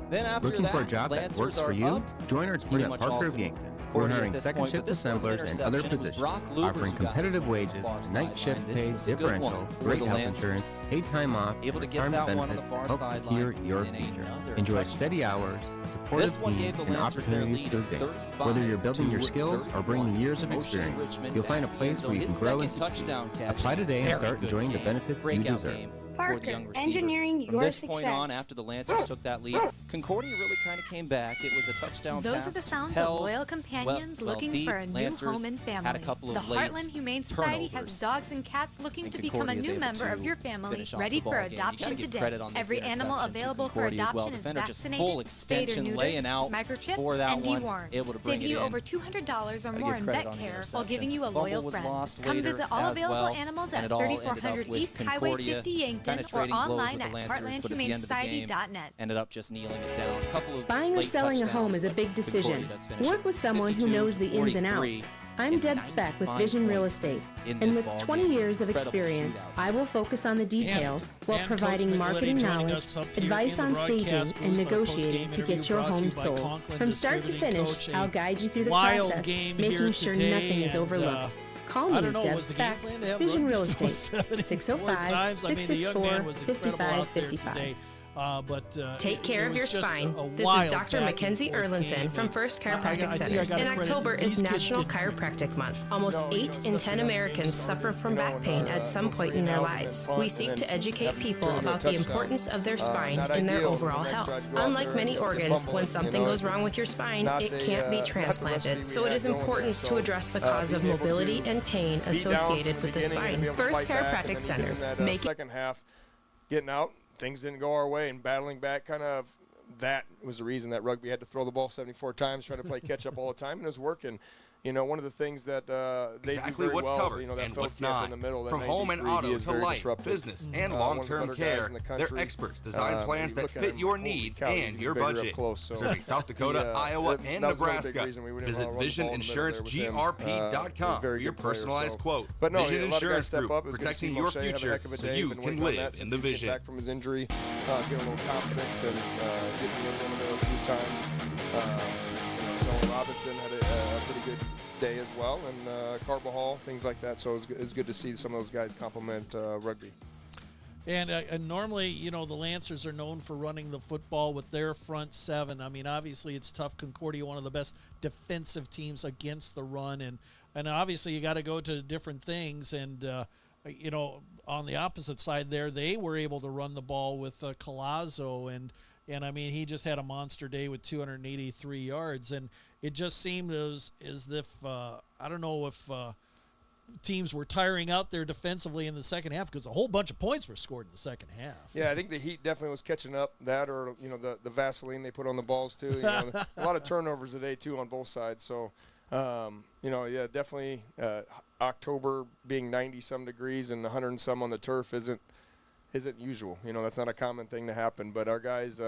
Then after Looking that, for a job that Lancers works for are you? up. Join our team Pretty at much Parker all of Yankton. We're Concordia at hiring this second point, shift but this was an assemblers and other interception. It was positions, Brock Luber offering who got this competitive one on the wages, far night sideline. shift This pay was a good differential, one for great the health Lancers. insurance, paid time off, Able to get retirement that one on the benefits, far help sideline secure your in future. another Enjoy touchdown steady pass. hours, a supportive This one team, gave the and Lancers their opportunities lead to of advance. 35 Whether you're building your to skills or bringing years of Moshe experience, Richmond you'll find a back place in where you the can end grow zone. and His second succeed. touchdown catch. Apply today and Very start good enjoying the game. benefits you Breakout deserve. game for the Parker, young receiver. engineering From your this point on, success. after the Lancers took that lead, Concordia really kind of came back. It was a touchdown Those pass. are the sounds Tehl. of loyal companions looking the for a new Lancers home and family. had a couple The of late Heartland Humane Society has turnovers. dogs and cats looking And to become a Concordia is new able member to of your family, finish off ready the ball for game. You adoption gotta give today. credit on this Every animal interception to available for Concordia as well. adoption is Defender just vaccinated, full spayed or extension neutered, laying out microchipped, for that and one, dewormed. able to bring Save it you in. over $200 or Gotta more give in credit vet on the care while interception. giving you a Fumble loyal was friend. lost Come later visit all as available well, animals and at it all ended up 3400 with East Highway Concordia 50 Yankton kinda or trading blows online with at the Lancers, but at the end of the game, heartlandhumanesociety.net. ended up just kneeling it down. A couple of Buying or late selling a home is a touchdowns, big but decision. Concordia does finish Work it with someone who knows the ins and 52-43 outs. I'm Deb Speck with Vision Real Estate, and with 20 years of experience, I will focus on the details while providing marketing knowledge, advice on staging, and negotiating to get your home sold. From start to finish, I'll guide you through the process, making sure nothing is overlooked. Call me, Deb Speck, Vision Real Estate, 605-664-5555. Take care of your spine. This is Dr. Mackenzie Erlinson from First Chiropractic Centers. In October is National Chiropractic Month. Almost 8 in 10 Americans suffer from back pain at some point in their lives. We seek to educate people about the importance of their spine and their overall health. Unlike many organs, when something goes wrong with your spine, it can't be transplanted. So it is important to address the cause of mobility and pain associated with the spine. First Chiropractic Centers. Make second half, getting out. Things didn't go our way, and battling back that was the reason that rugby had to throw the ball 74 times, trying to play catch up all the time, and it was working. You know, one of the things that they do very what's well, covered you know, that and Phil what's Kemp not. in the middle, that From home and auto to life, disruptive. business, and One of the long-term better care, guys in the they're country. experts design plans You that look at fit him, your holy needs cow, he's and even your bigger up budget. close, so Serving South Dakota, Iowa, and that was another big Nebraska. reason we didn't Visit wanna run the Vision ball in the middle Insurance there with him. GRP.com for Very your good player, personalized so. quote. But no, Vision a lot of guys Insurance step Group, up. It was good to see protecting your Moshe have a future heck of a so day. you Been can working on live that in since the he's getting Vision. back from his injury, getting a little confidence and getting the end zone there a few times. Tony Robinson had a pretty good day as well, and Carvajal, things like that. So it's good to see some of those guys complement rugby. And normally, you know, the Lancers are known for running the football with their front seven. I mean, obviously it's tough. Concordia, one of the best defensive teams against the run, and obviously you got to go to different things. And you know, on the opposite side there, they were able to run the ball with Collazo, and I mean, he just had a monster day with 283 yards, and it just seemed as if I don't know if teams were tiring out there defensively in the second half, because a whole bunch of points were scored in the second half. Yeah, I think the Heat definitely was catching up. That, or you know, the Vaseline they put on the balls too. You know, a lot of turnovers today too on both sides. So you know, yeah, definitely October being 90-some degrees and 100 and some on the turf isn't usual. You know, that's not a common thing to happen. But our guys,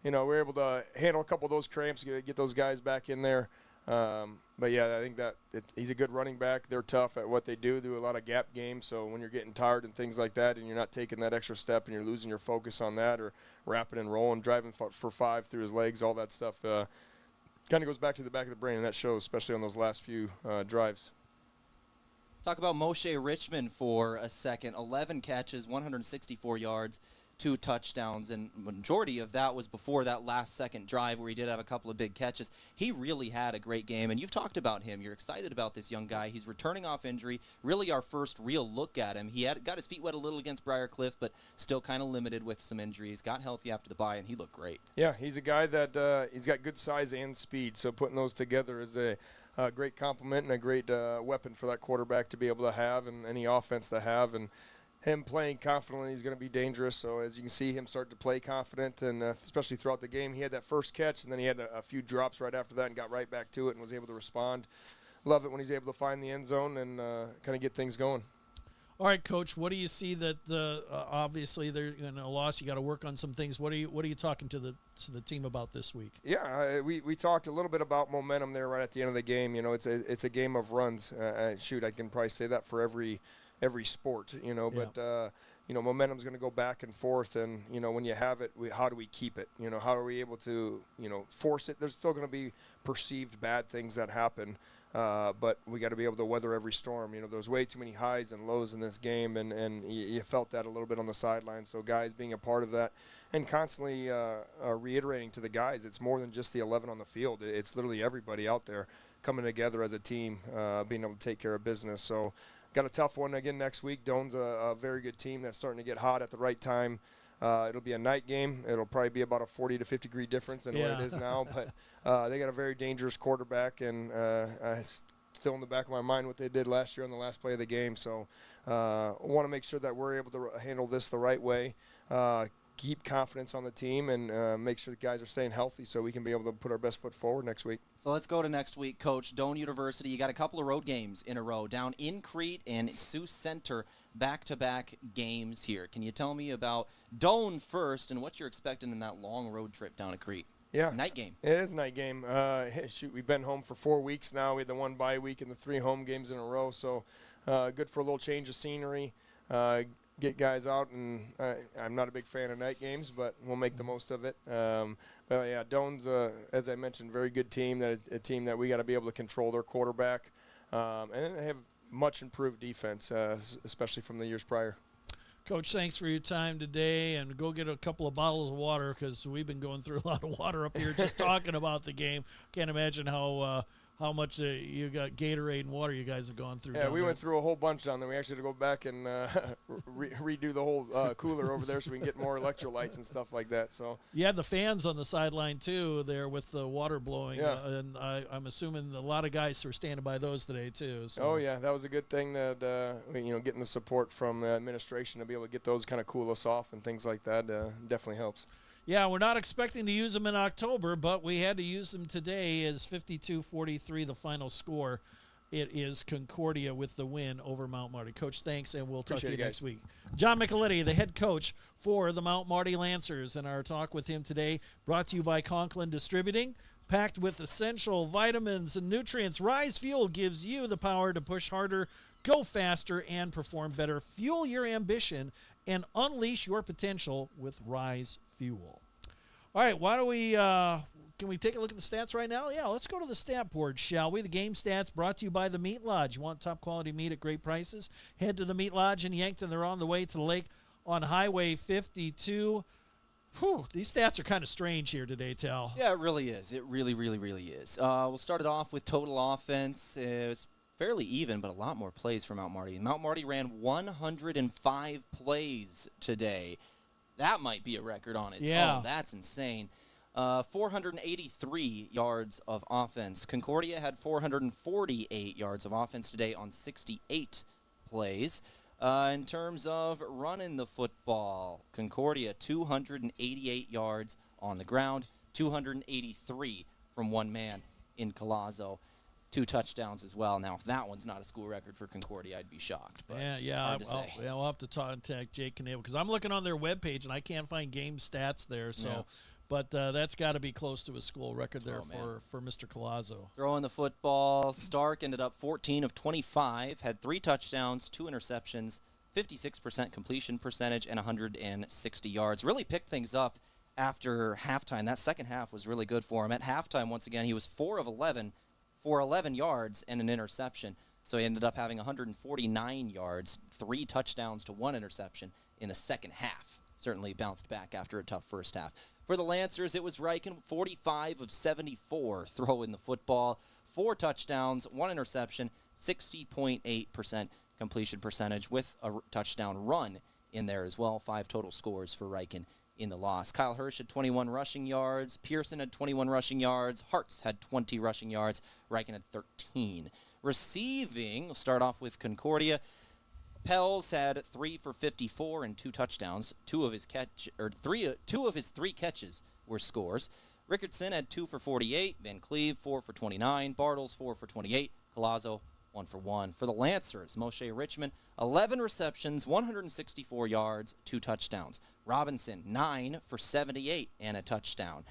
you know, we're able to handle a couple of those cramps, get those guys back in there. But yeah, I think that he's a good running back. They're tough at what they do a lot of gap games. So when you're getting tired and things like that, and you're not taking that extra step and you're losing your focus on that, or wrapping and rolling, driving for 5 through his legs, all that stuff kind of goes back to the back of the brain, and that shows, especially on those last few drives. Talk about Moshe Richmond for a second. 11 catches, 164 yards, 2 touchdowns, and majority of that was before that last second drive where he did have a couple of big catches. He really had a great game, and you've talked about him. You're excited about this young guy. He's returning off injury, really our first real look at him. He got his feet wet a little against Briarcliff, but still kind of limited with some injuries. Got healthy after the bye, and he looked great. Yeah, he's a guy that he's got good size and speed, so putting those together is a great compliment and a great weapon for that quarterback to be able to have and any offense to have. And him playing confidently is going to be dangerous. So as you can see him start to play confident, and especially throughout the game, he had that first catch, and then he had a few drops right after that and got right back to it and was able to respond. Love it when he's able to find the end zone and kind of get things going. All right, Coach, what do you see that obviously they're in a loss? You got to work on some things. What are you talking to the team about this week? Yeah, we talked a little bit about momentum there right at the end of the game. You know, it's a game of runs. Shoot, I can probably say that for every sport, you know, but, you know, momentum's going to go back and forth. And, you know, when you have it, how do we keep it? You know, how are we able to, you know, force it? There's still going to be perceived bad things that happen, but we got to be able to weather every storm. You know, there's way too many highs and lows in this game, and you felt that a little bit on the sideline. So guys being a part of that and constantly reiterating to the guys, it's more than just the 11 on the field. It's literally everybody out there coming together as a team, being able to take care of business. So, got a tough one again next week. Doan's a very good team that's starting to get hot at the right time. It'll be a night game. It'll probably be about a 40 to 50 degree difference than what it is now. But they got a very dangerous quarterback, and still in the back of my mind what they did last year on the last play of the game. So I want to make sure that we're able to handle this the right way. Keep confidence on the team and make sure the guys are staying healthy so we can be able to put our best foot forward next week. So let's go to next week, Coach. Doan University, you got a couple of road games in a row down in Crete and Sioux Center, back-to-back games here. Can you tell me about Doan first and what you're expecting in that long road trip down to Crete? Yeah. Night game. It is a night game. Shoot, we've been home for 4 weeks now. We had the one bye week and the 3 home games in a row, so good for a little change of scenery. Get guys out, and I'm not a big fan of night games, but we'll make the most of it. But yeah, Doan's, as I mentioned, very good team. A team that we got to be able to control their quarterback, and then they have much improved defense, especially from the years prior. Coach, thanks for your time today, and go get a couple of bottles of water because we've been going through a lot of water up here just talking about the game. Can't imagine how much you got Gatorade and water you guys have gone through. Yeah, we went through a whole bunch down there. We actually had to go back and redo the whole cooler over there so we can get more electrolytes and stuff like that. So you had the fans on the sideline too there with the water blowing, yeah. And I'm assuming a lot of guys were standing by those today too. So. Oh yeah, that was a good thing that getting the support from the administration to be able to get those kind of cool us off and things like that definitely helps. Yeah, we're not expecting to use them in October, but we had to use them today. Is 52-43 the final score. It is Concordia with the win over Mount Marty. Coach, thanks, and we'll talk to you next week. John Micheletti, the head coach for the Mount Marty Lancers, and our talk with him today brought to you by Conklin Distributing. Packed with essential vitamins and nutrients, Rise Fuel gives you the power to push harder, go faster, and perform better. Fuel your ambition and unleash your potential with Rise Fuel. All right, why don't we can we take a look at the stats right now? Yeah, let's go to the stat board, shall we? The game stats brought to you by the Meat Lodge. You want top quality meat at great prices? Head to the Meat Lodge in Yankton. They're on the way to the lake on Highway 52. Whew, these stats are kind of strange here today, Tehl. Yeah, it really is. It really, really, really is. We'll start it off with total offense. It's fairly even, but a lot more plays for Mount Marty. Mount Marty ran 105 plays today. That might be a record on its own. That's insane. 483 yards of offense. Concordia had 448 yards of offense today on 68 plays. In terms of running the football, Concordia 288 yards on the ground, 283 from one man in Collazo. 2 touchdowns as well. Now, if that one's not a school record for Concordia, I'd be shocked. But hard to say. We'll have to contact Jake Knable because I'm looking on their webpage and I can't find game stats there. So, yeah. But that's got to be close to a school record there for Mr. Collazo. Throwing the football, Stark ended up 14 of 25, had 3 touchdowns, 2 interceptions, 56% completion percentage, and 160 yards. Really picked things up after halftime. That second half was really good for him. At halftime, once again, he was 4 of 11 for 11 yards and an interception. So he ended up having 149 yards, 3 touchdowns to 1 interception in the second half. certainly bounced back after a tough first half. For the Lancers, it was Riken, 45 of 74 throwing the football, 4 touchdowns, 1 interception, 60.8% completion percentage with a touchdown run in there as well. 5 total scores for Riken in the loss. Kyle Hirsch had 21 rushing yards. Pearson had 21 rushing yards. Hartz had 20 rushing yards. Riken had 13. Receiving, we'll start off with Concordia. Pels had 3 for 54 and 2 touchdowns. Two of his 3 catches were scores. Rickardson had 2 for 48. Van Cleve 4 for 29. Bartles 4 for 28. Colazzo 1 for 1. For the Lancers, Moshe Richmond 11 receptions, 164 yards, 2 touchdowns. Robinson 9 for 78 and a touchdown.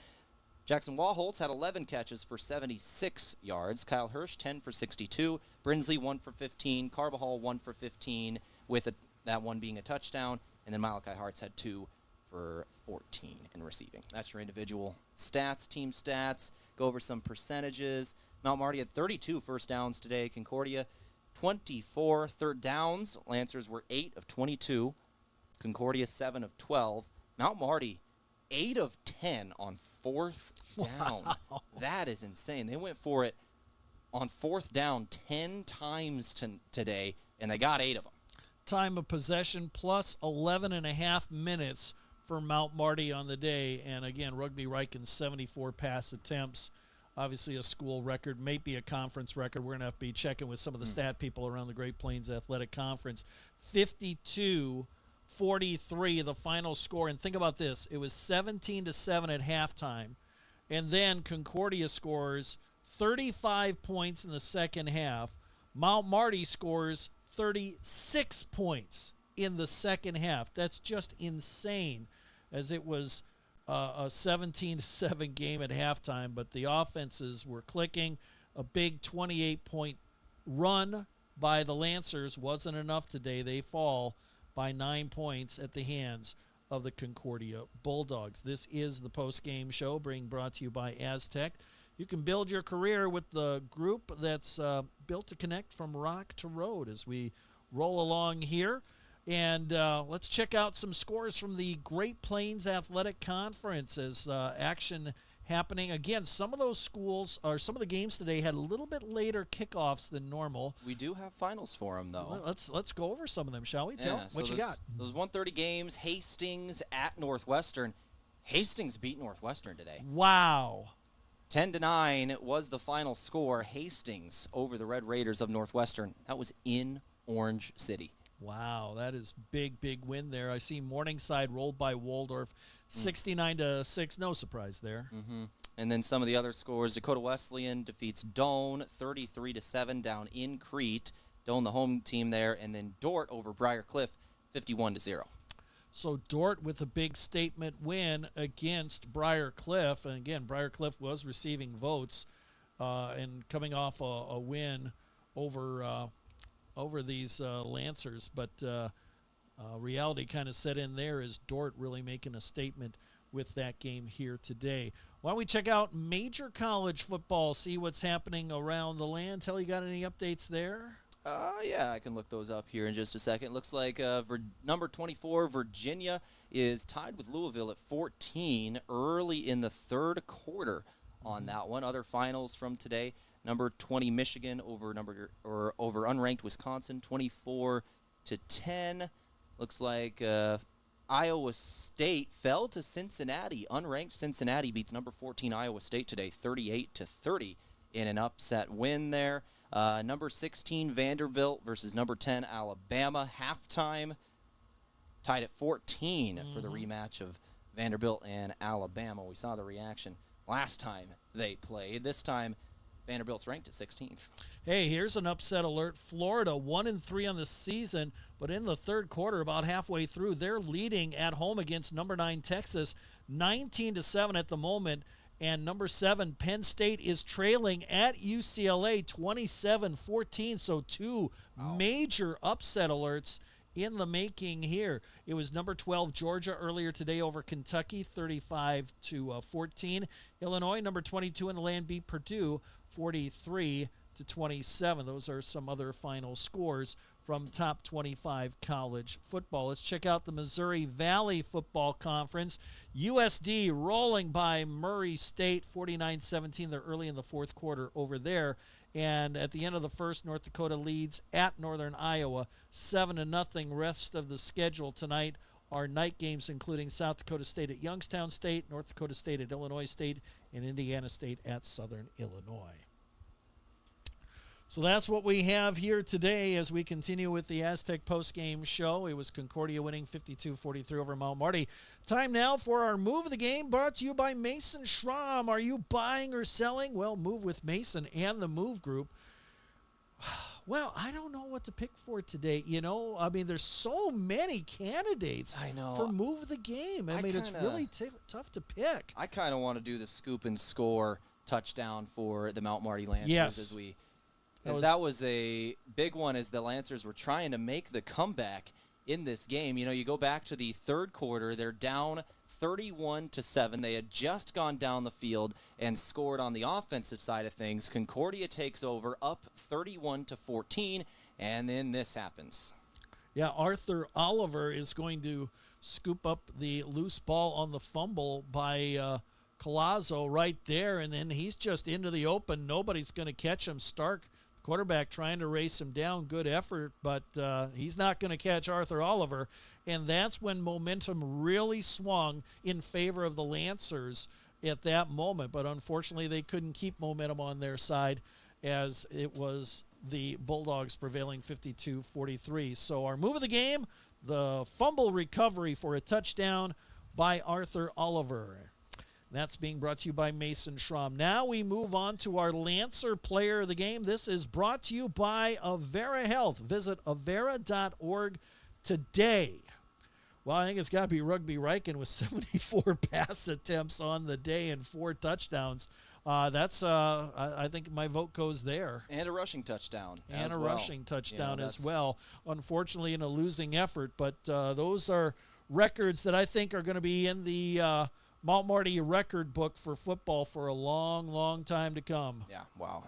Jackson Wallholtz had 11 catches for 76 yards. Kyle Hirsch, 10 for 62. Brinsley, 1 for 15. Carbajal, 1 for 15, with that one being a touchdown. And then Malachi Hartz had 2 for 14 in receiving. That's your individual stats, team stats. Go over some percentages. Mount Marty had 32 first downs today. Concordia, 24 third downs. Lancers were 8 of 22. Concordia, 7 of 12. Mount Marty, 8 of 10 on 4th down. Wow. That is insane. They went for it on 4th down 10 times today, and they got 8 of them. Time of possession plus 11 and a half minutes for Mount Marty on the day. And again, Rugby Riken, 74 pass attempts. Obviously a school record, maybe a conference record. We're going to have to be checking with some of the stat people around the Great Plains Athletic Conference. 52-43, the final score. And think about this. It was 17-7 at halftime. And then Concordia scores 35 points in the second half. Mount Marty scores 36 points in the second half. That's just insane, as it was a 17-7 game at halftime, but the offenses were clicking. A big 28-point run by the Lancers wasn't enough today. They fall by 9 points at the hands of the Concordia Bulldogs. This is the post-game show being brought to you by Aztec. You can build your career with the group that's built to connect from rock to road as we roll along here. And let's check out some scores from the Great Plains Athletic Conference as action happening. Again, some of those schools, or some of the games today, had a little bit later kickoffs than normal. We do have finals for them, though. Let's go over some of them, shall we? Tehl, what you got? Those 1:30 games, Hastings at Northwestern. Hastings beat Northwestern today. Wow. 10-9 was the final score. Hastings over the Red Raiders of Northwestern. That was in Orange City. Wow, that is big win there. I see Morningside rolled by Waldorf, 69-6. No surprise there. And then some of the other scores: Dakota Wesleyan defeats Doane 33-7 down in Crete. Doane, the home team there, and then Dort over Briar Cliff 51-0. So Dort with a big statement win against Briar Cliff, and again, Briar Cliff was receiving votes and coming off a win over these Lancers, but reality kind of set in there as Dort really making a statement with that game here today. Why don't we check out major college football, see what's happening around the land? Tehl, you got any updates there? Yeah, I can look those up here in just a second. Looks like number 24, Virginia, is tied with Louisville at 14 early in the third quarter on that one. Other finals from today: number 20, Michigan over unranked Wisconsin, 24-10. Looks like Iowa State fell to Cincinnati. Unranked Cincinnati beats number 14 Iowa State today, 38-30 in an upset win there. Number 16 Vanderbilt versus number 10 Alabama. Halftime tied at 14 for the rematch of Vanderbilt and Alabama. We saw the reaction last time they played. This time Vanderbilt's ranked at 16th. Hey, here's an upset alert. Florida 1-3 on the season, but in the third quarter, about halfway through, they're leading at home against number 9 Texas, 19-7 at the moment. And number 7 Penn State is trailing at UCLA 27-14. So two major upset alerts in the making here. It was number 12 Georgia earlier today over Kentucky, 35-14. Illinois, number 22 in the land, beat Purdue 43-27. Those are some other final scores from top 25 college football. Let's check out the Missouri Valley Football Conference. USD rolling by Murray State 49-17. They're early in the fourth quarter over there. And at the end of the first, North Dakota leads at Northern Iowa 7-0. Rest of the schedule tonight are night games, including South Dakota State at Youngstown State, North Dakota State at Illinois State, and Indiana State at Southern Illinois. So that's what we have here today as we continue with the Aztec postgame show. It was Concordia winning 52-43 over Mount Marty. Time now for our Move of the Game, brought to you by Mason Schramm. Are you buying or selling? Well, move with Mason and the Move Group. Well, I don't know what to pick for today. You know, I mean, there's so many candidates for Move of the Game. I mean, it's really tough to pick. I kind of want to do the scoop and score touchdown for the Mount Marty Lancers Yes. That was a big one as the Lancers were trying to make the comeback in this game. You know, you go back to the third quarter, they're down 31-7. They had just gone down the field and scored on the offensive side of things. Concordia takes over, up 31-14, and then this happens. Yeah, Arthur Oliver is going to scoop up the loose ball on the fumble by Collazo right there, and then he's just into the open. Nobody's going to catch him. Stark, quarterback, trying to race him down. Good effort, but he's not going to catch Arthur Oliver. And that's when momentum really swung in favor of the Lancers at that moment. But unfortunately, they couldn't keep momentum on their side as it was the Bulldogs prevailing 52-43. So our move of the game, the fumble recovery for a touchdown by Arthur Oliver. That's being brought to you by Mason Schramm. Now we move on to our Lancer player of the game. This is brought to you by Avera Health. Visit avera.org today. Well, I think it's got to be Rugby Riken with 74 pass attempts on the day and 4 touchdowns. I think my vote goes there. And a rushing touchdown. And a rushing touchdown as well. Unfortunately, in a losing effort. But those are records that I think are going to be in the Mount Marty record book for football for a long, long time to come. Yeah, wow.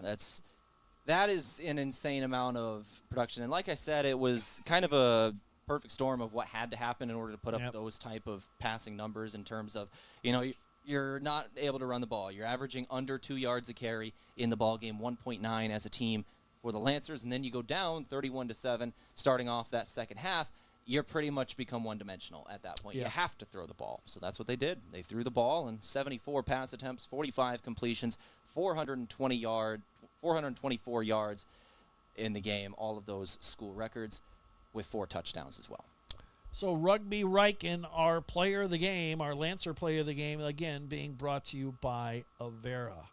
That is an insane amount of production. And like I said, it was kind of a perfect storm of what had to happen in order to put up those type of passing numbers in terms of, you know, you're not able to run the ball. You're averaging under 2 yards a carry in the ball game, 1.9 as a team for the Lancers, and then you go down 31-7 starting off that second half. You're pretty much become one-dimensional at that point. You have to throw the ball. So that's what they did. They threw the ball, and 74 pass attempts, 45 completions, 424 yards in the game, all of those school records with 4 touchdowns as well. So Rugby Riken, our player of the game, our Lancer player of the game, again, being brought to you by Avera.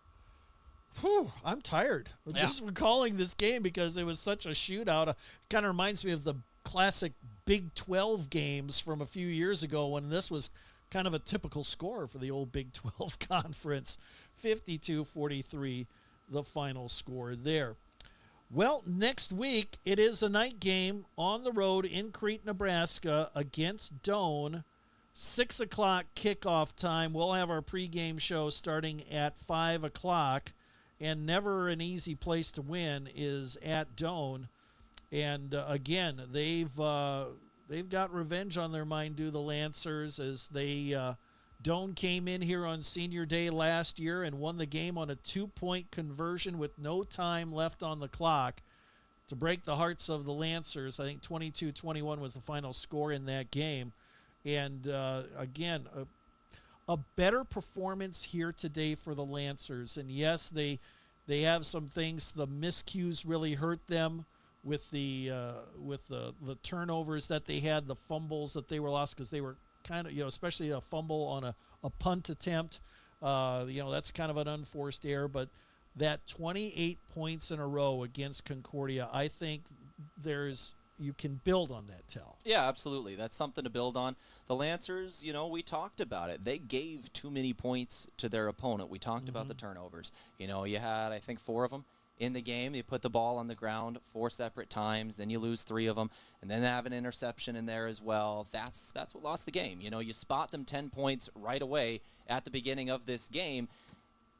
Whew, I'm tired just recalling this game because it was such a shootout. It kind of reminds me of the classic Big 12 games from a few years ago when this was kind of a typical score for the old Big 12 conference. 52-43, the final score there. Well, next week it is a night game on the road in Crete, Nebraska against Doane. 6 o'clock kickoff time. We'll have our pregame show starting at 5 o'clock. And never an easy place to win is at Doane. And again, they've got revenge on their mind, do the Lancers, as Doane came in here on senior day last year and won the game on a 2-point conversion with no time left on the clock to break the hearts of the Lancers. I think 22-21 was the final score in that game. And again, a better performance here today for the Lancers. And yes, they have some things. The miscues really hurt them with the turnovers that they had, the fumbles that they were lost because they were kind of, especially a fumble on a punt attempt. That's kind of an unforced error. But that 28 points in a row against Concordia, I think you can build on that, Tehl. Yeah, absolutely. That's something to build on. The Lancers, we talked about it. They gave too many points to their opponent. We talked about the turnovers. You had, I think, 4 of them in the game. You put the ball on the ground 4 separate times, then you lose 3 of them, and then have an interception in there as well. That's what lost the game. You spot them 10 points right away at the beginning of this game,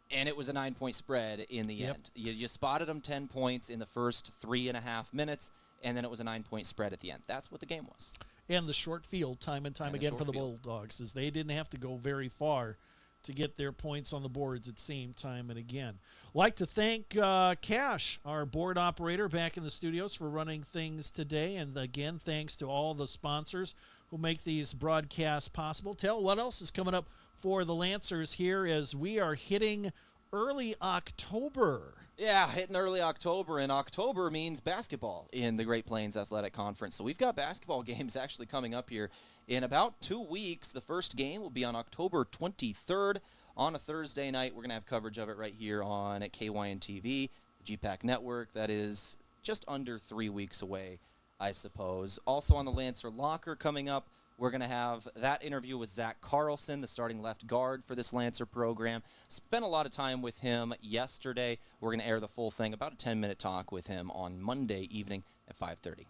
and it was a 9-point spread in the end. You spotted them 10 points in the first 3.5 minutes, and then it was a 9-point spread at the end. That's what the game was. And the short field time and time again for the Bulldogs, as they didn't have to go very far to get their points on the boards, it seemed, time and again. Like to thank Cash, our board operator, back in the studios for running things today. And again, thanks to all the sponsors who make these broadcasts possible. Tehl, what else is coming up for the Lancers here as we are hitting early October? Yeah, hitting early October, and October means basketball in the Great Plains Athletic Conference. So we've got basketball games actually coming up here in about 2 weeks. The first game will be on October 23rd on a Thursday night. We're going to have coverage of it right here on at KYN-TV, the GPAC Network. That is just under 3 weeks away, I suppose. Also on the Lancer Locker coming up, we're going to have that interview with Zach Carlson, the starting left guard for this Lancer program. Spent a lot of time with him yesterday. We're going to air the full thing, about a 10-minute talk with him on Monday evening at 5:30.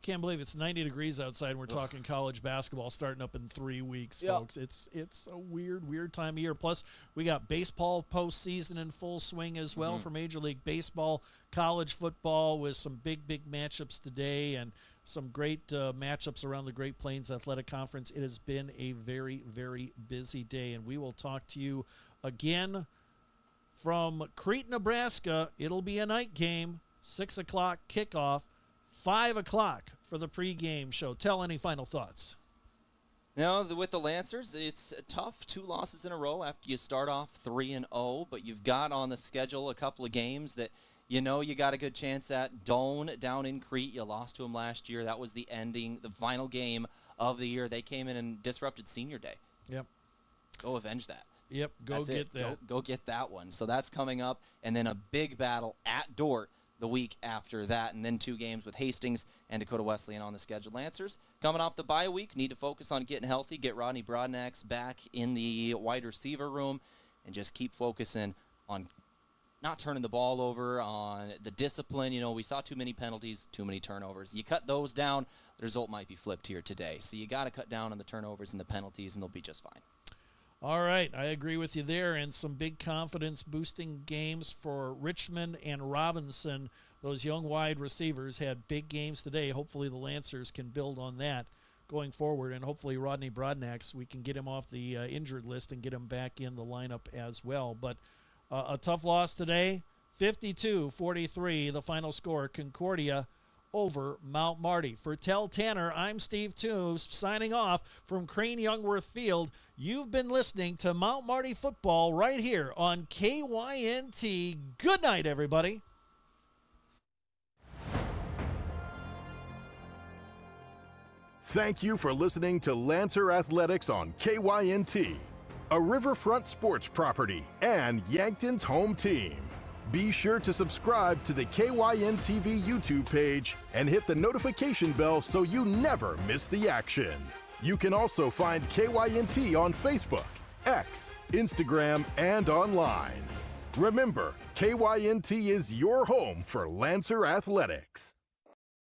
Can't believe it's 90 degrees outside and we're talking college basketball starting up in 3 weeks, folks. It's a weird time of year. Plus, we got baseball postseason in full swing as well for Major League Baseball, college football with some big matchups today, and some great matchups around the Great Plains Athletic Conference. It has been a very busy day, and we will talk to you again from Crete, Nebraska. It'll be a night game, 6 o'clock kickoff, 5 o'clock for the pregame show. Tehl, any final thoughts? Now, with the Lancers, it's tough. 2 losses in a row after you start off 3-0, but you've got on the schedule a couple of games that you know you got a good chance at. Doane down in Crete, you lost to them last year. That was the final game of the year. They came in and disrupted senior day. Yep. Go avenge that. Yep, Go get that one. So that's coming up. And then a big battle at Dordt the week after that. And then 2 games with Hastings and Dakota Wesleyan on the schedule. Lancers, coming off the bye week, need to focus on getting healthy, get Rodney Broadnax back in the wide receiver room, and just keep focusing on not turning the ball over, on the discipline. You know, we saw too many penalties, too many turnovers. You cut those down, the result might be flipped here today. So you got to cut down on the turnovers and the penalties, and they'll be just fine. All right, I agree with you there, and some big confidence-boosting games for Richmond and Robinson. Those young wide receivers had big games today. Hopefully the Lancers can build on that going forward, and hopefully Rodney Broadnax, we can get him off the injured list and get him back in the lineup as well. But a tough loss today, 52-43, the final score, Concordia over Mount Marty. For Tehl Tanner, I'm Steve Toombs, signing off from Crane Youngworth Field. You've been listening to Mount Marty Football right here on KYNT. Good night, everybody. Thank you for listening to Lancer Athletics on KYNT, a Riverfront sports property and Yankton's home team. Be sure to subscribe to the KYN-TV YouTube page and hit the notification bell so you never miss the action. You can also find KYNT on Facebook, X, Instagram, and online. Remember, KYNT is your home for Lancer Athletics.